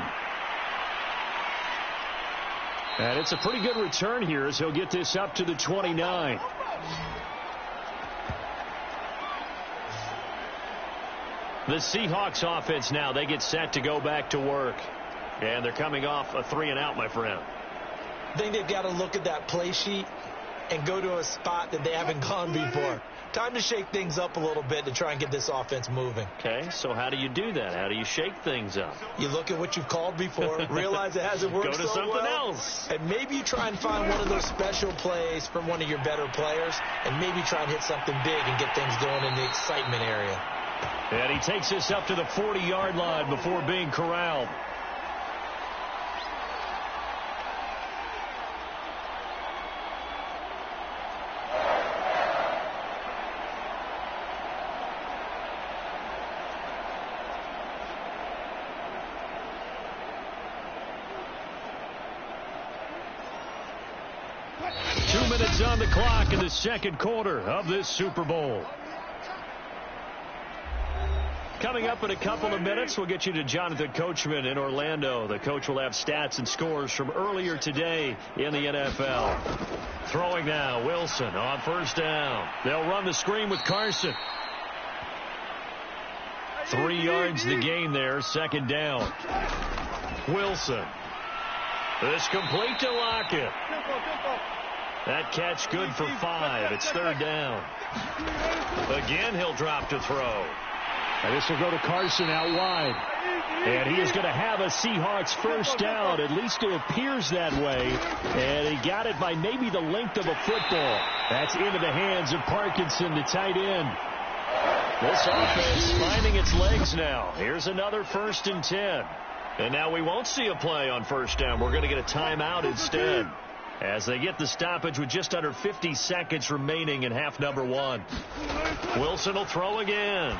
And it's a pretty good return here as he'll get this up to the 29. The Seahawks offense now, they get set to go back to work. And they're coming off a 3-and-out, my friend. I think they've got to look at that play sheet and go to a spot that they haven't gone before. Time to shake things up a little bit to try and get this offense moving. Okay, so how do you do that? How do you shake things up? You look at what you've called before, realize it hasn't worked Go to so something well, else. and maybe you try and find one of those special plays from one of your better players, and maybe try and hit something big and get things going in the excitement area. And he takes this up to the 40-yard line before being corralled. On the clock in the second quarter of this Super Bowl. Coming up in a couple of minutes, we'll get you to Jonathan Coachman in Orlando. The coach will have stats and scores from earlier today in the NFL. Throwing now, Wilson on first down. They'll run the screen with Carson. 3 yards the gain there, second down. Wilson. This complete to Lockett. That catch good for 5. It's third down. Again, he'll drop to throw. And this will go to Carson out wide. And he is going to have a Seahawks first down. At least it appears that way. And he got it by maybe the length of a football. That's into the hands of Parkinson, the tight end. This offense finding its legs now. Here's another 1st and 10. And now we won't see a play on first down. We're going to get a timeout instead, as they get the stoppage with just under 50 seconds remaining in half number 1. Wilson will throw again.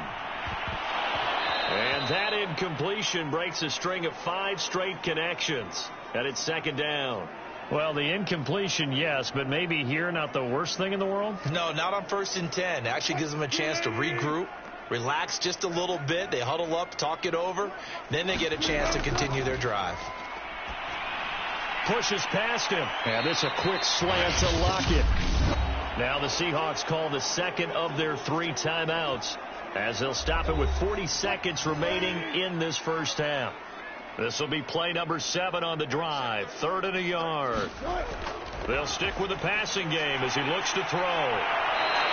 And that incompletion breaks a string of 5 straight connections. And it's second down. Well, the incompletion, yes, but maybe here not the worst thing in the world? No, not on 1st and 10. It actually gives them a chance to regroup, relax just a little bit. They huddle up, talk it over. Then they get a chance to continue their drive. Pushes past him. And it's a quick slant to Lockett. Now the Seahawks call the second of their 3 timeouts, as they'll stop it with 40 seconds remaining in this first half. This will be play number 7 on the drive. 3rd and a yard. They'll stick with the passing game as he looks to throw.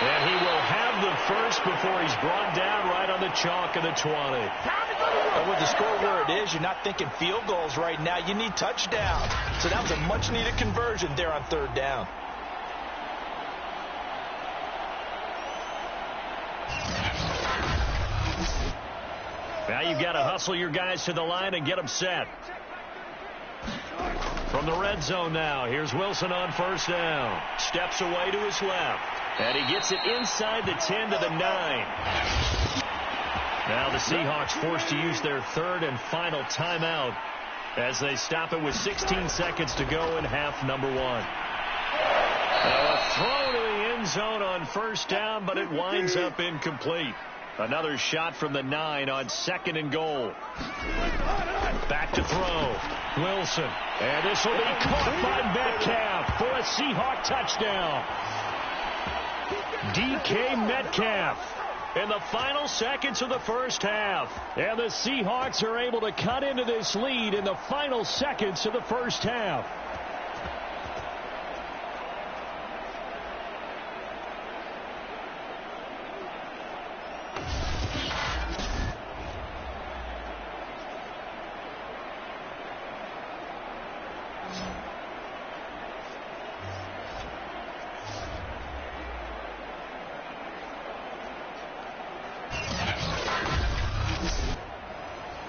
And he will have the first before he's brought down right on the chalk of the 20. And with the score where it is, you're not thinking field goals right now. You need touchdown. So that was a much-needed conversion there on 3rd down. Now you've got to hustle your guys to the line and get them set. From the red zone now, here's Wilson on first down. Steps away to his left. And he gets it inside the 10 to the 9. Now the Seahawks forced to use their 3rd and final timeout as they stop it with 16 seconds to go in half number 1. Now a throw to the end zone on first down, but it winds up incomplete. Another shot from the 9 on 2nd and goal. Back to throw. Wilson. And this will be caught by Metcalf for a Seahawk touchdown. DK Metcalf in the final seconds of the first half. And the Seahawks are able to cut into this lead in the final seconds of the first half.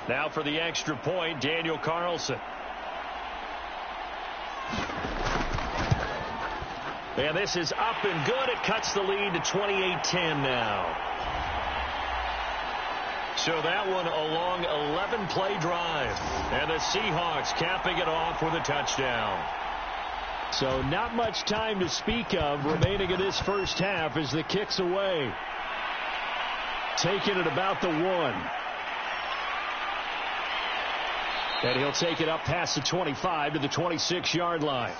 Now for the extra point, Daniel Carlson. And this is up and good. It cuts the lead to 28-10 now. So that one a long 11-play drive. And the Seahawks capping it off with a touchdown. So not much time to speak of remaining in this first half as the kick's away. Taking it about the 1. And he'll take it up past the 25 to the 26-yard line.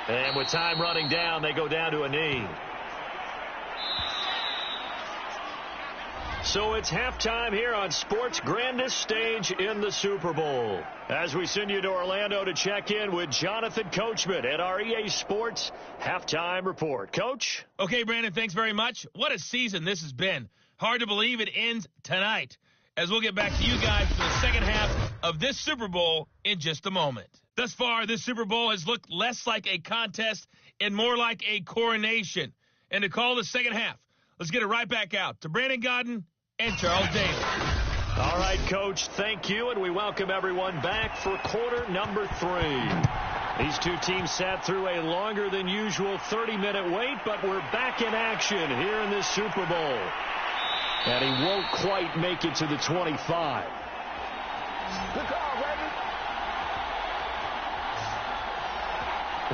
And with time running down, they go down to a knee. So it's halftime here on sports' grandest stage in the Super Bowl. As we send you to Orlando to check in with Jonathan Coachman at our EA Sports Halftime Report. Coach? Okay, Brandon, thanks very much. What a season this has been. Hard to believe it ends tonight, as we'll get back to you guys for the second half of this Super Bowl in just a moment. Thus far, this Super Bowl has looked less like a contest and more like a coronation. And to call the second half, let's get it right back out to Brandon Godden and Charles Daly. All right, Coach, thank you, and we welcome everyone back for quarter number 3. These two teams sat through a longer than usual 30-minute wait, but we're back in action here in this Super Bowl. And he won't quite make it to the 25. Good call, baby.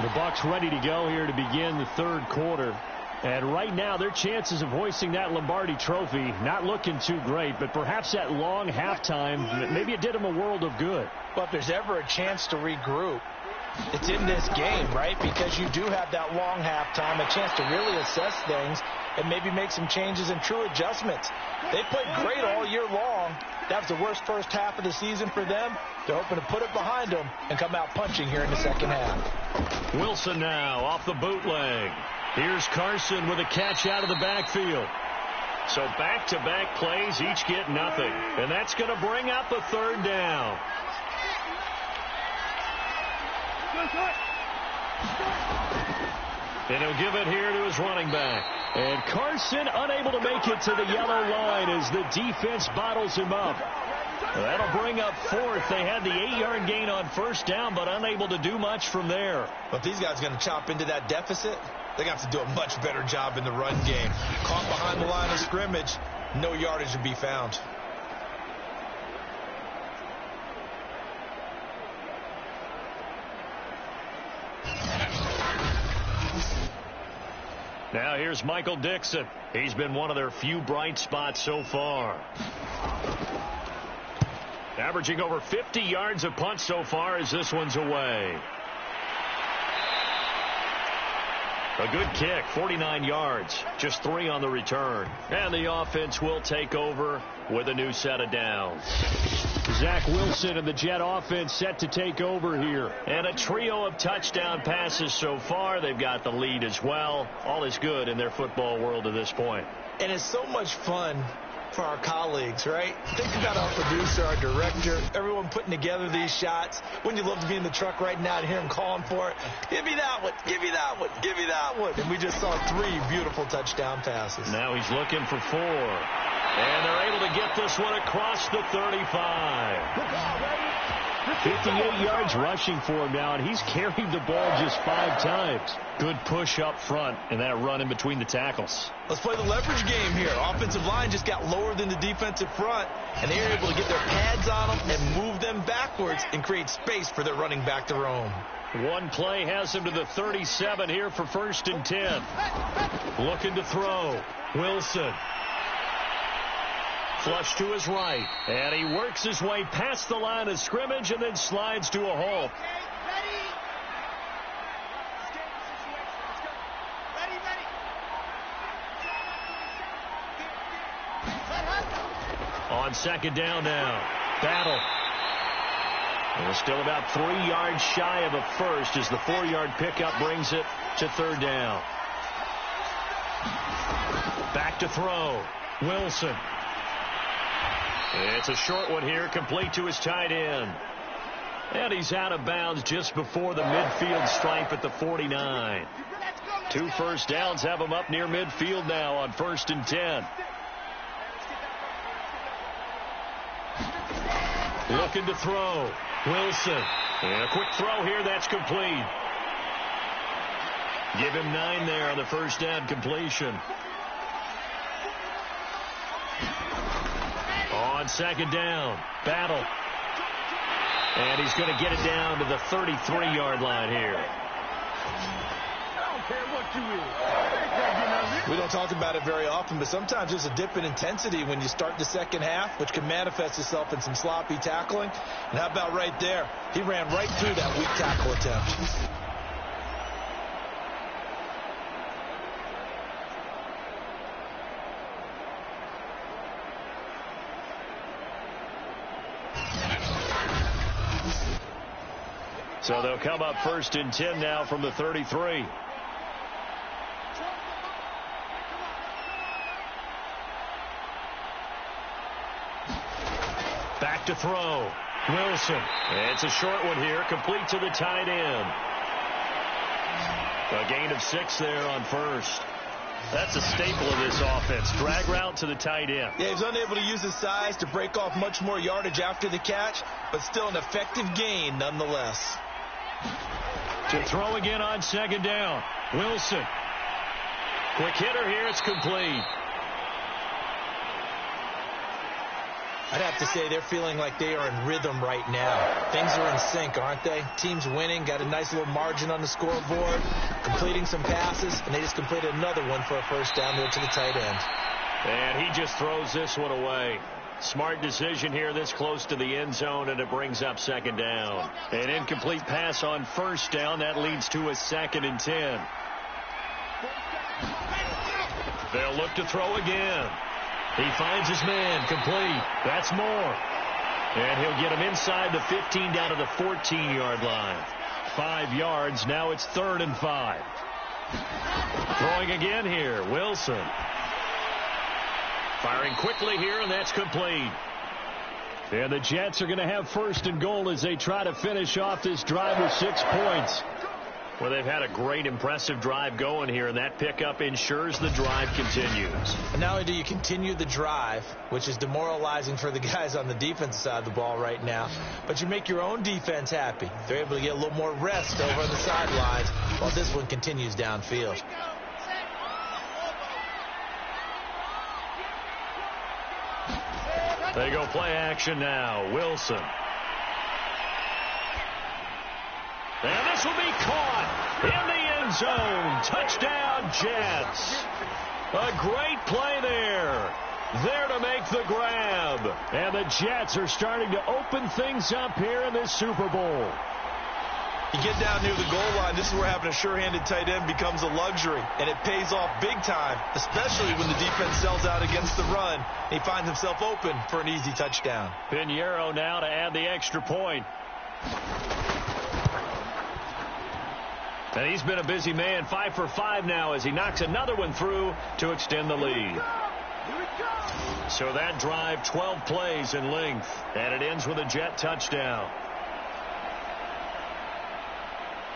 The Bucs ready to go here to begin the third quarter. And right now, their chances of hoisting that Lombardi trophy not looking too great, but perhaps that long halftime, maybe it did them a world of good. Well, if there's ever a chance to regroup, it's in this game, right? Because you do have that long halftime, a chance to really assess things and maybe make some changes and true adjustments. They played great all year long. That was the worst first half of the season for them. They're hoping to put it behind them and come out punching here in the second half. Wilson now off the bootleg. Here's Carson with a catch out of the backfield. So back-to-back plays, each get nothing. And that's going to bring up a third down. And he'll give it here to his running back. And Carson unable to make it to the yellow line as the defense bottles him up. That'll bring up fourth. They had the 8-yard gain on first down, but unable to do much from there. But these guys are going to chop into that deficit. They're going to have to do a much better job in the run game. Caught behind the line of scrimmage, no yardage to be found. Now here's Michael Dixon. He's been one of their few bright spots so far. Averaging over 50 yards a punt so far as this one's away. A good kick, 49 yards, just 3 on the return. And the offense will take over with a new set of downs. Zach Wilson and the Jet offense set to take over here. And a trio of touchdown passes so far. They've got the lead as well. All is good in their football world at this point. And it's so much fun for our colleagues, right? Think about our producer, our director, everyone putting together these shots. Wouldn't you love to be in the truck right now and hear him calling for it? Give me that one, give me that one, give me that one. And we just saw 3 beautiful touchdown passes. Now he's looking for 4. And they're able to get this one across the 35. 58 yards rushing for him now, and he's carried the ball just 5 times. Good push up front, and that run in between the tackles. Let's play the leverage game here. Offensive line just got lower than the defensive front, and they were able to get their pads on them and move them backwards and create space for their running back to roam. One play has him to the 37 here for 1st and 10. Looking to throw. Wilson. Flush to his right, and he works his way past the line of scrimmage and then slides to a halt. On 2nd down now, Battle. And we're still about 3 yards shy of a first as the 4-yard pickup brings it to 3rd down. Back to throw, Wilson. It's a short one here, complete to his tight end. And he's out of bounds just before the midfield stripe at the 49. 2 first downs have him up near midfield now on 1st and 10. Looking to throw. Wilson. And a quick throw here, that's complete. Give him 9 there on the 1st down completion. On 2nd down, Battle. And he's going to get it down to the 33-yard line here. I don't care what you is. We don't talk about it very often, but sometimes there's a dip in intensity when you start the second half, which can manifest itself in some sloppy tackling. And how about right there? He ran right through that weak tackle attempt. So they'll come up 1st and 10 now from the 33. Back to throw. Wilson. It's a short one here, complete to the tight end. A gain of 6 there on 1st. That's a staple of this offense. Drag route to the tight end. Yeah, he's unable to use his size to break off much more yardage after the catch, but still an effective gain nonetheless. To throw again on 2nd down. Wilson. Quick hitter here. It's complete. I'd have to say they're feeling like they are in rhythm right now. Things are in sync, aren't they? Team's winning, got a nice little margin on the scoreboard, completing some passes, and they just completed another one for a 1st down there to the tight end. And he just throws this one away. Smart decision here this close to the end zone, and it brings up 2nd down. An incomplete pass on 1st down. That leads to a 2nd and 10. They'll look to throw again. He finds his man, complete. That's more. And he'll get him inside the 15 down to the 14-yard line. 5 yards. Now it's 3rd and 5. Throwing again here. Wilson. Firing quickly here, and that's complete. And the Jets are going to have 1st and goal as they try to finish off this drive with 6 points. Well, they've had a great, impressive drive going here, and that pickup ensures the drive continues. And not only do you continue the drive, which is demoralizing for the guys on the defensive side of the ball right now, but you make your own defense happy. They're able to get a little more rest over on the sidelines while this one continues downfield. They go play action now. Wilson. And this will be caught in the end zone. Touchdown, Jets. A great play there. There to make the grab. And the Jets are starting to open things up here in this Super Bowl. You get down near the goal line, this is where having a sure-handed tight end becomes a luxury, and it pays off big time, especially when the defense sells out against the run. He finds himself open for an easy touchdown. Pinheiro now to add the extra point. And he's been a busy man, 5 for 5 now as he knocks another one through to extend the lead. So that drive, 12 plays in length, and it ends with a Jet touchdown.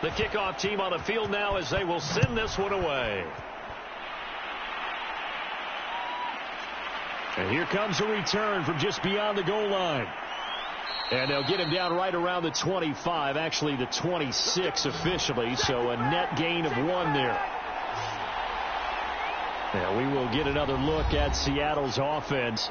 The kickoff team on the field now as they will send this one away. And here comes a return from just beyond the goal line. And they'll get him down right around the 25, actually the 26 officially, so a net gain of 1 there. Now we will get another look at Seattle's offense.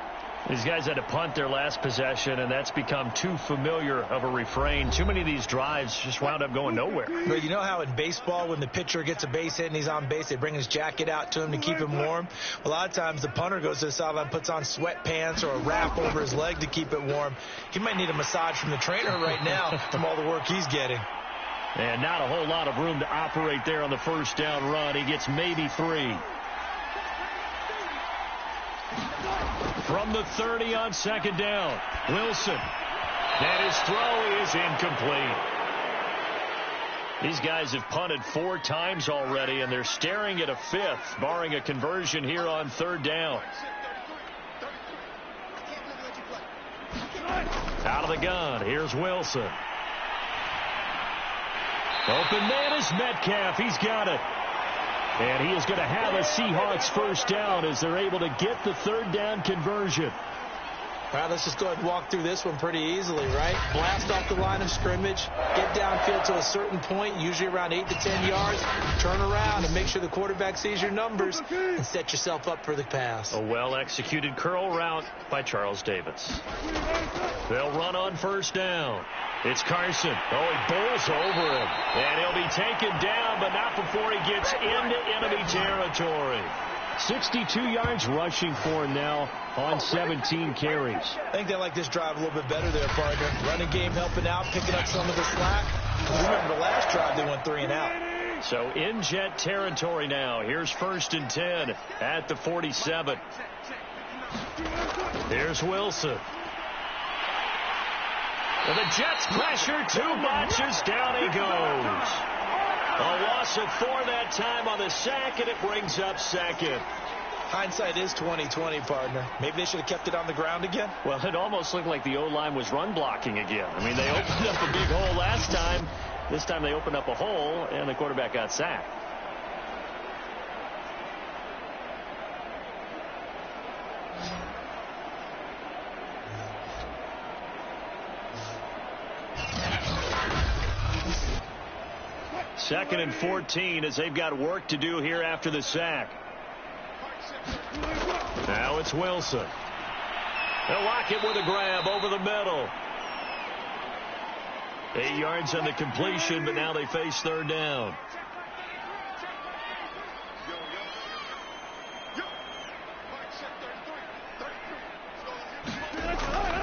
These guys had to punt their last possession, and that's become too familiar of a refrain. Too many of these drives just wound up going nowhere. But you know how in baseball, when the pitcher gets a base hit and he's on base, they bring his jacket out to him to keep him warm? A lot of times the punter goes to the sideline, puts on sweatpants or a wrap over his leg to keep it warm. He might need a massage from the trainer right now from all the work he's getting. And not a whole lot of room to operate there on the 1st down run. He gets maybe 3. From the 30 on 2nd down, Wilson. And his throw is incomplete. These guys have punted 4 times already, and they're staring at a 5th, barring a conversion here on 3rd down. Out of the gun, here's Wilson. Open man is Metcalf. He's got it. And he is going to have a Seahawks 1st down as they're able to get the 3rd down conversion. All right, let's just go ahead and walk through this one pretty easily, right? Blast off the line of scrimmage, get downfield to a certain point, usually around 8 to 10 yards, turn around and make sure the quarterback sees your numbers and set yourself up for the pass. A well-executed curl route by Charles Davis. They'll run on 1st down. It's Carson. Oh, he bowls over him. And he'll be taken down, but not before he gets into enemy territory. 62 yards rushing for him now on 17 carries. I think they like this drive a little bit better there, partner. Running game helping out, picking up some of the slack. Remember the last drive they went 3 and out. So in Jet territory now. Here's 1st and 10 at the 47. Here's Wilson. And the Jets pressure too much as down he goes. A loss of 4 that time on the sack, and it brings up second. Hindsight is 20/20, partner. Maybe they should have kept it on the ground again. Well, it almost looked like the O-line was run blocking again. I mean, they opened up a big hole last time. This time they opened up a hole, and the quarterback got sacked. Second and 14 as they've got work to do here after the sack. Now it's Wilson. They'll lock it with a grab over the middle. 8 yards on the completion, but now they face third down.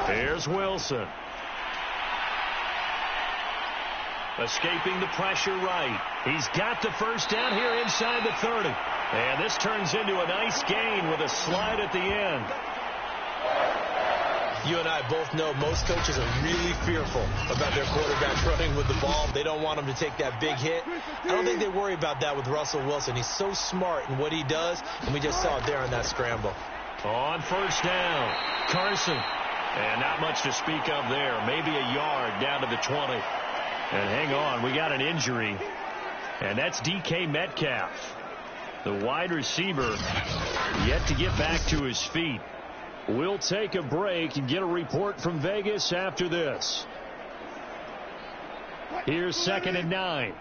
Here's Wilson. Escaping the pressure right. He's got the first down here inside the 30. And this turns into a nice gain with a slide at the end. You and I both know most coaches are really fearful about their quarterbacks running with the ball. They don't want him to take that big hit. I don't think they worry about that with Russell Wilson. He's so smart in what he does, and we just saw it there on that scramble. On first down, Carson. And not much to speak of there. Maybe a yard down to the 20. And hang on, we got an injury. And that's DK Metcalf. The wide receiver yet to get back to his feet. We'll take a break and get a report from Vegas after this. Here's 2nd and 9.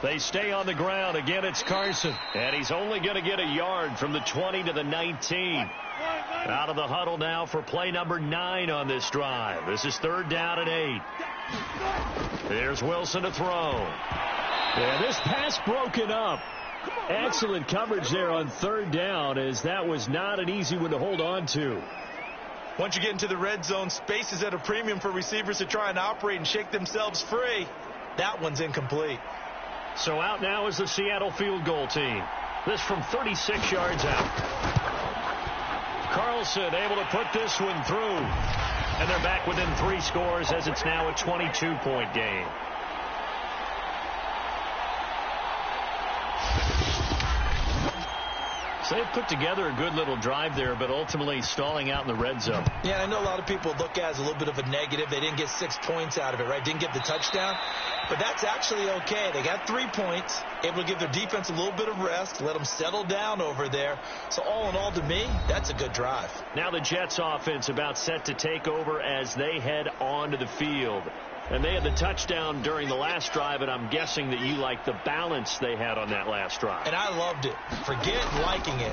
They stay on the ground. Again, it's Carson. And he's only going to get a yard from the 20 to the 19. Out of the huddle now for play number 9 on this drive. This is 3rd down and 8. There's Wilson to throw. And this pass broken up. Excellent coverage there on 3rd down, as that was not an easy one to hold on to. Once you get into the red zone, space is at a premium for receivers to try and operate and shake themselves free. That one's incomplete. So out now is the Seattle field goal team. This from 36 yards out. Carlson able to put this one through. And they're back within 3 scores as it's now a 22-point game. So they put together a good little drive there, but ultimately stalling out in the red zone. Yeah, I know a lot of people look at it as a little bit of a negative. They didn't get 6 points out of it, right? Didn't get the touchdown. But that's actually okay. They got 3 points, able to give their defense a little bit of rest, let them settle down over there. So all in all, to me, that's a good drive. Now the Jets offense about set to take over as they head onto the field. And they had the touchdown during the last drive, and I'm guessing that you like the balance they had on that last drive. And I loved it. Forget liking it.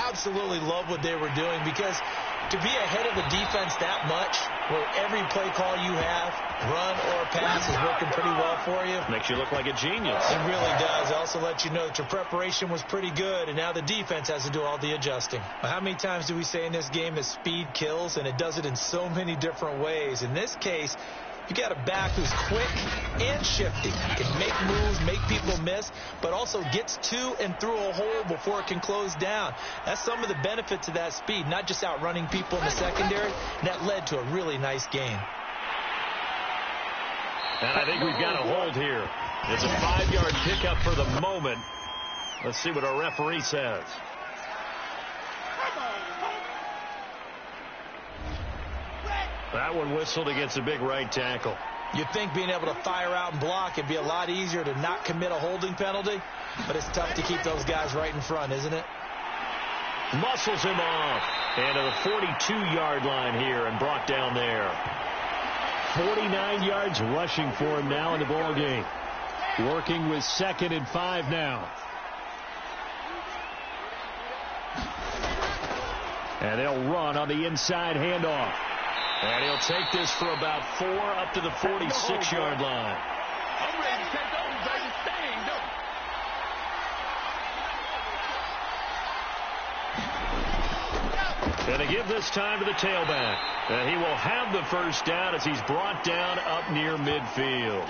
Absolutely love what they were doing, because to be ahead of the defense that much, where every play call you have, run or pass, is working pretty well for you. Makes you look like a genius. It really does. It also lets you know that your preparation was pretty good, and now the defense has to do all the adjusting. How many times do we say in this game that speed kills, and it does it in so many different ways? In this case, you got a back who's quick and shifty, can make moves, make people miss, but also gets to and through a hole before it can close down. That's some of the benefits of that speed, not just outrunning people in the secondary, and that led to a really nice game. And I think we've got a hold here. It's a 5-yard pickup for the moment. Let's see what our referee says. That one whistled against a big right tackle. You'd think being able to fire out and block, it'd be a lot easier to not commit a holding penalty, but it's tough to keep those guys right in front, isn't it? Muscles him off. And to the 42-yard line here and brought down there. 49 yards rushing for him now in the ball game. Working with 2nd and 5 now. And they'll run on the inside handoff. And he'll take this for about 4 up to the 46-yard line. I'm ready to take over, baby. Stand up. And they give this time to the tailback. And he will have the first down as he's brought down up near midfield.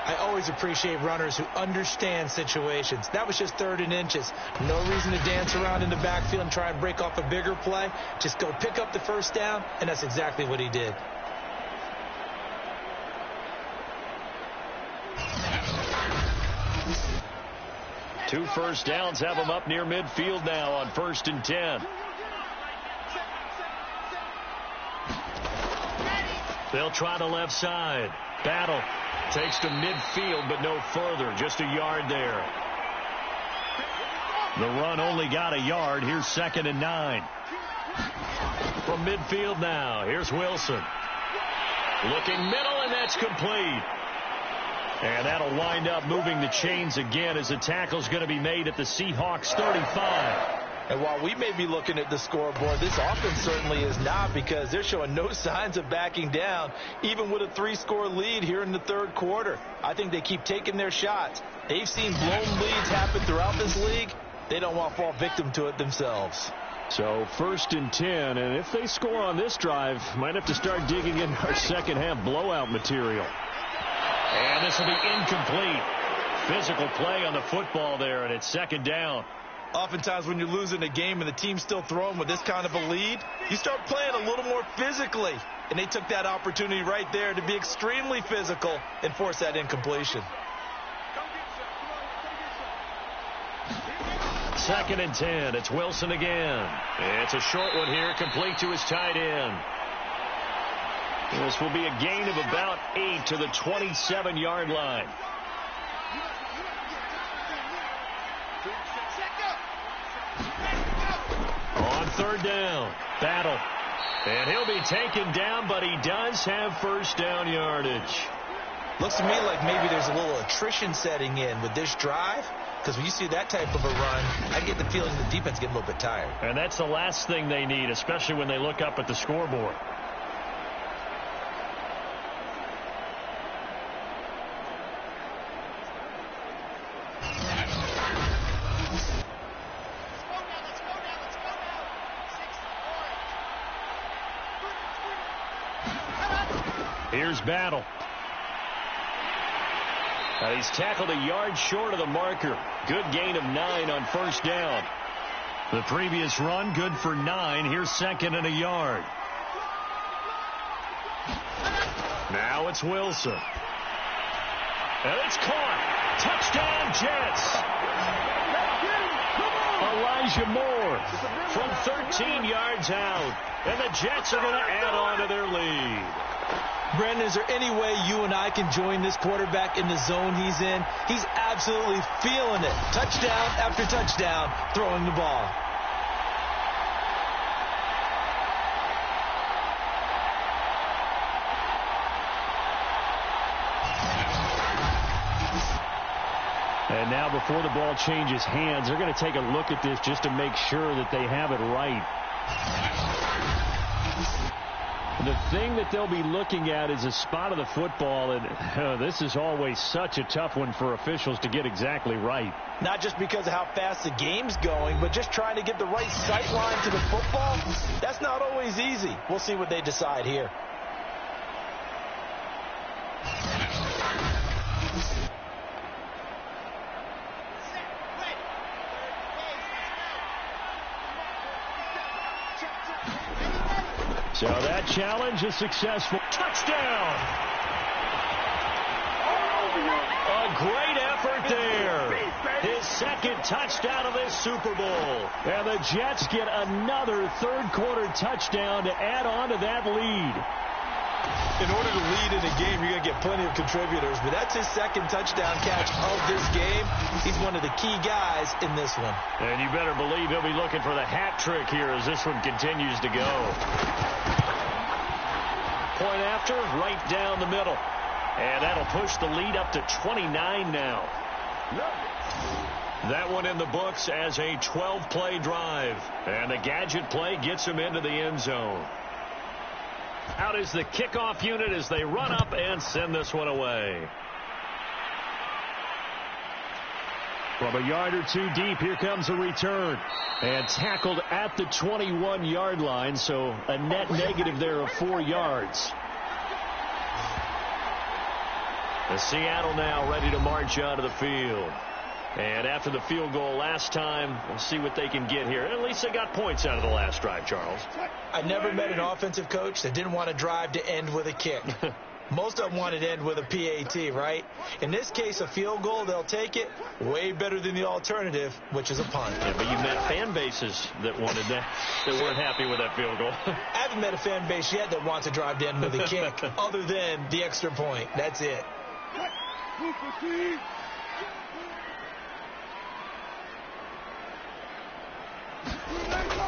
I always appreciate runners who understand situations. That was just 3rd and inches. No reason to dance around in the backfield and try and break off a bigger play. Just go pick up the first down, and that's exactly what he did. Two first downs have them up near midfield now on 1st and 10. They'll try the left side. Battle takes to midfield, but no further. Just a yard there. The run only got a yard. Here's 2nd and 9. From midfield now, here's Wilson. Looking middle, and that's complete. And that'll wind up moving the chains again as the tackle's going to be made at the Seahawks 35. And while we may be looking at the scoreboard, this offense certainly is not, because they're showing no signs of backing down, even with a 3-score lead here in the 3rd quarter. I think they keep taking their shots. They've seen blown leads happen throughout this league. They don't want to fall victim to it themselves. So 1st and 10, and if they score on this drive, might have to start digging in our second-half blowout material. And this will be incomplete. Physical play on the football there, and it's 2nd down. Oftentimes when you're losing a game and the team's still throwing with this kind of a lead, you start playing a little more physically. And they took that opportunity right there to be extremely physical and force that incompletion. 2nd and 10. It's Wilson again. It's a short one here, complete to his tight end. This will be a gain of about 8 to the 27-yard line. On 3rd down, Battle. And he'll be taken down, but he does have 1st down yardage. Looks to me like maybe there's a little attrition setting in with this drive, because when you see that type of a run, I get the feeling the defense get a little bit tired. And that's the last thing they need, especially when they look up at the scoreboard. Here's Battle. He's tackled a yard short of the marker. Good gain of 9 on 1st down. The previous run, good for 9. Here's 2nd and a yard. Now it's Wilson. And it's caught. Touchdown, Jets. Elijah Moore from 13 yards out. And the Jets are going to add on to their lead. Brandon, is there any way you and I can join this quarterback in the zone he's in? He's absolutely feeling it. Touchdown after touchdown, throwing the ball. And now before the ball changes hands, they're going to take a look at this just to make sure that they have it right. The thing that they'll be looking at is a spot of the football, and this is always such a tough one for officials to get exactly right. Not just because of how fast the game's going, but just trying to get the right sight line to the football. That's not always easy. We'll see what they decide here. So that challenge is successful. Touchdown! A great effort there. His 2nd touchdown of this Super Bowl. And the Jets get another 3rd quarter touchdown to add on to that lead. In order to lead in a game, you're going to get plenty of contributors, but that's his 2nd touchdown catch of this game. He's one of the key guys in this one. And you better believe he'll be looking for the hat trick here as this one continues to go. Point after, right down the middle. And that'll push the lead up to 29 now. That one in the books as a 12-play drive. And the gadget play gets him into the end zone. Out is the kickoff unit as they run up and send this one away. From a yard or two deep, here comes a return. And tackled at the 21-yard line, so a net negative there of 4 yards. And Seattle now ready to march onto the field. And after the field goal last time, we'll see what they can get here. At least they got points out of the last drive, Charles. I never met an offensive coach that didn't want to drive to end with a kick. Most of them wanted to end with a PAT, right? In this case, a field goal, they'll take it. Way better than the alternative, which is a punt. Yeah, but you met fan bases that wanted that, that weren't happy with that field goal. I haven't met a fan base yet that wants to drive to end with a kick, other than the extra point. That's it.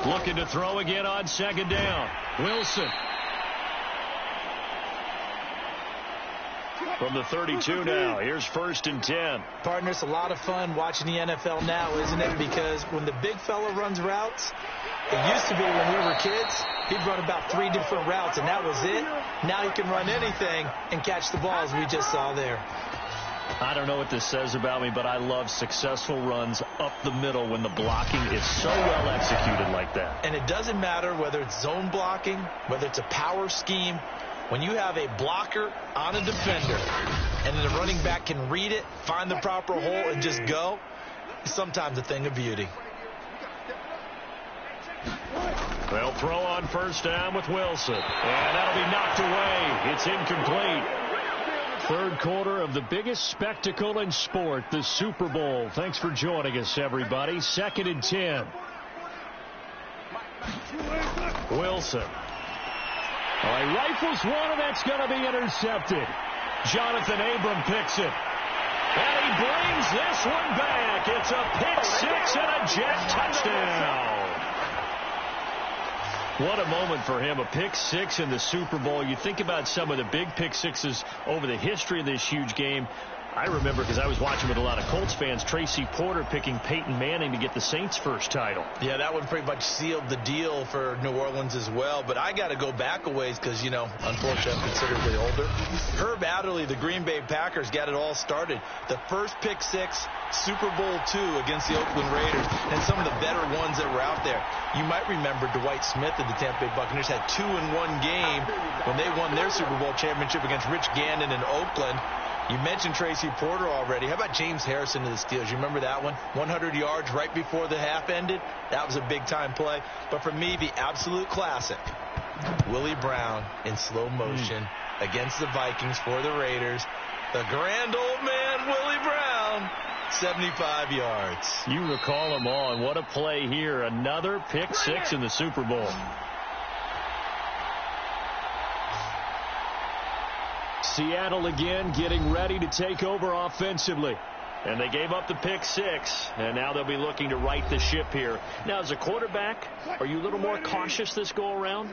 Looking to throw again on second down. Wilson. From the 32 now. Here's 1st and 10. Partner, it's a lot of fun watching the NFL now, isn't it? Because when the big fella runs routes, it used to be when we were kids, he'd run about 3 different routes, and that was it. Now he can run anything and catch the balls we just saw there. I don't know what this says about me, but I love successful runs up the middle when the blocking is so well executed like that. And it doesn't matter whether it's zone blocking, whether it's a power scheme. When you have a blocker on a defender and then the running back can read it, find the proper hole, and just go, it's sometimes a thing of beauty. They'll throw on 1st down with Wilson. And that'll be knocked away. It's incomplete. Third quarter of the biggest spectacle in sport, the Super Bowl. Thanks for joining us, everybody. 2nd and 10. Wilson. All right, rifles one, and that's going to be intercepted. Jonathan Abram picks it. And he brings this one back. It's a pick 6 and a Jet touchdown. What a moment for him, a pick 6 in the Super Bowl. You think about some of the big pick 6s over the history of this huge game. I remember, because I was watching with a lot of Colts fans, Tracy Porter picking Peyton Manning to get the Saints' first title. Yeah, that one pretty much sealed the deal for New Orleans as well. But I got to go back a ways because, you know, unfortunately, I'm considerably older. Herb Adderley, the Green Bay Packers, got it all started. The first pick 6, Super Bowl II against the Oakland Raiders, and some of the better ones that were out there. You might remember Dwight Smith of the Tampa Bay Buccaneers had 2 in one game when they won their Super Bowl championship against Rich Gannon in Oakland. You mentioned Tracy Porter already. How about James Harrison to the Steelers? You remember that one? 100 yards right before the half ended. That was a big-time play. But for me, the absolute classic, Willie Brown in slow motion against the Vikings for the Raiders. The grand old man, Willie Brown, 75 yards. You recall them all, and what a play here. Another pick 6 in the Super Bowl. Seattle again getting ready to take over offensively. And they gave up the pick 6, and now they'll be looking to right the ship here. Now, as a quarterback, are you a little more cautious this go-around?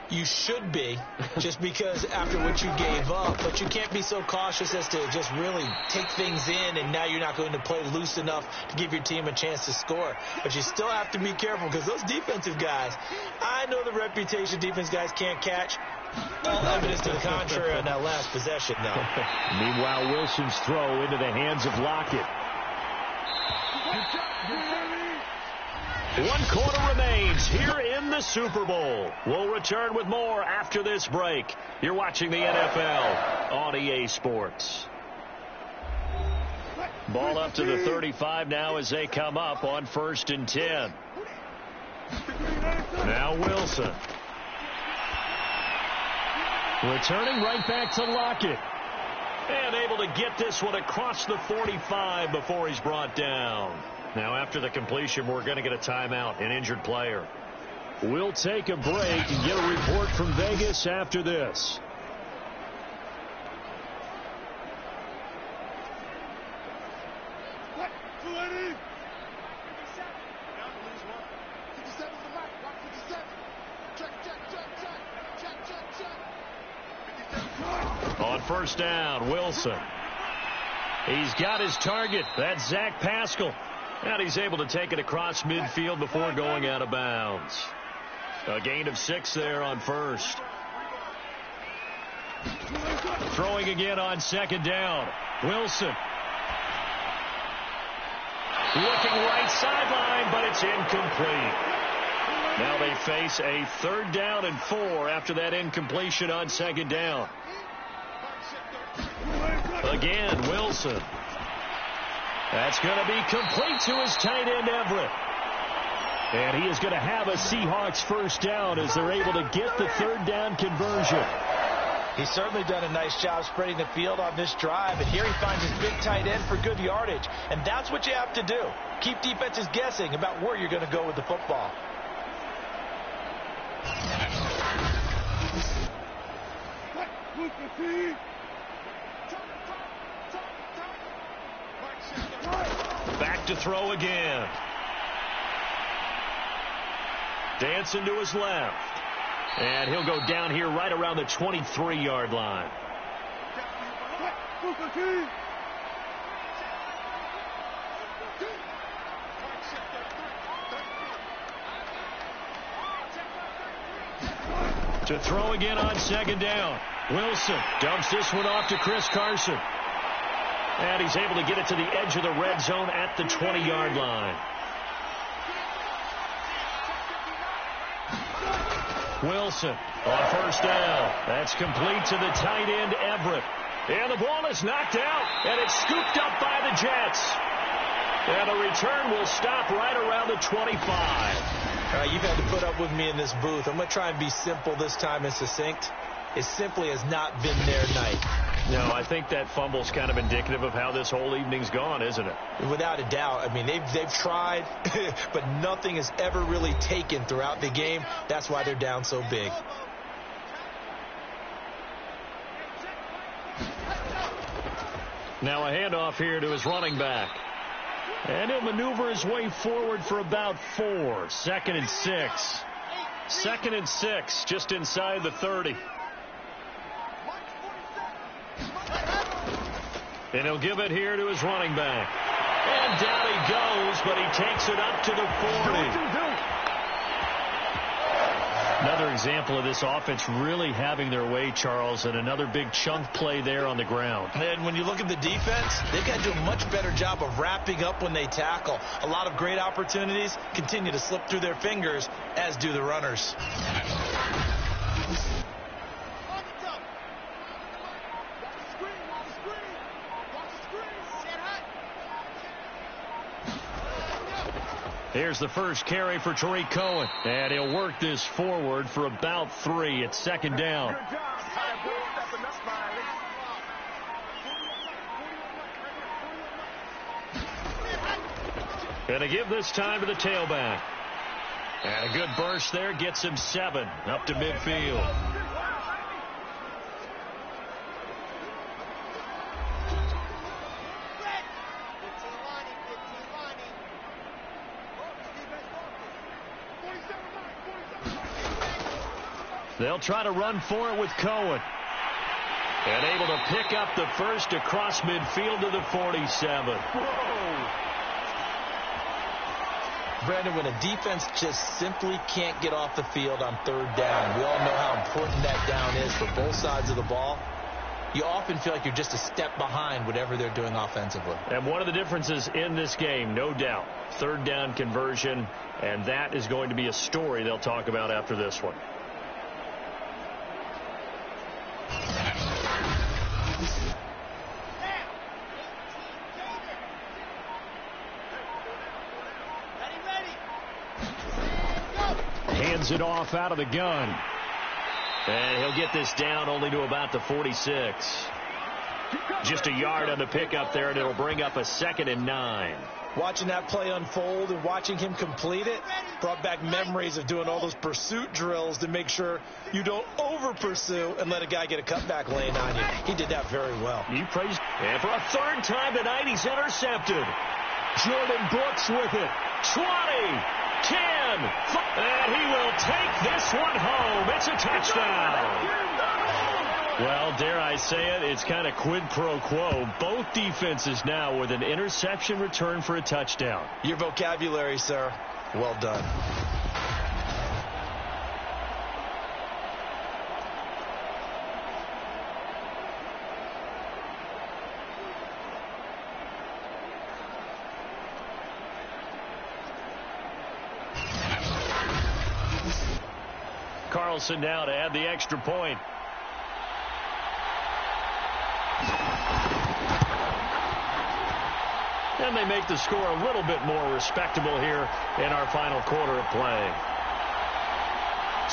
You should be, just because after what you gave up. But you can't be so cautious as to just really take things in, and now you're not going to play loose enough to give your team a chance to score. But you still have to be careful, because those defensive guys, I know the reputation defense guys can't catch. All evidence to the contrary on that last possession, though. Meanwhile, Wilson's throw into the hands of Lockett. 1 quarter remains here in the Super Bowl. We'll return with more after this break. You're watching the NFL on EA Sports. Ball up to the 35 now as they come up on 1st and 10. Now Wilson. Returning right back to Lockett. And able to get this one across the 45 before he's brought down. Now, after the completion, we're going to get a timeout, an injured player. We'll take a break and get a report from Vegas after this. On 1st down, Wilson. He's got his target. That's Zach Pascal. And he's able to take it across midfield before going out of bounds. A gain of 6 there on 1st. Throwing again on 2nd down. Wilson. Looking right sideline, but it's incomplete. Now they face a 3rd down and 4 after that incompletion on 2nd down. Again, Wilson. That's going to be complete to his tight end, Everett. And he is going to have a Seahawks first down as they're able to get the third down conversion. He's certainly done a nice job spreading the field on this drive, and here he finds his big tight end for good yardage. And that's what you have to do. Keep defenses guessing about where you're going to go with the football. Back to throw again. Dancing to his left. And he'll go down here right around the 23-yard line. To throw again on second down. Wilson dumps this one off to Chris Carson. And he's able to get it to the edge of the red zone at the 20-yard line. Wilson on first down. That's complete to the tight end, Everett. And the ball is knocked out, and it's scooped up by the Jets. And the return will stop right around the 25. You've had to put up with me in this booth. I'm going to try and be simple this time and succinct. It simply has not been their night. No, I think that fumble's kind of indicative of how this whole evening's gone, isn't it? Without a doubt. I mean, they've tried, but nothing has ever really taken throughout the game. That's why they're down so big. Now a handoff here to his running back. And he'll maneuver his way forward for about 4. 2nd and 6. 2nd and 6, just inside the 30. And he'll give it here to his running back. And down he goes, but he takes it up to the 40. Another example of this offense really having their way, Charles, and another big chunk play there on the ground. And when you look at the defense, they've got to do a much better job of wrapping up when they tackle. A lot of great opportunities continue to slip through their fingers, as do the runners. Here's the first carry for Tariq Cohen. And he'll work this forward for about 3. It's 2nd down. Gonna give this time to the tailback. And a good burst there gets him 7 up to midfield. They'll try to run for it with Cohen. And able to pick up the first across midfield to the 47. Brandon, when a defense just simply can't get off the field on 3rd down, we all know how important that down is for both sides of the ball. You often feel like you're just a step behind whatever they're doing offensively. And one of the differences in this game, no doubt, 3rd down conversion, and that is going to be a story they'll talk about after this one. Hands it off out of the gun. And he'll get this down only to about the 46. Just a yard on the pickup there, and it'll bring up a 2nd and 9. Watching that play unfold and watching him complete it brought back memories of doing all those pursuit drills to make sure you don't over-pursue and let a guy get a cutback lane on you. He did that very well. You praise. And for a 3rd time tonight, he's intercepted. Jordan Brooks with it. 20, 10, and he will take this one home. It's a touchdown. Well, dare I say it, it's kind of quid pro quo. Both defenses now with an interception return for a touchdown. Your vocabulary, sir. Well done. Carlson now to add the extra point. and they make the score a little bit more respectable here in our final quarter of play.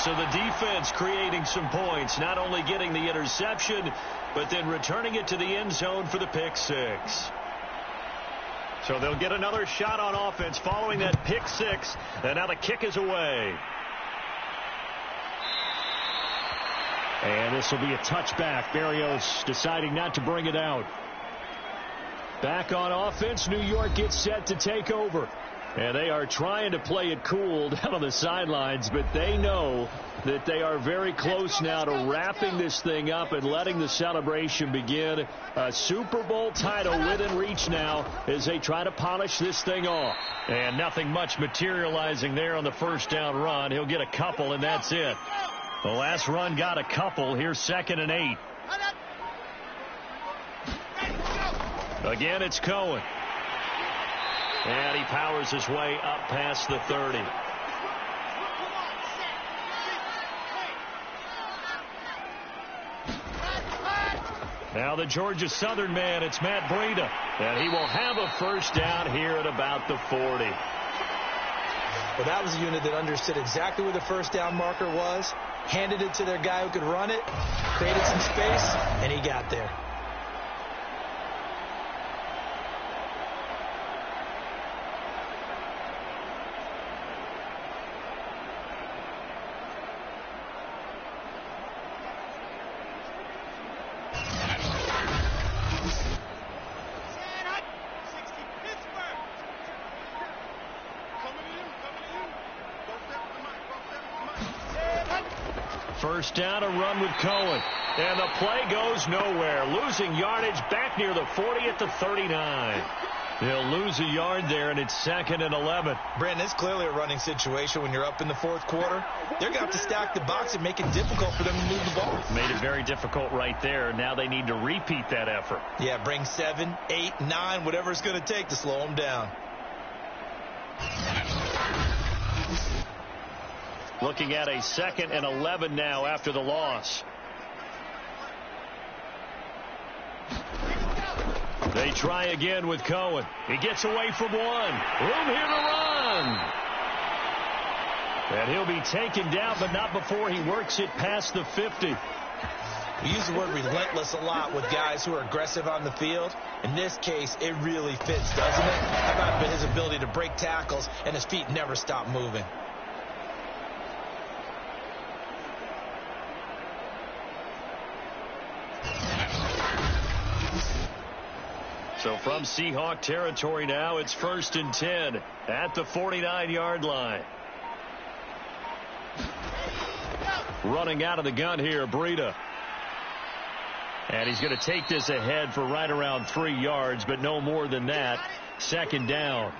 So the defense creating some points, not only getting the interception, but then returning it to the end zone for the pick six. So they'll get another shot on offense following that pick six, and now the kick is away. And this will be a touchback. Berrios deciding not to bring it out. Back on offense, New York gets set to take over. And they are trying to play it cool down on the sidelines, but they know that they are very close now to wrapping this thing up and letting the celebration begin. A Super Bowl title within reach now as they try to polish this thing off. And nothing much materializing there on the first down run. He'll get a couple, and that's it. The last run got a couple. Here's 2nd and 8. Again, it's Cohen. And he powers his way up past the 30. Now the Georgia Southern man, it's Matt Breida. And he will have a first down here at about the 40. Well, that was a unit that understood exactly where the first down marker was, handed it to their guy who could run it, created some space, and he got there. First down, a run with Cohen. And the play goes nowhere. Losing yardage back near the 40 at the 39. They'll lose a yard there, and it's 2nd and 11. Brandon, it's clearly a running situation when you're up in the fourth quarter. They're going to have to stack the box and make it difficult for them to move the ball. Made it very difficult right there. Now they need to repeat that effort. Yeah, bring 7, 8, 9, whatever it's going to take to slow them down. Looking at a 2nd and 11 now after the loss. They try again with Cohen. He gets away from one. Room here to run. And he'll be taken down, but not before he works it past the 50. We use the word relentless a lot with guys who are aggressive on the field. In this case, it really fits, doesn't it? How about his ability to break tackles and his feet never stop moving? So from Seahawk territory now, it's 1st and 10 at the 49-yard line. Running out of the gun here, Breida. And he's going to take this ahead for right around 3 yards, but no more than that. 2nd down.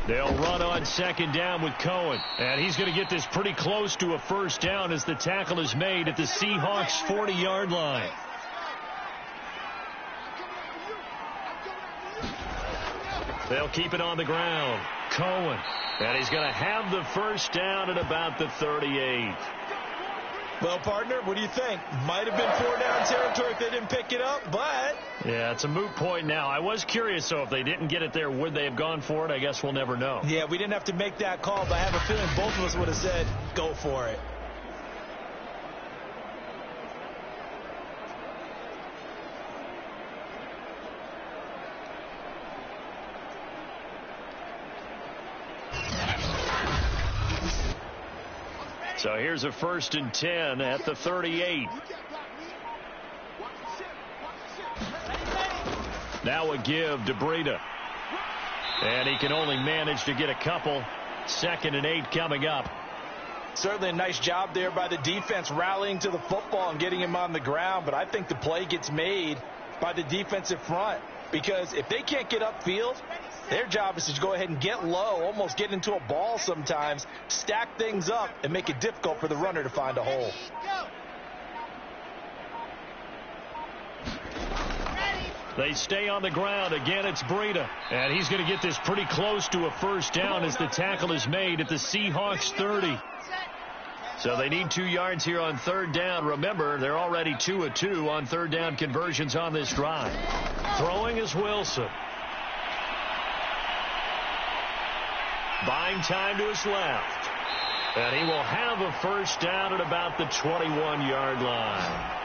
They'll run on 2nd down with Cohen. And he's going to get this pretty close to a first down as the tackle is made at the Seahawks 40-yard line. They'll keep it on the ground. Cohen. And he's going to have the first down at about the 38. Well, partner, what do you think? Might have been 4-down territory if they didn't pick it up, but... Yeah, it's a moot point now. I was curious, so if they didn't get it there, would they have gone for it? I guess we'll never know. Yeah, we didn't have to make that call, but I have a feeling both of us would have said, go for it. So here's a 1st and 10 at the 38. Now a give to Breida. And he can only manage to get a couple. 2nd and 8 coming up. Certainly a nice job there by the defense rallying to the football and getting him on the ground. But I think the play gets made by the defensive front. Because if they can't get upfield, their job is to go ahead and get low, almost get into a ball sometimes, stack things up, and make it difficult for the runner to find a hole. They stay on the ground. Again, it's Breida. And he's going to get this pretty close to a first down as the tackle is made at the Seahawks 30. So they need 2 yards here on third down. Remember, they're already 2 of 2 on third down conversions on this drive. Throwing is Wilson. Buying time to his left. And he will have a first down at about the 21-yard line.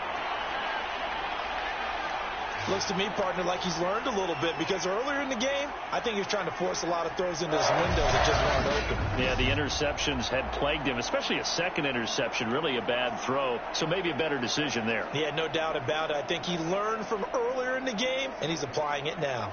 Looks to me, partner, like he's learned a little bit, because earlier in the game, I think he was trying to force a lot of throws into his window that just weren't open. Yeah, the interceptions had plagued him, especially a second interception, really a bad throw. So maybe a better decision there. Yeah, no doubt about it. I think he learned from earlier in the game, and he's applying it now.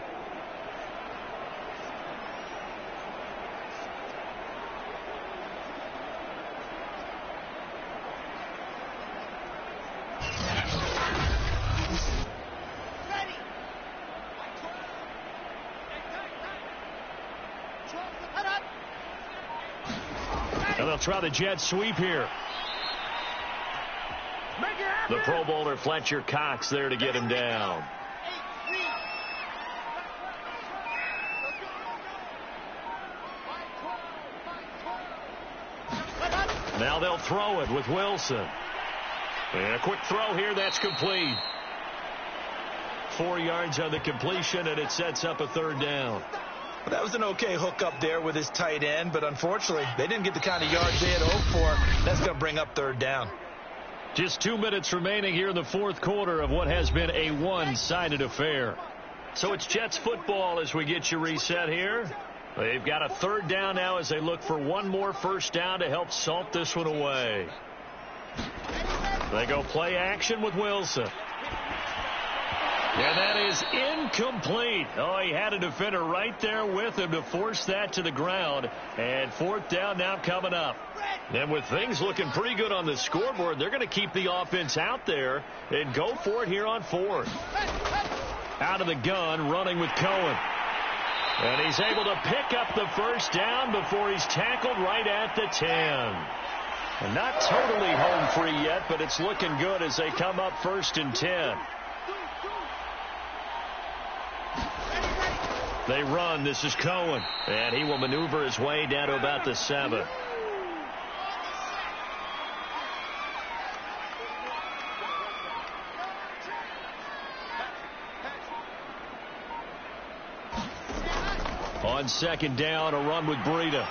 And they'll try the jet sweep here. The Pro Bowler Fletcher Cox there to get him down. Now they'll throw it with Wilson. And a quick throw here, that's complete. 4 yards on the completion, and it sets up a third down. Well, that was an okay hook up there with his tight end, but unfortunately, they didn't get the kind of yards they had hoped for. That's going to bring up third down. Just 2 minutes remaining here in the fourth quarter of what has been a one-sided affair. So it's Jets football as we get you reset here. They've got a third down now as they look for one more first down to help salt this one away. They go play action with Wilson. And that is incomplete. Oh, he had a defender right there with him to force that to the ground. And fourth down now coming up. And with things looking pretty good on the scoreboard, they're going to keep the offense out there and go for it here on fourth. Out of the gun, running with Cohen. And he's able to pick up the first down before he's tackled right at the 10. And not totally home free yet, but it's looking good as they come up 1st and 10. They run. This is Cohen. And he will maneuver his way down to about the 7. On second down, a run with Breida.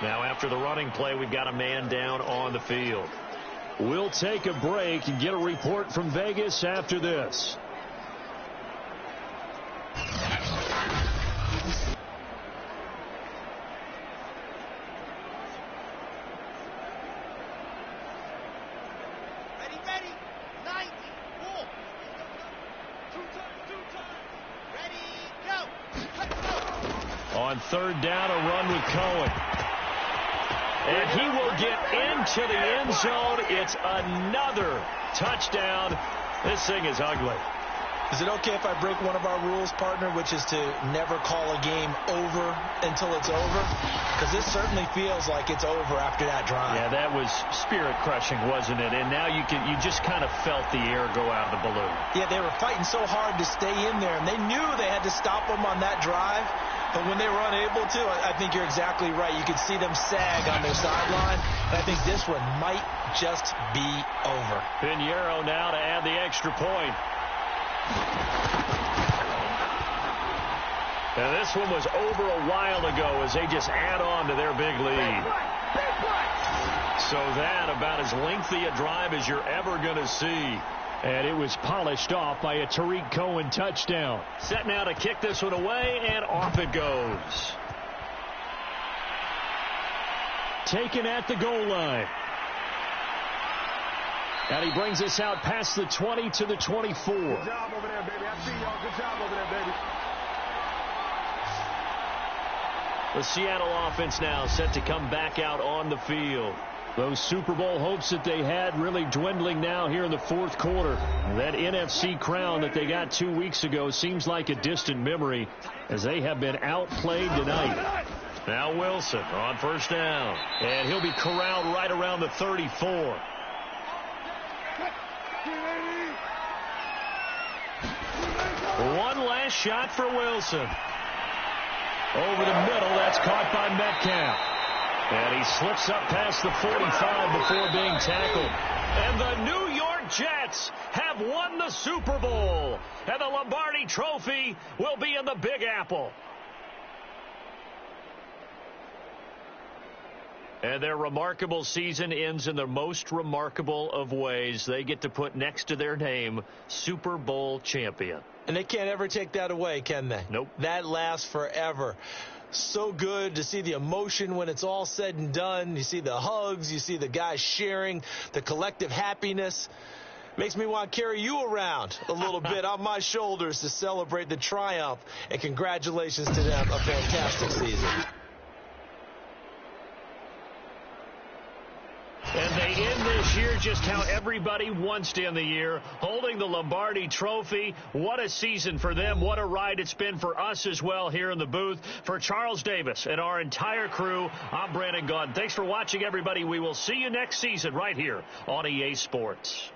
Now after the running play, we've got a man down on the field. We'll take a break and get a report from Vegas after this. On third down, a run with Cohen. And he will get into the end zone. It's another touchdown. This thing is ugly. Is it okay if I break one of our rules, partner, which is to never call a game over until it's over? Because this certainly feels like it's over after that drive. Yeah, that was spirit-crushing, wasn't it? And now you just kind of felt the air go out of the balloon. Yeah, they were fighting so hard to stay in there, and they knew they had to stop them on that drive. But when they were unable to, I think you're exactly right. You could see them sag on their sideline, and I think this one might just be over. Pinheiro now to add the extra point. And this one was over a while ago as they just add on to their big lead. So that about as lengthy a drive as you're ever going to see. And it was polished off by a Tariq Cohen touchdown. Set now to kick this one away, and off it goes. Taken at the goal line. And he brings us out past the 20 to the 24. Good job over there, baby. I see y'all. Good job over there, baby. The Seattle offense now set to come back out on the field. Those Super Bowl hopes that they had really dwindling now here in the fourth quarter. That NFC crown that they got 2 weeks ago seems like a distant memory as they have been outplayed tonight. Now Wilson on first down. And he'll be corralled right around the 34. One last shot for Wilson. Over the middle, that's caught by Metcalf. And he slips up past the 45 before being tackled. And the New York Jets have won the Super Bowl. And the Lombardi Trophy will be in the Big Apple. And their remarkable season ends in the most remarkable of ways. They get to put next to their name, Super Bowl champion. And they can't ever take that away, can they? Nope. That lasts forever. So good to see the emotion when it's all said and done. You see the hugs. You see the guys sharing, the collective happiness. Makes me want to carry you around a little bit on my shoulders to celebrate the triumph. And congratulations to them. A fantastic season. And they end this year just how everybody wants to end the year, holding the Lombardi Trophy. What a season for them. What a ride it's been for us as well here in the booth. For Charles Davis and our entire crew, I'm Brandon Gaudin. Thanks for watching, everybody. We will see you next season right here on EA Sports.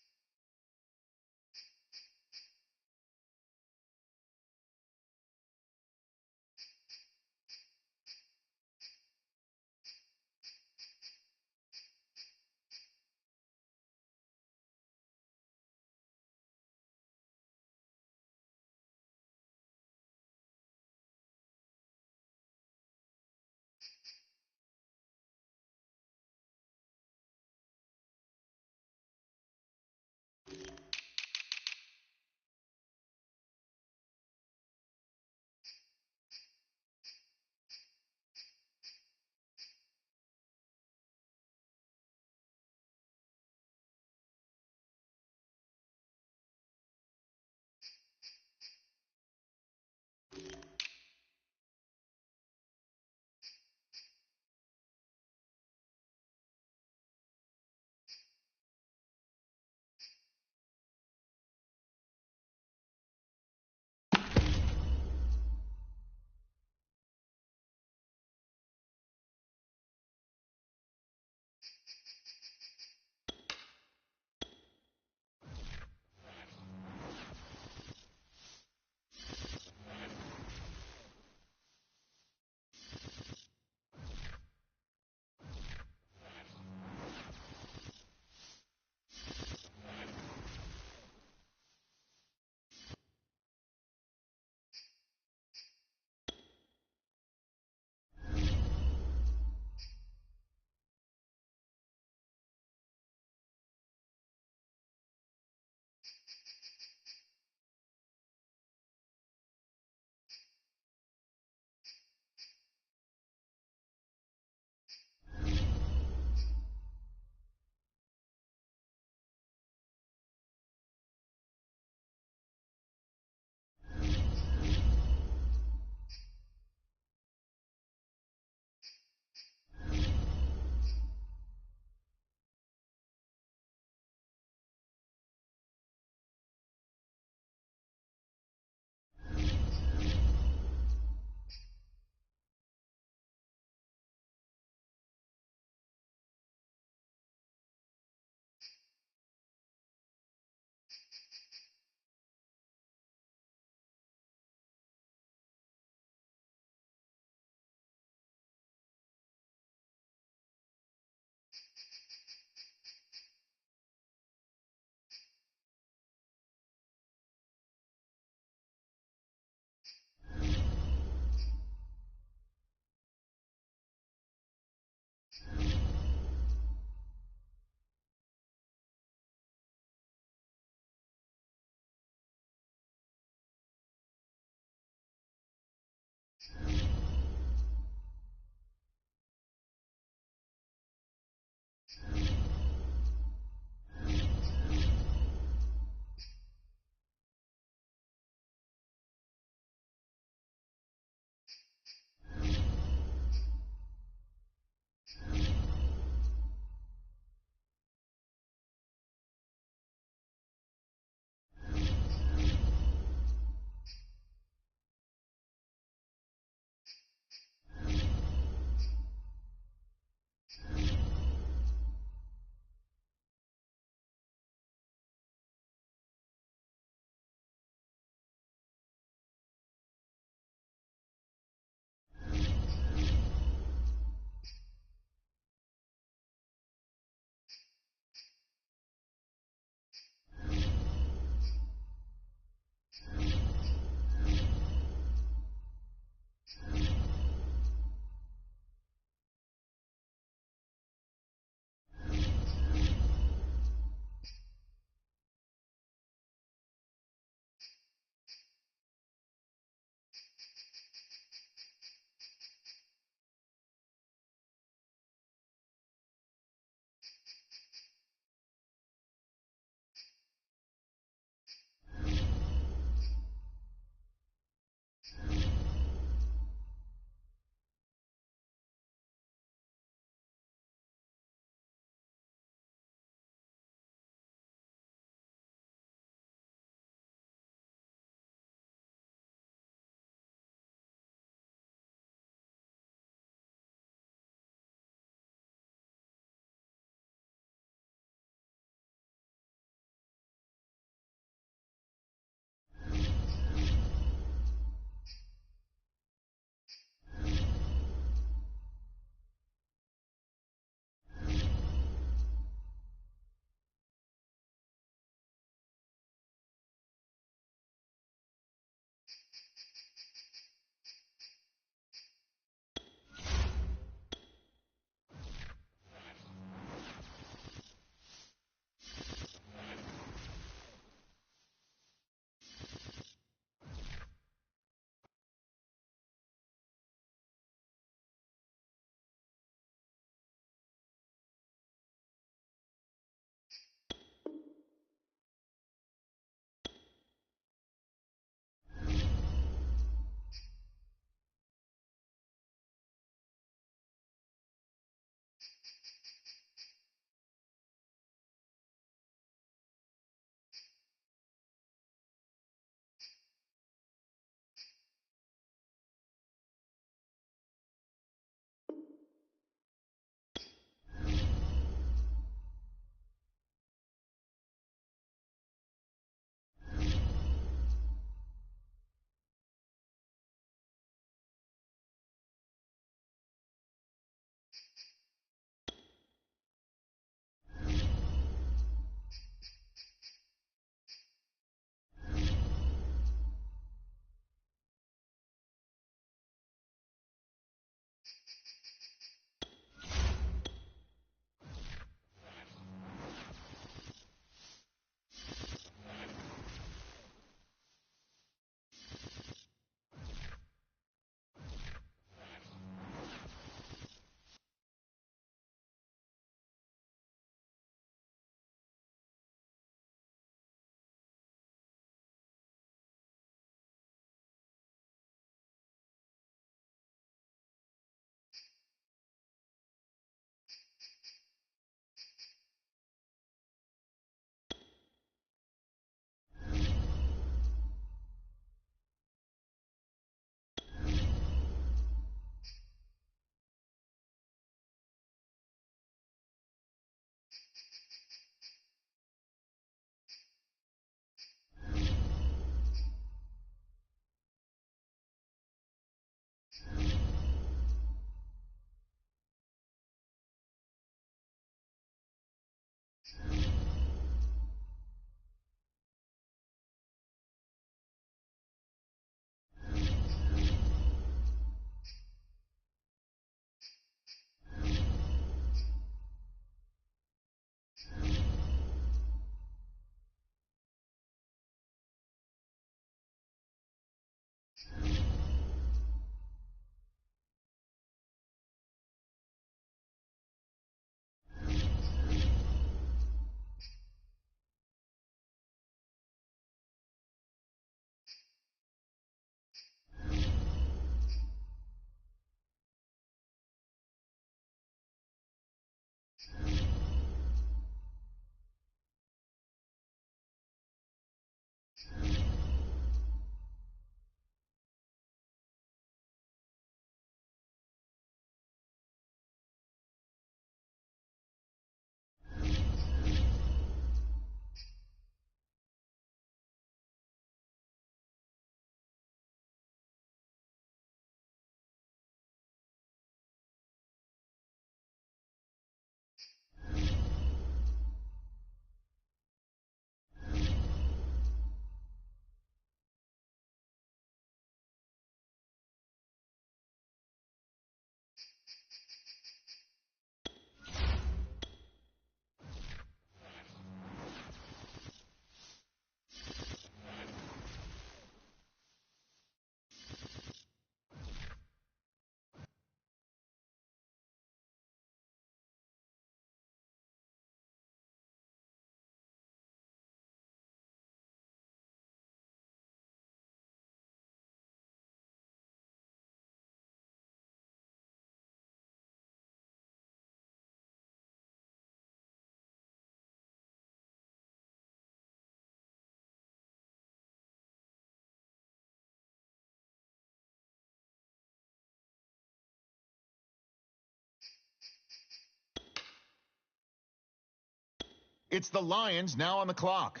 It's the Lions now on the clock.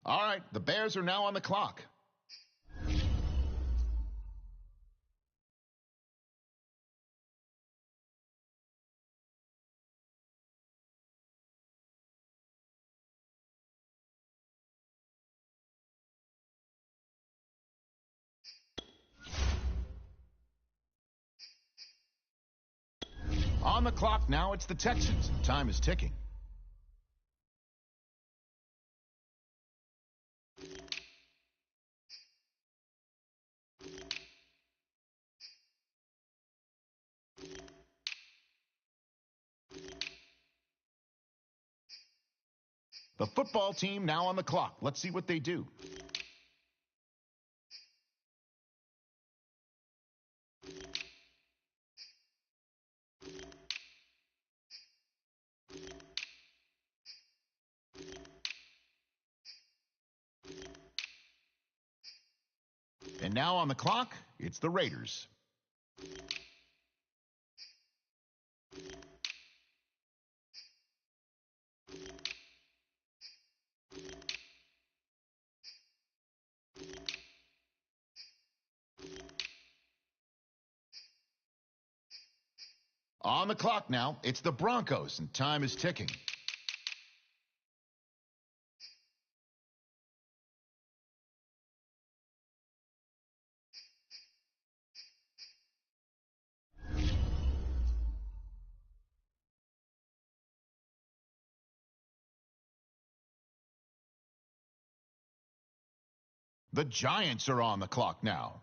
All right, the Bears are now on the clock. On the clock now, it's the Texans, and time is ticking. The football team now on the clock. Let's see what they do. And now on the clock, it's the Raiders. On the clock now, it's the Broncos, and time is ticking. The Giants are on the clock now.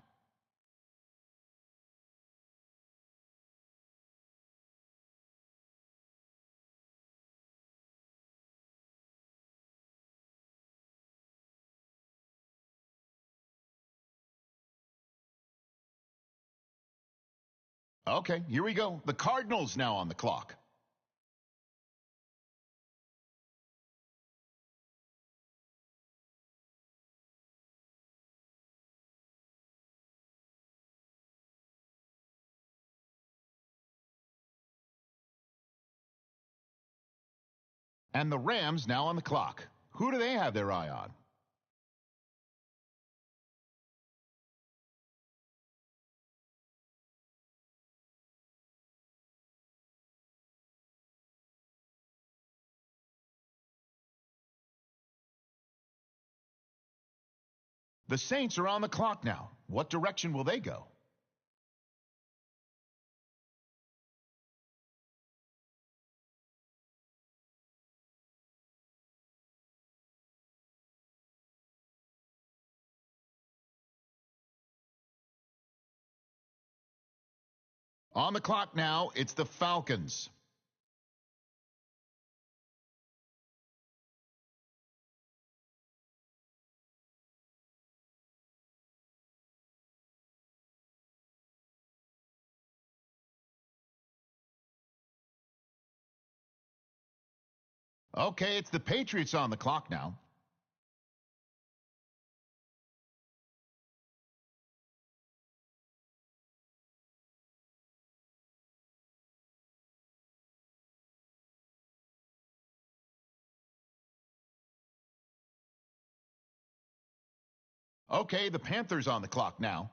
Okay, here we go. The Cardinals now on the clock. And the Rams now on the clock. Who do they have their eye on? The Saints are on the clock now. What direction will they go? On the clock now, it's the Falcons. Okay, it's the Patriots on the clock now. Okay, the Panthers on the clock now.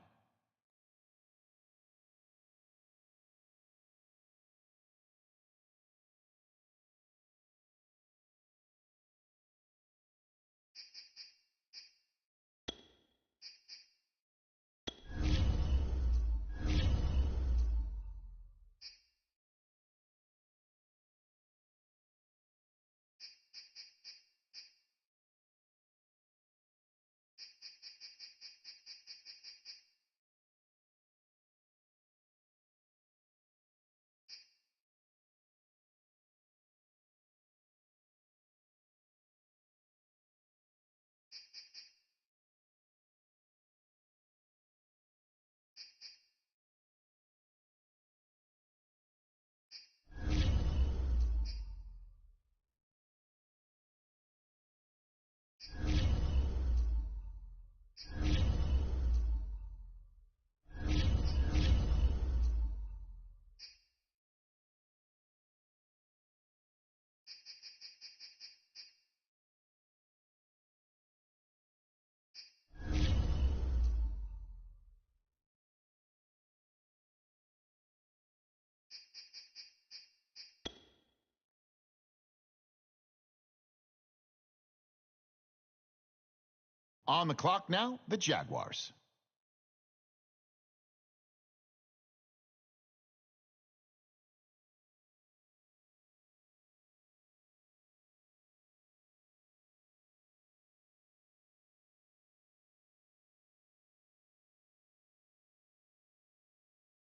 On the clock now, the Jaguars.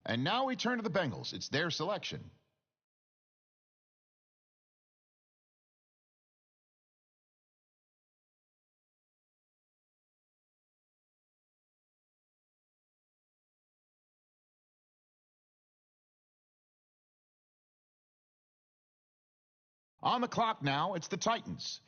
And now we turn to the Bengals. It's their selection. On the clock now, it's the Titans.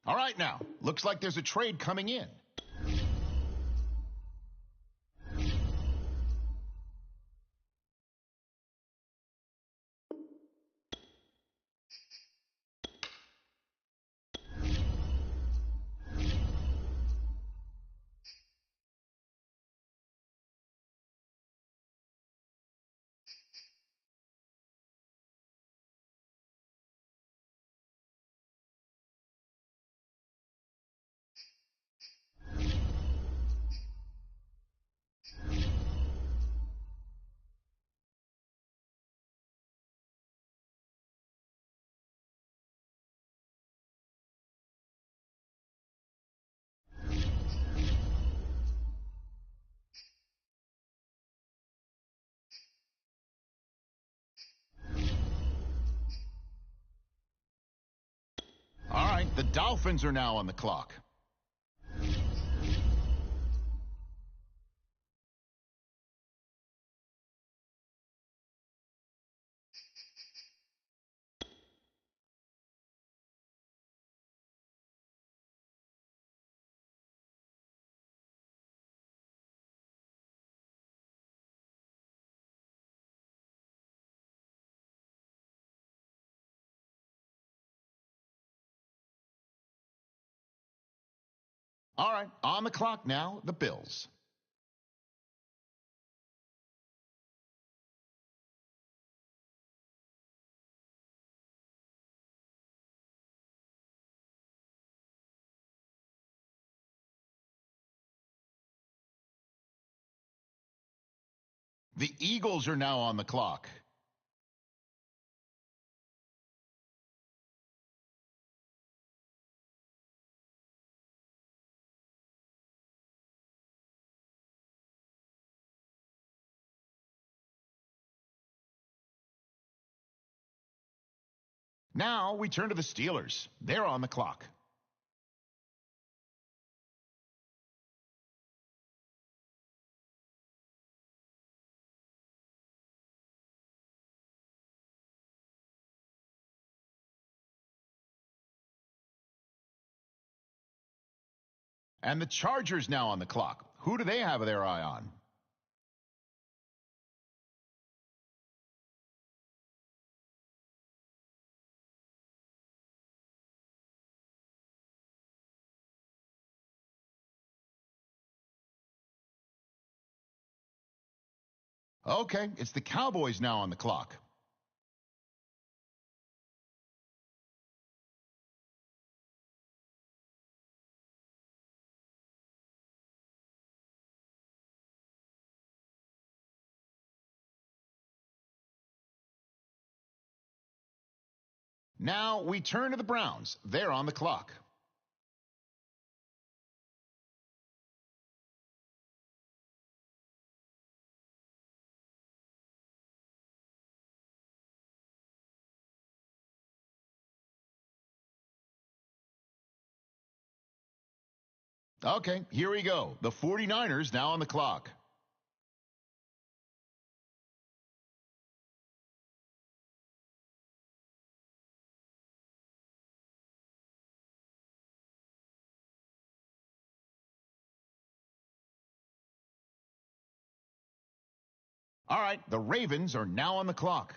All right now, looks like there's a trade coming in. All right, the Dolphins are now on the clock. All right, on the clock now, the Bills. The Eagles are now on the clock. Now we turn to the Steelers. They're on the clock. And the Chargers now on the clock. Who do they have their eye on? Okay, it's the Cowboys now on the clock. Now we turn to the Browns. They're on the clock. Okay, here we go. The 49ers now on the clock. All right, the Ravens are now on the clock.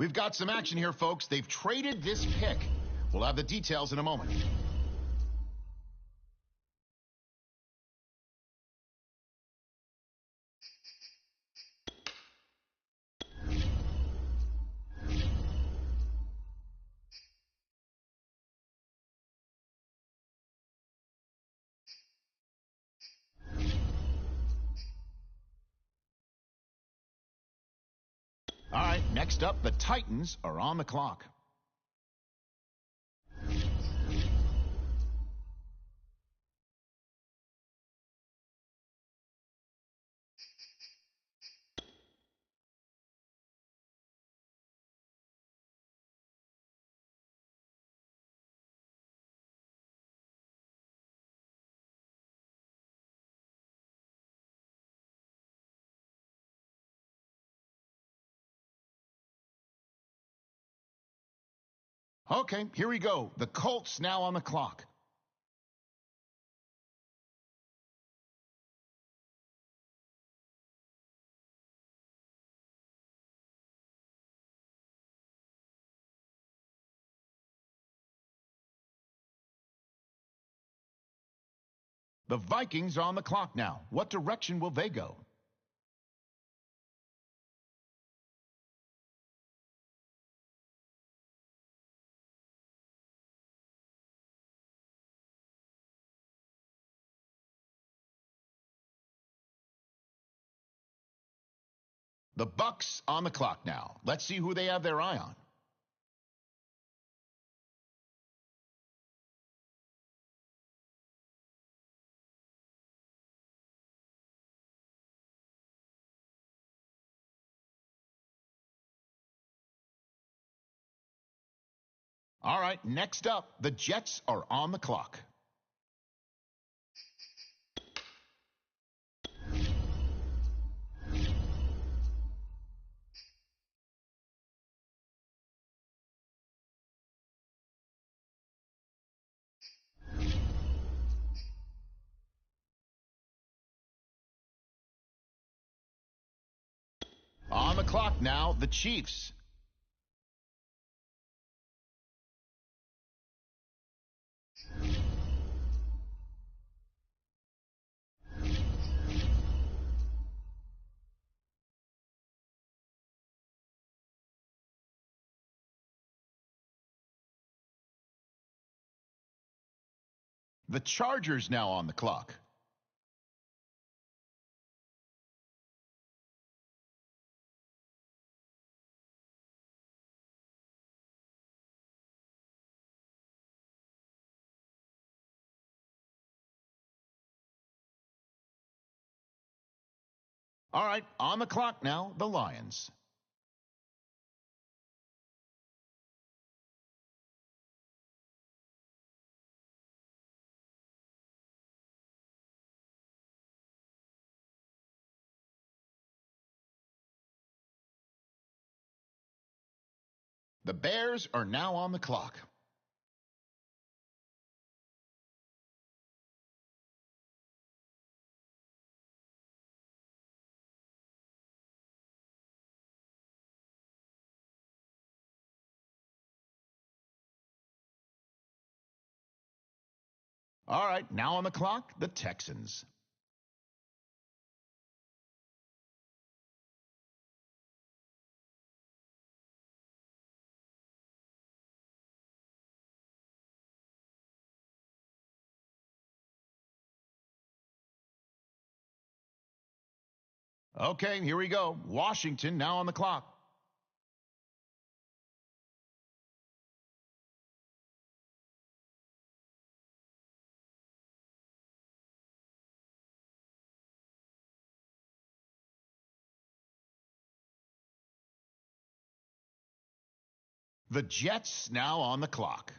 We've got some action here, folks. They've traded this pick. We'll have the details in a moment. All right, next up, the Titans are on the clock. Okay, here we go. The Colts now on the clock. The Vikings are on the clock now. What direction will they go? The Bucks on the clock now. Let's see who they have their eye on. All right, next up, the Jets are on the clock. On the clock now, the Chiefs. The Chargers now on the clock. All right, on the clock now, the Lions. The Bears are now on the clock. All right, now on the clock, the Texans. Okay, here we go. Washington now on the clock. The Jets now on the clock.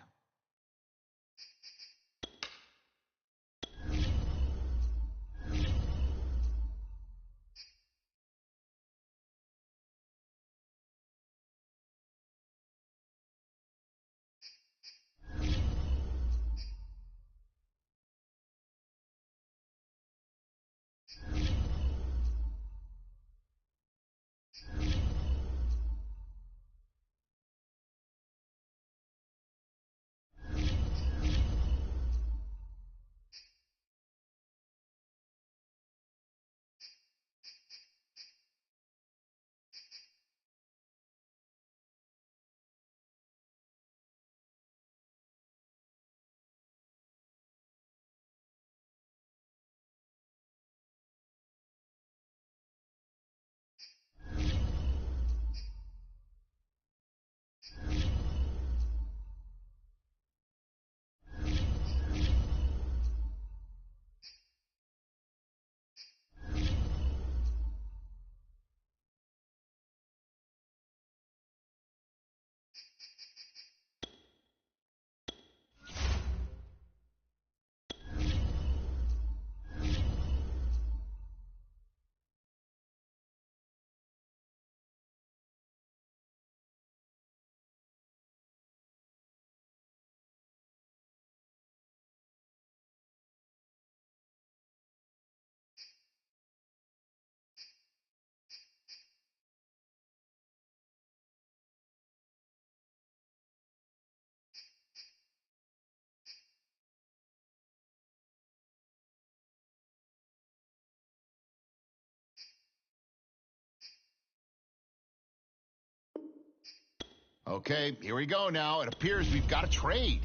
Okay, here we go now. It appears we've got a trade.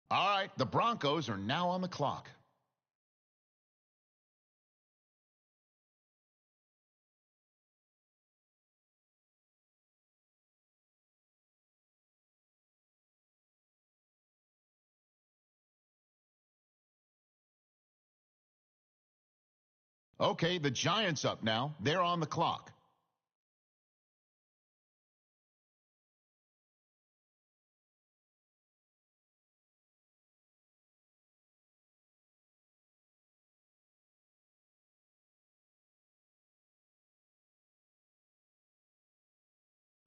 All right, the Broncos are now on the clock. Okay, the Giants up now. They're on the clock.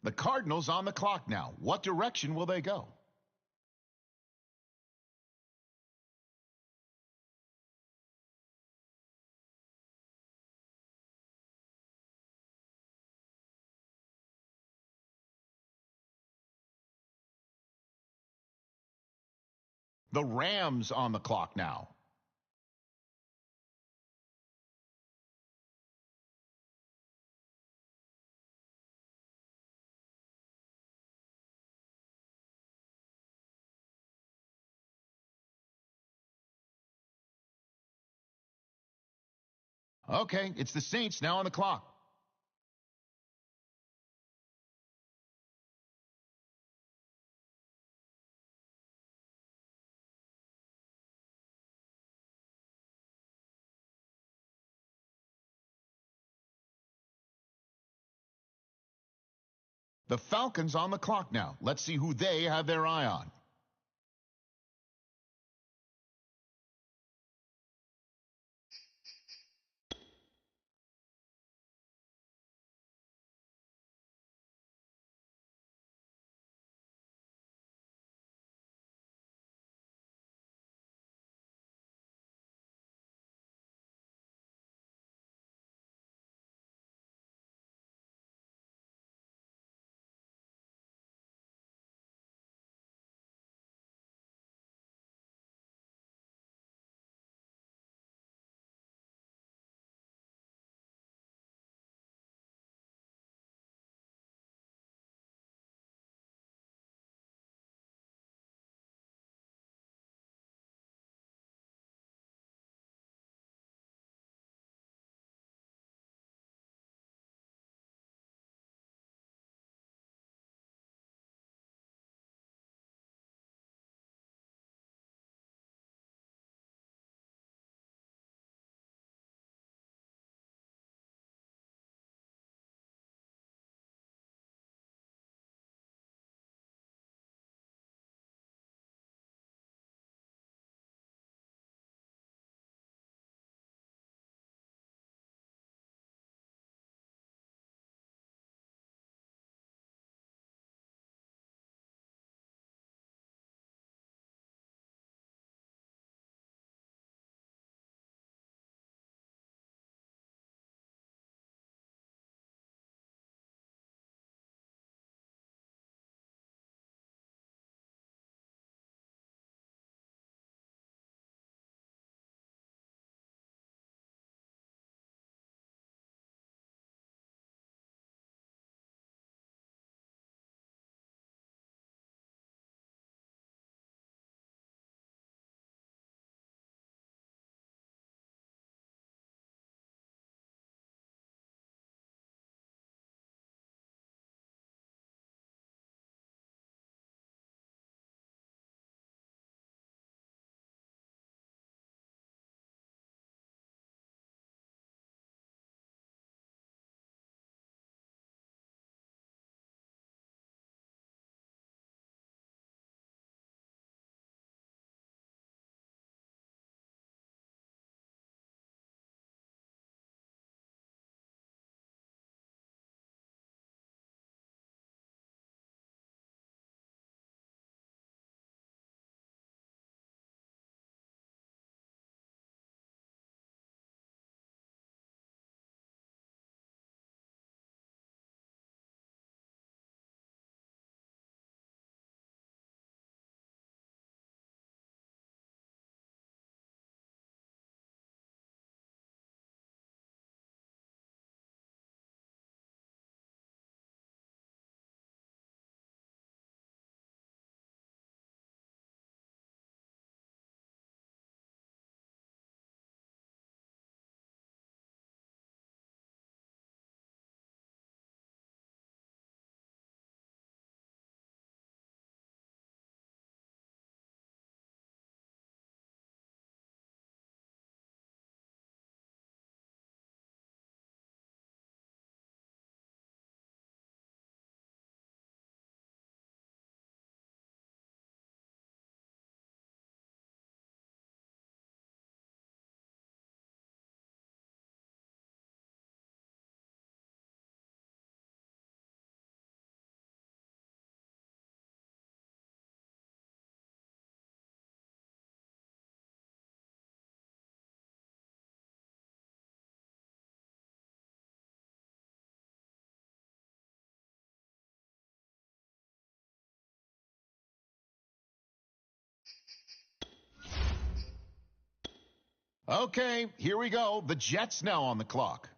The Cardinals on the clock now. What direction will they go? The Rams on the clock now. Okay, it's the Saints now on the clock. The Falcons on the clock now. Let's see who they have their eye on. Okay, here we go. The Jets now on the clock.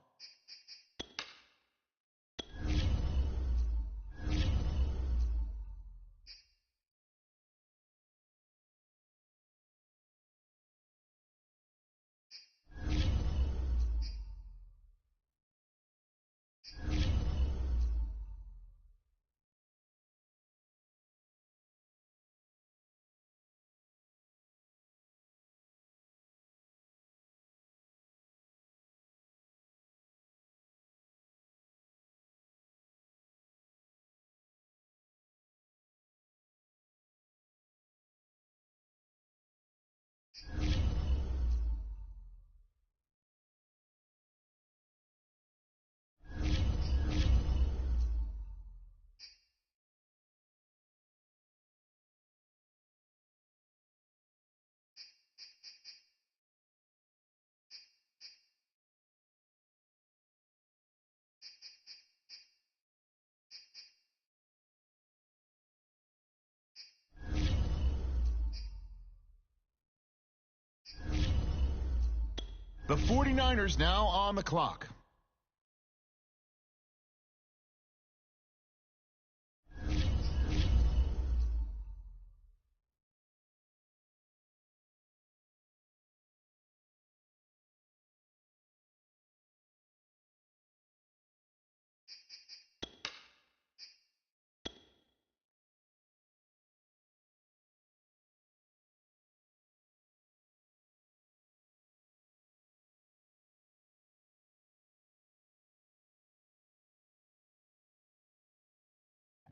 The 49ers now on the clock.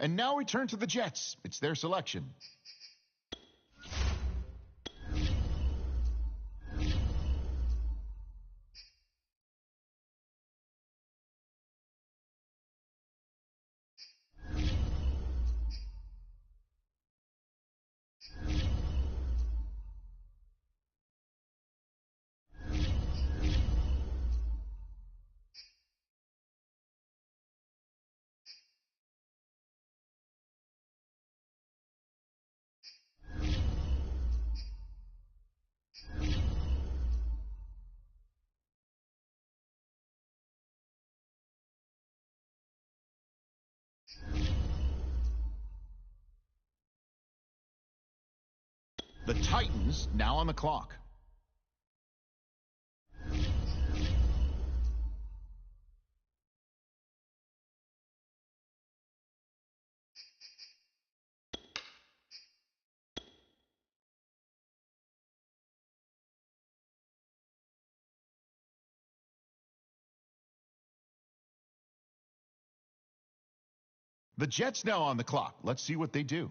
And now we turn to the Jets. It's their selection. The Titans now on the clock. The Jets now on the clock. Let's see what they do.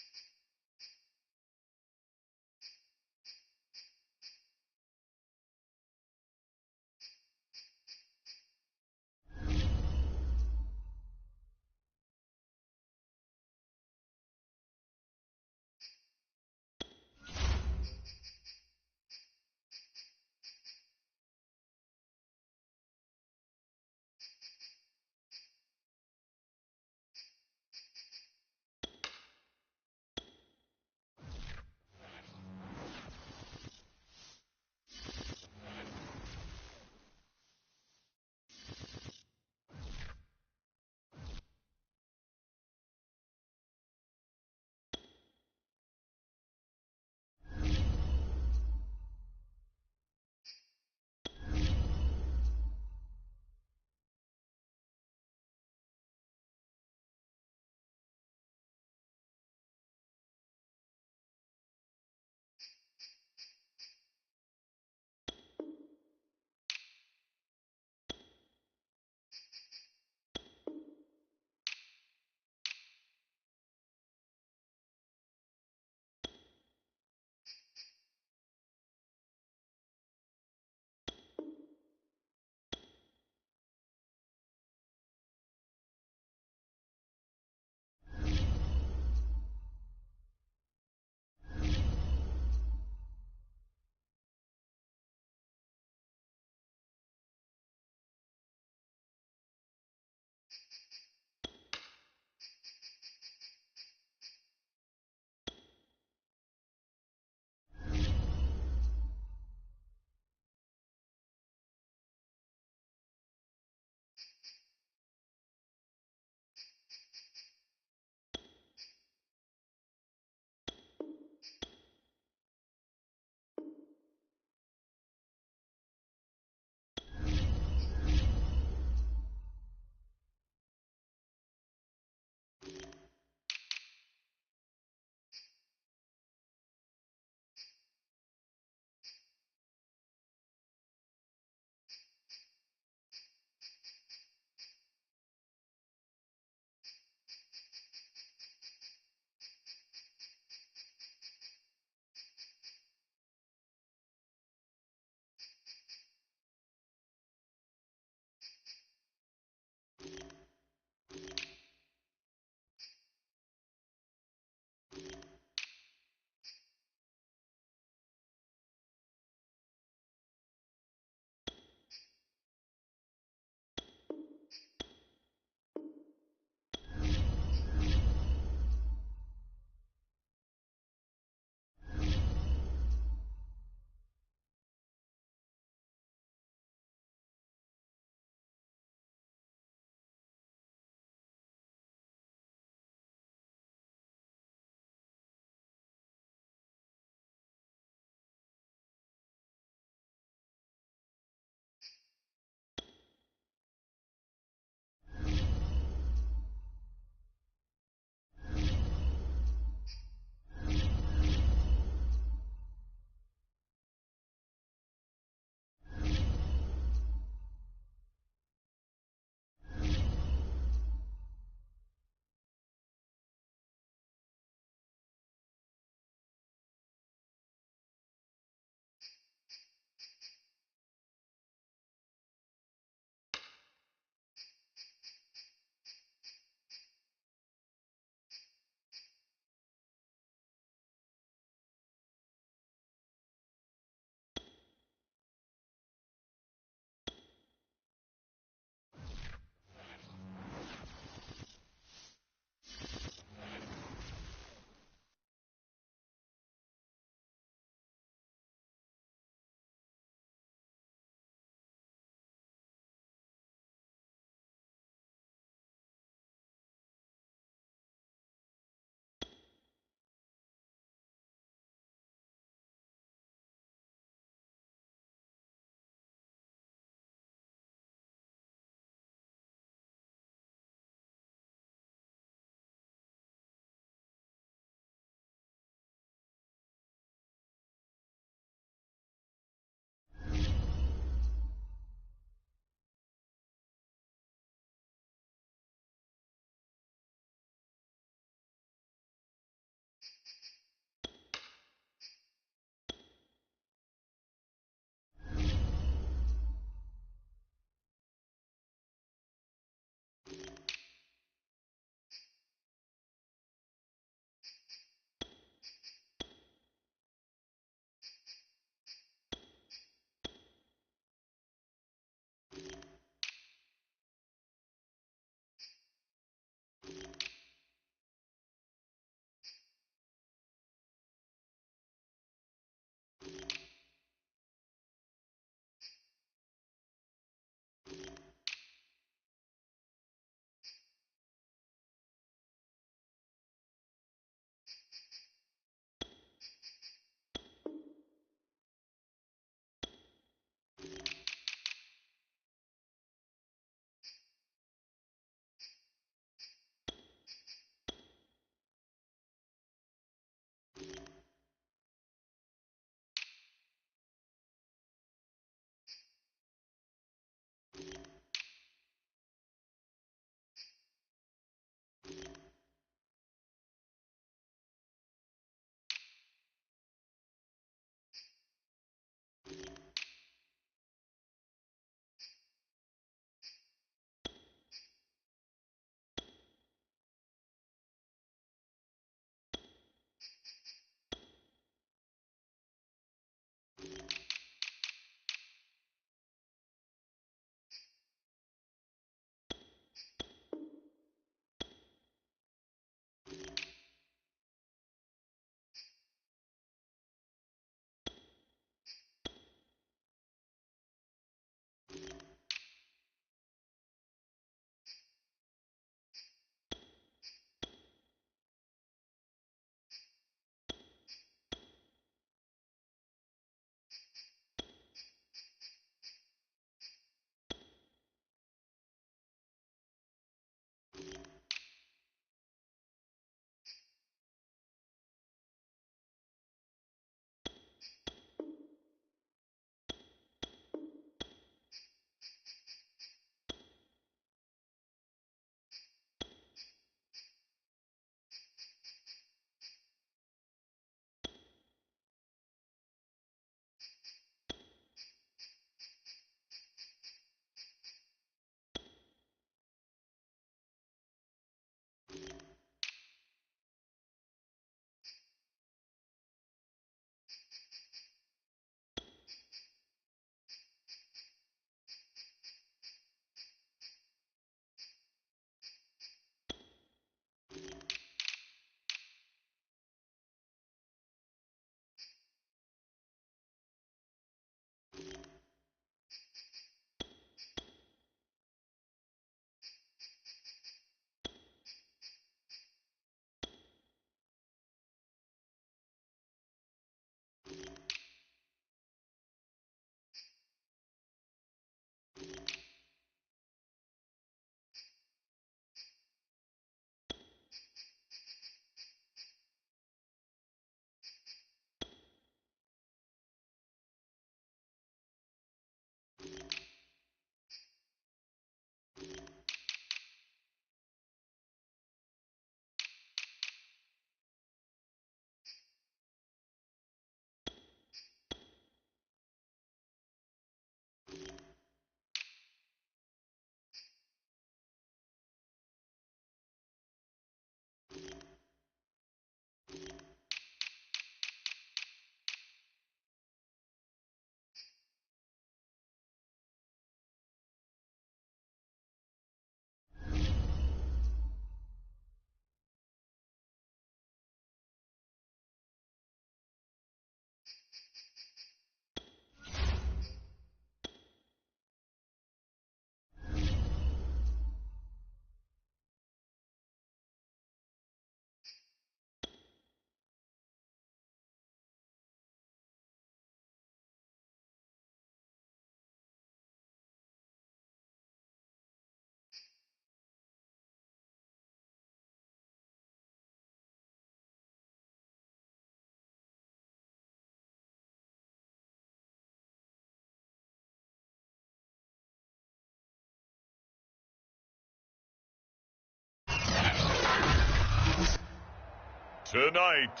Tonight,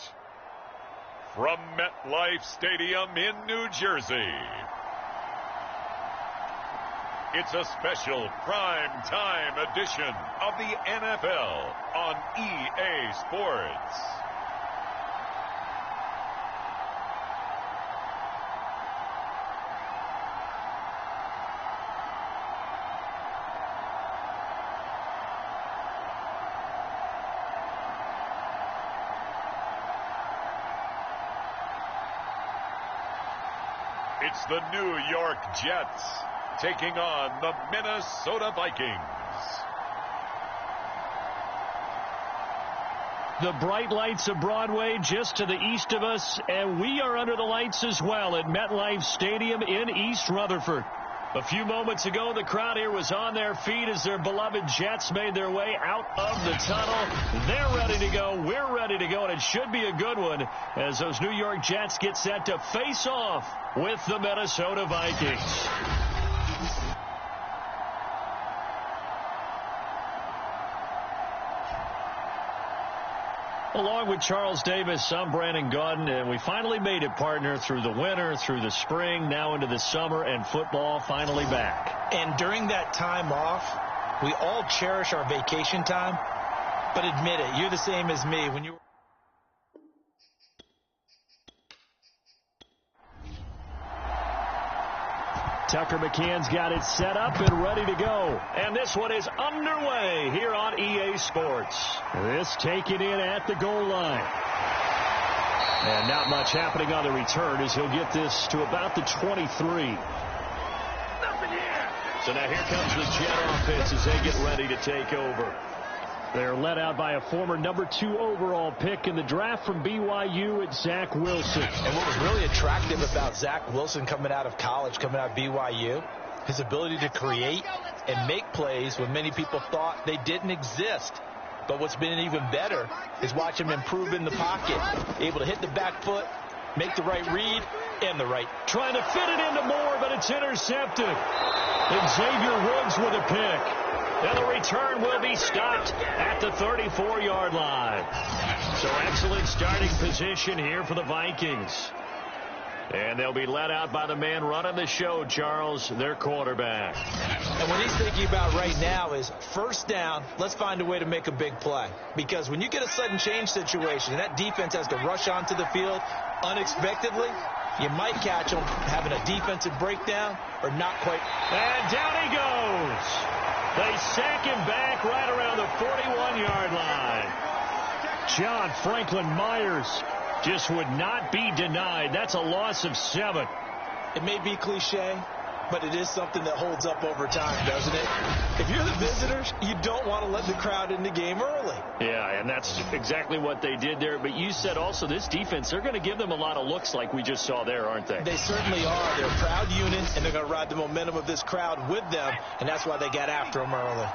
from MetLife Stadium in New Jersey, it's a special prime time edition of the NFL on EA Sports. It's the New York Jets taking on the Minnesota Vikings. The bright lights of Broadway just to the east of us, and we are under the lights as well at MetLife Stadium in East Rutherford. A few moments ago, the crowd here was on their feet as their beloved Jets made their way out of the tunnel. They're ready to go. We're ready to go, and it should be a good one as those New York Jets get set to face off with the Minnesota Vikings. Along with Charles Davis, I'm Brandon Gaudin, and we finally made it, partner, through the winter, through the spring, now into the summer, and football finally back. And during that time off, we all cherish our vacation time, but admit it, you're the same as me. When you Tucker McCann's got it set up and ready to go. And this one is underway here on EA Sports. This taken in at the goal line. And not much happening on the return as he'll get this to about the 23. So now here comes the Jet offense as they get ready to take over. They're led out by a former #2 overall pick in the draft from BYU at Zach Wilson. And what was really attractive about Zach Wilson coming out of college, coming out of BYU, his ability to create and make plays when many people thought they didn't exist. But what's been even better is watch him improve in the pocket, able to hit the back foot, make the right read, and the right. Trying to fit it into Moore, but it's intercepted. And Xavier Woods with a pick. And the return will be stopped at the 34-yard line. So excellent starting position here for the Vikings. And they'll be led out by the man running the show, Charles, their quarterback. And what he's thinking about right now is first down, let's find a way to make a big play. Because when you get a sudden change situation and that defense has to rush onto the field unexpectedly, you might catch them having a defensive breakdown or not quite. And down he goes. They sack him back right around the 41-yard line. John Franklin Myers just would not be denied. That's a loss of 7. It may be cliche, but it is something that holds up over time, doesn't it? If you're the visitors, you don't want to let the crowd in the game early. Yeah, and that's exactly what they did there. But you said also this defense, they're going to give them a lot of looks like we just saw there, aren't they? They certainly are. They're a proud unit, and they're going to ride the momentum of this crowd with them, and that's why they got after them early.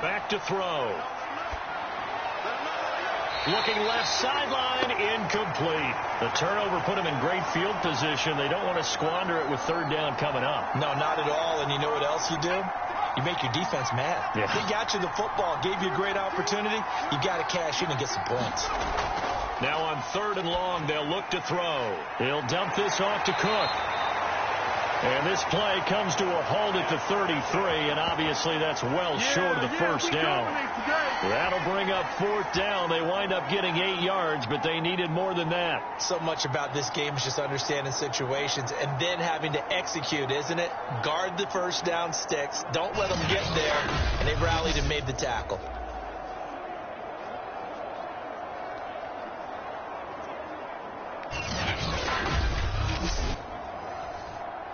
Back to throw. Looking left sideline, incomplete. The turnover put them in great field position. They don't want to squander it with third down coming up. No, not at all. And you know what else you do? You make your defense mad. Yeah. They got you the football, gave you a great opportunity. You got to cash in and get some points. Now on 3rd and long, they'll look to throw. They'll dump this off to Cook. And this play comes to a halt at the 33, and obviously that's well short of the first down. That'll bring up 4th down. They wind up getting 8 yards, but they needed more than that. So much about this game is just understanding situations and then having to execute, isn't it? Guard the first down sticks. Don't let them get there, and they rallied and made the tackle.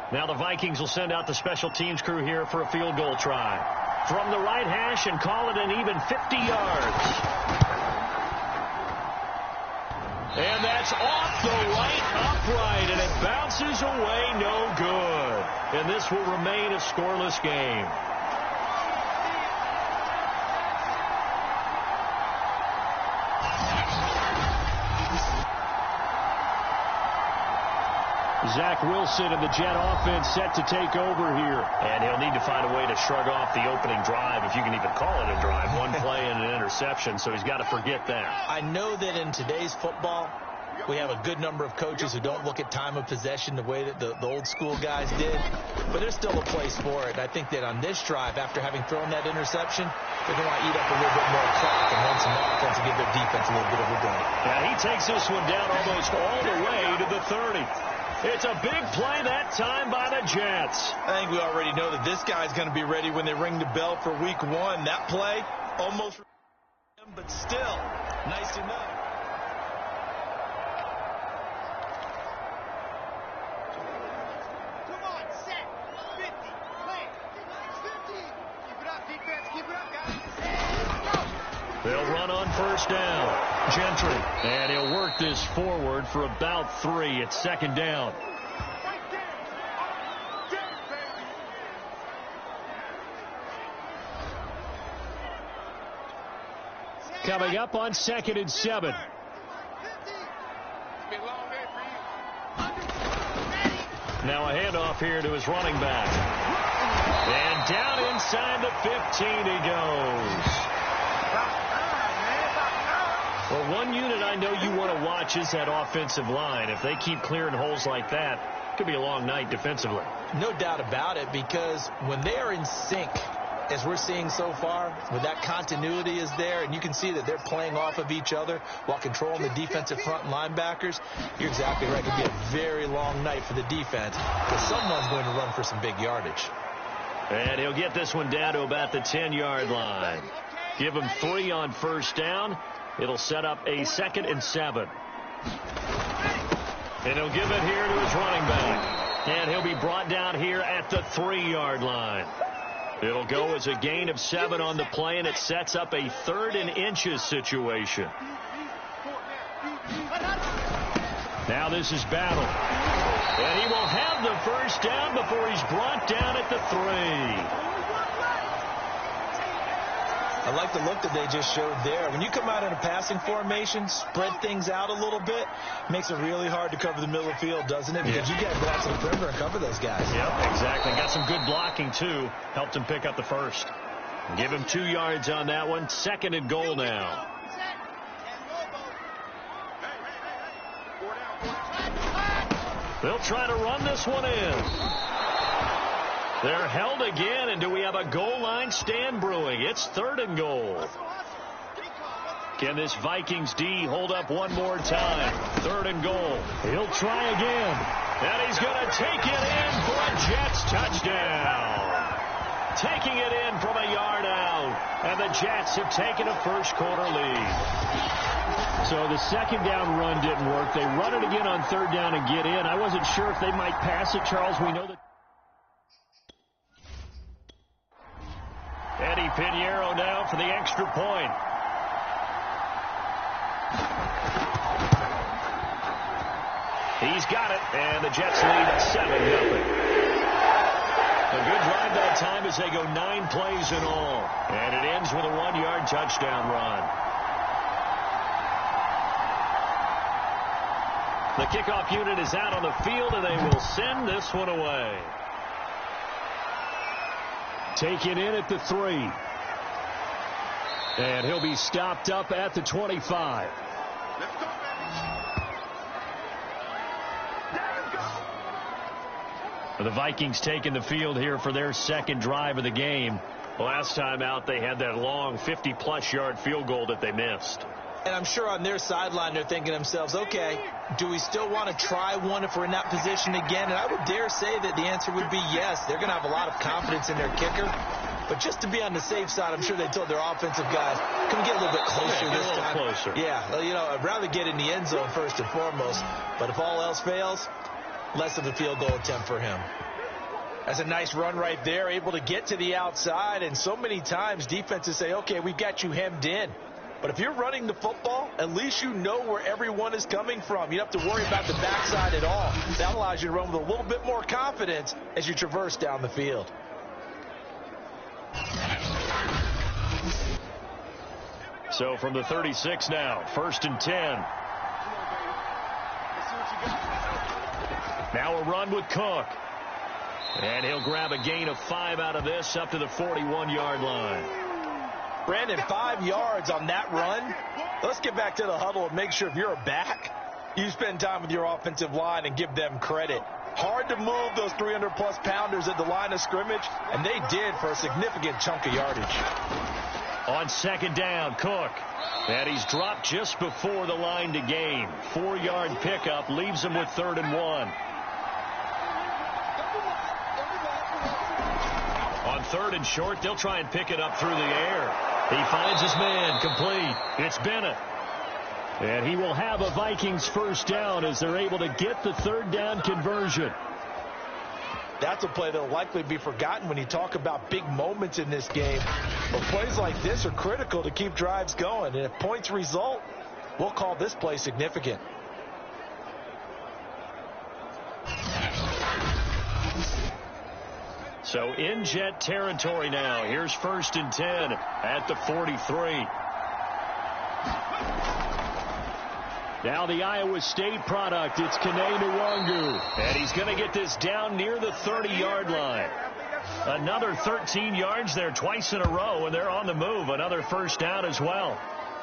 Now the Vikings will send out the special teams crew here for a field goal try. From the right hash and call it an even 50 yards. And that's off the right upright, and it bounces away no good. And this will remain a scoreless game. Zach Wilson and the Jet offense set to take over here. And he'll need to find a way to shrug off the opening drive, if you can even call it a drive. One play and an interception, so he's got to forget that. I know that in today's football, we have a good number of coaches who don't look at time of possession the way that the old school guys did. But there's still a place for it. And I think that on this drive, after having thrown that interception, they're going to eat up a little bit more clock and run some offense and give their defense a little bit of a break. Yeah, he takes this one down almost all the way to the 30. It's a big play that time by the Jets. I think we already know that this guy's going to be ready when they ring the bell for week 1. That play almost, but still, nice enough. Come on, set, 50, play, 50. Keep it up, defense, keep it up, guys. They'll run on first down. Gentry. And he'll work this forward for about 3. It's second down. Coming up on 2nd and 7. Now a handoff here to his running back. And down inside the 15 he goes. Well, one unit I know you want to watch is that offensive line. If they keep clearing holes like that, it could be a long night defensively. No doubt about it, because when they are in sync, as we're seeing so far, when that continuity is there, and you can see that they're playing off of each other while controlling the defensive front and linebackers, you're exactly right. It could be a very long night for the defense, because someone's going to run for some big yardage. And he'll get this one down to about the 10-yard line. Give him 3 on first down. It'll set up a 2nd and 7. And he'll give it here to his running back. And he'll be brought down here at the 3-yard line. It'll go as a gain of 7 on the play, and it sets up a 3rd and inches situation. Now this is Battle. And he will have the first down before he's brought down at the 3. I like the look that they just showed there. When you come out in a passing formation, spread things out a little bit, makes it really hard to cover the middle of the field, doesn't it? Because you got to go out to the perimeter and cover those guys. Yep, exactly. Got some good blocking, too. Helped him pick up the first. Give him 2 yards on that one. 2nd and goal now. They'll try to run this one in. They're held again, and do we have a goal line stand brewing? It's 3rd and goal. Can this Vikings D hold up one more time? 3rd and goal. He'll try again. And he's going to take it in for a Jets touchdown. Taking it in from a yard out. And the Jets have taken a first-quarter lead. So the 2nd down run didn't work. They run it again on 3rd down and get in. I wasn't sure if they might pass it, Charles. We know that. Eddie Pinheiro now for the extra point. He's got it, and the Jets lead at 7-0. A good drive that time as they go 9 plays in all. And it ends with a 1-yard touchdown run. The kickoff unit is out on the field, and they will send this one away. Taken in at the 3. And he'll be stopped up at the 25. Let's go, baby. The Vikings taking the field here for their 2nd drive of the game. Last time out, they had that long 50-plus yard field goal that they missed. And I'm sure on their sideline they're thinking to themselves, okay, do we still want to try one if we're in that position again? And I would dare say that the answer would be yes. They're going to have a lot of confidence in their kicker. But just to be on the safe side, I'm sure they told their offensive guys, can we get a little bit closer this time? Closer. Yeah, you know, I'd rather get in the end zone first and foremost. But if all else fails, less of a field goal attempt for him. That's a nice run right there, able to get to the outside. And so many times defenses say, okay, we've got you hemmed in. But if you're running the football, at least you know where everyone is coming from. You don't have to worry about the backside at all. That allows you to run with a little bit more confidence as you traverse down the field. So from the 36 now, 1st and 10. Now a run with Cook. And he'll grab a gain of 5 out of this up to the 41-yard line. Brandon, 5 yards on that run. Let's get back to the huddle and make sure if you're a back, you spend time with your offensive line and give them credit. Hard to move those 300-plus pounders at the line of scrimmage, and they did for a significant chunk of yardage. On second down, Cook. And he's dropped just before the line to gain. 4-yard pickup leaves him with 3rd and 1. On 3rd and short, they'll try and pick it up through the air. He finds his man, complete. It's Bennett. And he will have a Vikings first down as they're able to get the 3rd down conversion. That's a play that will likely be forgotten when you talk about big moments in this game. But plays like this are critical to keep drives going. And if points result, we'll call this play significant. So in Jet territory now. Here's 1st and 10 at the 43. Now the Iowa State product. It's Kene Nwangu. And he's going to get this down near the 30-yard line. Another 13 yards there twice in a row, and they're on the move. Another first down as well.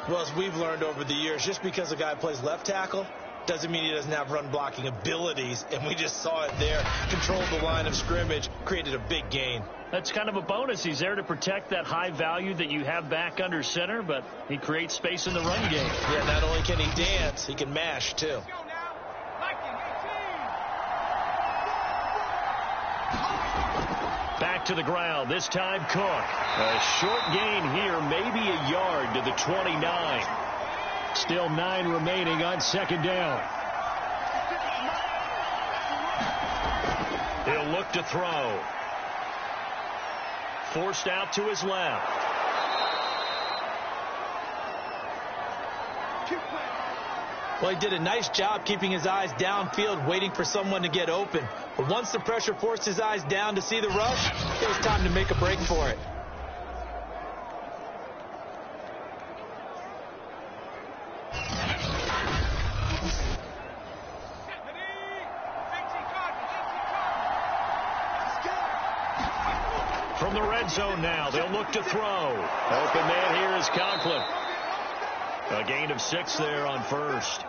Well, as we've learned over the years, just because a guy plays left tackle doesn't mean he doesn't have run-blocking abilities, and we just saw it there. Controlled the line of scrimmage, created a big gain. That's kind of a bonus. He's there to protect that high value that you have back under center, but he creates space in the run game. Yeah, not only can he dance, he can mash, too. Back to the ground, this time Cook. A short gain here, maybe a yard to the 29. Still 9 remaining on second down. He'll look to throw. Forced out to his left. Well, he did a nice job keeping his eyes downfield, waiting for someone to get open. But once the pressure forced his eyes down to see the rush, it was time to make a break for it. From the red zone now, they'll look to throw. Open man here is Conklin. A gain of 6 there on first.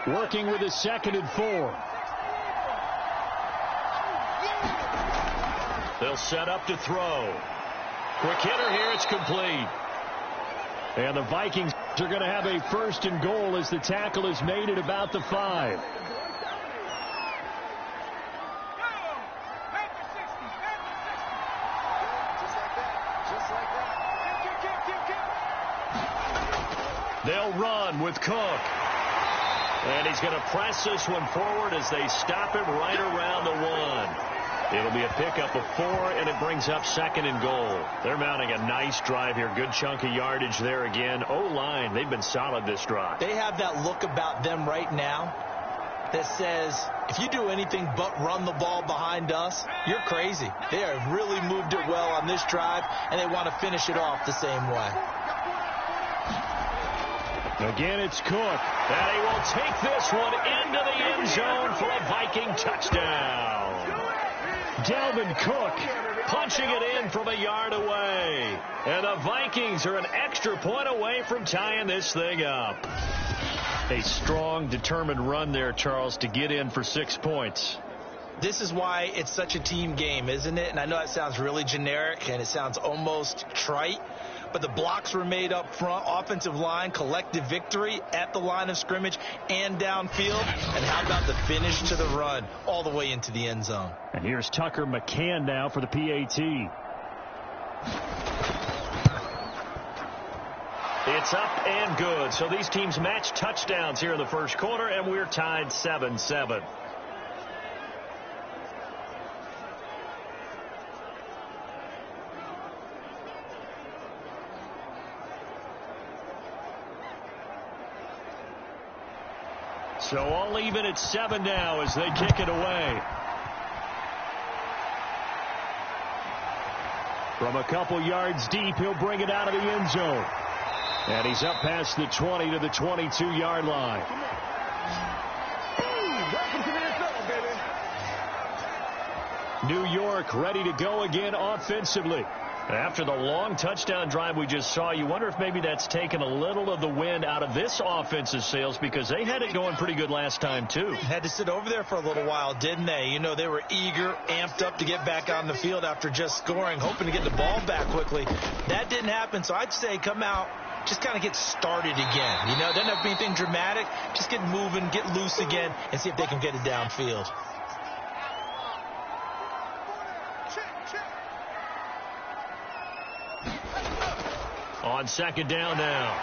Working with his 2nd and 4. They'll set up to throw. Quick hitter here, it's complete. And the Vikings are going to have a 1st and goal as the tackle is made at about the 5. They'll run with Cook. And he's going to press this one forward as they stop him right around the 1. It'll be a pickup of 4, and it brings up 2nd and goal. They're mounting a nice drive here. Good chunk of yardage there again. O-line, they've been solid this drive. They have that look about them right now that says, if you do anything but run the ball behind us, you're crazy. They have really moved it well on this drive, and they want to finish it off the same way. Again, it's Cook. And he will take this one into the end zone for a Viking touchdown. Dalvin Cook punching it in from a yard away. And the Vikings are an extra point away from tying this thing up. A strong, determined run there, Charles, to get in for 6 points. This is why it's such a team game, isn't it? And I know that sounds really generic and it sounds almost trite, but the blocks were made up front, offensive line, collective victory at the line of scrimmage and downfield. And how about the finish to the run all the way into the end zone? And here's Tucker McCann now for the PAT. It's up and good. So these teams match touchdowns here in the first quarter, and we're tied 7-7. So all even at 7 now as they kick it away. From a couple yards deep, he'll bring it out of the end zone. And he's up past the 20 to the 22-yard line. New York ready to go again offensively. After the long touchdown drive we just saw, you wonder if maybe that's taken a little of the wind out of this offense's sails, because they had it going pretty good last time, too. Had to sit over there for a little while, didn't they? You know, they were eager, amped up to get back on the field after just scoring, hoping to get the ball back quickly. That didn't happen, so I'd say come out, just kind of get started again. You know, doesn't have to be anything dramatic. Just get moving, get loose again, and see if they can get it downfield. On second down now,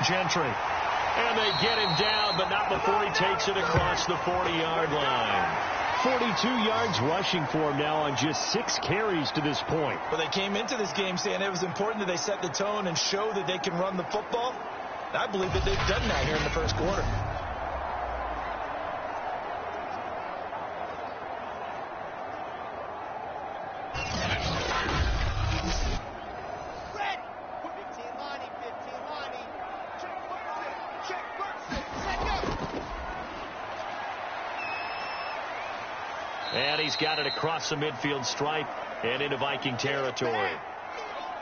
Gentry. And they get him down, but not before he takes it across the 40-yard line. 42 yards rushing for him now on just 6 carries to this point. Well, they came into this game saying it was important that they set the tone and show that they can run the football. And I believe that they've done that here in the first quarter. And he's got it across the midfield stripe and into Viking territory.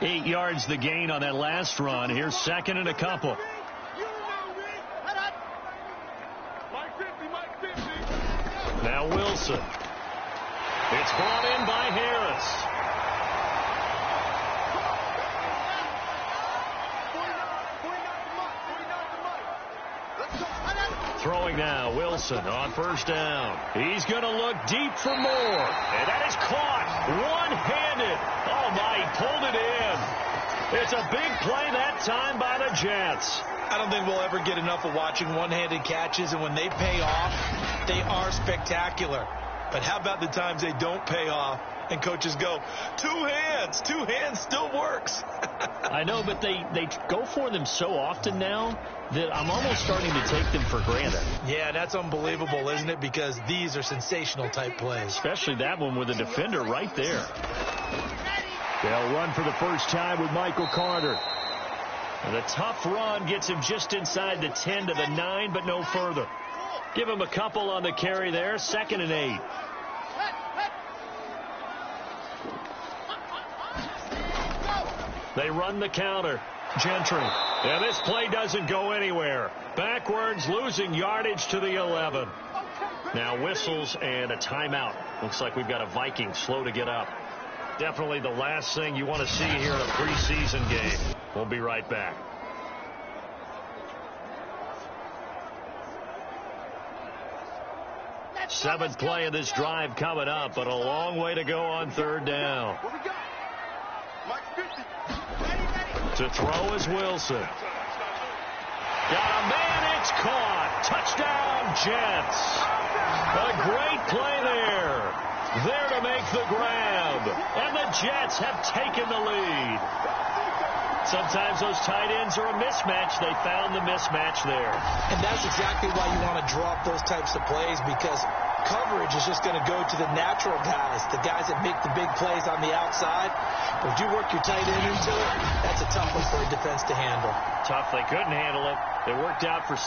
8 yards the gain on that last run. Here's second and a couple. Now Wilson. It's brought in by Harris. Throwing now, Wilson on first down. He's going to look deep for more. And that is caught one-handed. Oh, my, he pulled it in. It's a big play that time by the Jets. I don't think we'll ever get enough of watching one-handed catches, and when they pay off, they are spectacular. But how about the times they don't pay off and coaches go, two hands still works. I know, but they go for them so often now that I'm almost starting to take them for granted. Yeah, that's unbelievable, isn't it? Because these are sensational type plays. Especially that one with a defender right there. They'll run for the first time with Michael Carter. And the tough run gets him just inside the 10 to the 9, but no further. Give him a couple on the carry there. 2nd and 8. They run the counter. Gentry. And this play doesn't go anywhere. Backwards, losing yardage to the 11. Now whistles and a timeout. Looks like we've got a Viking slow to get up. Definitely the last thing you want to see here in a preseason game. We'll be right back. Seventh play of this drive coming up, but a long way to go on third down. To throw is Wilson. Got a man, it's caught. Touchdown, Jets. A great play there. There to make the grab. And the Jets have taken the lead. Sometimes those tight ends are a mismatch. They found the mismatch there. And that's exactly why you want to draw up those types of plays, because coverage is just going to go to the natural guys, the guys that make the big plays on the outside. But if you work your tight end into it, that's a tough one for a defense to handle. Tough. They couldn't handle it. They worked out for 6.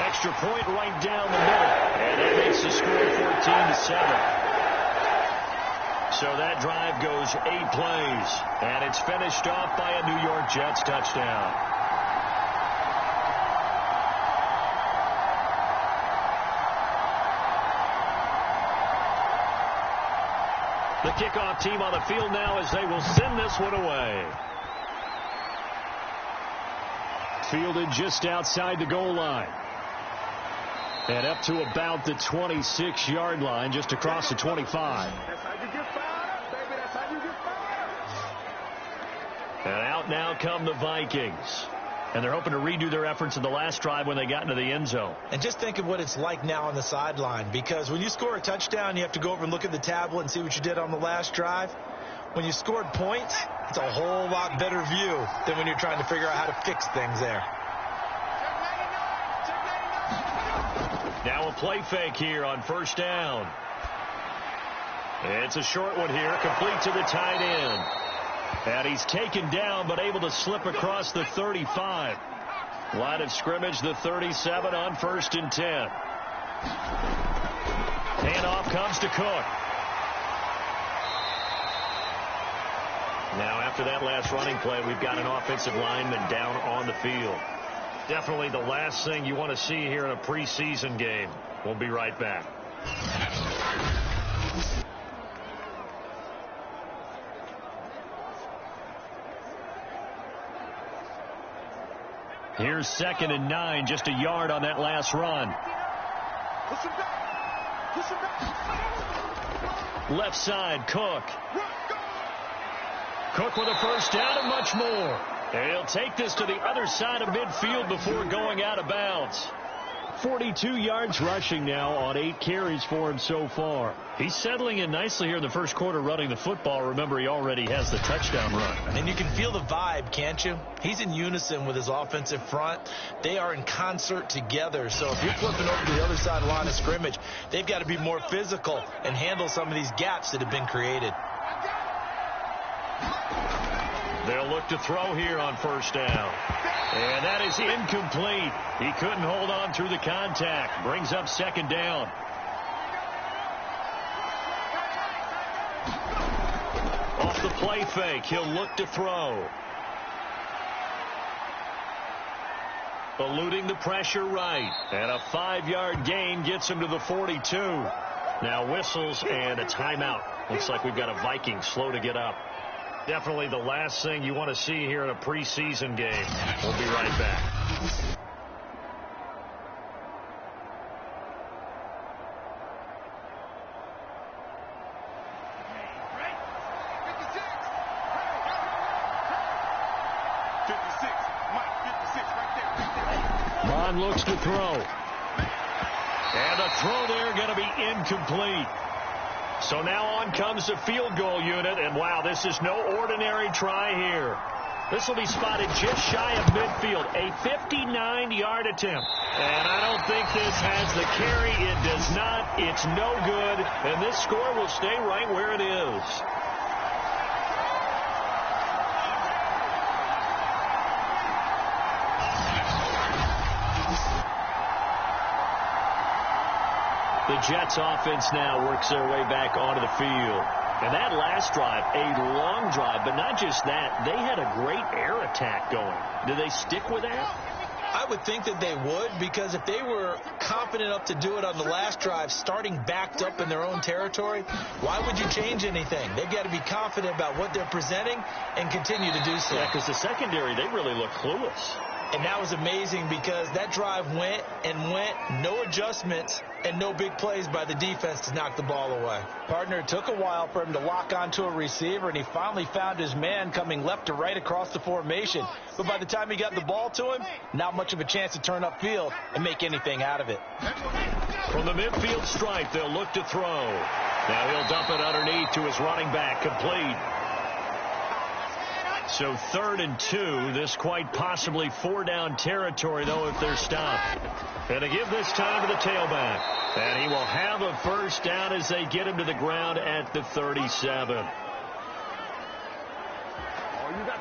Extra point right down the middle. And that makes the score 14-7. So that drive goes 8 plays. And it's finished off by a New York Jets touchdown. The kickoff team on the field now as they will send this one away. Fielded just outside the goal line. And up to about the 26-yard line, just across the 25. And out now come the Vikings. And they're hoping to redo their efforts in the last drive when they got into the end zone. And just think of what it's like now on the sideline, because when you score a touchdown, you have to go over and look at the tablet and see what you did on the last drive. When you scored points, it's a whole lot better view than when you're trying to figure out how to fix things there. Now a play fake here on first down. It's a short one here, complete to the tight end. And he's taken down, but able to slip across the 35. Line of scrimmage, the 37 on 1st and 10. Handoff comes to Cook. Now, after that last running play, we've got an offensive lineman down on the field. Definitely the last thing you want to see here in a preseason game. We'll be right back. Here's 2nd and 9, just a yard on that last run. Left side, Cook. Cook with a first down and much more. And he'll take this to the other side of midfield before going out of bounds. 42 yards rushing now on 8 carries for him so far. He's settling in nicely here in the first quarter running the football. Remember, he already has the touchdown run. And you can feel the vibe, can't you? He's in unison with his offensive front. They are in concert together. So if you're flipping over to the other side line of scrimmage, they've got to be more physical and handle some of these gaps that have been created. They'll look to throw here on first down. And that is incomplete. He couldn't hold on through the contact. Brings up 2nd down. Off the play fake, he'll look to throw. Eluding the pressure right. And a 5-yard gain gets him to the 42. Now whistles and a timeout. Looks like we've got a Viking slow to get up. Definitely the last thing you want to see here in a preseason game. We'll be right back. Vaughn looks to throw. And the throw there going to be incomplete. So now on comes the field goal unit, and wow, this is no ordinary try here. This will be spotted just shy of midfield, a 59-yard attempt. And I don't think this has the carry. It does not. It's no good, and this score will stay right where it is. The Jets offense now works their way back onto the field. And that last drive, a long drive, but not just that. They had a great air attack going. Do they stick with that? I would think that they would, because if they were confident enough to do it on the last drive, starting backed up in their own territory, why would you change anything? They've got to be confident about what they're presenting and continue to do so. Yeah, because the secondary, they really look clueless. And that was amazing because that drive went and went, no adjustments, and no big plays by the defense to knock the ball away. Partner, it took a while for him to lock onto a receiver, and he finally found his man coming left to right across the formation. But by the time he got the ball to him, not much of a chance to turn upfield and make anything out of it. From the midfield stripe, they'll look to throw. Now he'll dump it underneath to his running back, complete. So 3rd and 2, this quite possibly 4-down territory, though, if they're stopped. And to give this time to the tailback. And he will have a first down as they get him to the ground at the 37. I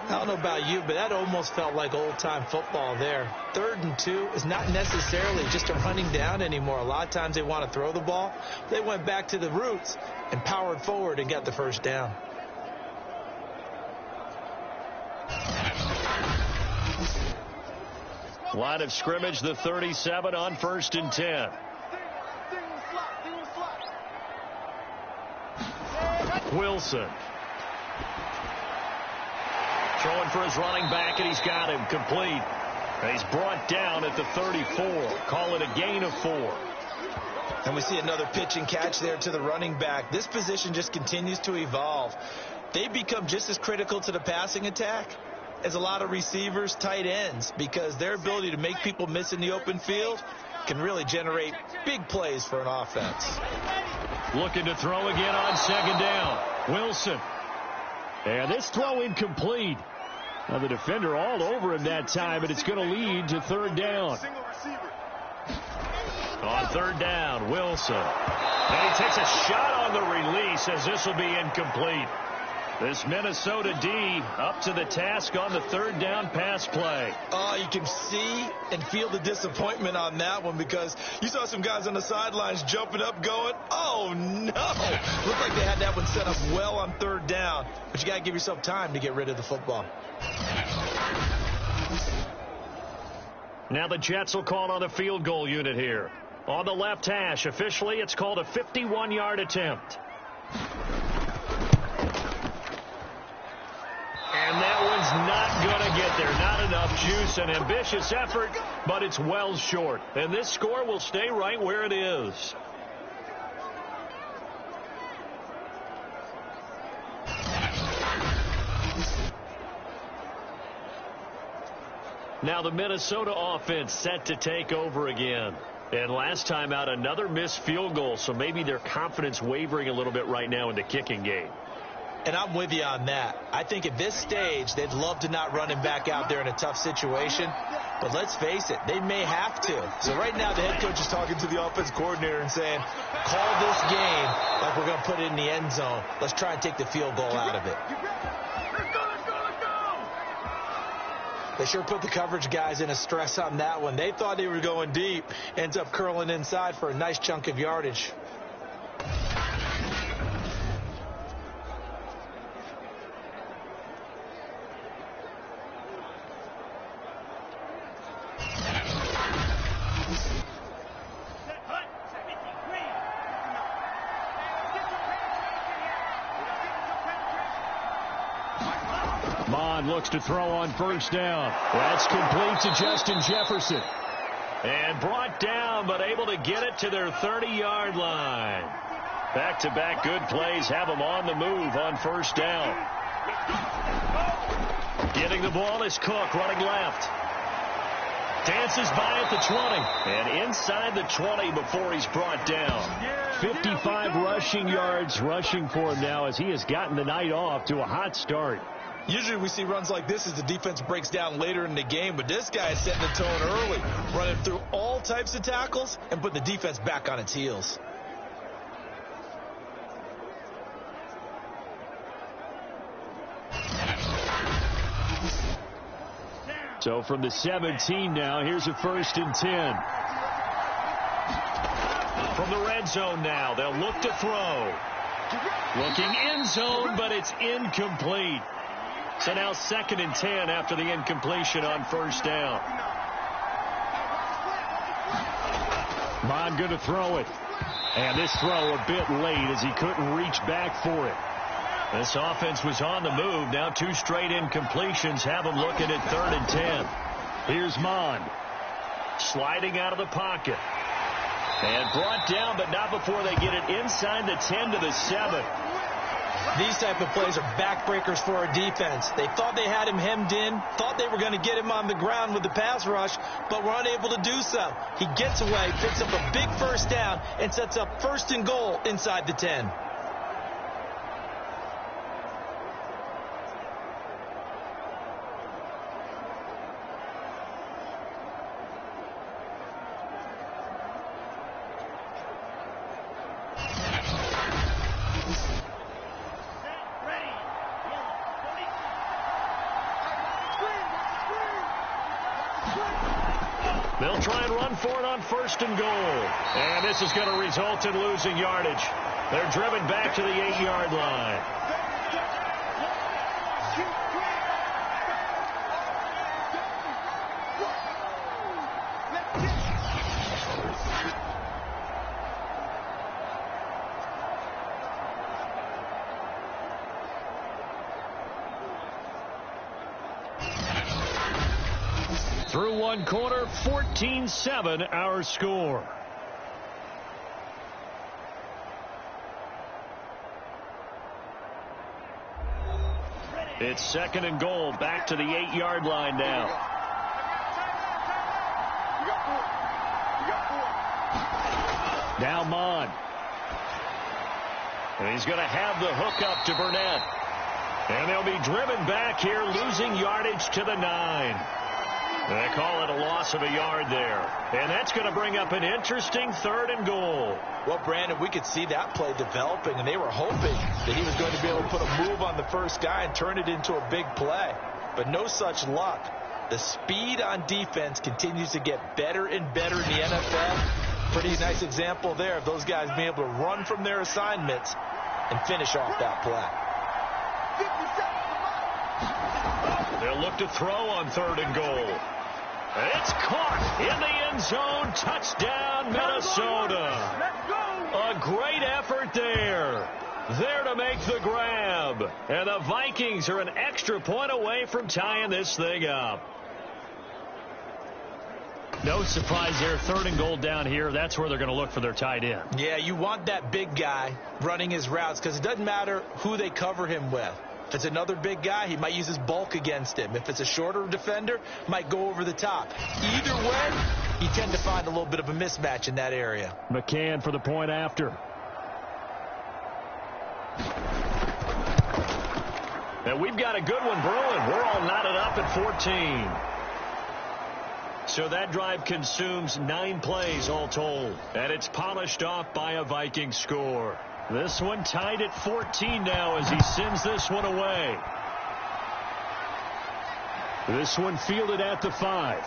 don't know about you, but that almost felt like old-time football there. 3rd and 2 is not necessarily just a running down anymore. A lot of times they want to throw the ball. They went back to the roots and powered forward and got the first down. Line of scrimmage, the 37 on 1st and 10. Wilson. Throwing for his running back, and he's got him complete. And he's brought down at the 34. Call it a gain of 4. And we see another pitch and catch there to the running back. This position just continues to evolve. They become just as critical to the passing attack as a lot of receivers, tight ends, because their ability to make people miss in the open field can really generate big plays for an offense. Looking to throw again on 2nd down. Wilson. And this throw incomplete. Now the defender all over him that time, and it's going to lead to 3rd down. On 3rd down, Wilson. And he takes a shot on the release as this will be incomplete. This Minnesota D up to the task on the third down pass play. Oh, you can see and feel the disappointment on that one because you saw some guys on the sidelines jumping up going, oh, no. Looked like they had that one set up well on third down, but you got to give yourself time to get rid of the football. Now the Jets will call on the field goal unit here. On the left hash, officially it's called a 51-yard attempt. And that one's not going to get there. Not enough juice. An ambitious effort, but it's well short. And this score will stay right where it is. Now the Minnesota offense set to take over again. And last time out, another missed field goal, so maybe their confidence wavering a little bit right now in the kicking game. And I'm with you on that. I think at this stage, they'd love to not run him back out there in a tough situation. But let's face it, they may have to. So right now, the head coach is talking to the offense coordinator and saying, call this game like we're going to put it in the end zone. Let's try and take the field goal out of it. They sure put the coverage guys in a stress on that one. They thought they were going deep. Ends up curling inside for a nice chunk of yardage. Looks to throw on first down. That's complete to Justin Jefferson. And brought down, but able to get it to their 30-yard line. Back-to-back good plays have them on the move on first down. Getting the ball is Cook, running left. Dances by at the 20. And inside the 20 before he's brought down. 55 rushing yards rushing for him now as he has gotten the night off to a hot start. Usually we see runs like this as the defense breaks down later in the game, but this guy is setting the tone early, running through all types of tackles and putting the defense back on its heels. So from the 17 now, here's a 1st and 10. From the red zone now, they'll look to throw. Looking end zone, but it's incomplete. So now 2nd and 10 after the incompletion on first down. Mon going to throw it. And this throw a bit late as he couldn't reach back for it. This offense was on the move. Now 2 straight incompletions have him looking at 3rd and 10. Here's Mon. Sliding out of the pocket. And brought down, but not before they get it inside the 10 to the 7. These type of plays are backbreakers for our defense. They thought they had him hemmed in, thought they were going to get him on the ground with the pass rush, but were unable to do so. He gets away, picks up a big first down, and sets up 1st and goal inside the 10. They'll try and run for it on 1st and goal. And this is going to result in losing yardage. They're driven back to the 8-yard line. Through one quarter, 14-7 our score. It's 2nd and goal, back to the 8-yard line now. Now Mon. And he's going to have the hook up to Burnett. And they'll be driven back here, losing yardage to the 9. They call it a loss of a yard there. And that's going to bring up an interesting 3rd and goal. Well, Brandon, we could see that play developing, and they were hoping that he was going to be able to put a move on the first guy and turn it into a big play. But no such luck. The speed on defense continues to get better and better in the NFL. Pretty nice example there of those guys being able to run from their assignments and finish off that play. They'll look to throw on 3rd and goal. It's caught in the end zone. Touchdown, Minnesota. A great effort there. There to make the grab. And the Vikings are an extra point away from tying this thing up. No surprise there. 3rd and goal down here. That's where they're going to look for their tight end. Yeah, you want that big guy running his routes because it doesn't matter who they cover him with. If it's another big guy, he might use his bulk against him. If it's a shorter defender, might go over the top. Either way, you tend to find a little bit of a mismatch in that area. McCann for the point after. And we've got a good one brewing. We're all knotted up at 14. So that drive consumes 9 plays all told. And it's polished off by a Viking score. This one tied at 14 now as he sends this one away. This one fielded at the 5.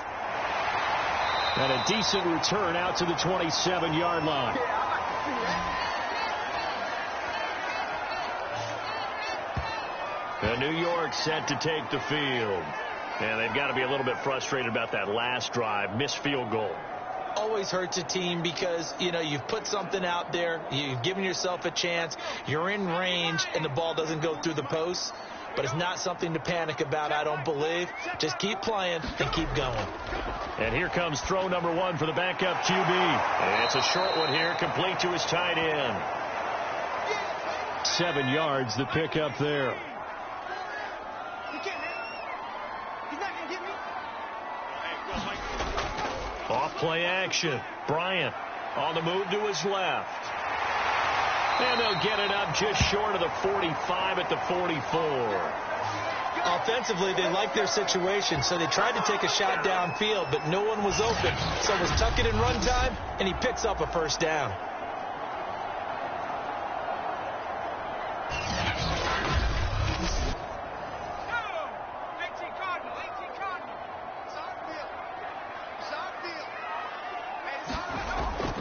And a decent return out to the 27-yard line. And New York set to take the field. And they've got to be a little bit frustrated about that last drive. Missed field goal. Always hurts a team because, you know, you've put something out there. You've given yourself a chance. You're in range, and the ball doesn't go through the posts. But it's not something to panic about, I don't believe. Just keep playing and keep going. And here comes throw number 1 for the backup QB. And it's a short one here, complete to his tight end. 7 yards, the pickup there. Off play action. Bryant on the move to his left. And they'll get it up just short of the 45 at the 44. Offensively, they like their situation, so they tried to take a shot downfield, but no one was open. So it was tuck it in run time, and he picks up a first down.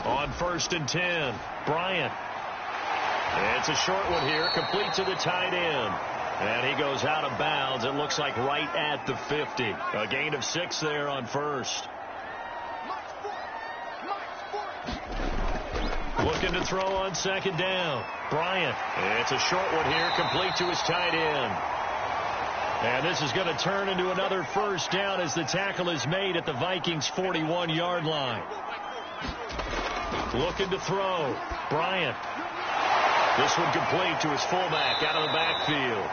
On 1st and 10, Bryant. It's a short one here, complete to the tight end. And he goes out of bounds, it looks like right at the 50. A gain of 6 there on 1st. Looking to throw on 2nd down. Bryant. It's a short one here, complete to his tight end. And this is going to turn into another first down as the tackle is made at the Vikings' 41-yard line. Looking to throw. Bryant. This one complete to his fullback out of the backfield.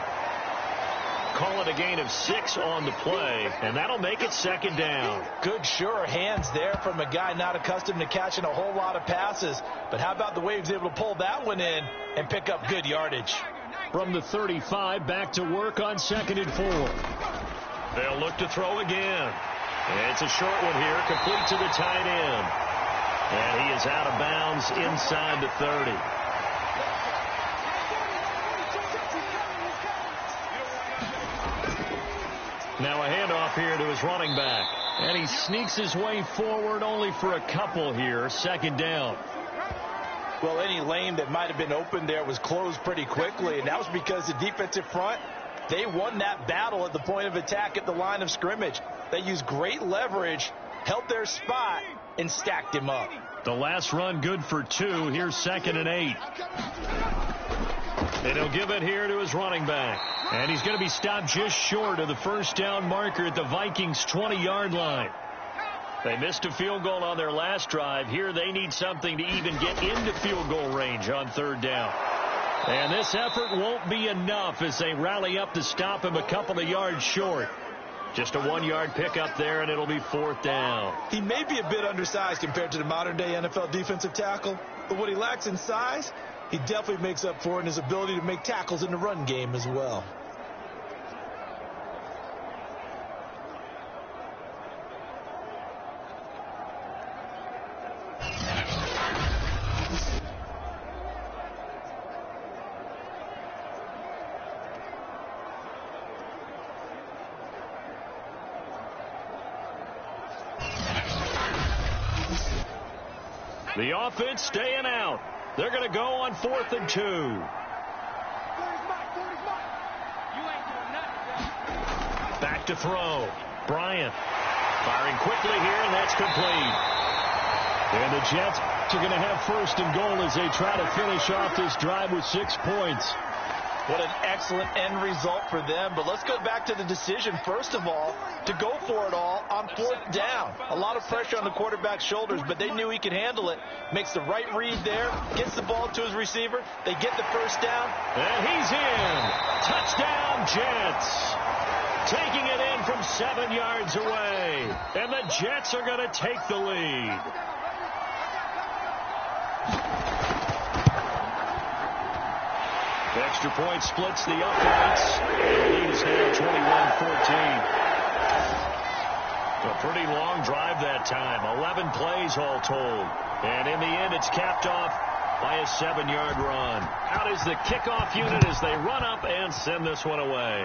Call it a gain of 6 on the play, and that'll make it 2nd down. Good, sure hands there from a guy not accustomed to catching a whole lot of passes. But how about the way he was able to pull that one in and pick up good yardage? From the 35, back to work on 2nd and 4. They'll look to throw again. It's a short one here, complete to the tight end. And he is out of bounds inside the 30. Now a handoff here to his running back. And he sneaks his way forward only for a couple here. 2nd down. Well, any lane that might have been open there was closed pretty quickly, and that was because the defensive front, they won that battle at the point of attack at the line of scrimmage. They used great leverage, held their spot, and stacked him up. The last run good for 2. Here's 2nd and 8. And he'll give it here to his running back. And he's going to be stopped just short of the first down marker at the Vikings' 20-yard line. They missed a field goal on their last drive. Here they need something to even get into field goal range on 3rd down. And this effort won't be enough as they rally up to stop him a couple of yards short. Just a 1-yard pickup there, and it'll be 4th down. He may be a bit undersized compared to the modern-day NFL defensive tackle, but what he lacks in size, he definitely makes up for in his ability to make tackles in the run game as well. The offense staying out. They're going to go on 4th and 2. Back to throw. Bryant firing quickly here, and that's complete. And the Jets are going to have 1st and goal as they try to finish off this drive with 6 points. What an excellent end result for them. But let's go back to the decision, first of all, to go for it all on 4th down. A lot of pressure on the quarterback's shoulders, but they knew he could handle it. Makes the right read there, gets the ball to his receiver. They get the 1st down. And he's in. Touchdown, Jets. Taking it in from 7 yards away. And the Jets are going to take the lead. Extra point splits the offense. The lead is now 21-14. A pretty long drive that time. 11 plays all told. And in the end, it's capped off by a 7-yard run. Out is the kickoff unit as they run up and send this one away.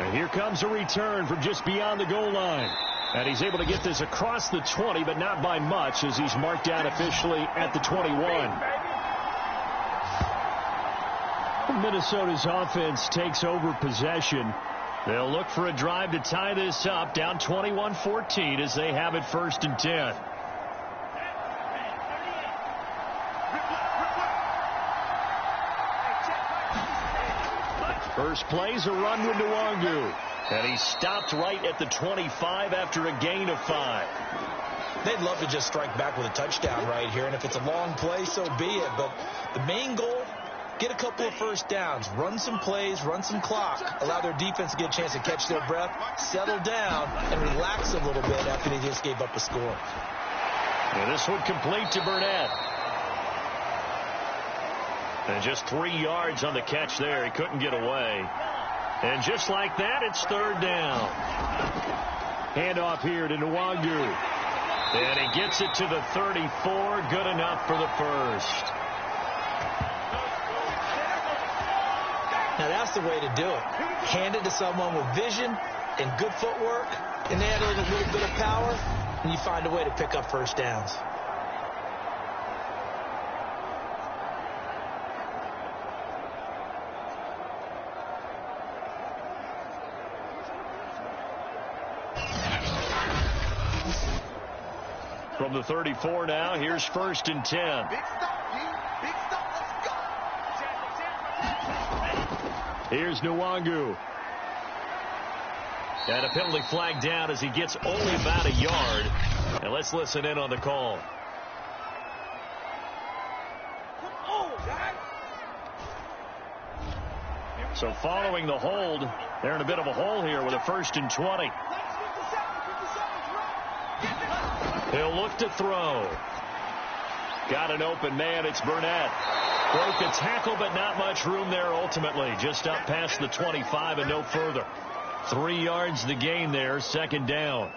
And here comes a return from just beyond the goal line. And he's able to get this across the 20, but not by much as he's marked down officially at the 21. Minnesota's offense takes over possession. They'll look for a drive to tie this up, down 21-14 as they have it 1st and 10. First play's a run with Nwangu. And he stopped right at the 25 after a gain of 5. They'd love to just strike back with a touchdown right here, and if it's a long play, so be it. But the main goal, get a couple of 1st downs, run some plays, run some clock, allow their defense to get a chance to catch their breath, settle down, and relax a little bit after they just gave up a score. And this one complete to Burnett. And just 3 yards on the catch there. He couldn't get away. And just like that, it's 3rd down. Handoff here to Nwangu. And he gets it to the 34. Good enough for the 1st. Now that's the way to do it. Hand it to someone with vision and good footwork, and add a little bit of power, and you find a way to pick up 1st downs. From the 34 now, here's 1st and 10. Big stop, G. Big stop. Let's go. Here's Nwangu. And a penalty flag down as he gets only about a yard. And let's listen in on the call. So following the hold, they're in a bit of a hole here with a 1st and 20. He'll look to throw. Got an open man. It's Burnett. Broke a tackle, but not much room there ultimately. Just up past the 25 and no further. 3 yards the gain there. 2nd down.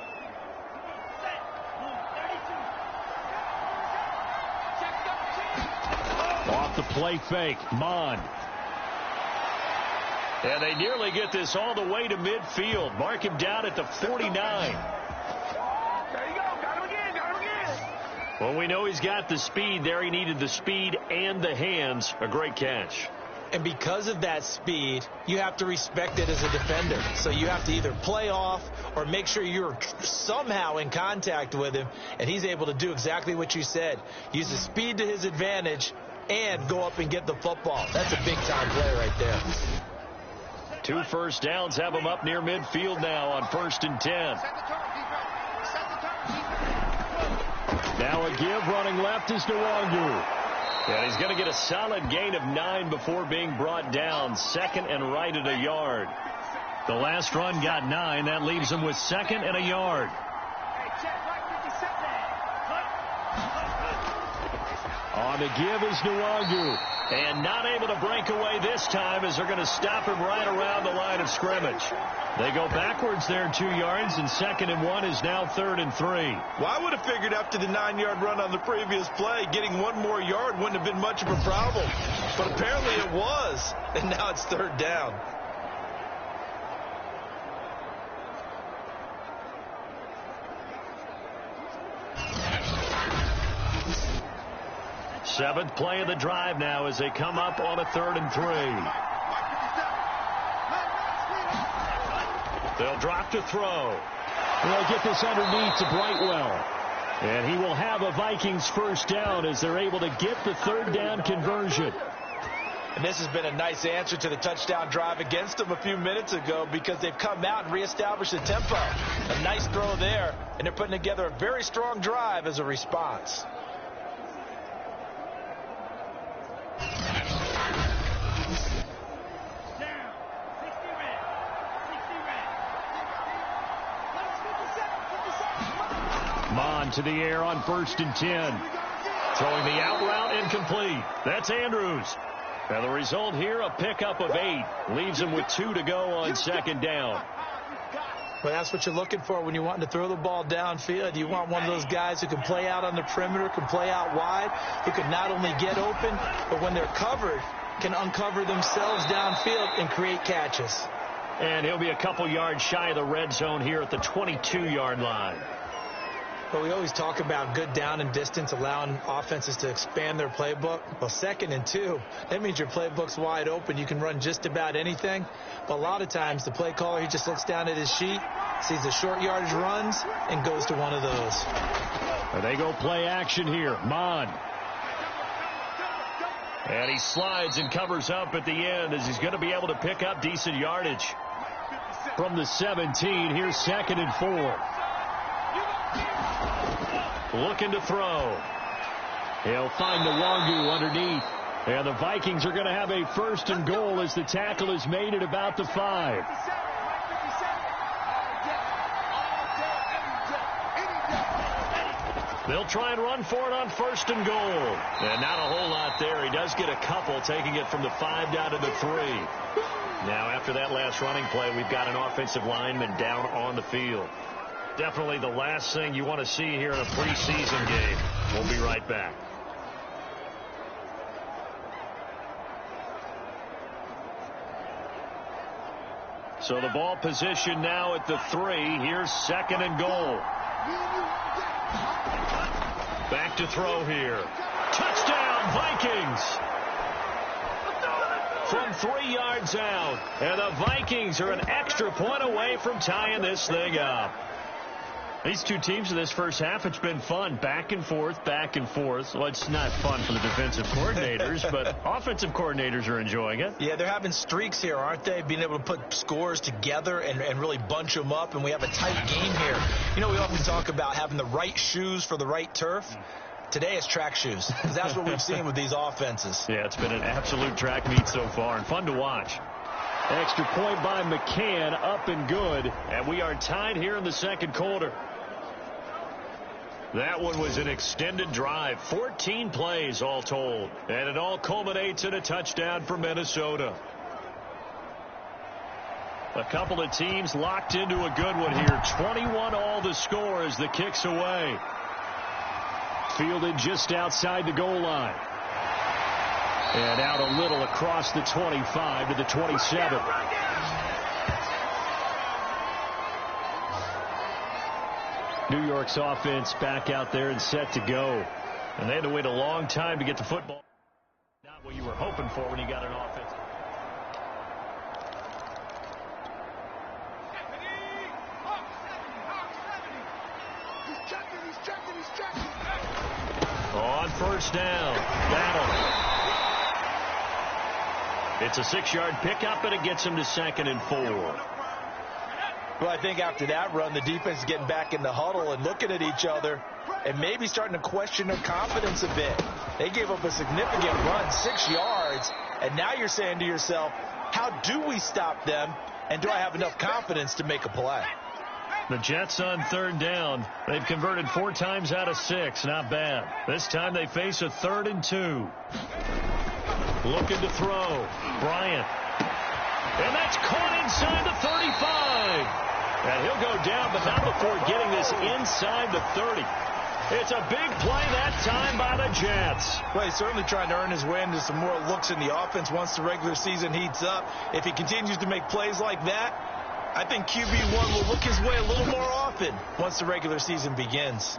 Off the play fake. Mon. And they nearly get this all the way to midfield. Mark him down at the 49. Well, we know he's got the speed there. He needed the speed and the hands. A great catch. And because of that speed, you have to respect it as a defender. So you have to either play off or make sure you're somehow in contact with him. And he's able to do exactly what you said. Use the speed to his advantage and go up and get the football. That's a big-time play right there. 2 1st downs have him up near midfield now on 1st and 10. Now a give running left is Nwangu. And he's going to get a solid gain of 9 before being brought down. 2nd and right at a yard. The last run got 9. That leaves him with 2nd and a yard. On the give is Nwangu. And not able to break away this time as they're going to stop him right around the line of scrimmage. They go backwards there 2 yards, and 2nd and 1 is now 3rd and 3. Well, I would have figured after the 9-yard run on the previous play, getting 1 more yard wouldn't have been much of a problem. But apparently it was, and now it's 3rd down. Seventh play of the drive now as they come up on a 3rd and 3. They'll drop to throw. They'll get this underneath to Brightwell. And he will have a Vikings first down as they're able to get the 3rd down conversion. And this has been a nice answer to the touchdown drive against them a few minutes ago because they've come out and reestablished the tempo. A nice throw there, and they're putting together a very strong drive as a response. Mon to the air on 1st and 10. Throwing the out route incomplete. That's Andrews. And the result here, a pickup of 8. Leaves him with 2 to go on 2nd down. Well, that's what you're looking for when you're wanting to throw the ball downfield. You want one of those guys who can play out on the perimeter, can play out wide, who can not only get open, but when they're covered, can uncover themselves downfield and create catches. And he'll be a couple yards shy of the red zone here at the 22-yard line. But we always talk about good down and distance, allowing offenses to expand their playbook. Well, 2nd and 2, that means your playbook's wide open. You can run just about anything. But a lot of times, the play caller, he just looks down at his sheet, sees the short yardage runs, and goes to one of those. And they go play action here. Mon. And he slides and covers up at the end as he's going to be able to pick up decent yardage. From the 17, here's 2nd and 4. Looking to throw. He'll find the Wangu underneath. And the Vikings are going to have a 1st and goal as the tackle is made at about the 5. They'll try and run for it on 1st and goal. And not a whole lot there. He does get a couple, taking it from the 5 down to the 3. Now, after that last running play, we've got an offensive lineman down on the field. Definitely the last thing you want to see here in a preseason game. We'll be right back. So the ball position now at the 3. Here's 2nd and goal. Back to throw here. Touchdown, Vikings! From 3 yards out. And the Vikings are an extra point away from tying this thing up. These two teams in this first half, it's been fun. Back and forth, back and forth. Well, it's not fun for the defensive coordinators, but offensive coordinators are enjoying it. Yeah, they're having streaks here, aren't they? Being able to put scores together and really bunch them up, and we have a tight game here. You know, we often talk about having the right shoes for the right turf. Today it's track shoes, because that's what we've seen with these offenses. Yeah, it's been an absolute track meet so far, and fun to watch. Extra point by McCann, up and good. And we are tied here in the 2nd quarter. That one was an extended drive, 14 plays all told, and it all culminates in a touchdown for Minnesota. A couple of teams locked into a good one here. 21 all the score as the kick's away. Fielded just outside the goal line. And out a little across the 25 to the 27. New York's offense back out there and set to go. And they had to wait a long time to get the football. Not what you were hoping for when you got an offense. On 1st down. Battle. It's a 6-yard pickup, and it gets him to 2nd and 4. Well, I think after that run, the defense is getting back in the huddle and looking at each other and maybe starting to question their confidence a bit. They gave up a significant run, 6 yards, and now you're saying to yourself, how do we stop them, and do I have enough confidence to make a play? The Jets on 3rd down. They've converted 4 times out of 6. Not bad. This time they face a 3rd and 2. Looking to throw. Bryant. And that's caught inside the 35. And he'll go down, but not before getting this inside the 30. It's a big play that time by the Jets. Well, he's certainly trying to earn his way into some more looks in the offense once the regular season heats up. If he continues to make plays like that, I think QB1 will look his way a little more often once the regular season begins.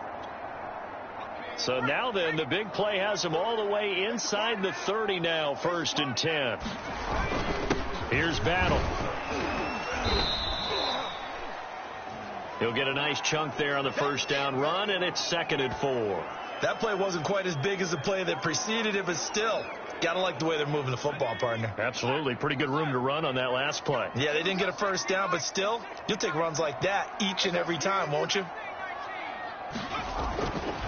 So now then, the big play has him all the way inside the 30 now, 1st and 10. Here's Battle. He'll get a nice chunk there on the 1st down run, and it's 2nd and 4. That play wasn't quite as big as the play that preceded it, but still, got to like the way they're moving the football, partner. Absolutely. Pretty good room to run on that last play. Yeah, they didn't get a 1st down, but still, you'll take runs like that each and every time, won't you?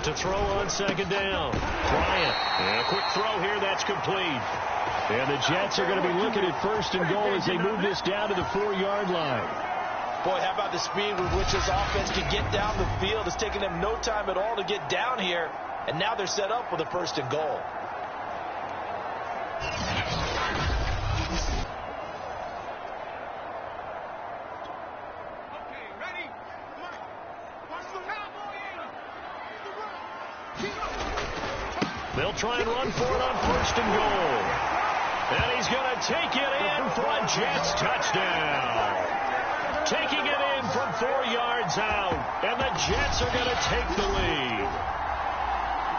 To throw on 2nd down. Bryant. And a quick throw here. That's complete. And the Jets are going to be looking at 1st and goal as they move this down to the 4-yard line. Boy, how about the speed with which this offense can get down the field? It's taken them no time at all to get down here, and now they're set up with a 1st and goal. They'll try and run for it on 1st and goal. And he's going to take it in for a Jets touchdown. Taking it in from 4 yards out. And the Jets are going to take the lead.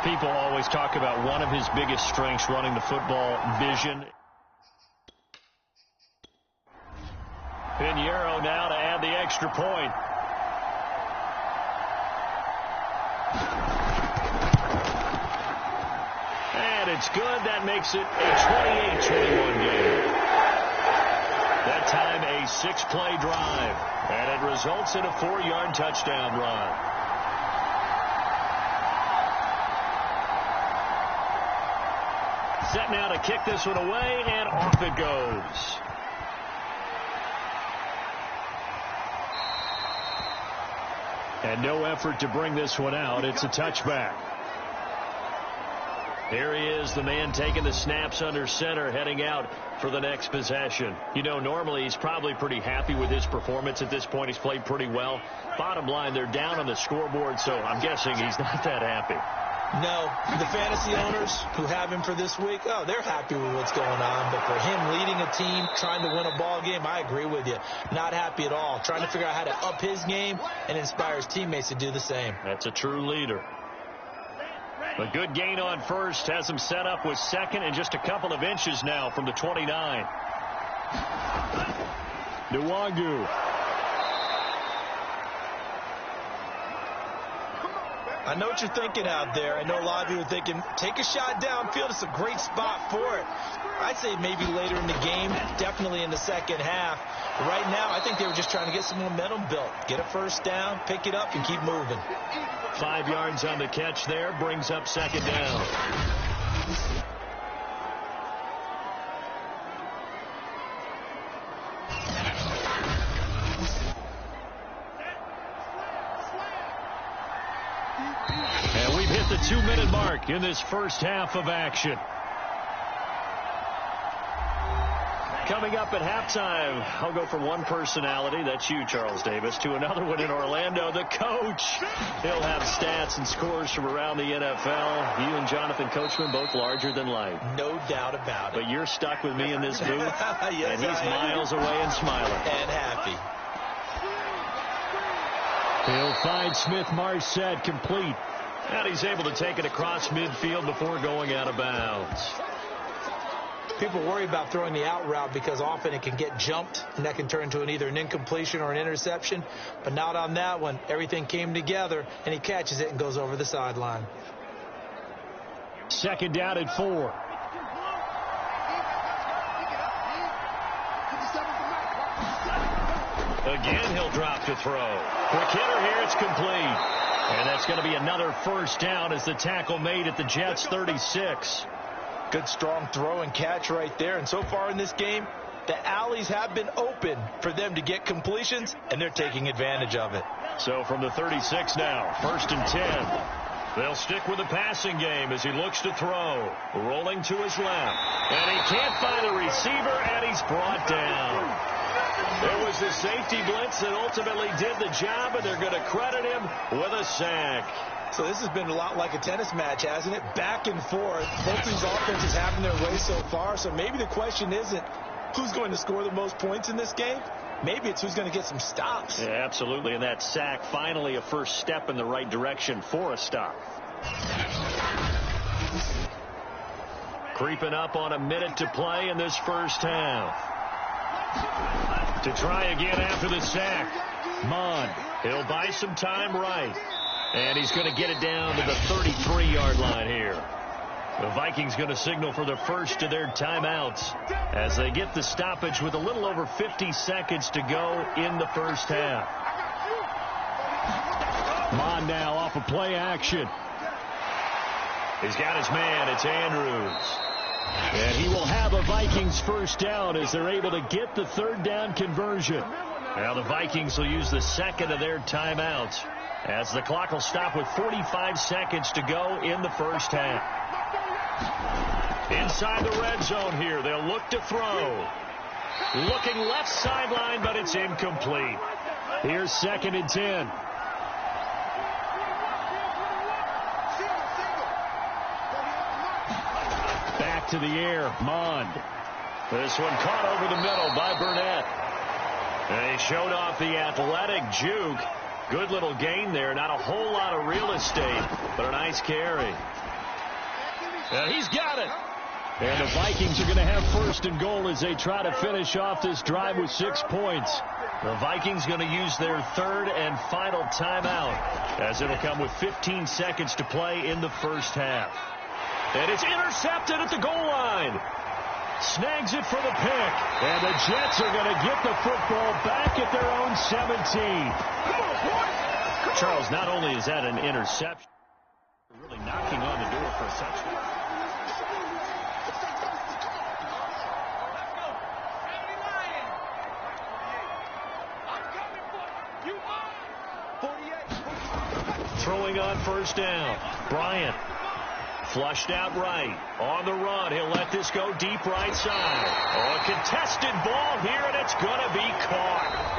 People always talk about one of his biggest strengths running the football, vision. Pinheiro now to add the extra point. And it's good. That makes it a 28-21 game. That time a 6-play drive. And it results in a 4-yard touchdown run. Set now to kick this one away, and off it goes. And no effort to bring this one out. It's a touchback. Here he is, the man taking the snaps under center, heading out for the next possession. You know, normally he's probably pretty happy with his performance at this point. He's played pretty well. Bottom line, they're down on the scoreboard, so I'm guessing he's not that happy. No, the fantasy owners who have him for this week, oh, they're happy with what's going on. But for him leading a team, trying to win a ball game, I agree with you. Not happy at all. Trying to figure out how to up his game and inspire his teammates to do the same. That's a true leader. A good gain on 1st has him set up with 2nd and just a couple of inches now from the 29. Nwangu. I know what you're thinking out there. I know a lot of you are thinking, take a shot downfield. It's a great spot for it. I'd say maybe later in the game, definitely in the second half. Right now, I think they were just trying to get some momentum built. Get a 1st down, pick it up, and keep moving. 5 yards on the catch there, brings up 2nd down. And we've hit the 2-minute mark in this first half of action. Coming up at halftime, I'll go from one personality, that's you, Charles Davis, to another one in Orlando, the coach. He'll have stats and scores from around the NFL. You and Jonathan Coachman, both larger than life. No doubt about it. But you're stuck with me in this booth, yes, and he's miles away and smiling. And happy. He'll find Smith-Marset complete. And he's able to take it across midfield before going out of bounds. People worry about throwing the out route because often it can get jumped, and that can turn into either an incompletion or an interception. But not on that one. Everything came together, and he catches it and goes over the sideline. 2nd down and 4. Again, he'll drop to throw. Quick hitter here, it's complete. And that's going to be another 1st down as the tackle made at the Jets' 36. Good strong throw and catch right there. And so far in this game, the alleys have been open for them to get completions, and they're taking advantage of it. So from the 36 now, 1st and 10. They'll stick with the passing game as he looks to throw. Rolling to his left. And he can't find the receiver, and he's brought down. There was the safety blitz that ultimately did the job, and they're going to credit him with a sack. So this has been a lot like a tennis match, hasn't it? Back and forth. Both these offenses having their way so far. So maybe the question isn't who's going to score the most points in this game. Maybe it's who's going to get some stops. Yeah, absolutely. And that sack, finally a first step in the right direction for a stop. Creeping up on a minute to play in this first half. To try again after the sack. Mon, he'll buy some time right. And he's going to get it down to the 33-yard line here. The Vikings going to signal for the first of their timeouts as they get the stoppage with a little over 50 seconds to go in the first half. Mon now off of play action. He's got his man. It's Andrews. And he will have a Vikings first down as they're able to get the third down conversion. Now the Vikings will use the second of their timeouts as the clock will stop with 45 seconds to go in the first half. Inside the red zone here, they'll look to throw. Looking left sideline, but it's incomplete. Here's 2nd and 10. Back to the air, Mond. This one caught over the middle by Burnett. And he showed off the athletic juke. Good little gain there. Not a whole lot of real estate, but a nice carry. And he's got it. And the Vikings are going to have 1st and goal as they try to finish off this drive with 6 points. The Vikings going to use their 3rd and final timeout as it'll come with 15 seconds to play in the first half. And it's intercepted at the goal line. Snags it for the pick. And the Jets are going to get the football back at their own 17. Charles, not only is that an interception, really knocking on the door for a touchdown. Throwing on first down. Bryant. Flushed out right. On the run. He'll let this go deep right side. Oh, a contested ball here, and it's going to be caught.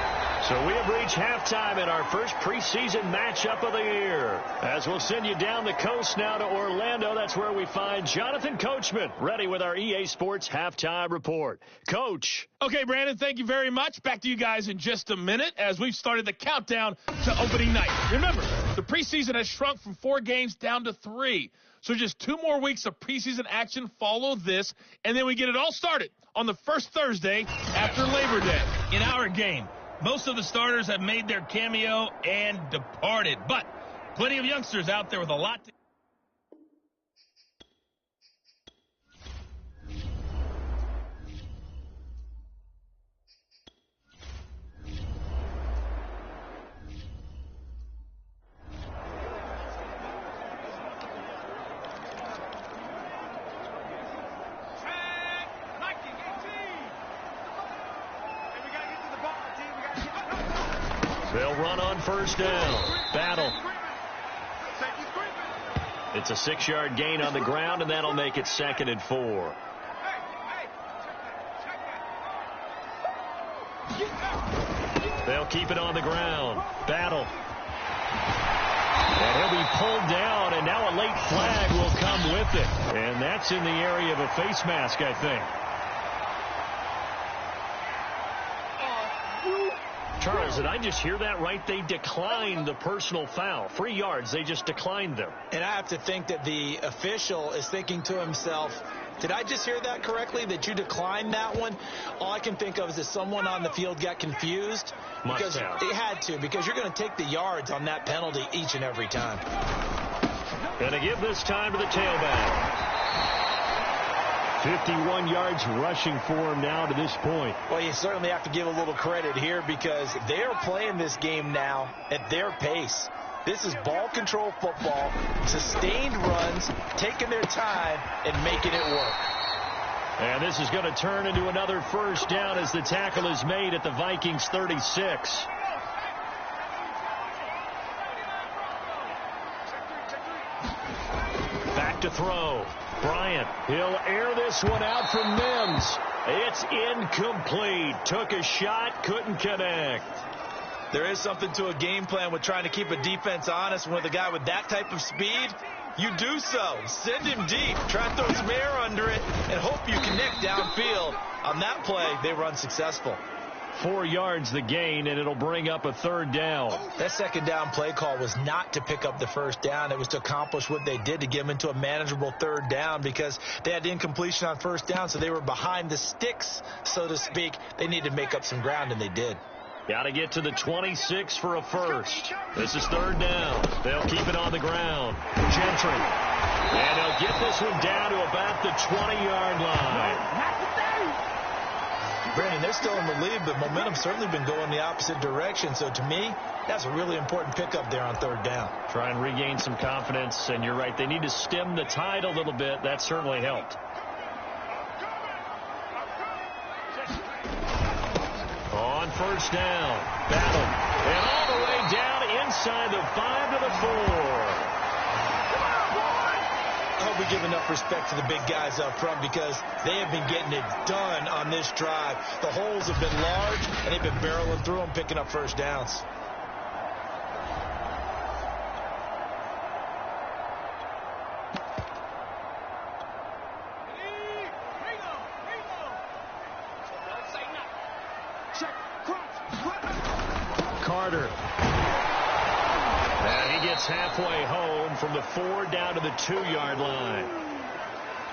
So we have reached halftime in our first preseason matchup of the year. As we'll send you down the coast now to Orlando, that's where we find Jonathan Coachman, ready with our EA Sports Halftime Report. Coach. Okay, Brandon, thank you very much. Back to you guys in just a minute as we've started the countdown to opening night. Remember, the preseason has shrunk from 4 games down to 3. So just 2 more weeks of preseason action follow this, and then we get it all started on the first Thursday after Labor Day. In our game, most of the starters have made their cameo and departed, but plenty of youngsters out there with a lot to... They'll run on first down. Battle. It's a 6-yard gain on the ground, and that'll make it 2nd and 4. They'll keep it on the ground. Battle. And he'll be pulled down, and now a late flag will come with it. And that's in the area of a face mask, I think. Charles, did I just hear that right? They declined the personal foul. 3 yards, they just declined them. And I have to think that the official is thinking to himself, did I just hear that correctly, that you declined that one? All I can think of is that someone on the field got confused. Because it had to, because you're going to take the yards on that penalty each and every time. Going to give this time to the tailback. 51 yards rushing for him now to this point. Well, you certainly have to give a little credit here because they are playing this game now at their pace. This is ball control football, sustained runs, taking their time and making it work. And this is going to turn into another first down as the tackle is made at the Vikings 36. Back to throw. Bryant, he'll air this one out from Mims. It's incomplete. Took a shot, couldn't connect. There is something to a game plan with trying to keep a defense honest. With a guy with that type of speed, you do so. Send him deep. Try to throw some air under it and hope you connect downfield. On that play, they run successful. 4 yards the gain, and it'll bring up a 3rd down. That 2nd down play call was not to pick up the 1st down. It was to accomplish what they did, to get them into a manageable 3rd down, because they had incompletion on 1st down, so they were behind the sticks, so to speak. They needed to make up some ground, and they did. Got to get to the 26 for a 1st. This is 3rd down. They'll keep it on the ground. Gentry. And they'll get this one down to about the 20-yard line. Brandon, they're still in the lead, but momentum's certainly been going the opposite direction. So to me, that's a really important pickup there on 3rd down. Try and regain some confidence, and you're right. They need to stem the tide a little bit. That certainly helped. On 1st down, Battle. And all the way down inside the 5 to the 4. I hope we give enough respect to the big guys up front, because they have been getting it done on this drive. The holes have been large, and they've been barreling through them, picking up 1st downs. Carter. And he gets halfway home from the 4 down to the 2-yard line.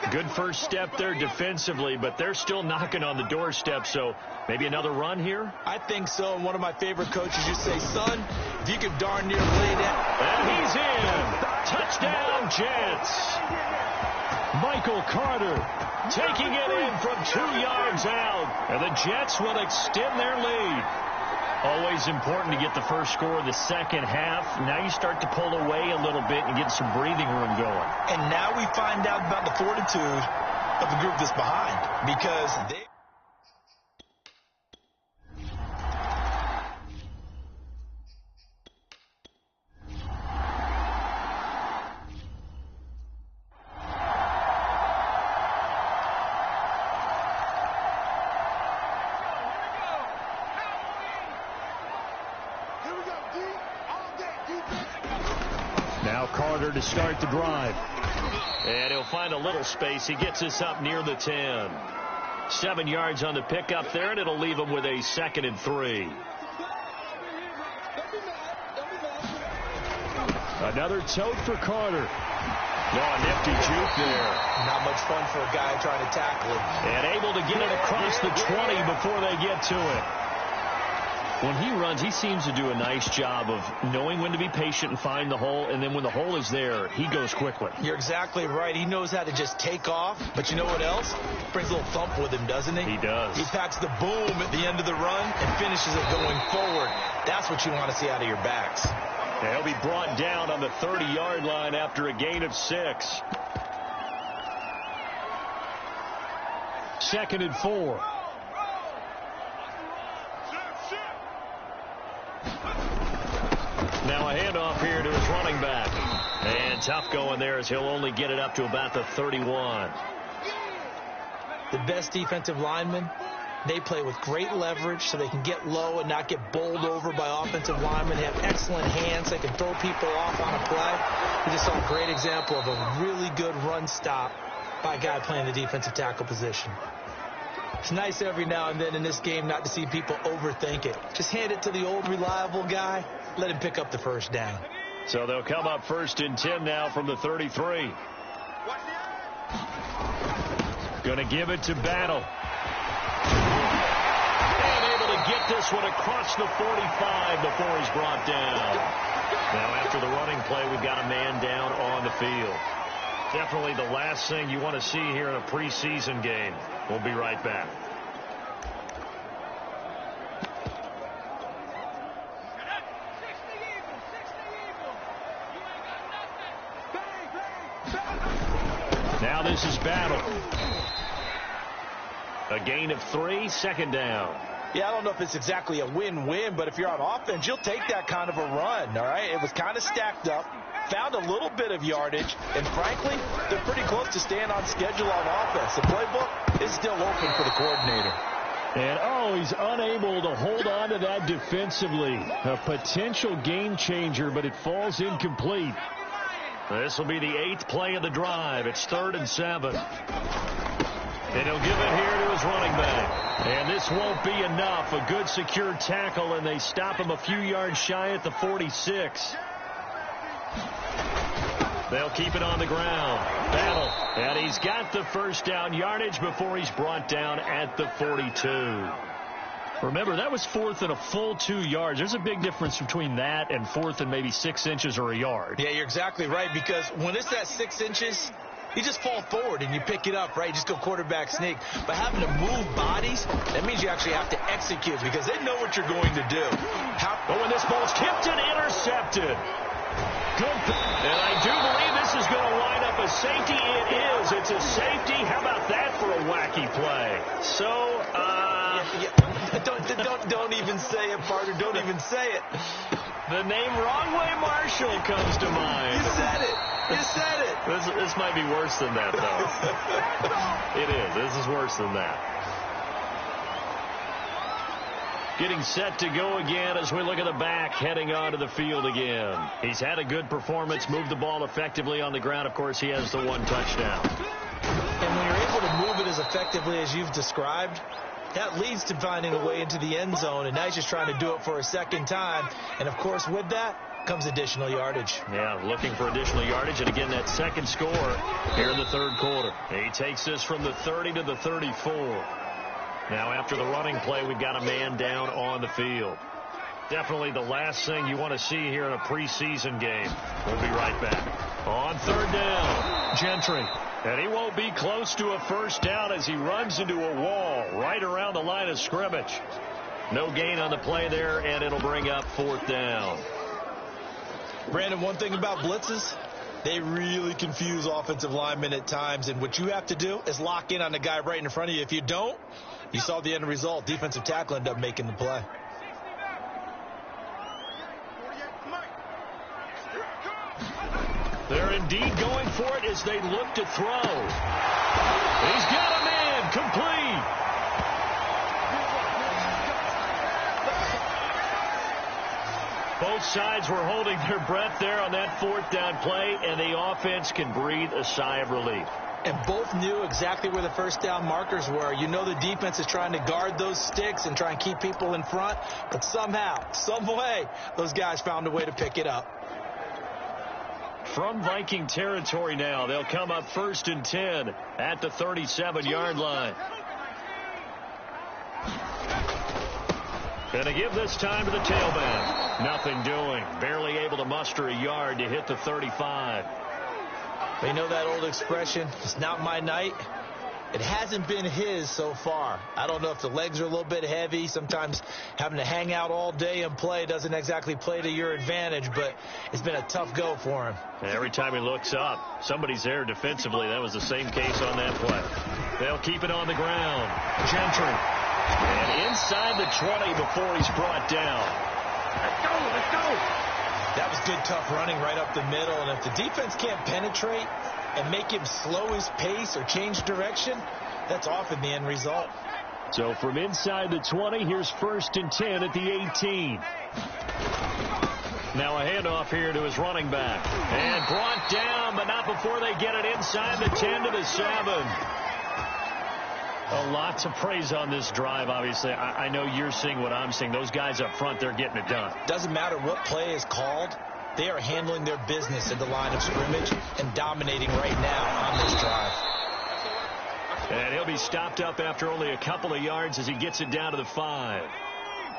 Good first step there defensively, but they're still knocking on the doorstep, so maybe another run here? I think so, and one of my favorite coaches used to say, son, if you can darn near lay down. And he's in. Touchdown, Jets. Michael Carter taking it in from 2 yards out, and the Jets will extend their lead. Always important to get the first score of the second half. Now you start to pull away a little bit and get some breathing room going. And now we find out about the fortitude of the group that's behind, because they... Now Carter to start the drive. And he'll find a little space. He gets us up near the 10. 7 yards on the pickup there, and it'll leave him with a 2nd and 3. Another tote for Carter. Oh, a nifty juke there. Not much fun for a guy trying to tackle it. And able to get it across the 20 before they get to it. When he runs, he seems to do a nice job of knowing when to be patient and find the hole, and then when the hole is there, he goes quickly. You're exactly right. He knows how to just take off, but you know what else? Brings a little thump with him, doesn't he? He does. He packs the boom at the end of the run and finishes it going forward. That's what you want to see out of your backs. He'll be brought down on the 30-yard line after a gain of 6. 2nd and 4. Now a handoff here to his running back. And tough going there, as he'll only get it up to about the 31. The best defensive linemen, they play with great leverage so they can get low and not get bowled over by offensive linemen. They have excellent hands. They can throw people off on a play. We just saw a great example of a really good run stop by a guy playing the defensive tackle position. It's nice every now and then in this game not to see people overthink it. Just hand it to the old reliable guy. Let him pick up the 1st down. So they'll come up 1st and 10 now from the 33. Going to give it to Battle. And able to get this one across the 45 before he's brought down. Now after the running play, we've got a man down on the field. Definitely the last thing you want to see here in a preseason game. We'll be right back. Now this is Battle. A gain of 3, 2nd down. Yeah, I don't know if it's exactly a win-win, but if you're on offense, you'll take that kind of a run, all right? It was kind of stacked up, found a little bit of yardage, and frankly, they're pretty close to staying on schedule on offense. The playbook is still open for the coordinator. And, he's unable to hold on to that defensively. A potential game changer, but it falls incomplete. This will be the 8th play of the drive. It's 3rd and 7. And he'll give it here to his running back. And this won't be enough. A good secure tackle, and they stop him a few yards shy at the 46. They'll keep it on the ground. Battle. And he's got the first down yardage before he's brought down at the 42. Remember, that was 4th and a full 2 yards. There's a big difference between that and 4th and maybe 6 inches or a yard. Yeah, you're exactly right, because when it's at 6 inches, you just fall forward and you pick it up, right? You just go quarterback sneak. But having to move bodies, that means you actually have to execute because they know what you're going to do. When this ball's tipped and intercepted. Good. And I do believe this is going to wind up a safety. It is. It's a safety. How about that for a wacky play? So, Don't even say it, partner. Don't even say it. The name Wrong Way Marshall comes to mind. You said it. You said it. This might be worse than that, though. It is. This is worse than that. Getting set to go again as we look at the back, heading onto the field again. He's had a good performance, moved the ball effectively on the ground. Of course, he has the 1 touchdown. And when you're able to move it as effectively as you've described, that leads to finding a way into the end zone, and now he's just trying to do it for a second time. And, of course, with that comes additional yardage. Yeah, looking for additional yardage, and again, that second score here in the third quarter. He takes this from the 30 to the 34. Now, after the running play, we've got a man down on the field. Definitely the last thing you want to see here in a preseason game. We'll be right back. On third down, Gentry. And he won't be close to a first down as he runs into a wall right around the line of scrimmage. No gain on the play there, and it'll bring up 4th down. Brandon, one thing about blitzes, they really confuse offensive linemen at times, and what you have to do is lock in on the guy right in front of you. If you don't, you saw the end result. Defensive tackle ended up making the play. They're indeed going for it as they look to throw. He's got a man complete. Both sides were holding their breath there on that 4th down play, and the offense can breathe a sigh of relief. And both knew exactly where the first down markers were. You know the defense is trying to guard those sticks and try and keep people in front, but somehow, some way, those guys found a way to pick it up. From Viking territory now, they'll come up 1st and 10 at the 37-yard line. And they give this time to the tailback. Nothing doing. Barely able to muster a yard to hit the 35. You know that old expression, it's not my night? It hasn't been his so far. I don't know if the legs are a little bit heavy. Sometimes having to hang out all day and play doesn't exactly play to your advantage, but it's been a tough go for him. Every time he looks up, somebody's there defensively. That was the same case on that play. They'll keep it on the ground. Gentry. And inside the 20 before he's brought down. Let's go, let's go. That was good, tough running right up the middle, and if the defense can't penetrate and make him slow his pace or change direction, that's often the end result. So from inside the 20, here's 1st and 10 at the 18. Now a handoff here to his running back. And brought down, but not before they get it inside the 10 to the 7. A lot to praise on this drive, obviously. I know you're seeing what I'm seeing. Those guys up front, they're getting it done. Doesn't matter what play is called. They are handling their business at the line of scrimmage and dominating right now on this drive. And he'll be stopped up after only a couple of yards as he gets it down to the 5.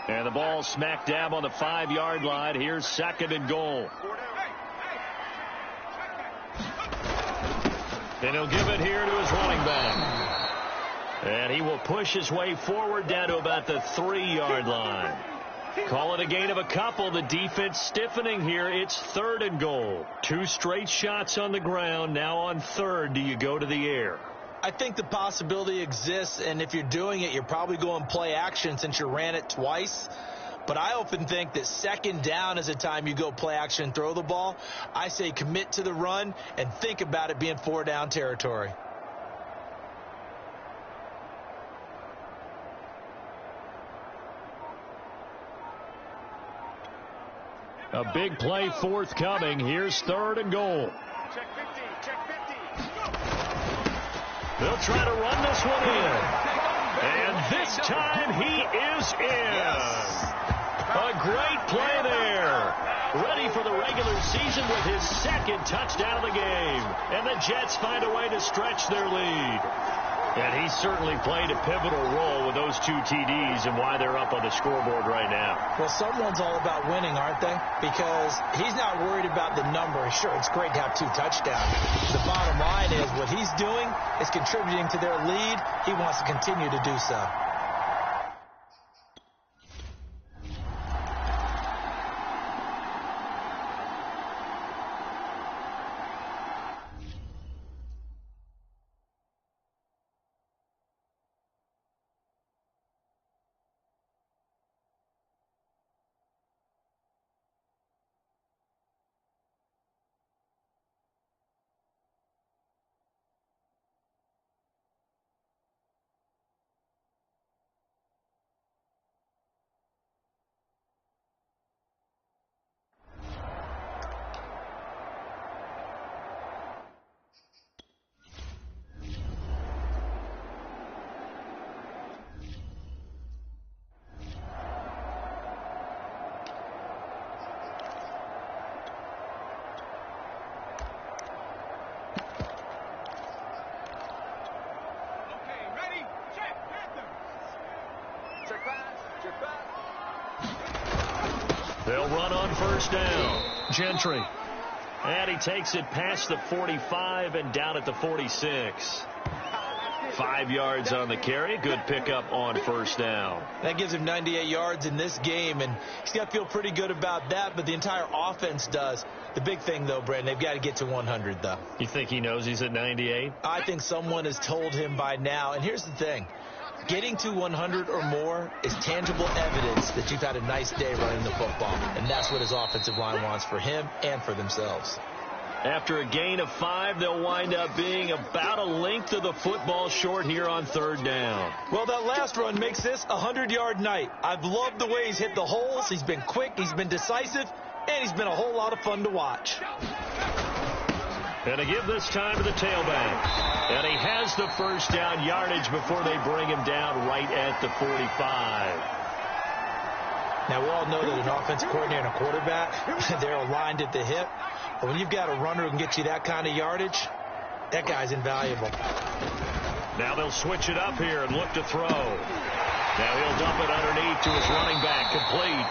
And the ball smack dab on the 5-yard line. Here's 2nd and goal. And he'll give it here to his running back. And he will push his way forward down to about the 3-yard line. Call it a gain of a couple. The defense stiffening here. It's 3rd and goal. 2 straight shots on the ground. Now on 3rd, do you go to the air? I think the possibility exists, and if you're doing it, you're probably going play action since you ran it twice. But I often think that 2nd down is the time you go play action and throw the ball. I say commit to the run and think about it being 4-down territory. A big play forthcoming. Here's 3rd and goal. Check 50, check 50. They'll try to run this one in. And this time he is in. A great play there. Ready for the regular season with his second touchdown of the game. And the Jets find a way to stretch their lead. And he certainly played a pivotal role with those 2 TDs and why they're up on the scoreboard right now. Well, someone's all about winning, aren't they? Because he's not worried about the number. Sure, it's great to have 2 touchdowns. The bottom line is what he's doing is contributing to their lead. He wants to continue to do so. They'll run on first down. Gentry. And he takes it past the 45 and down at the 46. 5 yards on the carry. Good pickup on first down. That gives him 98 yards in this game, and he's got to feel pretty good about that, but the entire offense does. The big thing, though, Brandon, they've got to get to 100, though. You think he knows he's at 98? I think someone has told him by now, and here's the thing. Getting to 100 or more is tangible evidence that you've had a nice day running the football, and that's what his offensive line wants for him and for themselves. After a gain of 5, they'll wind up being about a length of the football short here on third down. Well, that last run makes this a 100-yard night. I've loved the way he's hit the holes. He's been quick, he's been decisive, and he's been a whole lot of fun to watch. And to give this time to the tailback. And he has the first down yardage before they bring him down right at the 45. Now, we all know that an offensive coordinator and a quarterback, they're aligned at the hip. But when you've got a runner who can get you that kind of yardage, that guy's invaluable. Now they'll switch it up here and look to throw. Now he'll dump it underneath to his running back, complete.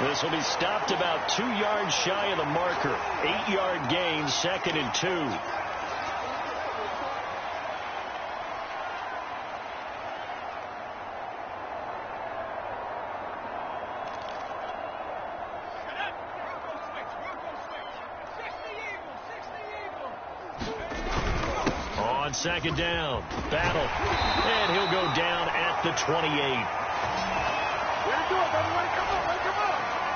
This will be stopped about 2 yards shy of the marker. 8-yard gain, 2nd and 2. On second down, battle, and he'll go down at the 28.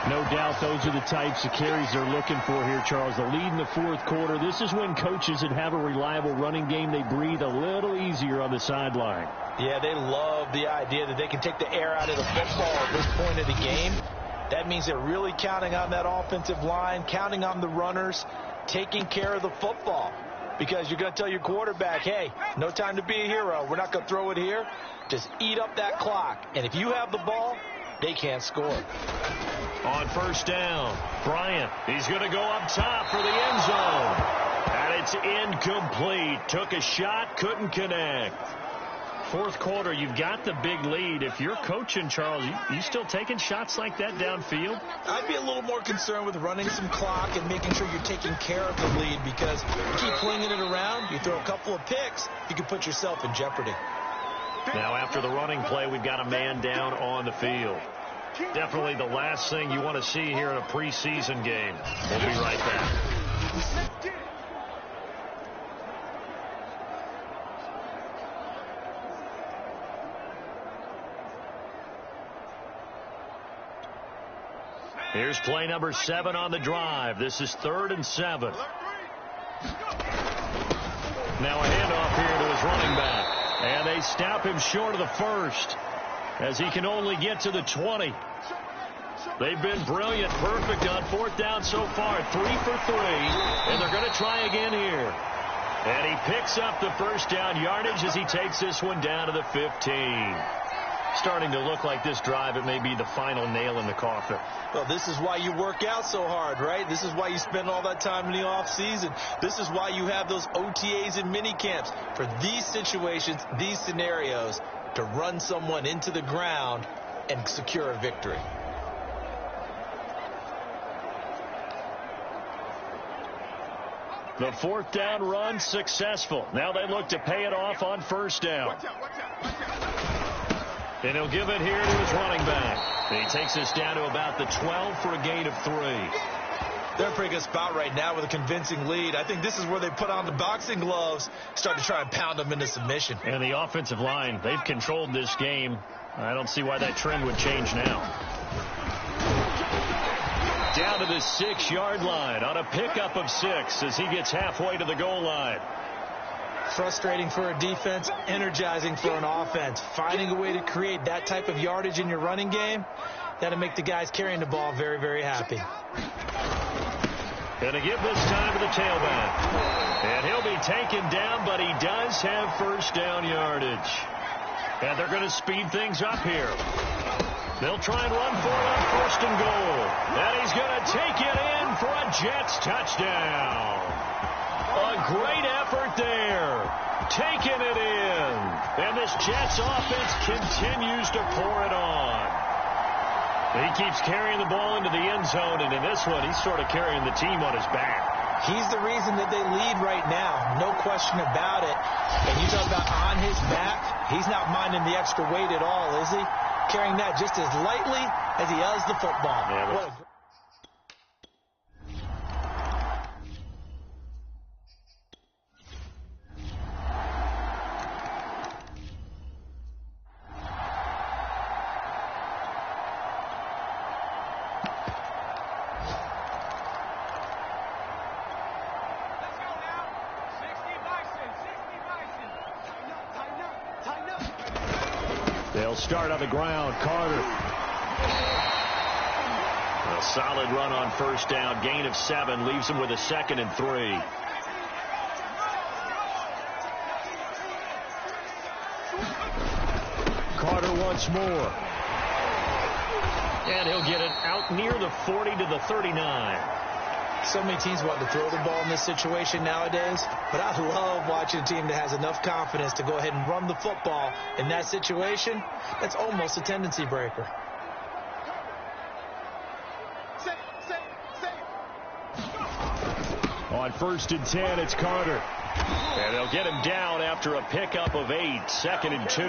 No doubt those are the types of carries they're looking for here, Charles. The lead in the fourth quarter. This is when coaches that have a reliable running game, they breathe a little easier on the sideline. Yeah, they love the idea that they can take the air out of the football at this point of the game. That means they're really counting on that offensive line, counting on the runners, taking care of the football. Because you're going to tell your quarterback, hey, no time to be a hero. We're not going to throw it here. Just eat up that clock. And if you have the ball, they can't score. On first down, Bryant. He's going to go up top for the end zone. And it's incomplete. Took a shot, couldn't connect. Fourth quarter, you've got the big lead. If you're coaching, Charles, you still taking shots like that downfield? I'd be a little more concerned with running some clock and making sure you're taking care of the lead, because you keep flinging it around, you throw a couple of picks, you can put yourself in jeopardy. Now, after the running play, we've got a man down on the field. Definitely the last thing you want to see here in a preseason game. We'll be right back. Here's play number 7 on the drive. This is 3rd and 7. Now a handoff here to his running back. And they stop him short of the first, as he can only get to the 20. They've been brilliant, perfect on 4th down so far. 3 for 3, and they're going to try again here. And he picks up the first down yardage as he takes this one down to the 15. Starting to look like this drive, it may be the final nail in the coffin. Well, this is why you work out so hard, right? This is why you spend all that time in the offseason. This is why you have those OTAs and mini camps for these situations, these scenarios, to run someone into the ground and secure a victory. The fourth down run successful. Now they look to pay it off on first down. And he'll give it here to his running back. And he takes us down to about the 12 for a gain of 3. They're in a pretty good spot right now with a convincing lead. I think this is where they put on the boxing gloves, start to try and pound them into submission. And the offensive line, they've controlled this game. I don't see why that trend would change now. Down to the 6-yard line on a pickup of 6 as he gets halfway to the goal line. Frustrating for a defense, energizing for an offense. Finding a way to create that type of yardage in your running game, that'll make the guys carrying the ball very, very happy. Going to give this time to the tailback. And he'll be taken down, but he does have first down yardage. And they're going to speed things up here. They'll try and run for it on first and goal. And he's going to take it in for a Jets touchdown. A great effort there. Taking it in. And this Jets offense continues to pour it on. He keeps carrying the ball into the end zone, and in this one, he's sort of carrying the team on his back. He's the reason that they lead right now. No question about it. And you talk about on his back, he's not minding the extra weight at all, is he? Carrying that just as lightly as he does the football. Yeah, they'll start on the ground. Carter. A solid run on first down. Gain of 7 leaves him with a 2nd and 3. Carter once more. And he'll get it out near the 40 to the 39. So many teams want to throw the ball in this situation nowadays, but I love watching a team that has enough confidence to go ahead and run the football in that situation. That's almost a tendency breaker. On 1st and 10, it's Carter. And they'll get him down after a pickup of 8, 2nd and 2.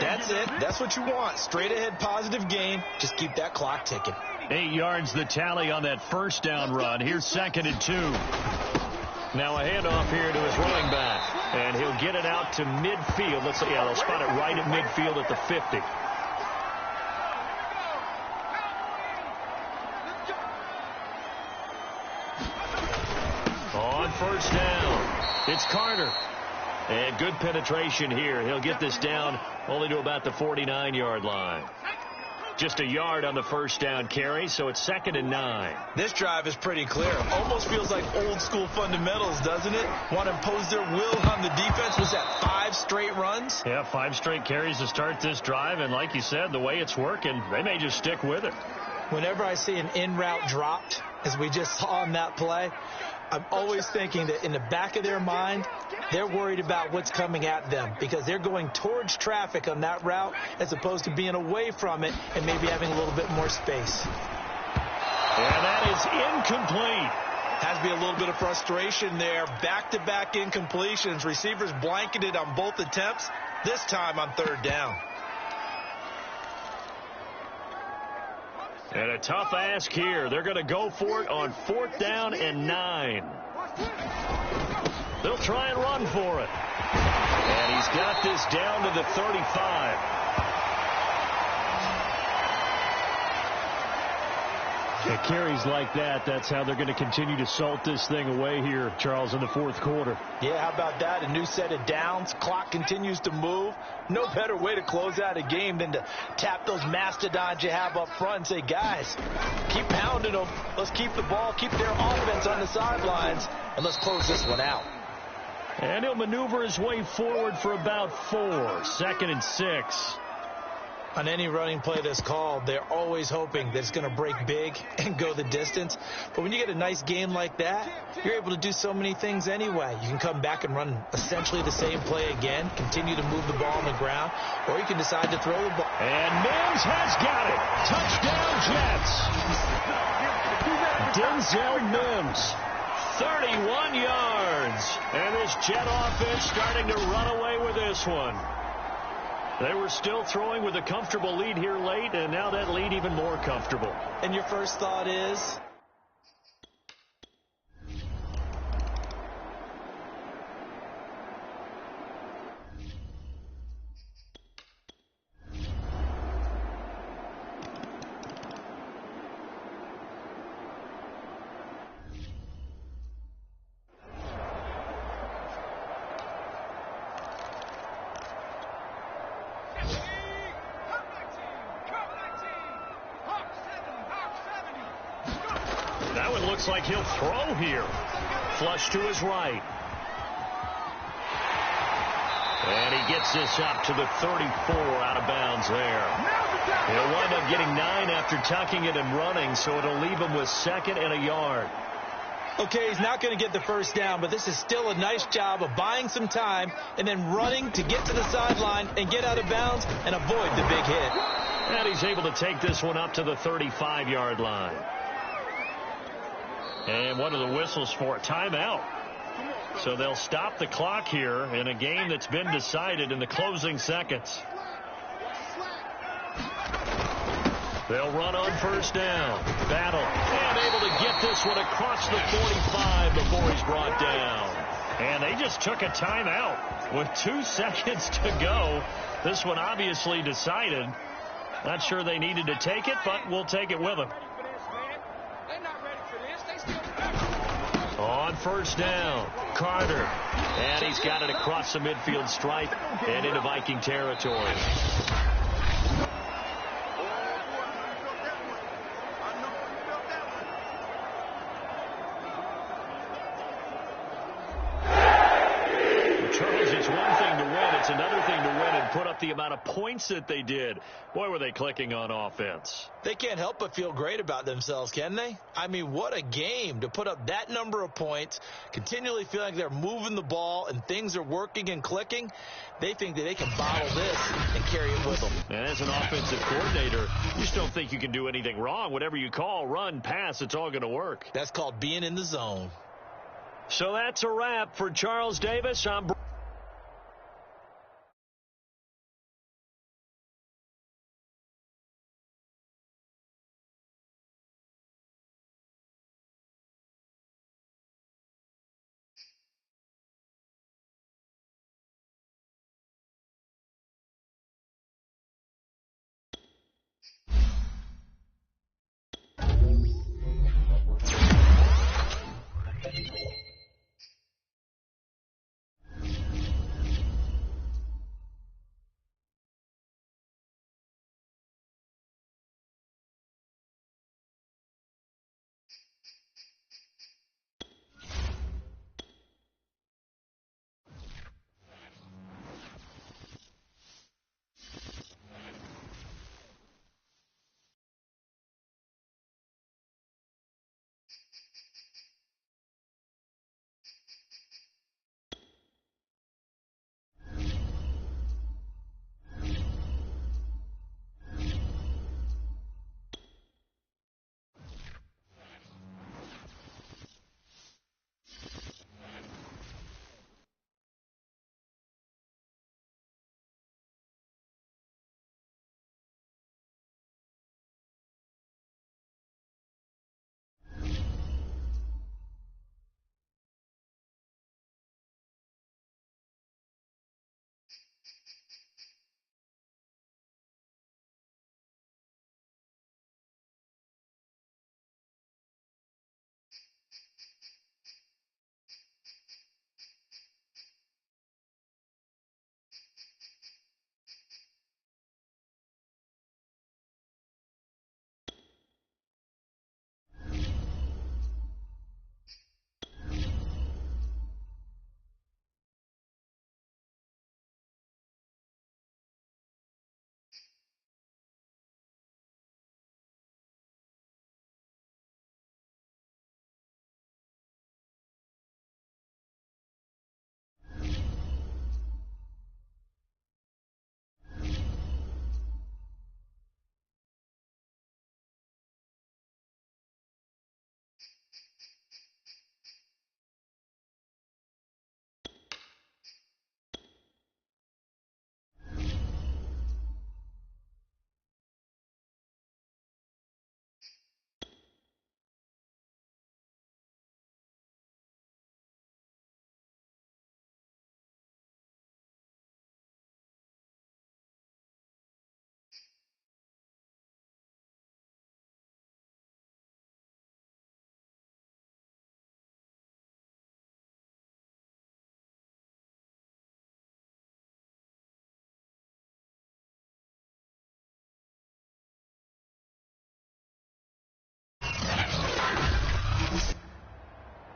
That's it. That's what you want. Straight ahead positive gain. Just keep that clock ticking. 8 yards the tally on that first down run. Here's 2nd and 2. Now a handoff here to his running back. And he'll get it out to midfield. Let's see. Yeah, they'll spot it right at midfield at the 50. On first down, it's Carter. And good penetration here. He'll get this down only to about the 49-yard line. Just a yard on the first down carry, so it's 2nd and 9. This drive is pretty clear. Almost feels like old school fundamentals, doesn't it? Want to impose their will on the defense. Was that 5 straight runs? Yeah, 5 straight carries to start this drive, and like you said, the way it's working, they may just stick with it. Whenever I see an in route dropped, as we just saw on that play, I'm always thinking that in the back of their mind, they're worried about what's coming at them because they're going towards traffic on that route as opposed to being away from it and maybe having a little bit more space. And that is incomplete. Has to be a little bit of frustration there. Back-to-back incompletions. Receivers blanketed on both attempts, this time on 3rd down. And a tough ask here. They're going to go for it on 4th down and 9. They'll try and run for it. And he's got this down to the 35. It carries like that. That's how they're going to continue to salt this thing away here, Charles, in the 4th quarter. Yeah, how about that? A new set of downs. Clock continues to move. No better way to close out a game than to tap those mastodons you have up front and say, guys, keep pounding them. Let's keep the ball, keep their offense on the sidelines, and let's close this one out. And he'll maneuver his way forward for about 4. 2nd and 6. On any running play that's called, they're always hoping that it's going to break big and go the distance. But when you get a nice game like that, you're able to do so many things anyway. You can come back and run essentially the same play again, continue to move the ball on the ground, or you can decide to throw the ball. And Mims has got it. Touchdown, Jets. Denzel Mims, 31 yards. And this Jet offense starting to run away with this one. They were still throwing with a comfortable lead here late, and now that lead even more comfortable. And your first thought is? That one looks like he'll throw here. Flush to his right. And he gets this up to the 34 out of bounds there. He'll wind up getting 9 after tucking it and running, so it'll leave him with 2nd and a yard. Okay, he's not going to get the first down, but this is still a nice job of buying some time and then running to get to the sideline and get out of bounds and avoid the big hit. And he's able to take this one up to the 35-yard line. And what are the whistles for? Timeout. So they'll stop the clock here in a game that's been decided in the closing seconds. They'll run on first down. Battle. And able to get this one across the 45 before he's brought down. And they just took a timeout with 2 seconds to go. This one obviously decided. Not sure they needed to take it, but we'll take it with them. On first down, Carter. And he's got it across the midfield stripe and into Viking territory. Charles, it's one thing to win. It's another thing to win and put up the amount of points that they did. Boy, were they clicking on offense. They can't help but feel great about themselves, can they? I mean, what a game to put up that number of points, continually feeling like they're moving the ball and things are working and clicking. They think that they can bottle this and carry it with them. And as an offensive coordinator, you just don't think you can do anything wrong. Whatever you call, run, pass, it's all going to work. That's called being in the zone. So that's a wrap for Charles Davis. I'm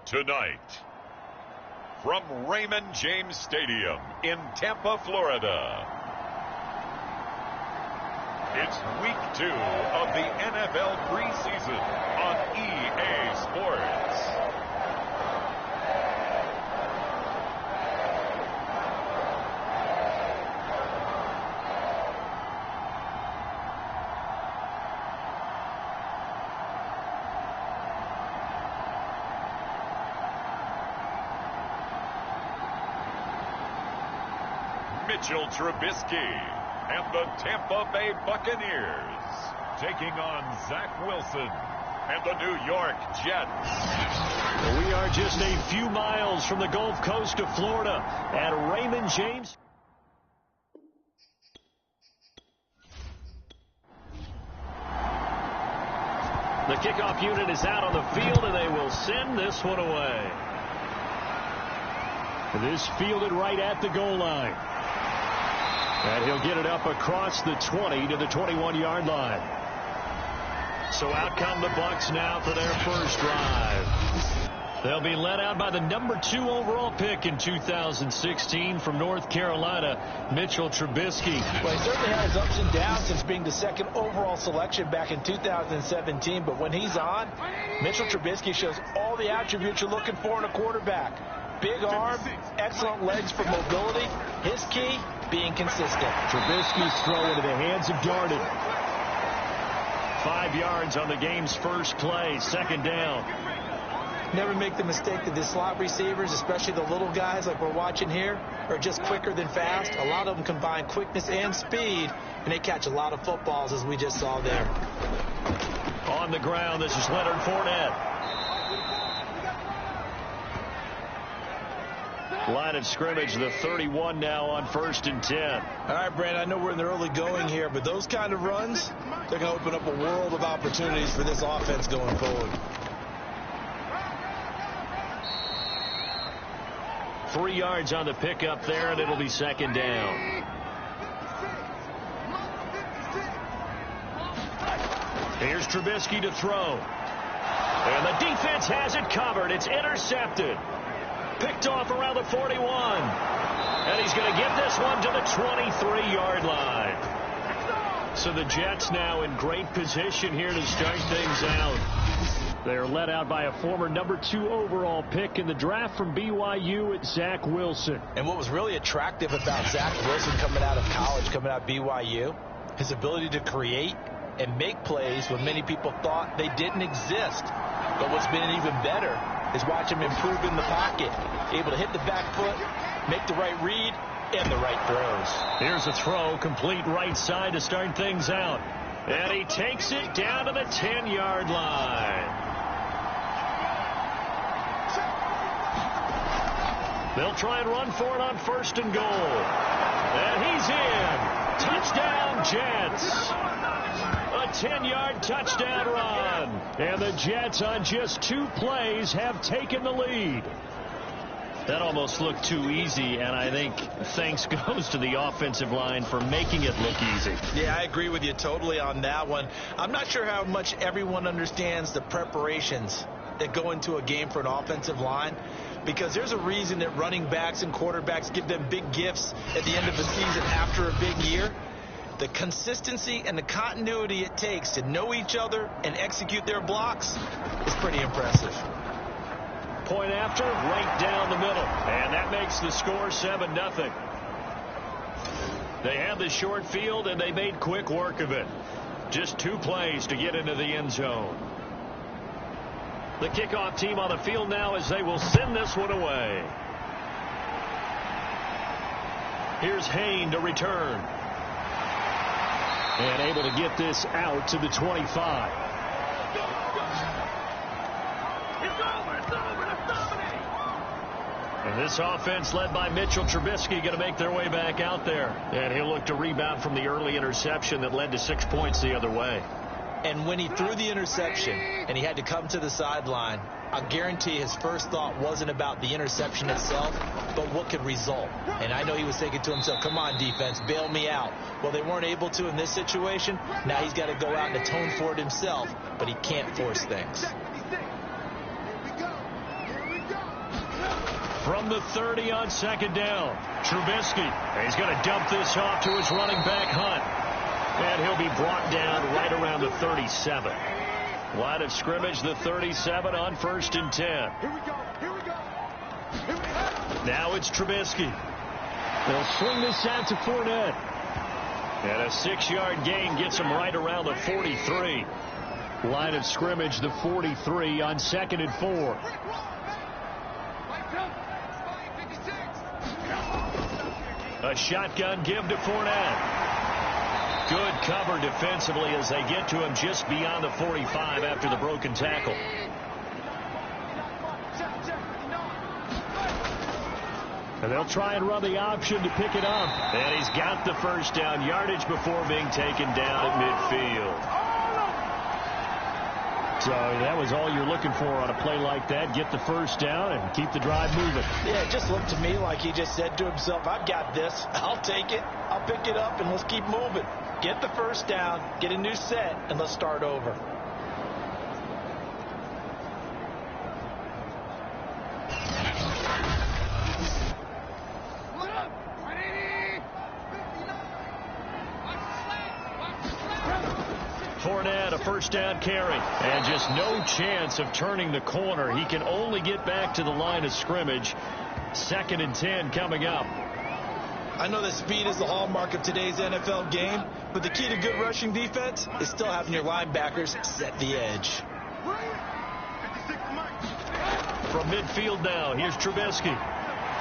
Tonight, from Raymond James Stadium in Tampa, Florida, it's week 2 of the NFL preseason on EA Sports. Mitchell Trubisky and the Tampa Bay Buccaneers taking on Zach Wilson and the New York Jets. We are just a few miles from the Gulf Coast of Florida at Raymond James. The kickoff unit is out on the field, and they will send this one away. This fielded right at the goal line. And he'll get it up across the 20 to the 21-yard line. So out come the Bucs now for their first drive. They'll be led out by the number 2 overall pick in 2016 from North Carolina, Mitchell Trubisky. Well, he certainly had his ups and downs since being the 2nd overall selection back in 2017. But when he's on, Mitchell Trubisky shows all the attributes you're looking for in a quarterback. Big arm, excellent legs for mobility. His key, being consistent. Trubisky's throw into the hands of Darden. 5 yards on the game's first play, 2nd down. Never make the mistake that the slot receivers, especially the little guys like we're watching here, are just quicker than fast. A lot of them combine quickness and speed, and they catch a lot of footballs, as we just saw there. On the ground, this is Leonard Fournette. Line of scrimmage, the 31 now on 1st and 10. All right, Brandon, I know we're in the early going here, but those kind of runs, they're going to open up a world of opportunities for this offense going forward. 3 yards on the pickup there, and it'll be 2nd down. Here's Trubisky to throw. And the defense has it covered. It's intercepted. Picked off around the 41. And he's going to get this one to the 23-yard line. So the Jets now in great position here to start things out. They're led out by a former number 2 overall pick in the draft from BYU, it's Zach Wilson. And what was really attractive about Zach Wilson coming out of college, coming out of BYU, his ability to create and make plays when many people thought they didn't exist. But what's been even better is watch him improve in the pocket, able to hit the back foot, make the right read, and the right throws. Here's a throw, complete right side to start things out. And he takes it down to the 10-yard line. They'll try and run for it on 1st and goal. And he's in. Touchdown, Jets. A 10-yard touchdown run. And the Jets on just 2 plays have taken the lead. That almost looked too easy, and I think thanks goes to the offensive line for making it look easy. Yeah, I agree with you totally on that one. I'm not sure how much everyone understands the preparations that go into a game for an offensive line, because there's a reason that running backs and quarterbacks give them big gifts at the end of the season after a big year. The consistency and the continuity it takes to know each other and execute their blocks is pretty impressive. Point after, right down the middle. And that makes the score 7-0. They had the short field, and they made quick work of it. Just 2 plays to get into the end zone. The kickoff team on the field now as they will send this one away. Here's Hayne to return. And able to get this out to the 25. And this offense led by Mitchell Trubisky going to make their way back out there. And he'll look to rebound from the early interception that led to 6 points the other way. And when he threw the interception and he had to come to the sideline, I guarantee his first thought wasn't about the interception itself, but what could result. And I know he was thinking to himself, come on, defense, bail me out. Well, they weren't able to in this situation. Now he's got to go out and atone for it himself, but he can't force things. from the 30 on second down. Trubisky. He's going to dump this off to his running back, Hunt. And he'll be brought down right around the 37. Line of scrimmage, the 37 on 1st and 10. Here we go. Here we go. Here we go. Now it's Trubisky. They'll swing this out to Fournette. And a 6-yard gain gets him right around the 43. Line of scrimmage, the 43 on 2nd and 4. A shotgun give to Fournette. Good cover defensively as they get to him just beyond the 45 after the broken tackle. And they'll try and run the option to pick it up. And he's got the first down yardage before being taken down at midfield. So that was all you're looking for on a play like that. Get the first down and keep the drive moving. Yeah, it just looked to me like he just said to himself, I've got this. I'll take it. I'll pick it up, and let's keep moving. Get the first down, get a new set, and let's start over. Fournette, a first down carry, and just no chance of turning the corner. He can only get back to the line of scrimmage. 2nd and 10 coming up. I know that speed is the hallmark of today's NFL game, but the key to good rushing defense is still having your linebackers set the edge. From midfield now, here's Trubisky.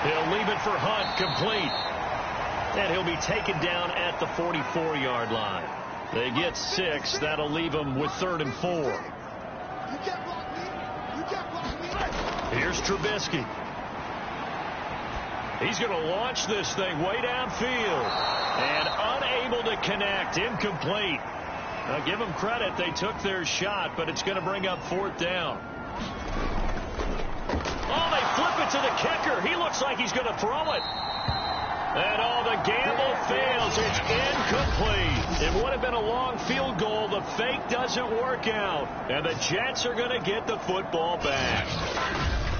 He'll leave it for Hunt, complete. And he'll be taken down at the 44-yard line. They get 6. That'll leave them with 3rd and 4. Here's Trubisky. He's going to launch this thing way downfield. And unable to connect. Incomplete. Now, give them credit. They took their shot, but it's going to bring up 4th down. Oh, they flip it to the kicker. He looks like he's going to throw it. And the gamble fails. It's incomplete. It would have been a long field goal. The fake doesn't work out. And the Jets are going to get the football back.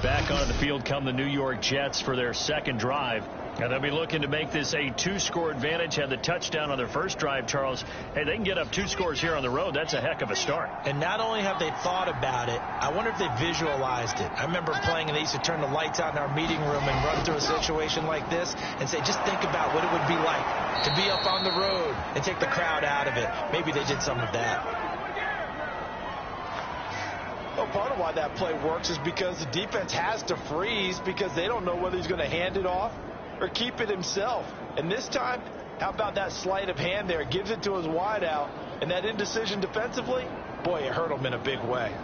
Back onto the field come the New York Jets for their second drive. And they'll be looking to make this a 2-score advantage. Had the touchdown on their first drive, Charles. Hey, they can get up 2 scores here on the road. That's a heck of a start. And not only have they thought about it, I wonder if they visualized it. I remember playing and they used to turn the lights out in our meeting room and run through a situation like this and say, just think about what it would be like to be up on the road and take the crowd out of it. Maybe they did some of that. Well, part of why that play works is because the defense has to freeze because they don't know whether he's going to hand it off or keep it himself. And this time, how about that sleight of hand there? Gives it to his wideout. And that indecision defensively, boy, it hurt him in a big way.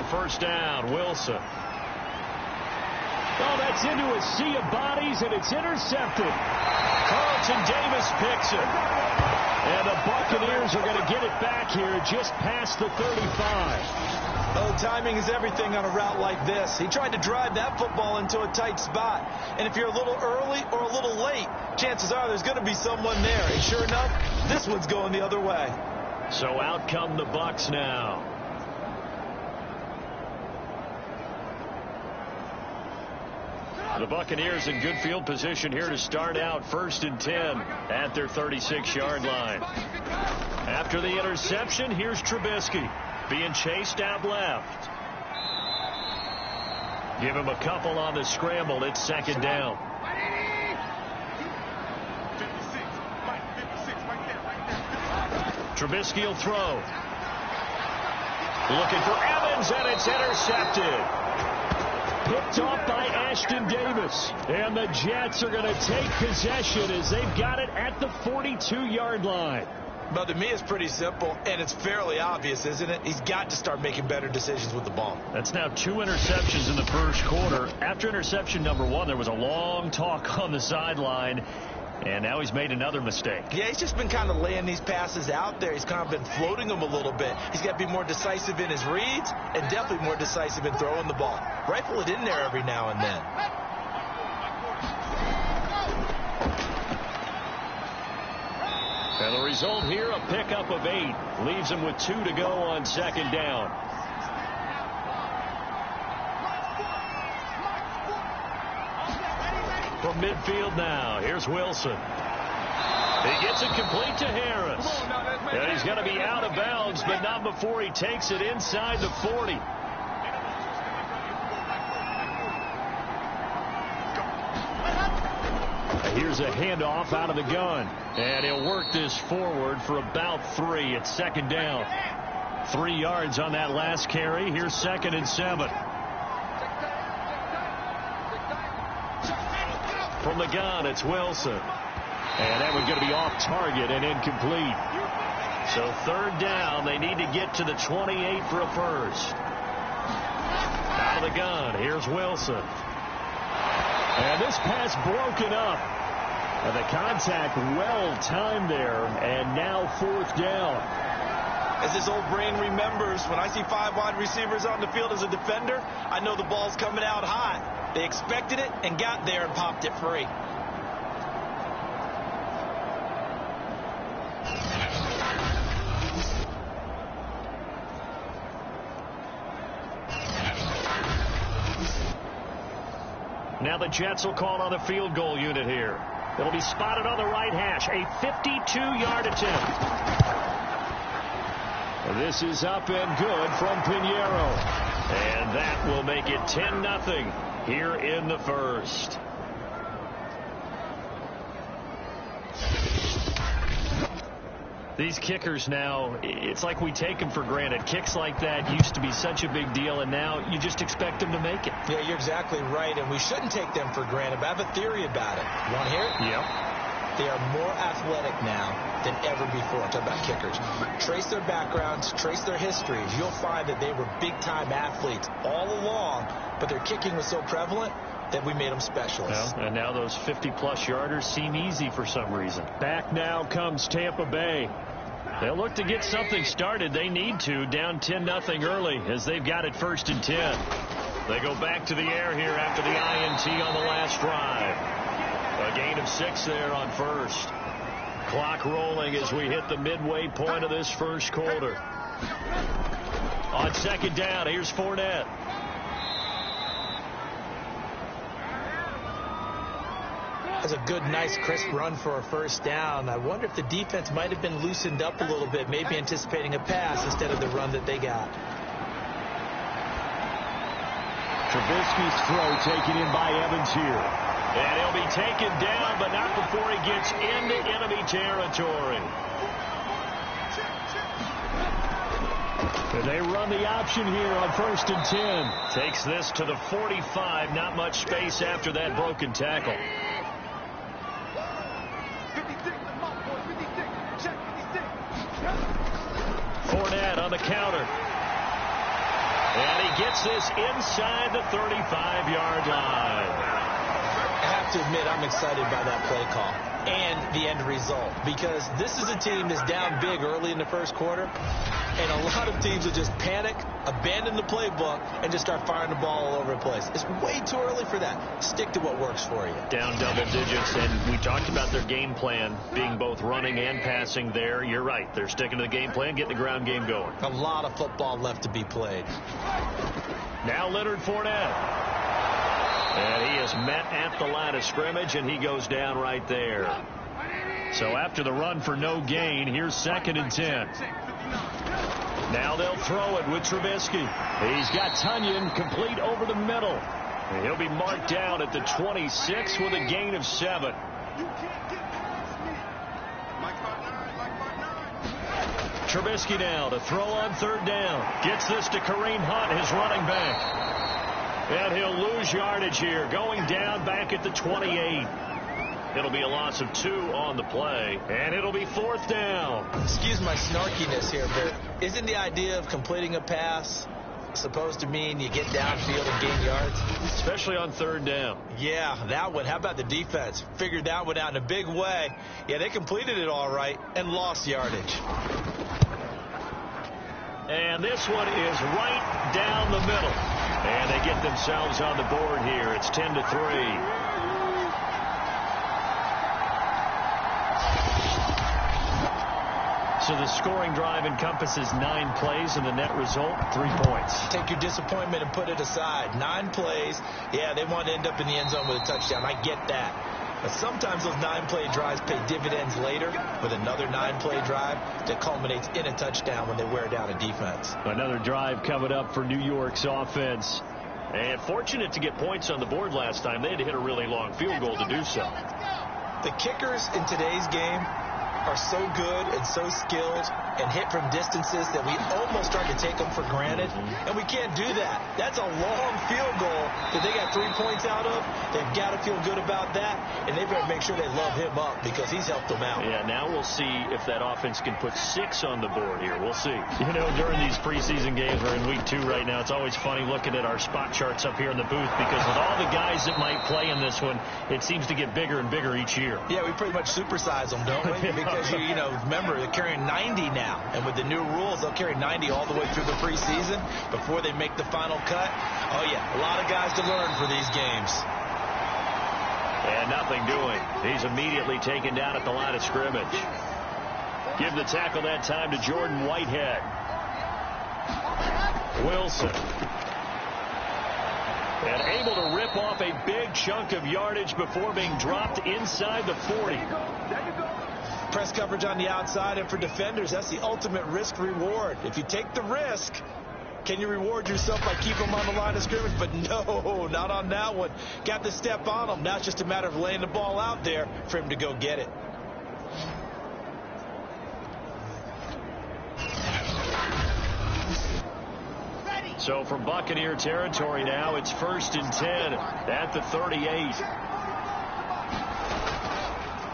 First down, Wilson. Oh, that's into a sea of bodies, and it's intercepted. Carlton Davis picks it. And the Buccaneers are going to get it back here just past the 35. Oh, timing is everything on a route like this. He tried to drive that football into a tight spot. And if you're a little early or a little late, chances are there's going to be someone there. And sure enough, this one's going the other way. So out come the Bucs now. The Buccaneers in good field position here to start out 1st and 10 at their 36-yard line. After the interception, here's Trubisky being chased out left. Give him a couple on the scramble. It's 2nd down. Trubisky will throw. Looking for Evans, and it's intercepted. Picked off by Ashton Davis. And the Jets are going to take possession as they've got it at the 42-yard line. But to me, it's pretty simple, and it's fairly obvious, isn't it? He's got to start making better decisions with the ball. That's now 2 interceptions in the first quarter. After interception number 1, there was a long talk on the sideline. And now he's made another mistake. Yeah, he's just been kind of laying these passes out there. He's kind of been floating them a little bit. He's got to be more decisive in his reads and definitely more decisive in throwing the ball. Rifle it in there every now and then. And the result here, a pickup of 8. Leaves him with 2 to go on second down. From midfield now, here's Wilson. He gets it complete to Harris. And he's going to be out of bounds, but not before he takes it inside the 40. Here's a handoff out of the gun. And he'll work this forward for about 3. It's second down. 3 yards on that last carry. Here's 2nd and 7. From the gun, it's Wilson. And that one's going to be off target and incomplete. So 3rd down, they need to get to the 28 for a first. Out of the gun, here's Wilson. And this pass broken up. And the contact well timed there. And now 4th down. As this old brain remembers, when I see 5 wide receivers on the field as a defender, I know the ball's coming out hot. They expected it and got there and popped it free. Now the Jets will call on the field goal unit here. It'll be spotted on the right hash. A 52-yard attempt. This is up and good from Pinheiro. And that will make it 10-0 here in the first. These kickers now, it's like we take them for granted. Kicks like that used to be such a big deal, and now you just expect them to make it. Yeah, you're exactly right, and we shouldn't take them for granted, but I have a theory about it. You want to hear it? Yep. They are more athletic now than ever before. I'm talking about kickers. Trace their backgrounds, trace their histories. You'll find that they were big-time athletes all along, but their kicking was so prevalent that we made them specialists. Well, and now those 50-plus yarders seem easy for some reason. Back now comes Tampa Bay. They'll look to get something started. They need to, down 10-0 early as they've got it 1st and 10. They go back to the air here after the INT on the last drive. A gain of 6 there on first. Clock rolling as we hit the midway point of this first quarter. On second down, here's Fournette. That's a good, nice, crisp run for a first down. I wonder if the defense might have been loosened up a little bit, maybe anticipating a pass instead of the run that they got. Trubisky's throw taken in by Evans here. And he'll be taken down, but not before he gets into enemy territory. And they run the option here on 1st and 10. Takes this to the 45. Not much space after that broken tackle. Fournette on the counter. And he gets this inside the 35-yard line. I have to admit, I'm excited by that play call and the end result, because this is a team that's down big early in the first quarter, and a lot of teams will just panic, abandon the playbook, and just start firing the ball all over the place. It's way too early for that. Stick to what works for you. Down double digits, and we talked about their game plan being both running and passing there. You're right. They're sticking to the game plan, getting the ground game going. A lot of football left to be played. Now Leonard Fournette. And he is met at the line of scrimmage, and he goes down right there. So after the run for no gain, here's 2nd and 10. Now they'll throw it with Trubisky. He's got Tunyon complete over the middle. And he'll be marked down at the 26 with a gain of 7. Trubisky now to throw on 3rd down. Gets this to Kareem Hunt, his running back. And he'll lose yardage here, going down back at the 28. It'll be a loss of 2 on the play, and it'll be 4th down. Excuse my snarkiness here, but isn't the idea of completing a pass supposed to mean you get downfield and gain yards? Especially on third down. Yeah, that one. How about the defense? Figured that one out in a big way. Yeah, they completed it all right and lost yardage. And this one is right down the middle. And they get themselves on the board here. It's 10-3. So the scoring drive encompasses 9 plays, and the net result, 3 points. Take your disappointment and put it aside. 9 plays. Yeah, they want to end up in the end zone with a touchdown. I get that. But sometimes those 9-play drives pay dividends later with another 9-play drive that culminates in a touchdown when they wear down a defense. Another drive coming up for New York's offense. And fortunate to get points on the board last time. They had to hit a really long field goal to do so. The kickers in today's game are so good and so skilled and hit from distances that we almost start to take them for granted, and we can't do that. That's a long field goal that they got 3 points out of. They've got to feel good about that, and they've got to make sure they love him up because he's helped them out. Yeah, now we'll see if that offense can put 6 on the board here. We'll see. You know, during these preseason games, we're in week 2 right now, it's always funny looking at our spot charts up here in the booth because with all the guys that might play in this one, it seems to get bigger and bigger each year. Yeah, we pretty much supersize them, don't we? Because, you know, remember, they're carrying 90 now. And with the new rules, they'll carry 90 all the way through the preseason before they make the final cut. Oh, yeah, a lot of guys to learn for these games. And nothing doing. He's immediately taken down at the line of scrimmage. Give the tackle that time to Jordan Whitehead. Wilson. And able to rip off a big chunk of yardage before being dropped inside the 40. Press coverage on the outside, and for defenders, that's the ultimate risk-reward. If you take the risk, can you reward yourself by keeping them on the line of scrimmage? But no, not on that one. Got the step on them. Now it's just a matter of laying the ball out there for him to go get it. So from Buccaneer territory now, it's 1st and 10 at the 38.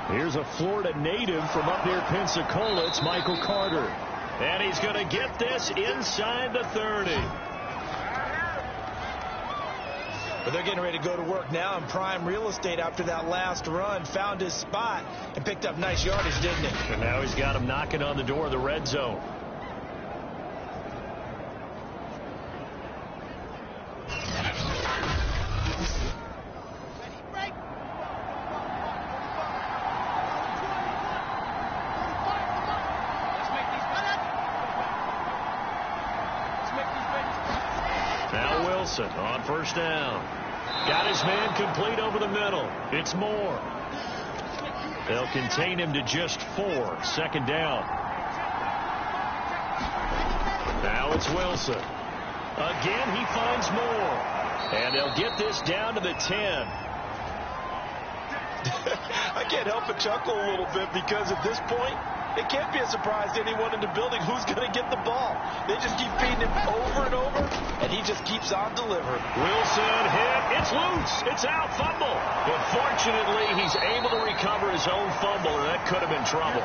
Here's a Florida native from up near Pensacola. It's Michael Carter. And he's going to get this inside the 30. But they're getting ready to go to work now in prime real estate after that last run. Found his spot and picked up nice yardage, didn't he? And now he's got him knocking on the door of the red zone. On 1st down. Got his man complete over the middle. It's Moore. They'll contain him to just 4. 2nd down. Now it's Wilson. Again, he finds Moore. And they'll get this down to the 10. I can't help but chuckle a little bit because at this point, it can't be a surprise to anyone in the building who's going to get the ball. They just keep feeding him over and over, and he just keeps on delivering. Wilson hit. It's loose. It's out. Fumble. But fortunately, he's able to recover his own fumble, and that could have been trouble.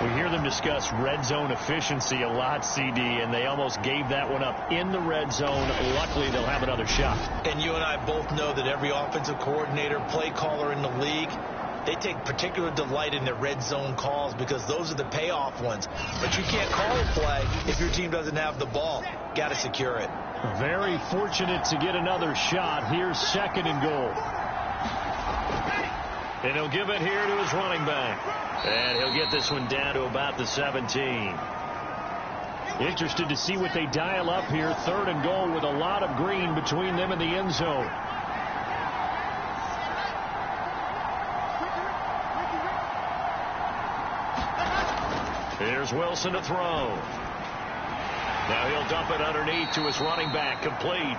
We hear them discuss red zone efficiency a lot, CD, and they almost gave that one up in the red zone. Luckily, they'll have another shot. And you and I both know that every offensive coordinator, play caller in the league, they take particular delight in their red zone calls because those are the payoff ones. But you can't call a play if your team doesn't have the ball. Got to secure it. Very fortunate to get another shot. Here's 2nd and goal. And he'll give it here to his running back. And he'll get this one down to about the 17. Interested to see what they dial up here. 3rd and goal with a lot of green between them and the end zone. Here's Wilson to throw. Now he'll dump it underneath to his running back. Complete.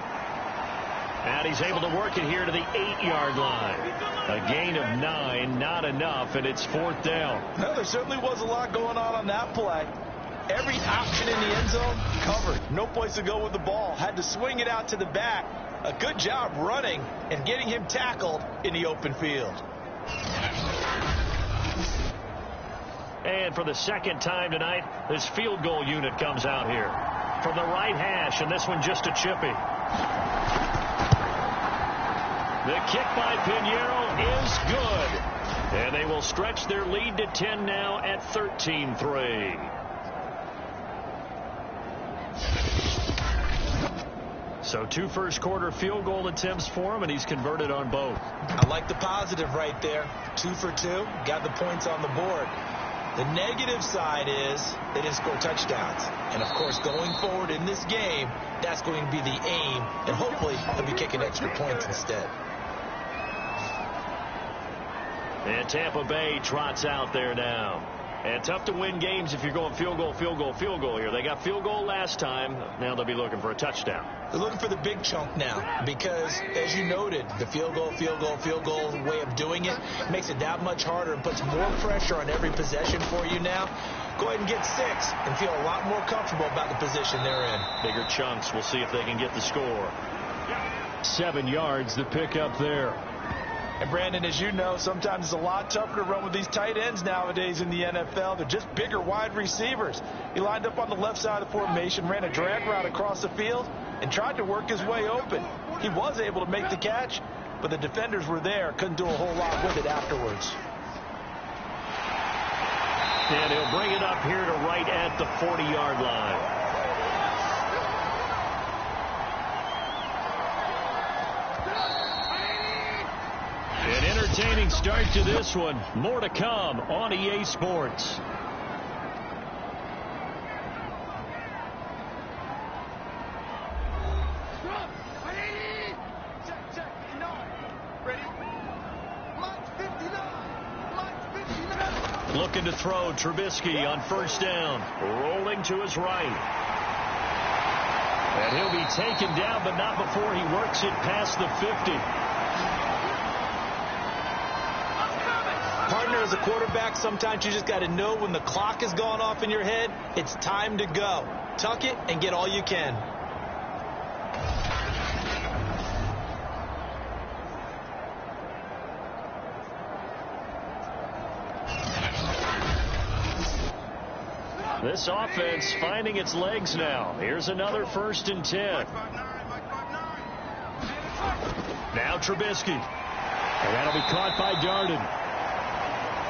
And he's able to work it here to the 8-yard line. A gain of 9, not enough, and it's 4th down. No, there certainly was a lot going on that play. Every option in the end zone covered. No place to go with the ball. Had to swing it out to the back. A good job running and getting him tackled in the open field. And for the second time tonight, this field goal unit comes out here. From the right hash, and this one just a chippy. The kick by Pinheiro is good. And they will stretch their lead to 10 now at 13-3. So 2 first-quarter field goal attempts for him, and he's converted on both. I like the positive right there. 2 for 2. Got the points on the board. The negative side is they didn't score touchdowns. And, of course, going forward in this game, that's going to be the aim. And hopefully they'll be kicking extra points instead. And Tampa Bay trots out there now. And tough to win games if you're going field goal, field goal, field goal here. They got field goal last time. Now they'll be looking for a touchdown. They're looking for the big chunk now because, as you noted, the field goal way of doing it makes it that much harder and puts more pressure on every possession for you now. Go ahead and get 6 and feel a lot more comfortable about the position they're in. Bigger chunks. We'll see if they can get the score. 7 yards, the pickup there. And, Brandon, as you know, sometimes it's a lot tougher to run with these tight ends nowadays in the NFL. They're just bigger wide receivers. He lined up on the left side of the formation, ran a drag route across the field, and tried to work his way open. He was able to make the catch, but the defenders were there, couldn't do a whole lot with it afterwards. And he'll bring it up here to right at the 40-yard line. An entertaining start to this one. More to come on EA Sports. Looking to throw, Trubisky on first down. Rolling to his right. And he'll be taken down, but not before he works it past the 50. Partner, as a quarterback, sometimes you just got to know when the clock has gone off in your head, it's time to go. Tuck it and get all you can. This offense finding its legs now. Here's another 1st and 10. Now Trubisky. And that'll be caught by Darden.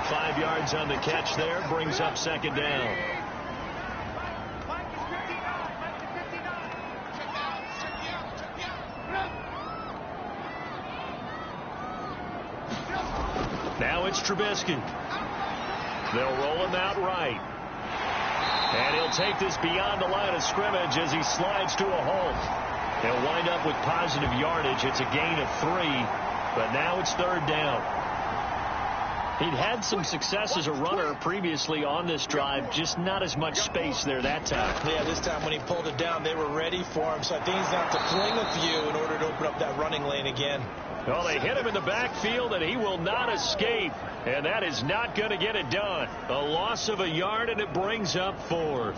5 yards on the catch there. Brings up 2nd down. Now it's Trubisky. They'll roll him out right. And he'll take this beyond the line of scrimmage as he slides to a halt. He'll wind up with positive yardage. It's a gain of 3, but now it's 3rd down. He'd had some success as a runner previously on this drive, just not as much space there that time. Yeah, this time when he pulled it down, they were ready for him, so I think he's going to have to fling a few in order to open up that running lane again. Well, they hit him in the backfield, and he will not escape. And that is not going to get it done. A loss of a yard, and it brings up 4th.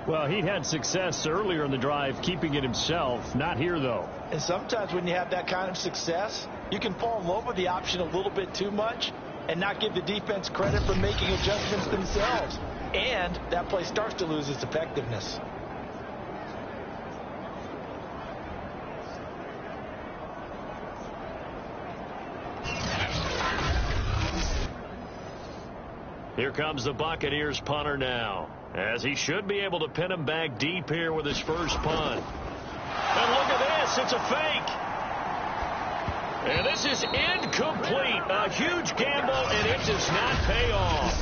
Well, he had success earlier in the drive keeping it himself. Not here, though. And sometimes when you have that kind of success, you can fall in love with the option a little bit too much and not give the defense credit for making adjustments themselves. And that play starts to lose its effectiveness. Here comes the Buccaneers punter now, as he should be able to pin him back deep here with his first punt. And look at this, it's a fake. And this is incomplete. A huge gamble, and it does not pay off.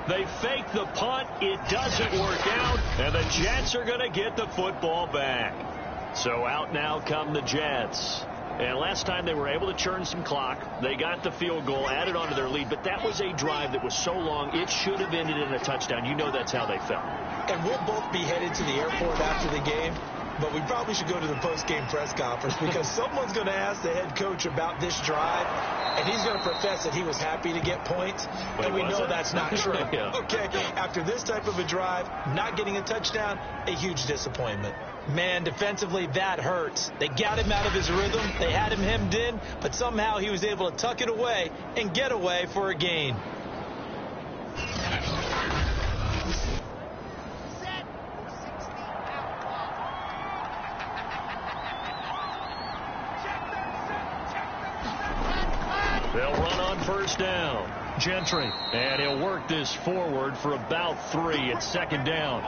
They fake the punt, it doesn't work out, and the Jets are going to get the football back. So out now come the Jets. And last time they were able to churn some clock. They got the field goal, added on to their lead. But that was a drive that was so long, it should have ended in a touchdown. You know that's how they felt. And we'll both be headed to the airport after the game. But we probably should go to the post-game press conference because someone's going to ask the head coach about this drive, and he's going to profess that he was happy to get points. And we know that's not true. Yeah. Okay, after this type of a drive, not getting a touchdown, a huge disappointment. Man, defensively, that hurts. They got him out of his rhythm. They had him hemmed in, but somehow he was able to tuck it away and get away for a gain. They'll run on first down. Gentry. And he'll work this forward for about 3 at second down.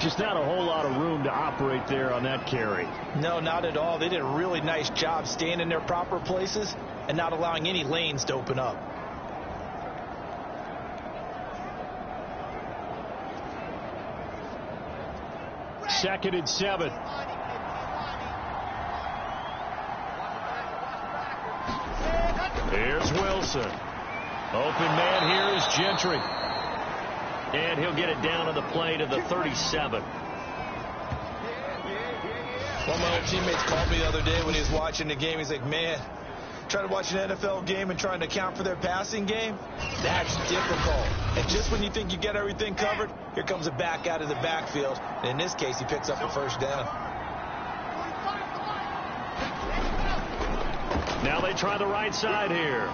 Just not a whole lot of room to operate there on that carry. No, not at all. They did a really nice job staying in their proper places and not allowing any lanes to open up. Second and 7. Here's Wilson. Open man here is Gentry. And he'll get it down to the play to the 37. One of my old teammates called me the other day when he was watching the game. He's like, man, trying to watch an NFL game and trying to account for their passing game, that's difficult. And just when you think you get everything covered, here comes a back out of the backfield. And in this case, he picks up a first down. Now they try the right side here.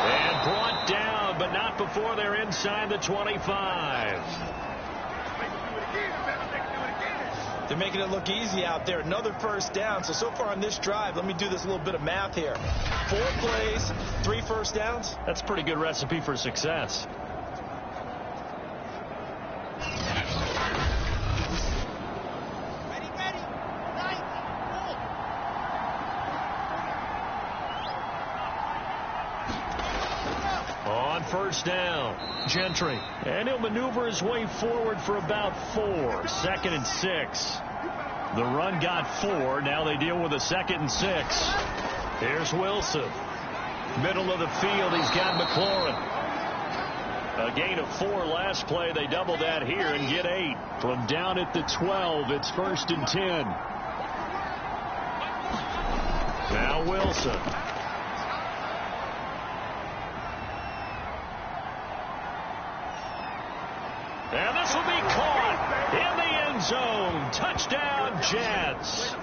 And brought down, but not before they're inside the 25. They're making it look easy out there. Another first down. So far on this drive, let me do this little bit of math here. 4 plays, 3 first downs. That's a pretty good recipe for success. On first down, Gentry. And he'll maneuver his way forward for about 4. Second and 6. The run got 4. Now they deal with a second and 6. Here's Wilson. Middle of the field, he's got McLaurin. A gain of 4 last play. They double that here and get 8. From down at the 12, it's first and 10. Now Wilson. And this will be caught in the end zone. Touchdown, Jets.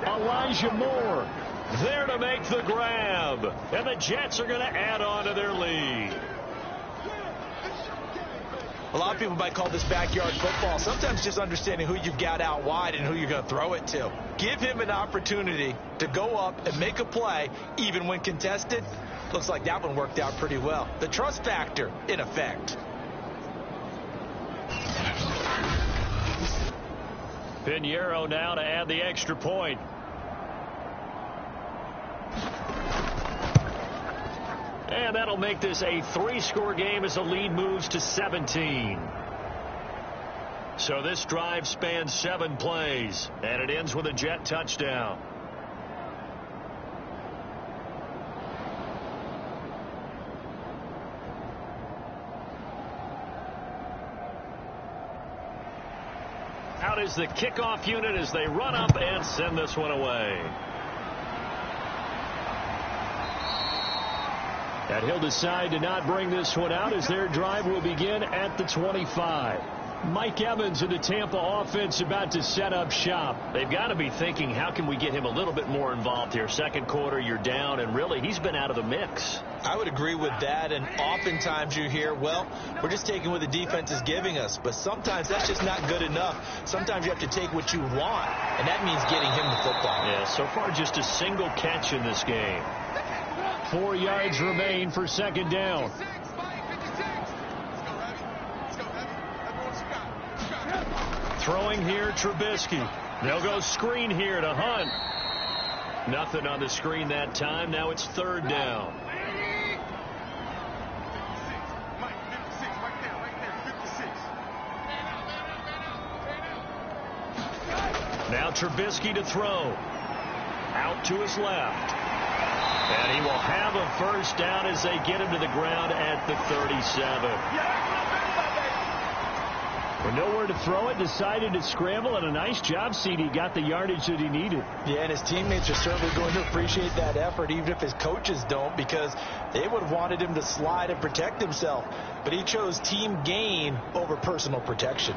Elijah Moore there to make the grab. And the Jets are going to add on to their lead. A lot of people might call this backyard football. Sometimes just understanding who you've got out wide and who you're going to throw it to. Give him an opportunity to go up and make a play, even when contested. Looks like that one worked out pretty well. The trust factor, in effect. Pinheiro now to add the extra point. And that'll make this a 3-score game as the lead moves to 17. So this drive spans 7 plays, and it ends with a Jet touchdown. Out is the kickoff unit as they run up and send this one away. And he'll decide to not bring this one out as their drive will begin at the 25. Mike Evans and the Tampa offense about to set up shop. They've got to be thinking, how can we get him a little bit more involved here? Second quarter, you're down, and really, he's been out of the mix. I would agree with that, and oftentimes you hear, well, we're just taking what the defense is giving us. But sometimes that's just not good enough. Sometimes you have to take what you want, and that means getting him the football. Yeah, so far just a single catch in this game. 4 yards remain for second down. Throwing here, Trubisky. They'll go screen here to Hunt. Nothing on the screen that time. Now it's third down. Now Trubisky to throw. Out to his left. And he will have a first down as they get him to the ground at the 37. With nowhere to throw it, decided to scramble, and a nice job, CD got the yardage that he needed. Yeah, and his teammates are certainly going to appreciate that effort, even if his coaches don't, because they would have wanted him to slide and protect himself. But he chose team gain over personal protection.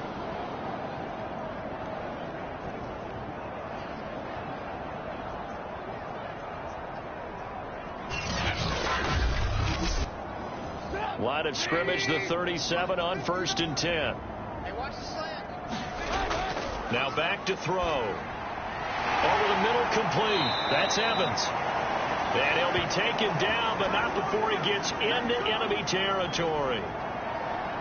Line of scrimmage, the 37 on first and 10. Now back to throw. Over the middle, complete. That's Evans. And he'll be taken down, but not before he gets into enemy territory.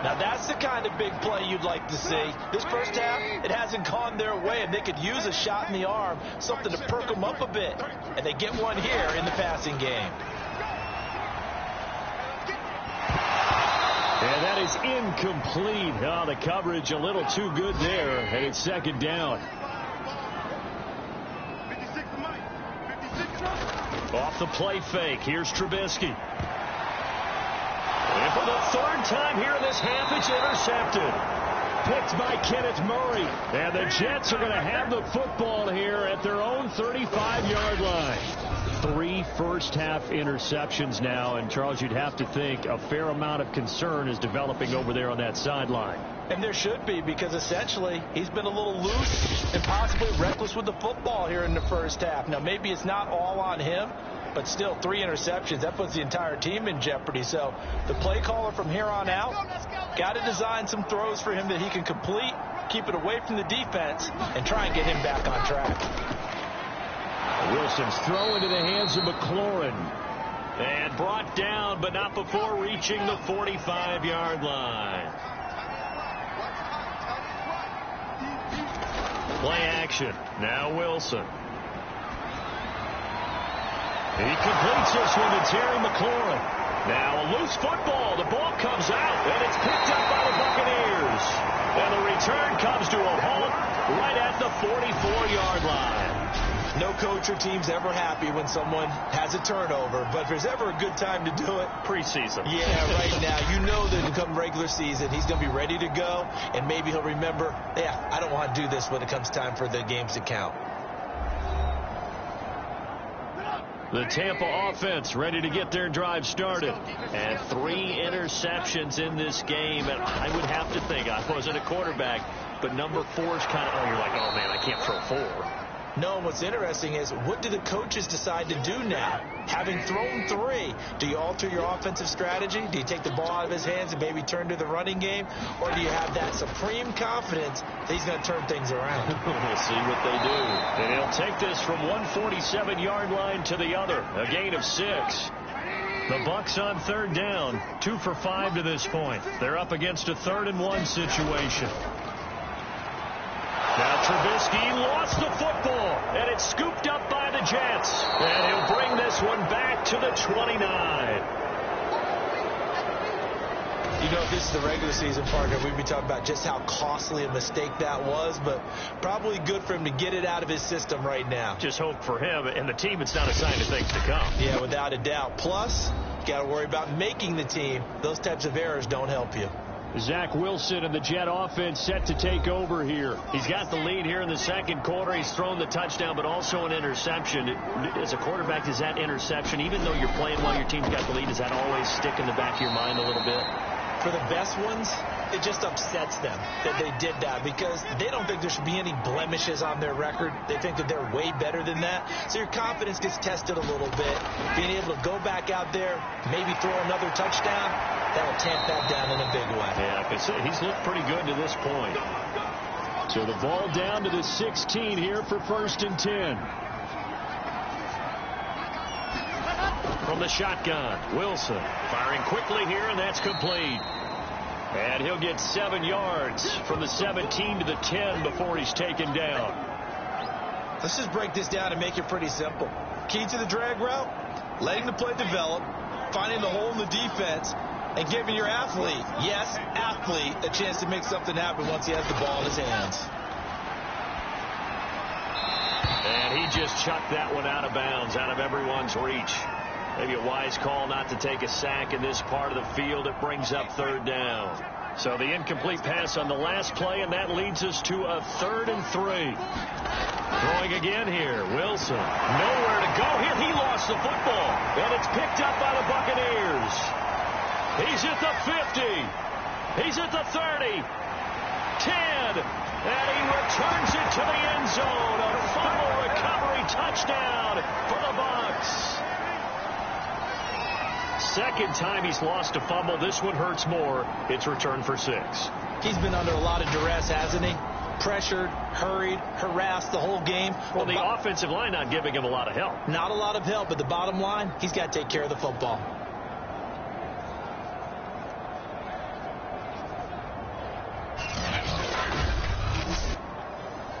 Now, that's the kind of big play you'd like to see. This first half, it hasn't gone their way, and they could use a shot in the arm, something to perk them up a bit. And they get one here in the passing game. And that is incomplete. Oh, the coverage a little too good there, and it's second down. Off the play fake, here's Trubisky. And for the third time here in this half, it's intercepted. Picked by Kenneth Murray. And the Jets are going to have the football here at their own 35-yard line. 3 first-half interceptions now. And, Charles, you'd have to think a fair amount of concern is developing over there on that sideline. And there should be, because essentially he's been a little loose and possibly reckless with the football here in the first half. Now, maybe it's not all on him, but still 3 interceptions. That puts the entire team in jeopardy. So the play caller from here on out got to design some throws for him that he can complete, keep it away from the defense, and try and get him back on track. Wilson's throw into the hands of McLaurin. And brought down, but not before reaching the 45-yard line. Play action. Now Wilson. He completes this one to Terry McLaurin. Now a loose football. The ball comes out, and it's picked up by the Buccaneers. And the return comes to a halt right at the 44-yard line. No coach or team's ever happy when someone has a turnover, but if there's ever a good time to do it, preseason. Yeah, right now. You know that come regular season, he's going to be ready to go, and maybe he'll remember, yeah, I don't want to do this when it comes time for the games to count. The Tampa offense ready to get their drive started. And 3 interceptions in this game. And I would have to think, I wasn't a quarterback, but number 4 is kind of, you're like, oh, man, I can't throw 4. No, what's interesting is, what do the coaches decide to do now? Having thrown 3, do you alter your offensive strategy? Do you take the ball out of his hands and maybe turn to the running game? Or do you have that supreme confidence that he's going to turn things around? We'll see what they do. And he'll take this from 147-yard line to the other. A gain of 6. The Bucs on third down. 2 for 5 to this point. They're up against a 3rd and 1 situation. Now Trubisky lost the football, and it's scooped up by the Jets. And he'll bring this one back to the 29. You know, if this is the regular season, partner, we'd be talking about just how costly a mistake that was, but probably good for him to get it out of his system right now. Just hope for him and the team it's not a sign of things to come. Yeah, without a doubt. Plus, you got to worry about making the team. Those types of errors don't help you. Zach Wilson and the Jet offense set to take over here. He's got the lead here in the second quarter. He's thrown the touchdown, but also an interception. As a quarterback, does that interception, even though you're playing while your team's got the lead, does that always stick in the back of your mind a little bit? For the best ones, it just upsets them that they did that because they don't think there should be any blemishes on their record. They think that they're way better than that. So your confidence gets tested a little bit. Being able to go back out there, maybe throw another touchdown, that'll tamp that down in a big way. Yeah, because he's looked pretty good to this point. So the ball down to the 16 here for 1st and 10. From the shotgun, Wilson firing quickly here, and that's complete. And he'll get 7 yards from the 17 to the 10 before he's taken down. Let's just break this down and make it pretty simple. Key to the drag route, letting the play develop, finding the hole in the defense, and giving your athlete, yes, athlete, a chance to make something happen once he has the ball in his hands. And he just chucked that one out of bounds, out of everyone's reach. Maybe a wise call not to take a sack in this part of the field. It brings up 3rd down. So the incomplete pass on the last play, and that leads us to a 3rd and 3. Throwing again here, Wilson. Nowhere to go here. He lost the football, and it's picked up by the Buccaneers. He's at the 50. He's at the 30. 10. And he returns it to the end zone. A fumble recovery touchdown for the Bucs. Second time he's lost a fumble. This one hurts more. It's returned for 6. He's been under a lot of duress, hasn't he? pressured, hurried, harassed the whole game. Well, the offensive line not giving him a lot of help. Not a lot of help, but the bottom line, he's got to take care of the football.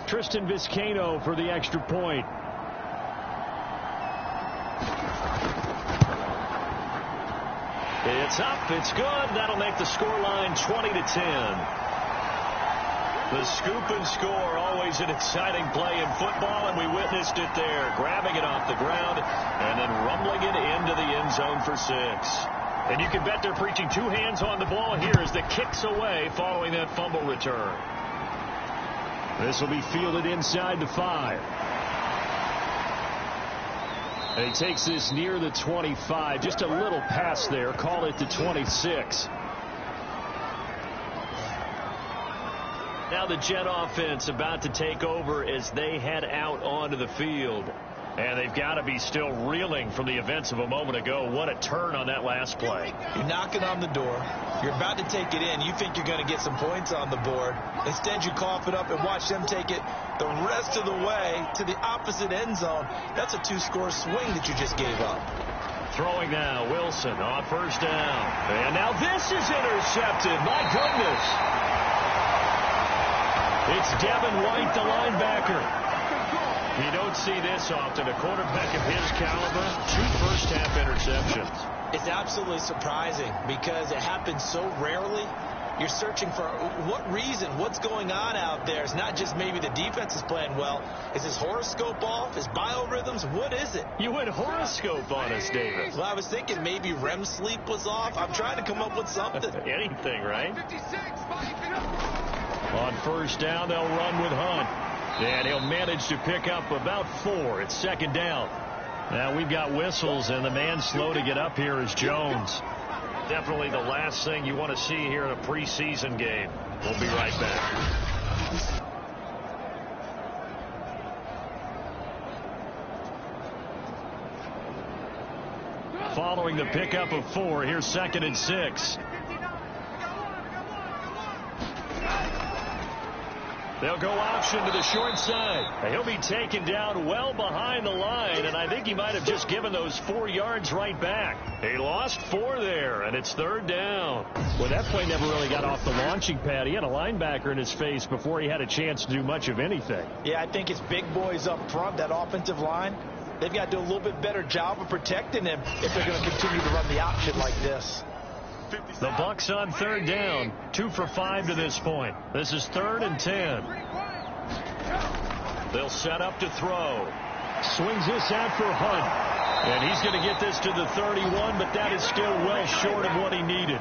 Tristan Vizcaino for the extra point. It's up. It's good. That'll make the scoreline 20-10. The scoop and score, always an exciting play in football, and we witnessed it there. Grabbing it off the ground and then rumbling it into the end zone for 6. And you can bet they're preaching 2 hands on the ball here as the kick's away following that fumble return. This will be fielded inside the 5. And he takes this near the 25. Just a little pass there. Call it the 26. Now the Jet offense about to take over as they head out onto the field. And they've got to be still reeling from the events of a moment ago. What a turn on that last play. You're knocking on the door. You're about to take it in. You think you're going to get some points on the board. Instead, you cough it up and watch them take it the rest of the way to the opposite end zone. That's a 2-score swing that you just gave up. Throwing now, Wilson on first down. And now this is intercepted. My goodness. It's Devin White, the linebacker. You don't see this often. A quarterback of his caliber, 2 first-half interceptions. It's absolutely surprising because it happens so rarely. You're searching for what reason, what's going on out there. It's not just maybe the defense is playing well. Is his horoscope off? His biorhythms? What is it? You went horoscope on us, David. Well, I was thinking maybe REM sleep was off. I'm trying to come up with something. Anything, right? On first down, they'll run with Hunt. And he'll manage to pick up about 4. It's second down. Now we've got whistles, and the man slow to get up here is Jones. Definitely the last thing you want to see here in a preseason game. We'll be right back. Following the pickup of 4, here's 2nd and 6. They'll go option to the short side. He'll be taken down well behind the line, and I think he might have just given those 4 yards right back. He lost 4 there, and it's 3rd down. Well, that play never really got off the launching pad. He had a linebacker in his face before he had a chance to do much of anything. Yeah, I think it's big boys up front, that offensive line. They've got to do a little bit better job of protecting him if they're going to continue to run the option like this. The Bucs on 3rd down, 2 for 5 to this point. This is 3rd and 10. They'll set up to throw. Swings this out for Hunt. And he's going to get this to the 31, but that is still well short of what he needed.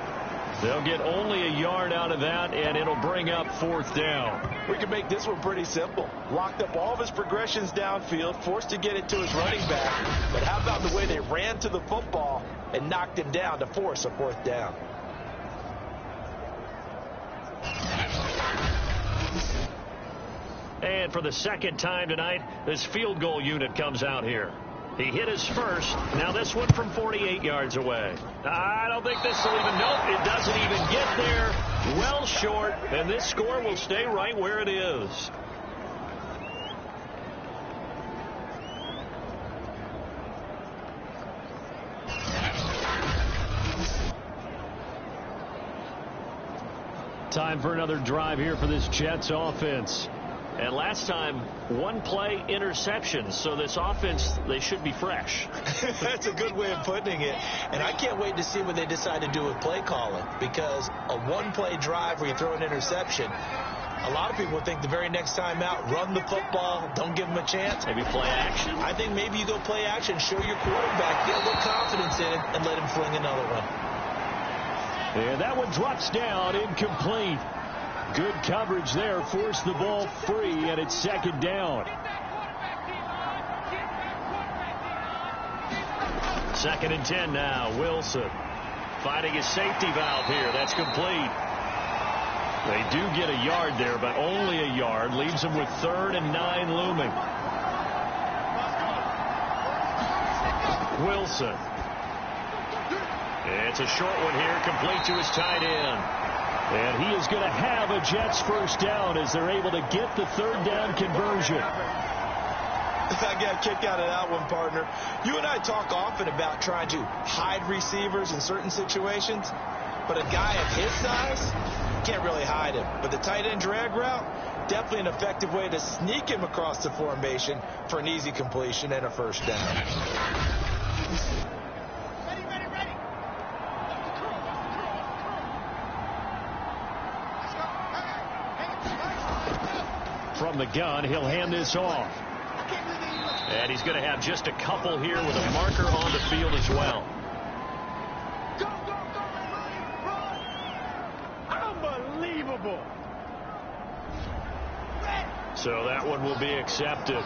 They'll get only a yard out of that, and it'll bring up 4th down. We can make this one pretty simple. Locked up all of his progressions downfield, forced to get it to his running back. But how about the way they ran to the football and knocked him down to force a 4th down? And for the 2nd time tonight, this field goal unit comes out here. He hit his first. Now this one from 48 yards away. I don't think this will even, nope, it doesn't even get there. Well short, and this score will stay right where it is. Time for another drive here for this Jets offense. And last time, 1-play interception. So this offense, they should be fresh. That's a good way of putting it. And I can't wait to see what they decide to do with play calling. Because a 1-play drive where you throw an interception, a lot of people think the very next time out, run the football, don't give them a chance. Maybe play action? I think maybe you go play action, show your quarterback, get a little confidence in it, and let him fling another one. And that one drops down, incomplete. Good coverage there, forced the ball free, and it's 2nd down. 2nd and 10 now, Wilson finding his safety valve here. That's complete. They do get a yard there, but only a yard. Leaves them with 3rd and 9 looming. Wilson. It's a short one here, complete to his tight end. And he is going to have a Jets first down as they're able to get the third down conversion. I got a kick out of that one, partner. You and I talk often about trying to hide receivers in certain situations, but a guy of his size can't really hide him. But the tight end drag route, definitely an effective way to sneak him across the formation for an easy completion and a first down. From the gun, he'll hand this off. And he's going to have just a couple here with a marker on the field as well. Go, go, go, run! Unbelievable! So that one will be accepted.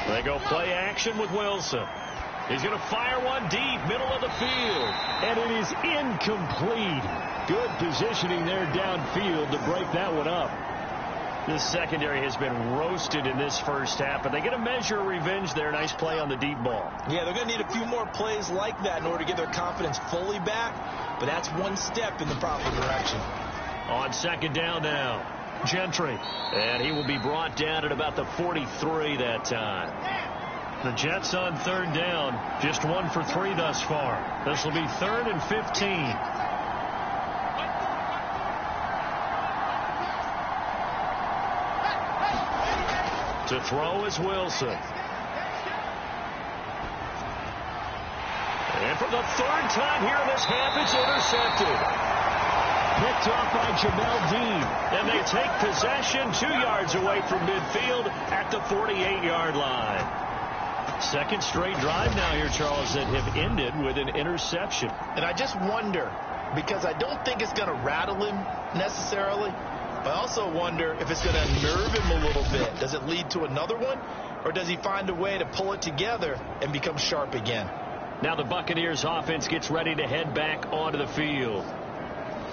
They go play action with Wilson. He's going to fire one deep, middle of the field. And it is incomplete. Good positioning there downfield to break that one up. This secondary has been roasted in this first half, but they get a measure of revenge there. Nice play on the deep ball. Yeah, they're going to need a few more plays like that in order to get their confidence fully back, but that's one step in the proper direction. On second down now, Gentry. And he will be brought down at about the 43 that time. The Jets on third down, just 1 for 3 thus far. This will be 3rd and 15. To throw is Wilson. And for the third time here in this half, it's intercepted. Picked off by Jamel Dean. And they take possession 2 yards away from midfield at the 48-yard line. Second straight drive now here, Charles, that have ended with an interception. And I just wonder, because I don't think it's going to rattle him necessarily, but I also wonder if it's going to nerve him a little bit. Does it lead to another one, or does he find a way to pull it together and become sharp again? Now the Buccaneers offense gets ready to head back onto the field.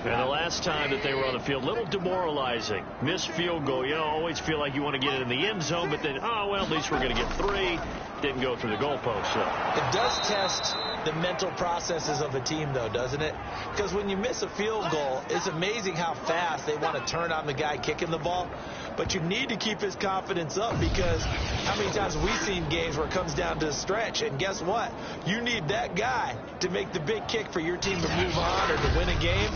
And the last time that they were on the field, a little demoralizing. Missed field goal. You know, always feel like you want to get it in the end zone, but then, oh, well, at least we're going to get 3. Didn't go through the goalpost. So it does test the mental processes of a team, though, doesn't it? Because when you miss a field goal, it's amazing how fast they want to turn on the guy kicking the ball. But you need to keep his confidence up, because how many times have we seen games where it comes down to a stretch, and guess what? You need that guy to make the big kick for your team to move on or to win a game.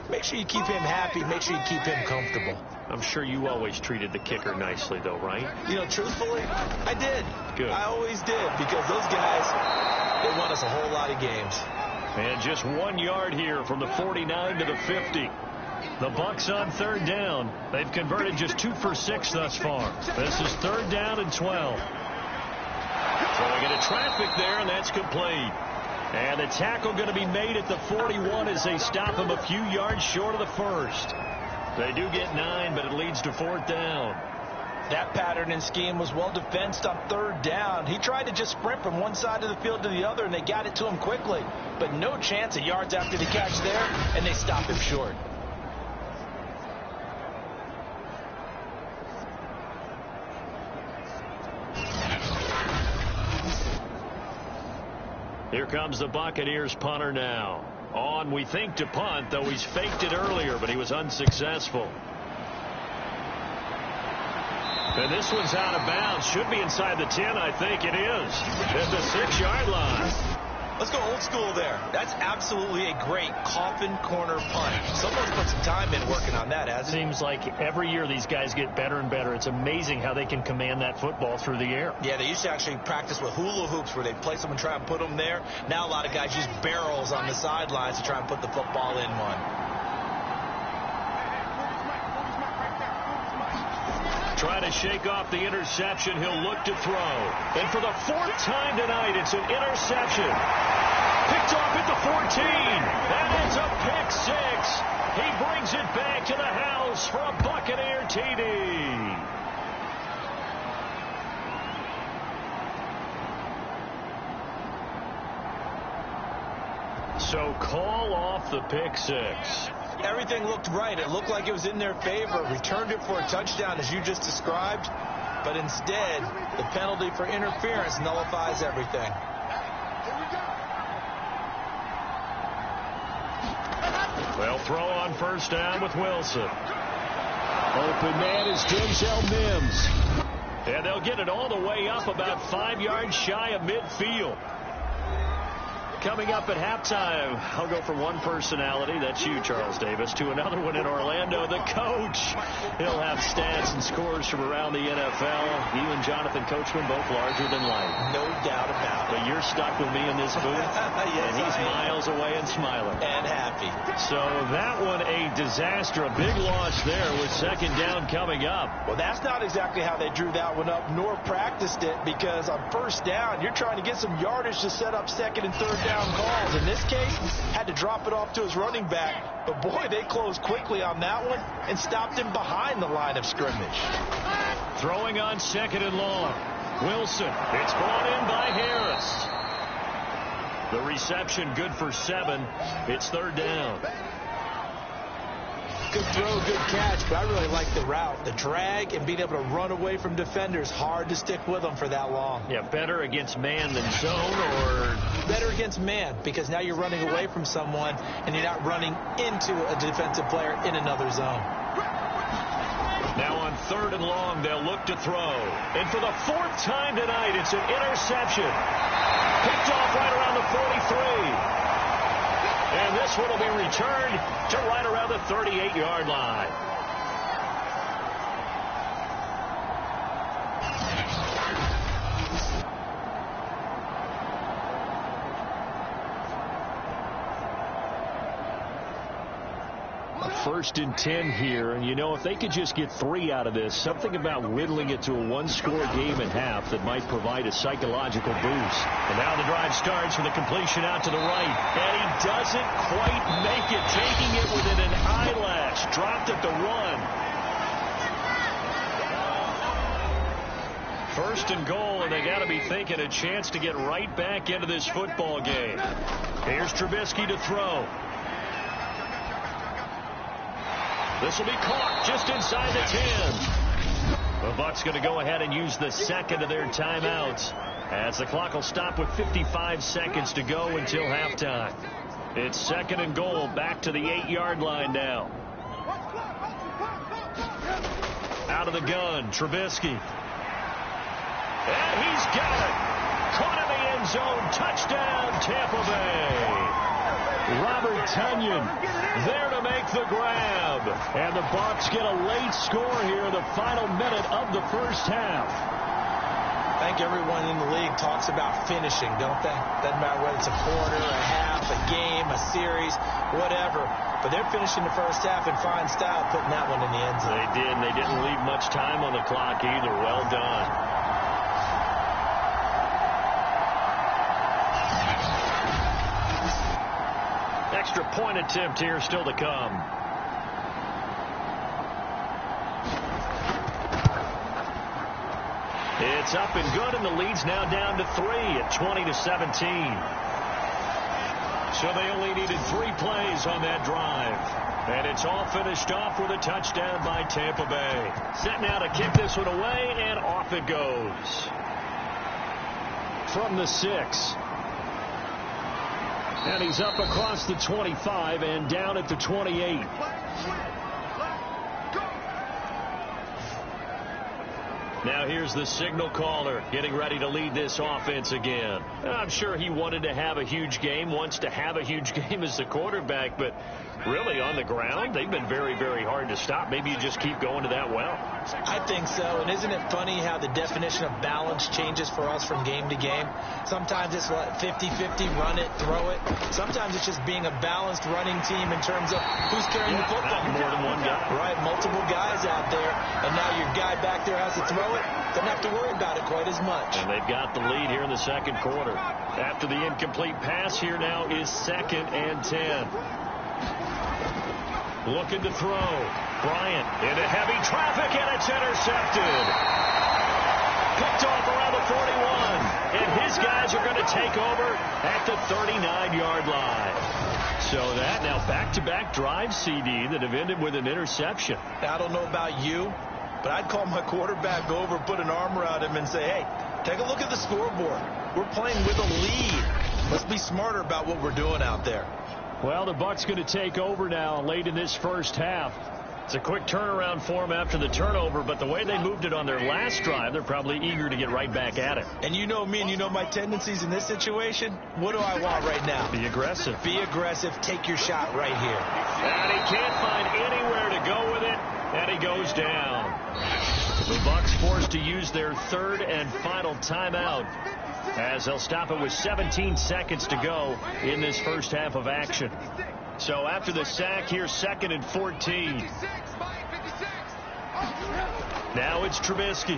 Make sure you keep him happy. Make sure you keep him comfortable. I'm sure you always treated the kicker nicely, though, right? You know, truthfully, I did. Good. I always did, because those guys, they won us a whole lot of games. And just 1 yard here from the 49 to the 50. The Bucs on third down. They've converted just 2 for 6 thus far. This is 3rd down and 12. Throwing into traffic there, and that's complete. And the tackle going to be made at the 41 as they stop him a few yards short of the first. They do get 9, but it leads to 4th down. That pattern and scheme was well defensed on 3rd down. He tried to just sprint from one side of the field to the other, and they got it to him quickly. But no chance of yards after the catch there, and they stop him short. Here comes the Buccaneers punter now. On, we think, to punt, though he's faked it earlier, but he was unsuccessful. And this one's out of bounds. Should be inside the 10, I think it is. At the 6-yard line. Let's go old school there. That's absolutely a great coffin corner punt. Someone's put some time in working on that, hasn't it? Seems like every year these guys get better and better. It's amazing how they can command that football through the air. Yeah, they used to actually practice with hula hoops where they'd place them and try and put them there. Now a lot of guys use barrels on the sidelines to try and put the football in one. Trying to shake off the interception. He'll look to throw. And for the 4th time tonight, it's an interception. Picked off at the 14. That is a pick 6. He brings it back to the house for a Buccaneer TD. So call off the pick 6. Everything looked right. It looked like it was in their favor. Returned it for a touchdown, as you just described. But instead, the penalty for interference nullifies everything. They'll throw on first down with Wilson. Open man is Denzel Mims. And they'll get it all the way up about 5 yards shy of midfield. Coming up at halftime, I'll go from one personality, that's you, Charles Davis, to another one in Orlando, the coach. He'll have stats and scores from around the NFL. You and Jonathan Coachman, both larger than life. No doubt about it. But you're stuck with me in this booth, yes, and he's miles away and smiling. And happy. So that one a disaster, a big loss there with second down coming up. Well, that's not exactly how they drew that one up, nor practiced it, because on first down, you're trying to get some yardage to set up second and third down calls. In this case, had to drop it off to his running back. But boy, they closed quickly on that one and stopped him behind the line of scrimmage. Throwing on second and long. Wilson. It's brought in by Harris. The reception good for 7. It's third down. Good throw, good catch, but I really like the route. The drag and being able to run away from defenders. Hard to stick with them for that long. Yeah, better against man than zone, or? Better against man, because now you're running away from someone and you're not running into a defensive player in another zone. Now on third and long, they'll look to throw. And for the 4th time tonight, it's an interception. Picked off right around the 43. And this one will be returned to right around the 38-yard line. First and 10 here, and you know, if they could just get 3 out of this, something about whittling it to a one-score game at half that might provide a psychological boost. And now the drive starts with a completion out to the right, and he doesn't quite make it, taking it within an eyelash, dropped at the 1. First and goal, and they got to be thinking a chance to get right back into this football game. Here's Trubisky to throw. This will be caught just inside the 10. The Bucs going to go ahead and use the second of their timeouts as the clock will stop with 55 seconds to go until halftime. It's second and goal, back to the 8-yard line now. Out of the gun, Trubisky. And he's got it. Caught in the end zone. Touchdown, Tampa Bay. Robert Tonyan there to make the grab. And the Bucs get a late score here in the final minute of the first half. I think everyone in the league talks about finishing, don't they? Doesn't matter whether it's a quarter, a half, a game, a series, whatever. But they're finishing the first half in fine style, putting that one in the end zone. They did, and they didn't leave much time on the clock either. Well done. Extra point attempt here still to come. It's up and good, and the lead's now down to 3 at 20-17. So they only needed 3 plays on that drive. And it's all finished off with a touchdown by Tampa Bay. Set now to kick this one away, and off it goes. From the 6. And he's up across the 25 and down at the 28. Now here's the signal caller getting ready to lead this offense again. I'm sure he wanted to have a huge game, wants to have a huge game as the quarterback, but really on the ground, they've been very, very hard to stop. Maybe you just keep going to that well. I think so, and isn't it funny how the definition of balance changes for us from game to game? Sometimes it's 50-50, run it, throw it. Sometimes it's just being a balanced running team in terms of who's carrying the football. More than one guy. Right, multiple guys out there, and now your guy back there has to throw it. Doesn't have to worry about it quite as much. And they've got the lead here in the second quarter. After the incomplete pass, here now is 2nd and 10. Looking to throw. Bryant into heavy traffic, and it's intercepted. Picked off around the 41. And his guys are going to take over at the 39-yard line. So that now back-to-back drive, CD, that have ended with an interception. I don't know about you, but I'd call my quarterback over, put an arm around him, and say, hey, take a look at the scoreboard. We're playing with a lead. Let's be smarter about what we're doing out there. Well, the Bucs going to take over now late in this first half. It's a quick turnaround for them after the turnover, but the way they moved it on their last drive, they're probably eager to get right back at it. And you know me and you know my tendencies in this situation. What do I want right now? Be aggressive. Be aggressive. Take your shot right here. And he can't find anywhere to go with it, and he goes down. The Bucs forced to use their third and final timeout, as they'll stop it with 17 seconds to go in this first half of action. So after the sack, here's 2nd and 14. Now it's Trubisky.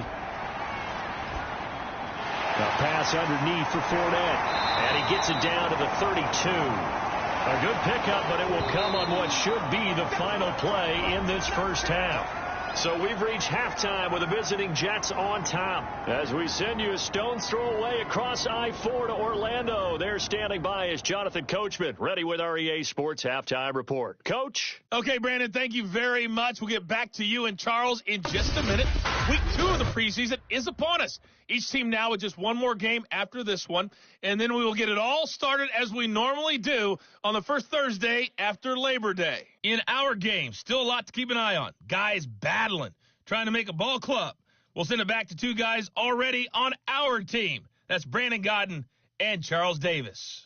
A pass underneath for Fournette. And he gets it down to the 32. A good pickup, but it will come on what should be the final play in this first half. So we've reached halftime with the visiting Jets on top. As we send you a stone's throw away across I-4 to Orlando. There standing by is Jonathan Coachman, ready with our EA Sports Halftime Report. Coach? Okay, Brandon, thank you very much. We'll get back to you and Charles in just a minute. Week 2 of the preseason is upon us. Each team now with just one more game after this one, and then we will get it all started as we normally do on the first Thursday after Labor Day. In our game, still a lot to keep an eye on. Guys battling, trying to make a ball club. We'll send it back to 2 guys already on our team. That's Brandon Godden and Charles Davis.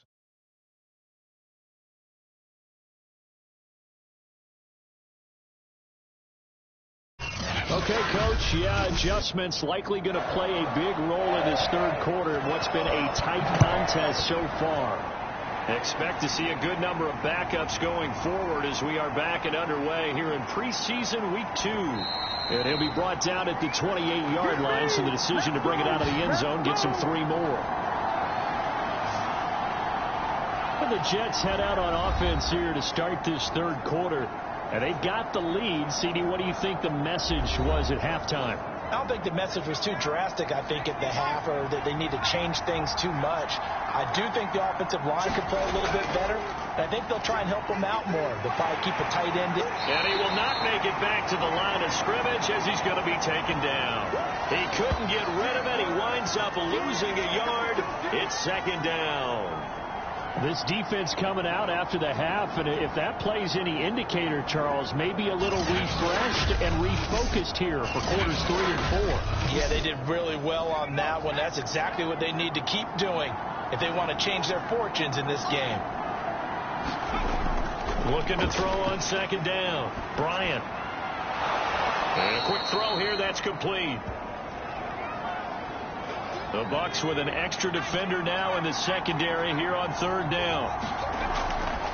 Okay, Coach, adjustments likely going to play a big role in this third quarter in what's been a tight contest so far. Expect to see a good number of backups going forward as we are back and underway here in preseason week 2. And he'll be brought down at the 28-yard line, so the decision to bring it out of the end zone gets him 3 more. And the Jets head out on offense here to start this third quarter. And they got the lead. CD, what do you think the message was at halftime? I don't think the message was too drastic, I think, at the half, or that they need to change things too much. I do think the offensive line could play a little bit better, and I think they'll try and help them out more. They'll probably keep a tight end. And he will not make it back to the line of scrimmage as he's going to be taken down. He couldn't get rid of it. He winds up losing a yard. It's 2nd down. This defense coming out after the half, and if that plays any indicator, Charles, maybe a little refreshed and refocused here for quarters 3 and 4. Yeah, they did really well on that one. That's exactly what they need to keep doing if they want to change their fortunes in this game. Looking to throw on 2nd down. Bryant. And a quick throw here, that's complete. The Bucs with an extra defender now in the secondary here on 3rd down.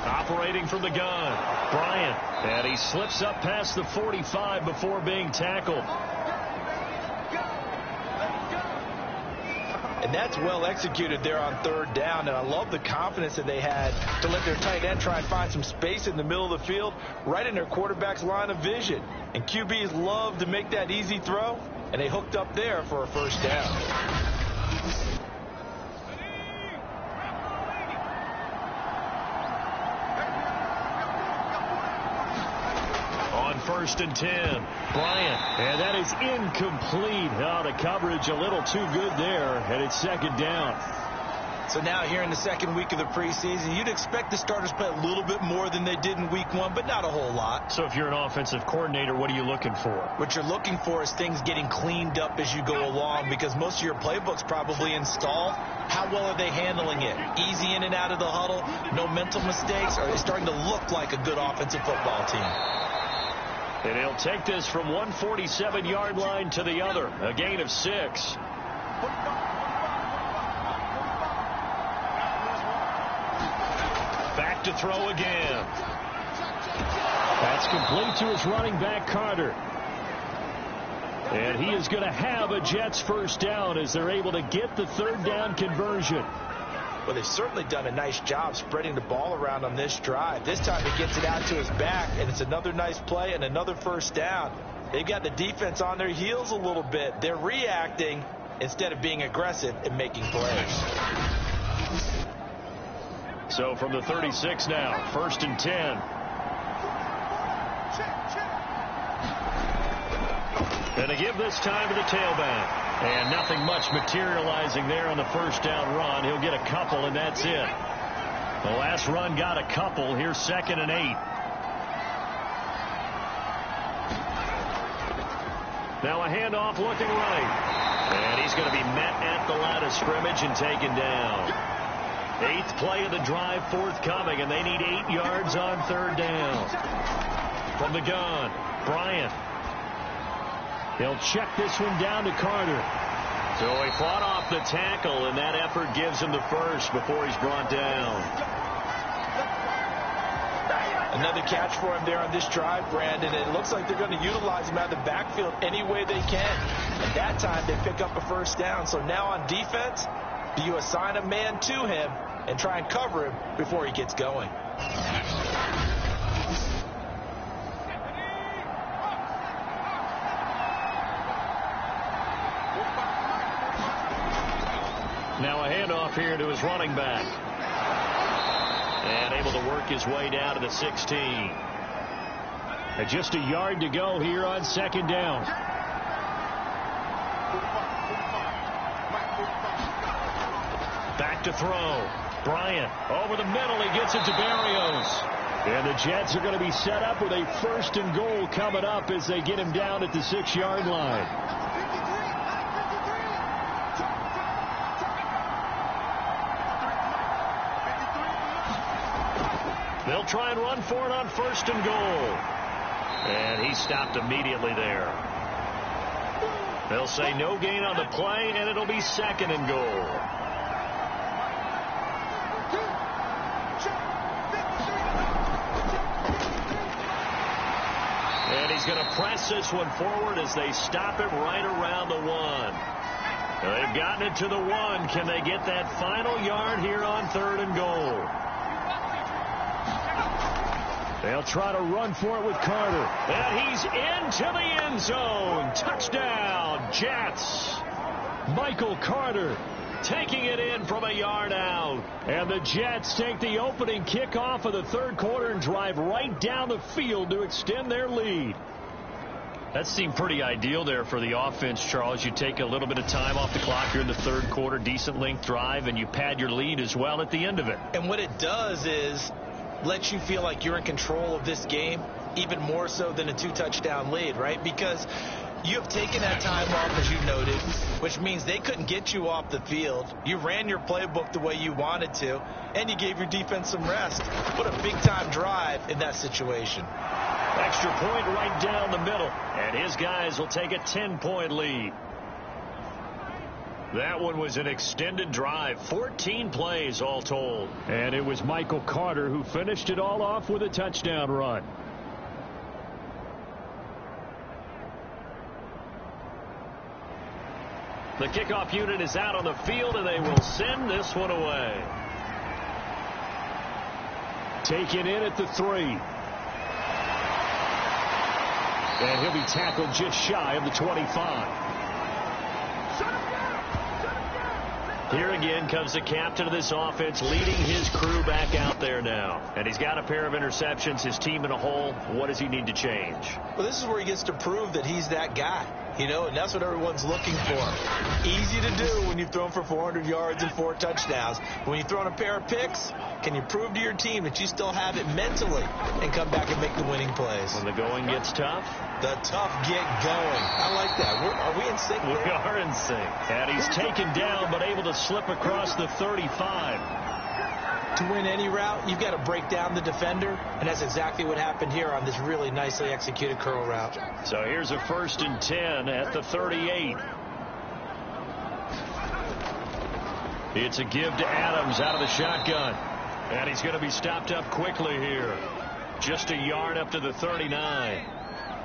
Operating from the gun. Bryant. And he slips up past the 45 before being tackled. And that's well executed there on 3rd down. And I love the confidence that they had to let their tight end try and find some space in the middle of the field, right in their quarterback's line of vision. And QBs love to make that easy throw, and they hooked up there for a 1st down. On 1st and 10, Bryant, and that is incomplete. Oh, the coverage a little too good there, and it's 2nd down. So now here in the 2nd week of the preseason, you'd expect the starters to play a little bit more than they did in week 1, but not a whole lot. So if you're an offensive coordinator, what are you looking for? What you're looking for is things getting cleaned up as you go along, because most of your playbook's probably installed. How well are they handling it? Easy in and out of the huddle, no mental mistakes? Are they starting to look like a good offensive football team? And he'll take this from 147-yard line to the other, a gain of 6. Back to throw again. That's complete to his running back, Carter. And he is going to have a Jets 1st down as they're able to get the 3rd down conversion. Well, they've certainly done a nice job spreading the ball around on this drive. This time he gets it out to his back, and it's another nice play and another 1st down. They've got the defense on their heels a little bit. They're reacting instead of being aggressive and making plays. So from the 36 now, 1st and 10. And to give this time to the tailback. And nothing much materializing there on the 1st down run. He'll get a couple, and that's it. The last run got a couple. Here's 2nd and 8. Now a handoff looking right. And he's going to be met at the line of scrimmage and taken down. 8th play of the drive forthcoming, and they need 8 yards on 3rd down. From the gun, Bryant. He'll check this one down to Carter. So he fought off the tackle, and that effort gives him the first before he's brought down. Another catch for him there on this drive, Brandon. It looks like they're going to utilize him out of the backfield any way they can. And that time they pick up a first down. So now on defense, do you assign a man to him and try and cover him before he gets going? Now a handoff here to his running back. And able to work his way down to the 16. And just a yard to go here on 2nd down. Back to throw. Bryant over the middle. He gets it to Barrios. And the Jets are going to be set up with a 1st and goal coming up as they get him down at the 6-yard line. They'll try and run for it on 1st and goal. And he stopped immediately there. They'll say no gain on the play, and it'll be 2nd and goal. And he's going to press this one forward as they stop it right around the 1. They've gotten it to the 1. Can they get that final yard here on 3rd and goal? They'll try to run for it with Carter. And he's into the end zone. Touchdown, Jets. Michael Carter taking it in from a yard out. And the Jets take the opening kickoff of the 3rd quarter and drive right down the field to extend their lead. That seemed pretty ideal there for the offense, Charles. You take a little bit of time off the clock here in the 3rd quarter, decent length drive, and you pad your lead as well at the end of it. And what it does is lets you feel like you're in control of this game, even more so than a 2-touchdown lead, right? Because you have taken that time off, as you noted, which means they couldn't get you off the field. You ran your playbook the way you wanted to, and you gave your defense some rest. What a big-time drive in that situation. Extra point right down the middle, and his guys will take a 10-point lead. That one was an extended drive, 14 plays all told. And it was Michael Carter who finished it all off with a touchdown run. The kickoff unit is out on the field, and they will send this one away. Taken in at the 3. And he'll be tackled just shy of the 25. Here again comes the captain of this offense, leading his crew back out there now. And he's got a pair of interceptions, his team in a hole. What does he need to change? Well, this is where he gets to prove that he's that guy, you know, and that's what everyone's looking for. Easy to do when you've thrown for 400 yards and 4 touchdowns. When you've thrown a pair of picks, can you prove to your team that you still have it mentally and come back and make the winning plays? When the going gets tough? The tough get going. I like that. Are we in sync there? We are in sync. And he's taken down but able to slip across the 35. To win any route, you've got to break down the defender, and that's exactly what happened here on this really nicely executed curl route. So here's a 1st and 10 at the 38. It's a give to Adams out of the shotgun. And he's going to be stopped up quickly here. Just a yard up to the 39.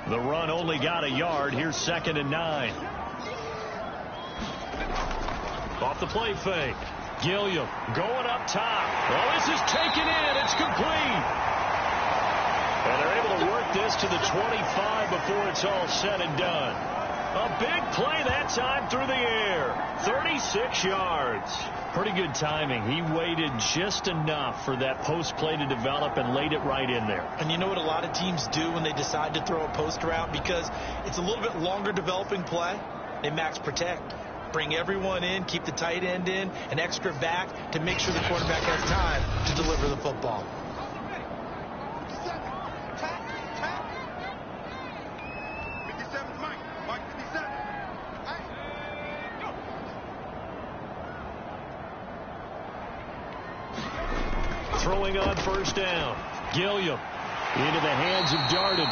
The run only got a yard. Here's 2nd and 9. Off the play fake. Gilliam going up top. Well, this is taken in. It's complete. And they're able to work this to the 25 before it's all said and done. A big play that time through the air. 36 yards. Pretty good timing. He waited just enough for that post play to develop and laid it right in there. And you know what a lot of teams do when they decide to throw a post route? Because it's a little bit longer developing play, they max protect. Bring everyone in, keep the tight end in, an extra back to make sure the quarterback has time to deliver the football. Throwing on first down. Gilliam into the hands of Darden.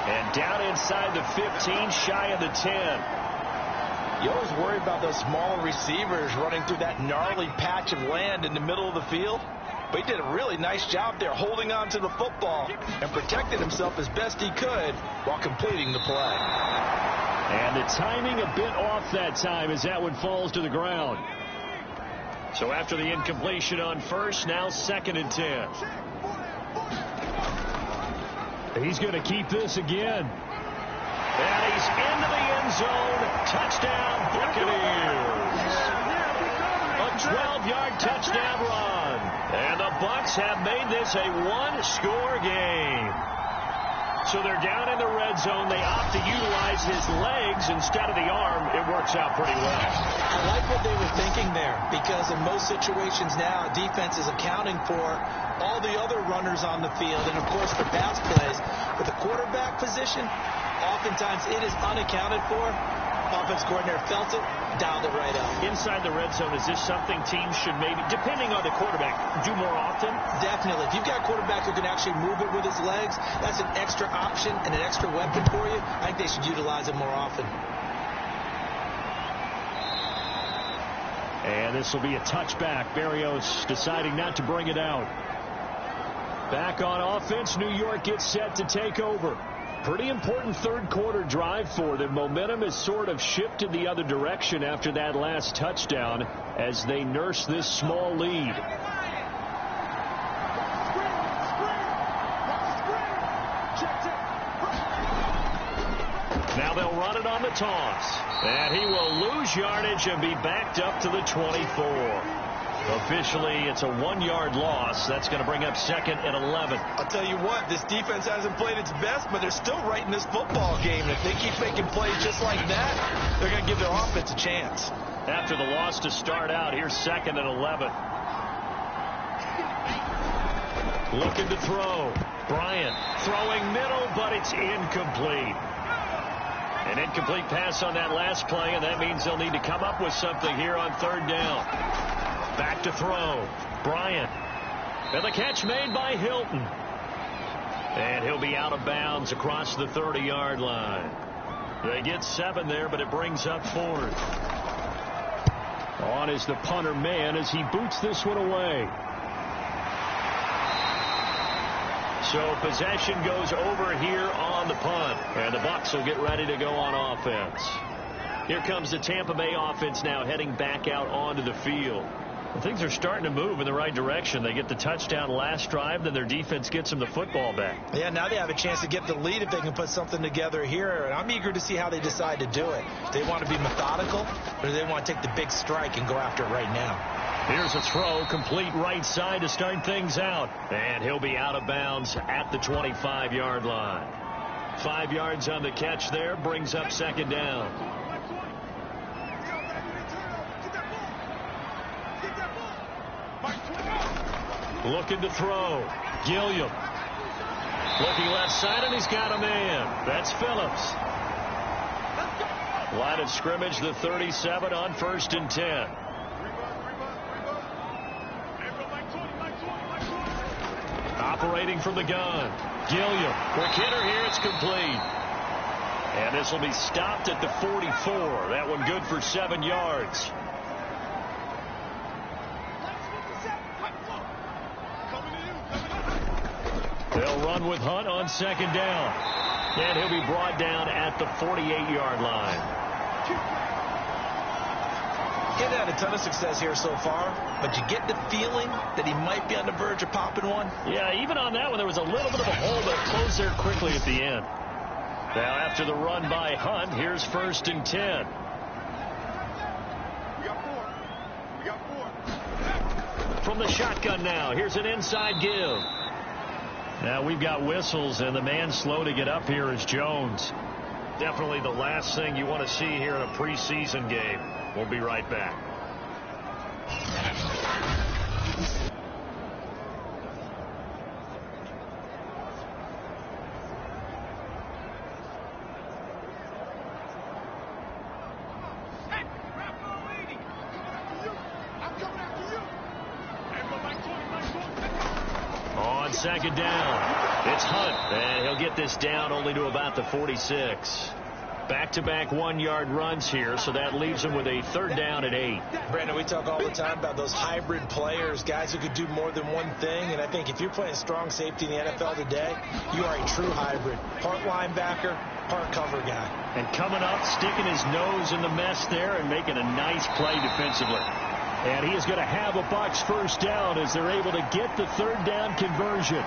And down inside the 15, shy of the 10. You always worry about those smaller receivers running through that gnarly patch of land in the middle of the field. But he did a really nice job there holding on to the football and protected himself as best he could while completing the play. And the timing a bit off that time as that one falls to the ground. So after the incompletion on first, now 2nd and 10. He's going to keep this again. And he's into the end zone. Touchdown, Buccaneers. A 12-yard touchdown run. And the Bucs have made this a one-score game. So they're down in the red zone. They opt to utilize his legs instead of the arm. It works out pretty well. I like what they were thinking there, because in most situations now, defense is accounting for all the other runners on the field and, of course, the pass plays. But the quarterback position, oftentimes it is unaccounted for. Offense coordinator felt it, dialed it right up. Inside the red zone, is this something teams should maybe, depending on the quarterback, do more often? Definitely. If you've got a quarterback who can actually move it with his legs, that's an extra option and an extra weapon for you. I think they should utilize it more often. And this will be a touchback. Berrios deciding not to bring it out. Back on offense, New York gets set to take over. Pretty important third quarter drive for them. Momentum has sort of shifted the other direction after that last touchdown as they nurse this small lead. Now they'll run it on the toss. And he will lose yardage and be backed up to the 24. Officially, it's a 1-yard loss. That's going to bring up 2nd and 11. I'll tell you what, this defense hasn't played its best, but they're still right in this football game. If they keep making plays just like that, they're going to give their offense a chance. After the loss to start out, here's 2nd and 11. Looking to throw. Bryant throwing middle, but it's incomplete. An incomplete pass on that last play, and that means they'll need to come up with something here on 3rd down. Back to throw. Bryant. And the catch made by Hilton. And he'll be out of bounds across the 30-yard line. They get 7 there, but it brings up 4th. On is the punter man as he boots this one away. So possession goes over here on the punt. And the Bucs will get ready to go on offense. Here comes the Tampa Bay offense now heading back out onto the field. Well, things are starting to move in the right direction. They get the touchdown last drive, then their defense gets them the football back. Yeah, now they have a chance to get the lead if they can put something together here. And I'm eager to see how they decide to do it. Do they want to be methodical, or do they want to take the big strike and go after it right now? Here's a throw, complete right side to start things out. And he'll be out of bounds at the 25-yard line. 5 yards on the catch there, brings up 2nd down. Looking to throw. Gilliam. Looking left side, and he's got a man. That's Phillips. Line of scrimmage, the 37 on 1st and 10. Operating from the gun. Gilliam. Quick hitter here. It's complete. And this will be stopped at the 44. That one good for 7 yards. They'll run with Hunt on 2nd down. And he'll be brought down at the 48-yard line. He hasn't had a ton of success here so far, but you get the feeling that he might be on the verge of popping one. Yeah, even on that one, there was a little bit of a hole that closed there quickly at the end. Now, after the run by Hunt, here's 1st and 10. We got 4. From the shotgun now, here's an inside give. Now we've got whistles, and the man slow to get up here is Jones. Definitely the last thing you want to see here in a preseason game. We'll be right back. On second down, it's Hunt, and he'll get this down only to about the 46. Back-to-back 1-yard runs here, so that leaves him with a third down at 8. Brandon, we talk all the time about those hybrid players, guys who could do more than one thing, and I think if you're playing strong safety in the NFL today, you are a true hybrid. Part linebacker, part cover guy. And coming up, sticking his nose in the mess there and making a nice play defensively. And he is going to have a Bucs first down as they're able to get the third down conversion.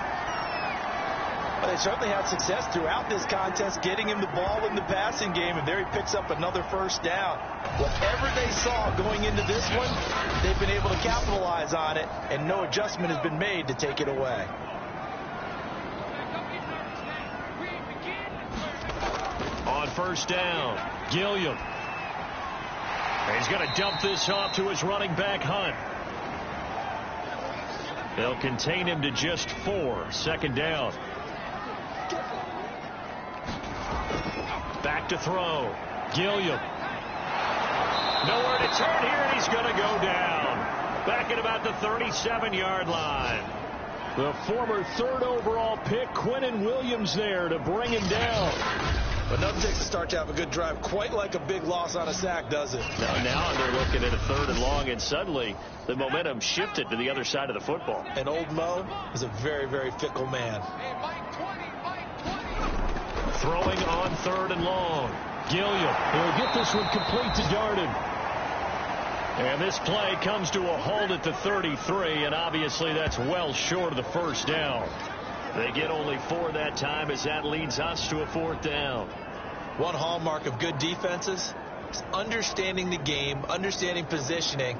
Well, they certainly had success throughout this contest getting him the ball in the passing game, and there he picks up another first down. Whatever they saw going into this one, they've been able to capitalize on it, and no adjustment has been made to take it away. On first down, Gilliam. He's going to dump this off to his running back, Hunt. They'll contain him to just 4. Second down. Back to throw. Gilliam. Nowhere to turn here, and he's going to go down. Back at about the 37-yard line. The former 3rd overall pick, Quinnen Williams, there to bring him down. But nothing takes a start to have a good drive quite like a big loss on a sack, does it? Now they're looking at a 3rd and long, and suddenly the momentum shifted to the other side of the football. And old Mo is a very, very fickle man. Throwing on 3rd and long. Gilliam. He'll get this one complete to Darden. And this play comes to a halt at the 33, and obviously that's well short of the first down. They get only 4 that time as that leads us to a 4th down. One hallmark of good defenses is understanding the game, understanding positioning,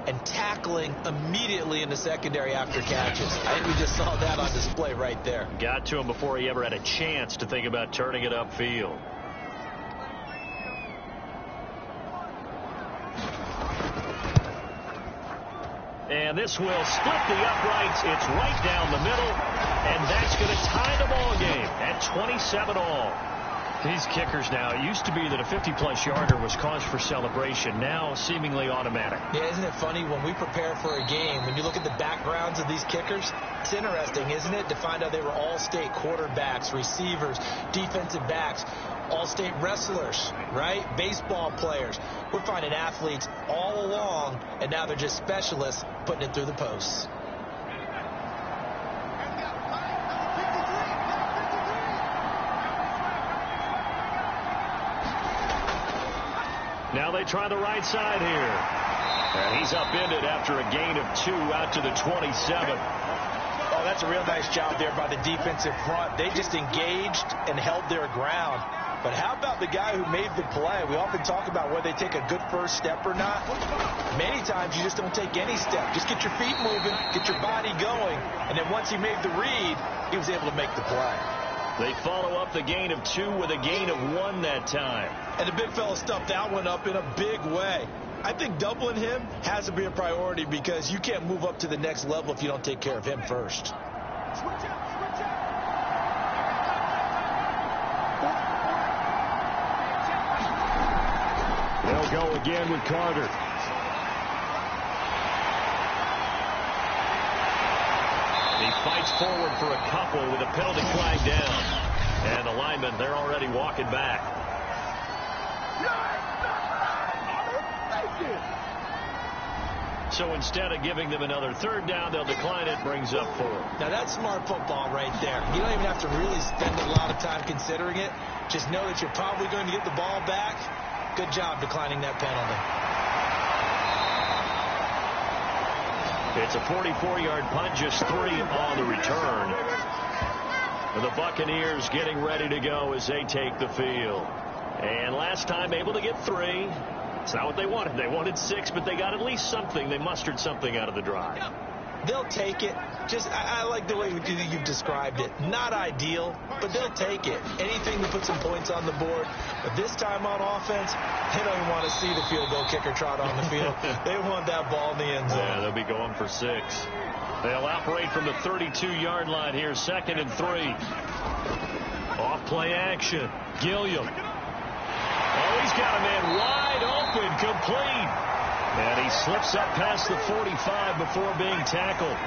and tackling immediately in the secondary after catches. I think we just saw that on display right there. Got to him before he ever had a chance to think about turning it upfield. And this will split the uprights. It's right down the middle. And that's going to tie the ball game at 27 all. These kickers now, it used to be that a 50-plus yarder was cause for celebration. Now seemingly automatic. Yeah, isn't it funny when we prepare for a game, when you look at the backgrounds of these kickers, it's interesting, isn't it, to find out they were all-state quarterbacks, receivers, defensive backs, all-state wrestlers, right? Baseball players. We're finding athletes all along, and now they're just specialists putting it through the posts. Now they try the right side here. And he's upended after a gain of 2 out to the 27. Oh, that's a real nice job there by the defensive front. They just engaged and held their ground. But how about the guy who made the play? We often talk about whether they take a good first step or not. Many times you just don't take any step. Just get your feet moving, get your body going. And then once he made the read, he was able to make the play. They follow up the gain of 2 with a gain of 1 that time. And the big fella stuffed that one up in a big way. I think doubling him has to be a priority because you can't move up to the next level if you don't take care of him first. They'll go again with Carter. He fights forward for a couple with a penalty flag down. And the linemen, they're already walking back. So instead of giving them another 3rd down, they'll decline it, brings up 4. Now that's smart football right there. You don't even have to really spend a lot of time considering it. Just know that you're probably going to get the ball back. Good job declining that penalty. It's a 44-yard punt, just 3 on the return. And the Buccaneers getting ready to go as they take the field. And last time able to get 3. It's not what they wanted. They wanted 6, but they got at least something. They mustered something out of the drive. They'll take it. Just, I like the way you've described it. Not ideal, but they'll take it. Anything to put some points on the board. But this time on offense, they don't even want to see the field goal kicker trot on the field. They want that ball in the end zone. Yeah, they'll be going for 6. They'll operate from the 32-yard line here, 2nd and 3. Off play action. Gilliam. Oh, he's got a man wide open, complete. And he slips up past the 45 before being tackled.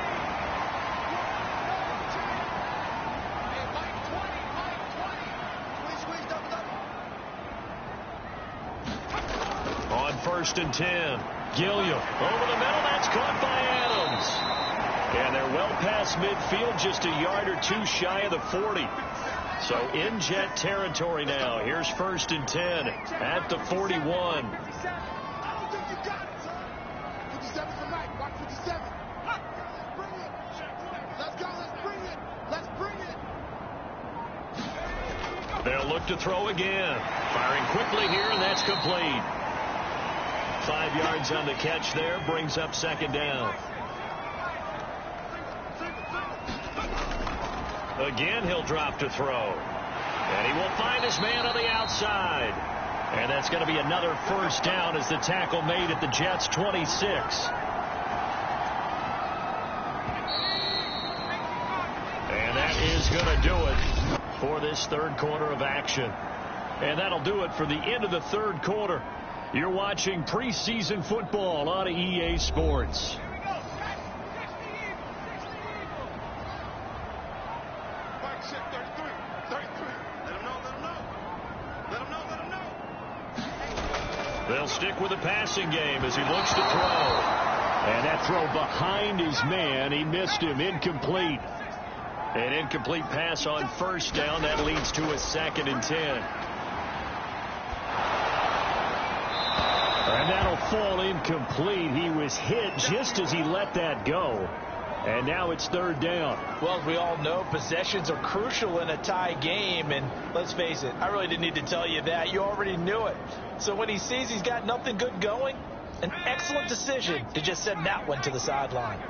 On 1st and 10. Gilliam over the middle. That's caught by Adams. And they're well past midfield, just a yard or 2 shy of the 40. So in Jet territory now. Here's 1st and 10 at the 41. They'll look to throw again. Firing quickly here, and that's complete. 5 yards on the catch there, brings up 2nd down. Again, he'll drop to throw. And he will find his man on the outside. And that's going to be another 1st down as the tackle made at the Jets' 26. And that is going to do it for this 3rd quarter of action. And that'll do it for the end of the 3rd quarter. You're watching preseason football on EA Sports. They'll stick with the passing game as he looks to throw. And that throw behind his man. He missed him. Incomplete. An incomplete pass on 1st down. That leads to a 2nd and 10. And that'll fall incomplete. He was hit just as he let that go. And now it's 3rd down. Well, as we all know, possessions are crucial in a tie game. And let's face it, I really didn't need to tell you that. You already knew it. So when he sees he's got nothing good going, an excellent decision to just send that one to the sideline.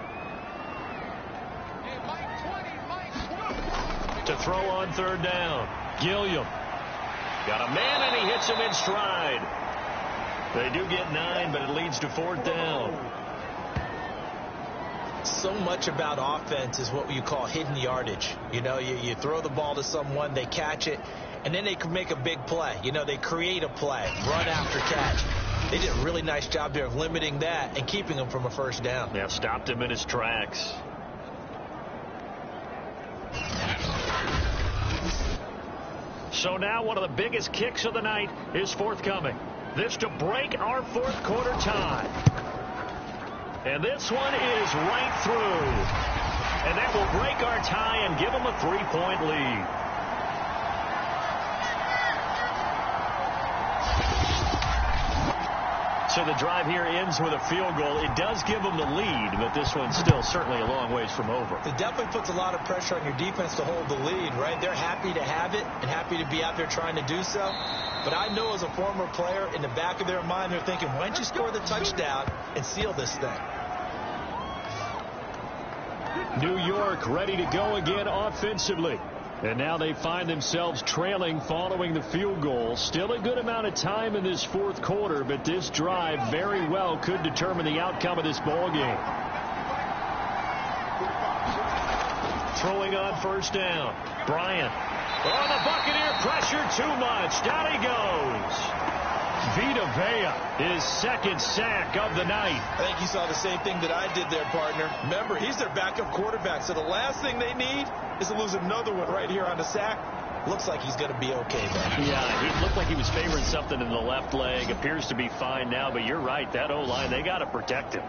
To throw on 3rd down. Gilliam. Got a man, and he hits him in stride. They do get 9, but it leads to 4th down. So much about offense is what you call hidden yardage. You know, you throw the ball to someone, they catch it, and then they can make a big play. You know, they create a play, run after catch. They did a really nice job there of limiting that and keeping him from a 1st down. Yeah, stopped him in his tracks. So now one of the biggest kicks of the night is forthcoming. This to break our 4th quarter tie. And this one is right through. And that will break our tie and give them a 3-point lead. So the drive here ends with a field goal. It does give them the lead, but this one's still certainly a long ways from over. It definitely puts a lot of pressure on your defense to hold the lead, right? They're happy to have it and happy to be out there trying to do so. But I know as a former player, in the back of their mind, they're thinking, why don't you score the touchdown and seal this thing? New York ready to go again offensively. And now they find themselves trailing following the field goal. Still a good amount of time in this 4th quarter, but this drive very well could determine the outcome of this ball game. Throwing on 1st down. Bryant. Oh, the Buccaneer pressure too much. Down he goes. Vita Vea, his 2nd sack of the night. I think you saw the same thing that I did there, partner. Remember, he's their backup quarterback, so the last thing they need is to lose another one right here on the sack. Looks like he's going to be okay, though. Yeah, he looked like he was favoring something in the left leg. Appears to be fine now, but you're right. That O-line, they got to protect him.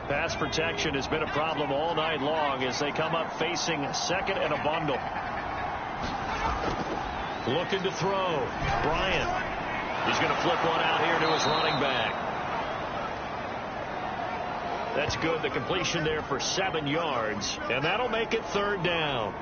Pass protection has been a problem all night long as they come up facing 2nd and a bundle. Looking to throw. Bryant. He's going to flip one out here to his running back. That's good. The completion there for 7 yards. And that'll make it 3rd down.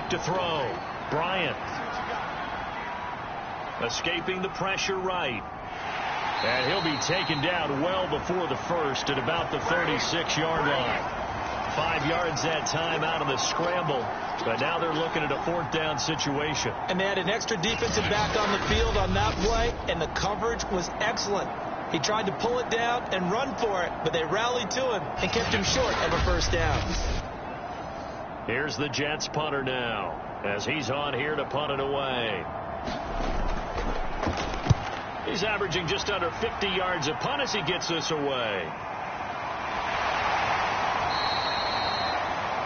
back to throw. Bryant. Escaping the pressure right. And he'll be taken down well before the first at about the 36-yard line. 5 yards that time out of the scramble. But now they're looking at a 4th down situation. And they had an extra defensive back on the field on that play, and the coverage was excellent. He tried to pull it down and run for it, but they rallied to him and kept him short of a 1st down. Here's the Jets punter now, as he's on here to punt it away. He's averaging just under 50 yards a punt as he gets this away.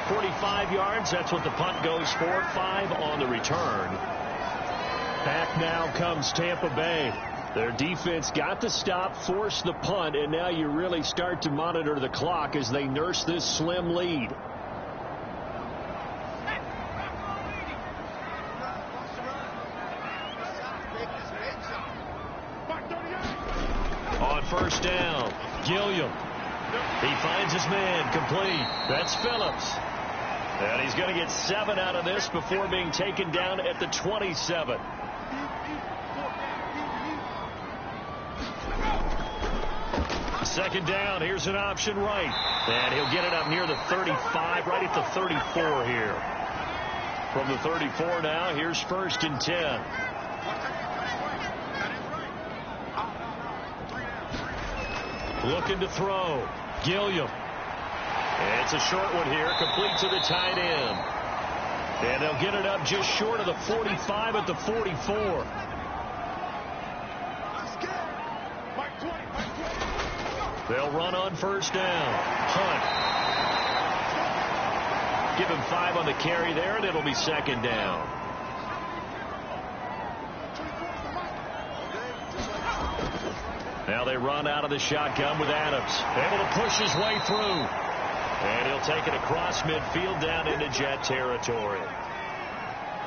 45 yards, that's what the punt goes for. 5 on the return. Back now comes Tampa Bay. Their defense got the stop, forced the punt, and now you really start to monitor the clock as they nurse this slim lead. On 1st down, Gilliam. He finds his man, complete. That's Phillips. And he's going to get 7 out of this before being taken down at the 27. Second down, here's an option right. And he'll get it up near the 35, right at the 34 here. From the 34 now, here's 1st and 10. Looking to throw. Gilliam. It's a short one here, complete to the tight end. And they'll get it up just short of the 45 at the 44. They'll run on 1st down. Hunt. Give him 5 on the carry there, and it'll be 2nd down. Now they run out of the shotgun with Adams. Able to push his way through. And he'll take it across midfield down into Jet territory.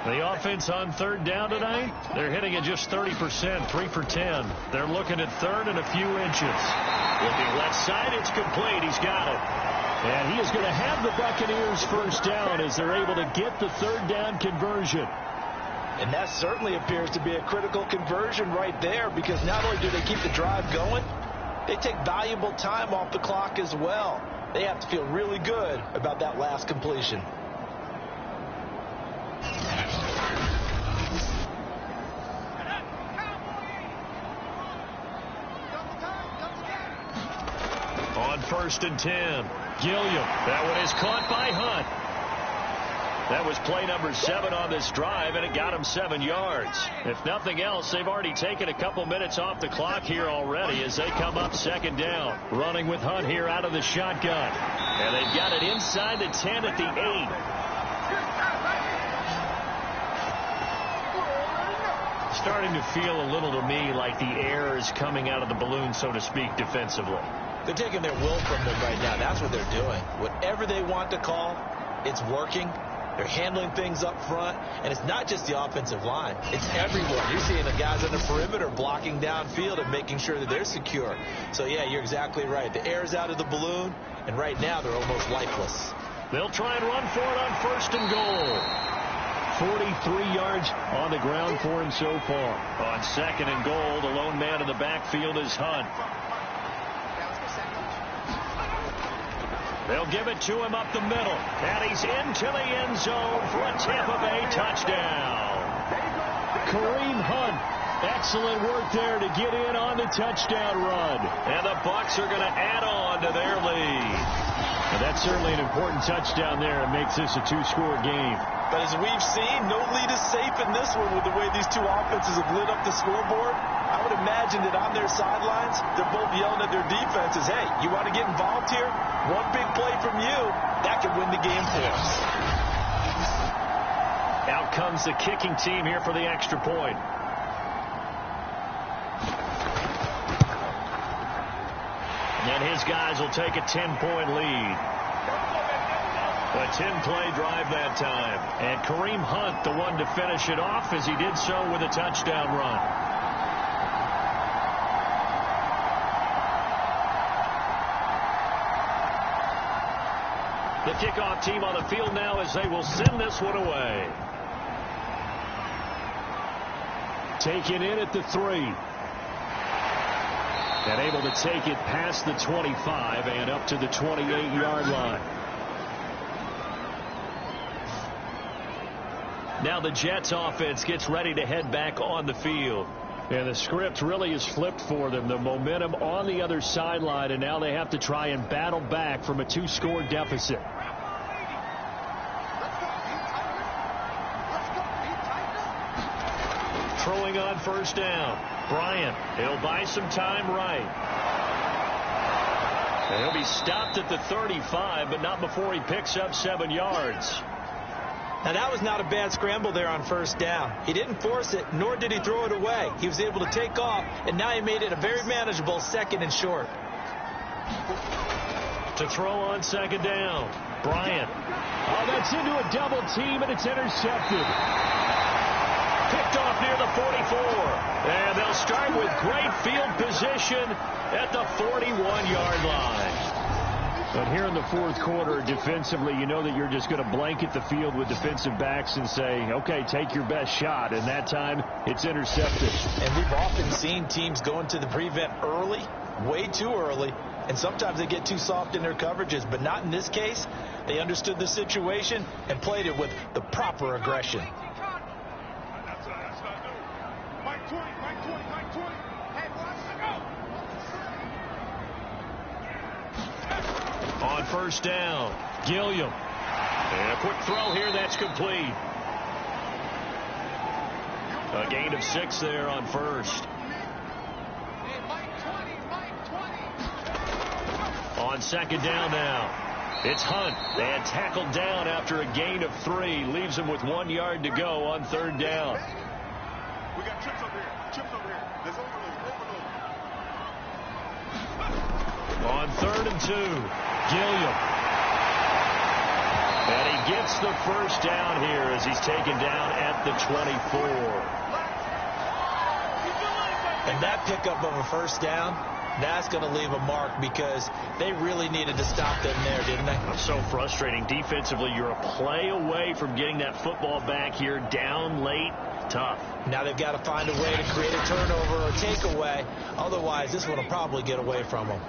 The offense on 3rd down tonight, they're hitting at just 30%, 3 for 10. They're looking at 3rd and a few inches. Looking left side, it's complete. He's got it. And he is going to have the Buccaneers 1st down as they're able to get the 3rd down conversion. And that certainly appears to be a critical conversion right there, because not only do they keep the drive going, they take valuable time off the clock as well. They have to feel really good about that last completion. On 1st and 10, Gilliam. That one is caught by Hunt. That was play number 7 on this drive, and it got him 7 yards. If nothing else, they've already taken a couple minutes off the clock here already as they come up 2nd down. Running with Hunt here out of the shotgun. And they've got it inside the 10 at the 8. Starting to feel a little to me like the air is coming out of the balloon, so to speak, defensively. They're taking their will from them right now. That's what they're doing. Whatever they want to call, it's working. They're handling things up front, and it's not just the offensive line. It's everyone. You're seeing the guys on the perimeter blocking downfield and making sure that they're secure. So, yeah, you're exactly right. The air's out of the balloon, and right now they're almost lifeless. They'll try and run for it on 1st and goal. 43 yards on the ground for him so far. On 2nd and goal, the lone man in the backfield is Hunt. They'll give it to him up the middle. And he's into the end zone for a Tampa Bay touchdown. Kareem Hunt. Excellent work there to get in on the touchdown run. And the Bucs are going to add on to their lead. And that's certainly an important touchdown there. It makes this a 2-score game. But as we've seen, no lead is safe in this one with the way these two offenses have lit up the scoreboard. I would imagine that on their sidelines, they're both yelling at their defenses, hey, you want to get involved here? One big play from you, that could win the game for us. Out comes the kicking team here for the extra point. And his guys will take a 10-point lead. A 10-play drive that time. And Kareem Hunt, the one to finish it off, as he did so with a touchdown run. The kickoff team on the field now as they will send this one away. taken in at the 3. And able to take it past the 25 and up to the 28-yard line. Now the Jets offense gets ready to head back on the field. And the script really is flipped for them. The momentum on the other sideline, and now they have to try and battle back from a 2-score deficit. Throwing on first down. Bryant, he'll buy some time right. And he'll be stopped at the 35, but not before he picks up 7 yards. Now, that was not a bad scramble there on first down. He didn't force it, nor did he throw it away. He was able to take off, and now he made it a very manageable 2nd and short. To throw on second down. Bryant. Oh, that's into a double team, and it's intercepted. Picked off near the 44. And they'll start with great field position at the 41-yard line. But here in the fourth quarter, defensively, you know that you're just going to blanket the field with defensive backs and say, okay, take your best shot. And that time, it's intercepted. And we've often seen teams go into the prevent early, way too early, and sometimes they get too soft in their coverages. But not in this case. They understood the situation and played it with the proper aggression. That's not new. Mike 20, Mike 20, Mike 20. Hey, watch it go. On first down, Gilliam. And a quick throw here, that's complete. A gain of 6 there on first. On second down now, it's Hunt. And tackled down after a gain of 3. Leaves him with 1 yard to go on third down. We got chips over here. Chips over here. There's overload. On 3rd and 2, Gilliam. And he gets the first down here as he's taken down at the 24. And that pickup of a first down, that's going to leave a mark because they really needed to stop them there, didn't they? It's so frustrating. Defensively, you're a play away from getting that football back here down late. Tough. Now they've got to find a way to create a turnover or takeaway. Otherwise, this one will probably get away from them.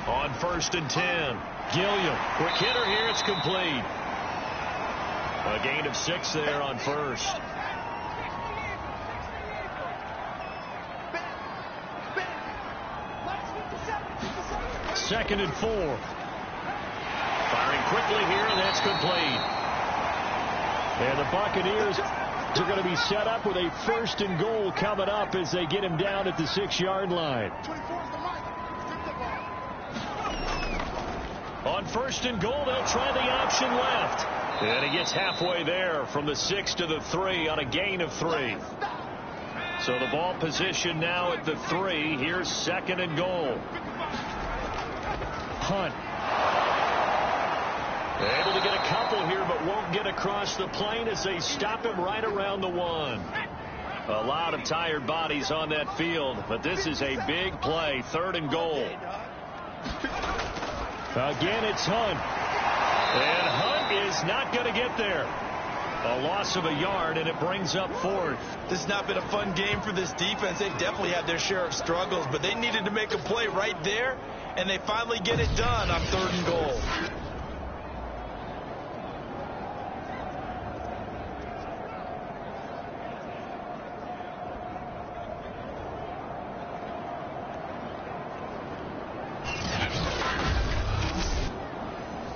On 1st and 10, Gilliam. Quick hitter here, it's complete. A gain of 6 there on first. Second and 4. Firing quickly here, and that's complete. And the Buccaneers are going to be set up with a 1st and goal coming up as they get him down at the 6-yard line. On 1st and goal, they'll try the option left. And he gets halfway there from the 6 to the 3 on a gain of 3. So the ball position now at the 3. Here's 2nd and goal. Hunt. Able to get a couple here, but won't get across the plane as they stop him right around the 1. A lot of tired bodies on that field, but this is a big play. 3rd and goal. Again, it's Hunt. And Hunt is not going to get there. A loss of a yard, and it brings up 4th. This has not been a fun game for this defense. They definitely had their share of struggles, but they needed to make a play right there, and they finally get it done on 3rd and goal.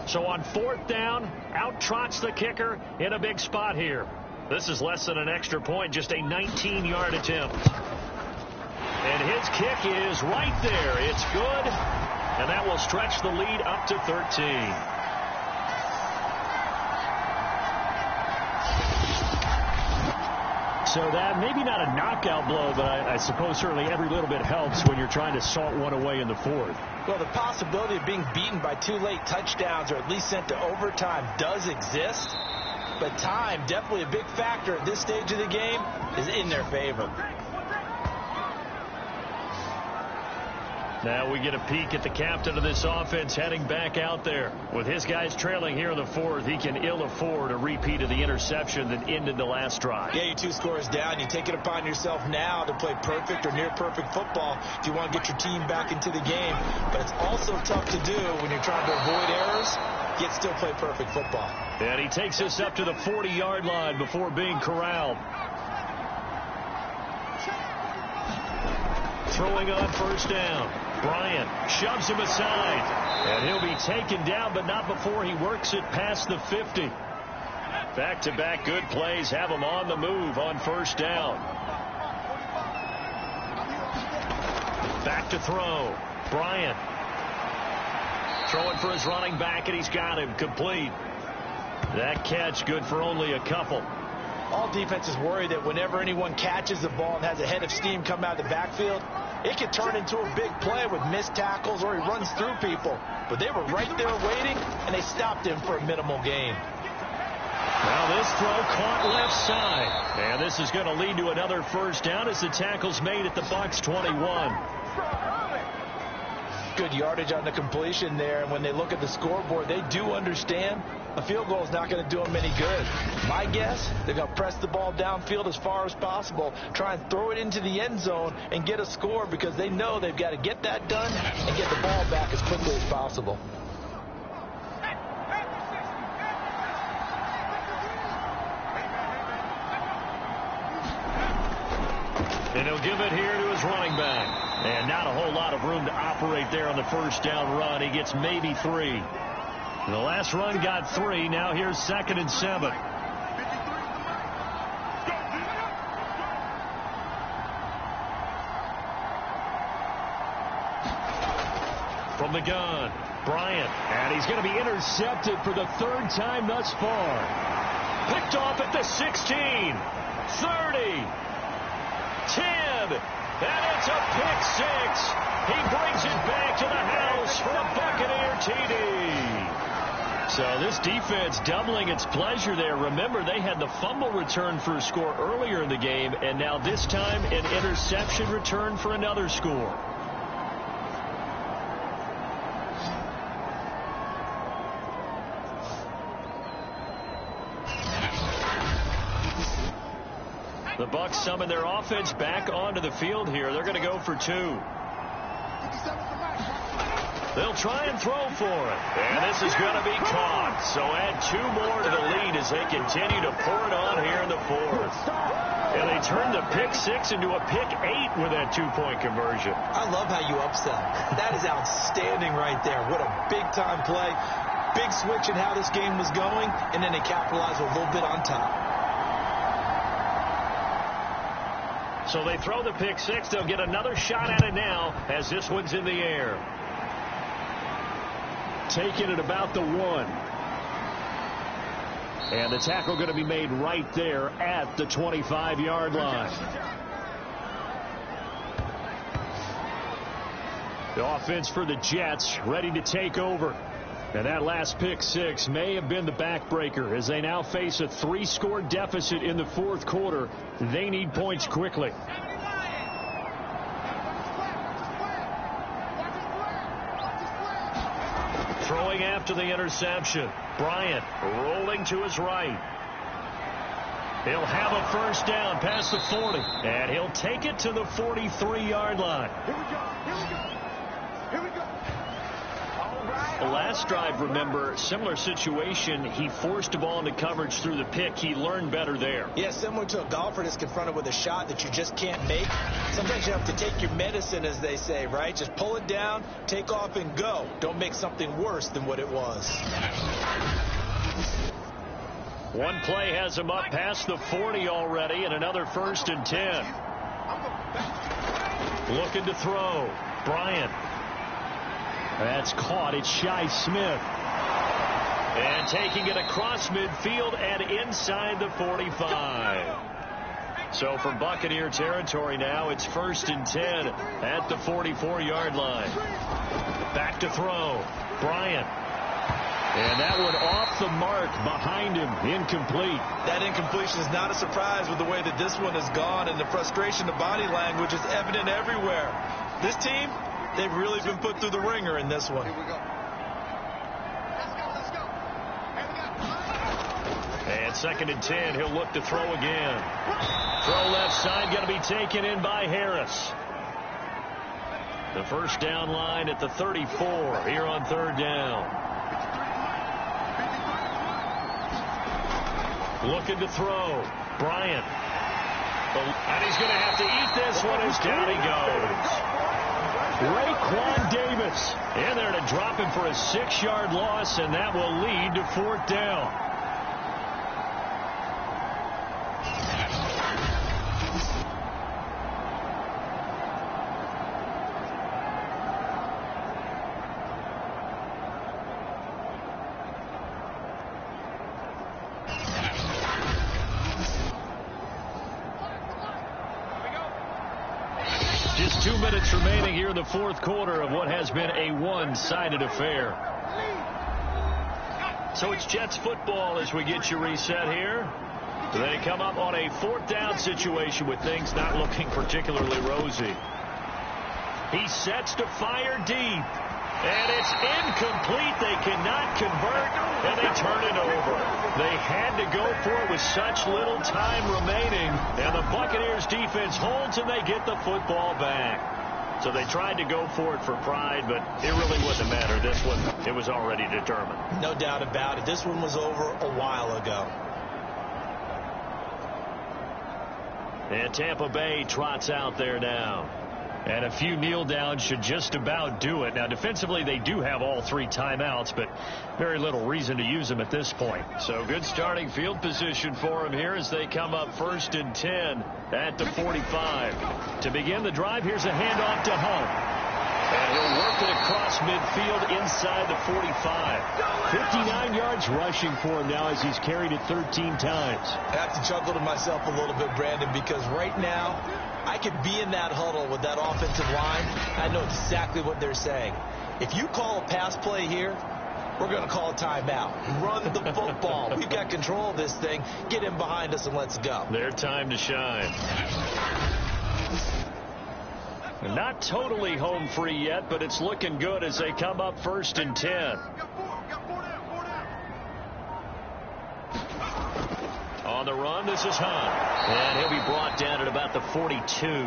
So on 4th down, out trots the kicker in a big spot here. This is less than an extra point, just a 19-yard attempt. And his kick is right there. It's good, and that will stretch the lead up to 13. So that maybe not a knockout blow, but I suppose certainly every little bit helps when you're trying to salt one away in the 4th. Well, the possibility of being beaten by 2 late touchdowns or at least sent to overtime does exist. But time, definitely a big factor at this stage of the game, is in their favor. Now we get a peek at the captain of this offense heading back out there. With his guys trailing here in the fourth, he can ill afford a repeat of the interception that ended the last drive. Yeah, you're 2 scores down. You take it upon yourself now to play perfect or near perfect football if you want to get your team back into the game. But it's also tough to do when you're trying to avoid errors, yet still play perfect football. And he takes us up to the 40-yard line before being corralled. Throwing on first down. Bryant shoves him aside. And he'll be taken down, but not before he works it past the 50. Back-to-back good plays have him on the move on first down. Back to throw. Bryant. Throwing for his running back, and he's got him complete. That catch good for only a couple. All defenses worry that whenever anyone catches the ball and has a head of steam come out of the backfield, it could turn into a big play with missed tackles or he runs through people. But they were right there waiting, and they stopped him for a minimal gain. Now this throw caught left side. And this is going to lead to another first down as the tackle's made at the Bucs 21. Good yardage on the completion there, and when they look at the scoreboard, they do understand a field goal is not going to do them any good. My guess, they're going to press the ball downfield as far as possible, try and throw it into the end zone and get a score because they know they've got to get that done and get the ball back as quickly as possible. And he'll give it here to his running back. And not a whole lot of room to operate there on the first down run. He gets maybe 3. The last run got 3. Now here's 2nd and 7. From the gun, Bryant. And he's going to be intercepted for the 3rd time thus far. Picked off at the 16, 30, 10, and it's a pick 6. He brings it back to the house for a Buccaneer TD. So this defense doubling its pleasure there. Remember, they had the fumble return for a score earlier in the game, and now this time an interception return for another score. The Bucs summon their offense back onto the field here. They're going to go for 2. They'll try and throw for it. And this is going to be caught. So add 2 more to the lead as they continue to pour it on here in the 4th. And they turn the pick 6 into a pick 8 with that 2-point conversion. I love how you upsell. That is outstanding right there. What a big-time play. Big switch in how this game was going, and then they capitalized a little bit on top. So they throw the pick 6. They'll get another shot at it now as this one's in the air. Taking it about the 1. And the tackle going to be made right there at the 25-yard line. The offense for the Jets ready to take over. And that last pick 6 may have been the backbreaker as they now face a 3-score deficit in the 4th quarter. They need points quickly. Throwing after the interception. Bryant rolling to his right. He'll have a first down past the 40. And he'll take it to the 43-yard line. Here we go. Here we go. Here we go. The last drive, remember, similar situation. He forced a ball into coverage through the pick. He learned better there. Yeah, similar to a golfer that's confronted with a shot that you just can't make. Sometimes you have to take your medicine, as they say, right? Just pull it down, take off, and go. Don't make something worse than what it was. One play has him up past the 40 already, and another 1st and 10. Looking to throw. Bryant. That's caught. It's Shi Smith. And taking it across midfield and inside the 45. So from Buccaneer territory now, it's 1st and 10 at the 44-yard line. Back to throw. Bryant. And that one off the mark behind him. Incomplete. That incompletion is not a surprise with the way that this one has gone, and the frustration, the body language is evident everywhere. This team, They've really been put through the ringer in this one. Here we go. Let's go. And 2nd and 10, he'll look to throw again. Throw left side, going to be taken in by Harris. The first down line at the 34 here on 3rd down. Looking to throw. Bryant. And he's going to have to eat this one as down he goes. Raekwon Davis in there to drop him for a 6-yard loss, and that will lead to 4th down. Just 2 minutes remaining here in the 4th quarter of what has been a one-sided affair. So it's Jets football as we get you reset here. They come up on a 4th down situation with things not looking particularly rosy. He sets to fire deep. And it's incomplete. They cannot convert, and they turn it over. They had to go for it with such little time remaining, and the Buccaneers defense holds, and they get the football back. So they tried to go for it for pride, but it really wouldn't matter. This one, it was already determined. No doubt about it. This one was over a while ago. And Tampa Bay trots out there now. And a few kneel downs should just about do it. Now, defensively, they do have all 3 timeouts, but very little reason to use them at this point. So good starting field position for them here as they come up 1st and 10 at the 45. To begin the drive, here's a handoff to Hunt. And he'll work it across midfield inside the 45. 59 yards rushing for him now as he's carried it 13 times. I have to chuckle to myself a little bit, Brandon, because right now I could be in that huddle with that offensive line. I know exactly what they're saying. If you call a pass play here, we're going to call a timeout. Run the football. We've got control of this thing. Get in behind us and let's go. Their time to shine. Not totally home free yet, but it's looking good as they come up 1st and 10. On the run, this is Hunt. And he'll be brought down at about the 42.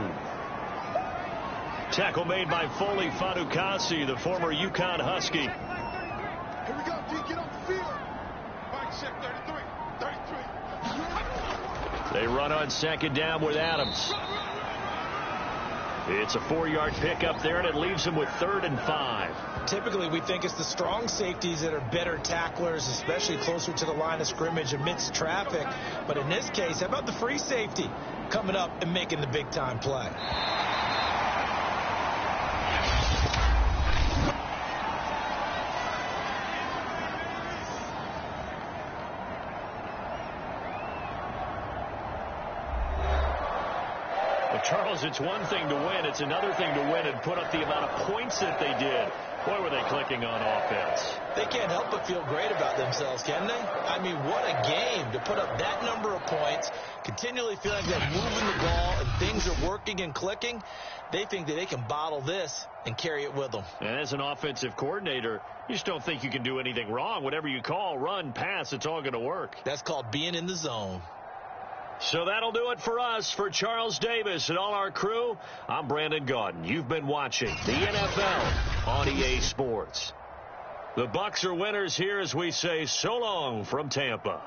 Tackle made by Foley Fadukasi, the former UConn Husky. Here we go, D, get off the field. Mike, check 33. They run on 2nd down with Adams. It's a 4-yard pickup there, and it leaves them with 3rd and 5. Typically, we think it's the strong safeties that are better tacklers, especially closer to the line of scrimmage amidst traffic. But in this case, how about the free safety coming up and making the big-time play? Charles, it's one thing to win. It's another thing to win and put up the amount of points that they did. Boy, were they clicking on offense. They can't help but feel great about themselves, can they? I mean, what a game to put up that number of points, continually feeling like they're moving the ball and things are working and clicking. They think that they can bottle this and carry it with them. And as an offensive coordinator, you just don't think you can do anything wrong. Whatever you call, run, pass, it's all going to work. That's called being in the zone. So that'll do it for us. For Charles Davis and all our crew, I'm Brandon Gaudin. You've been watching the NFL on EA Sports. The Bucs are winners here as we say so long from Tampa.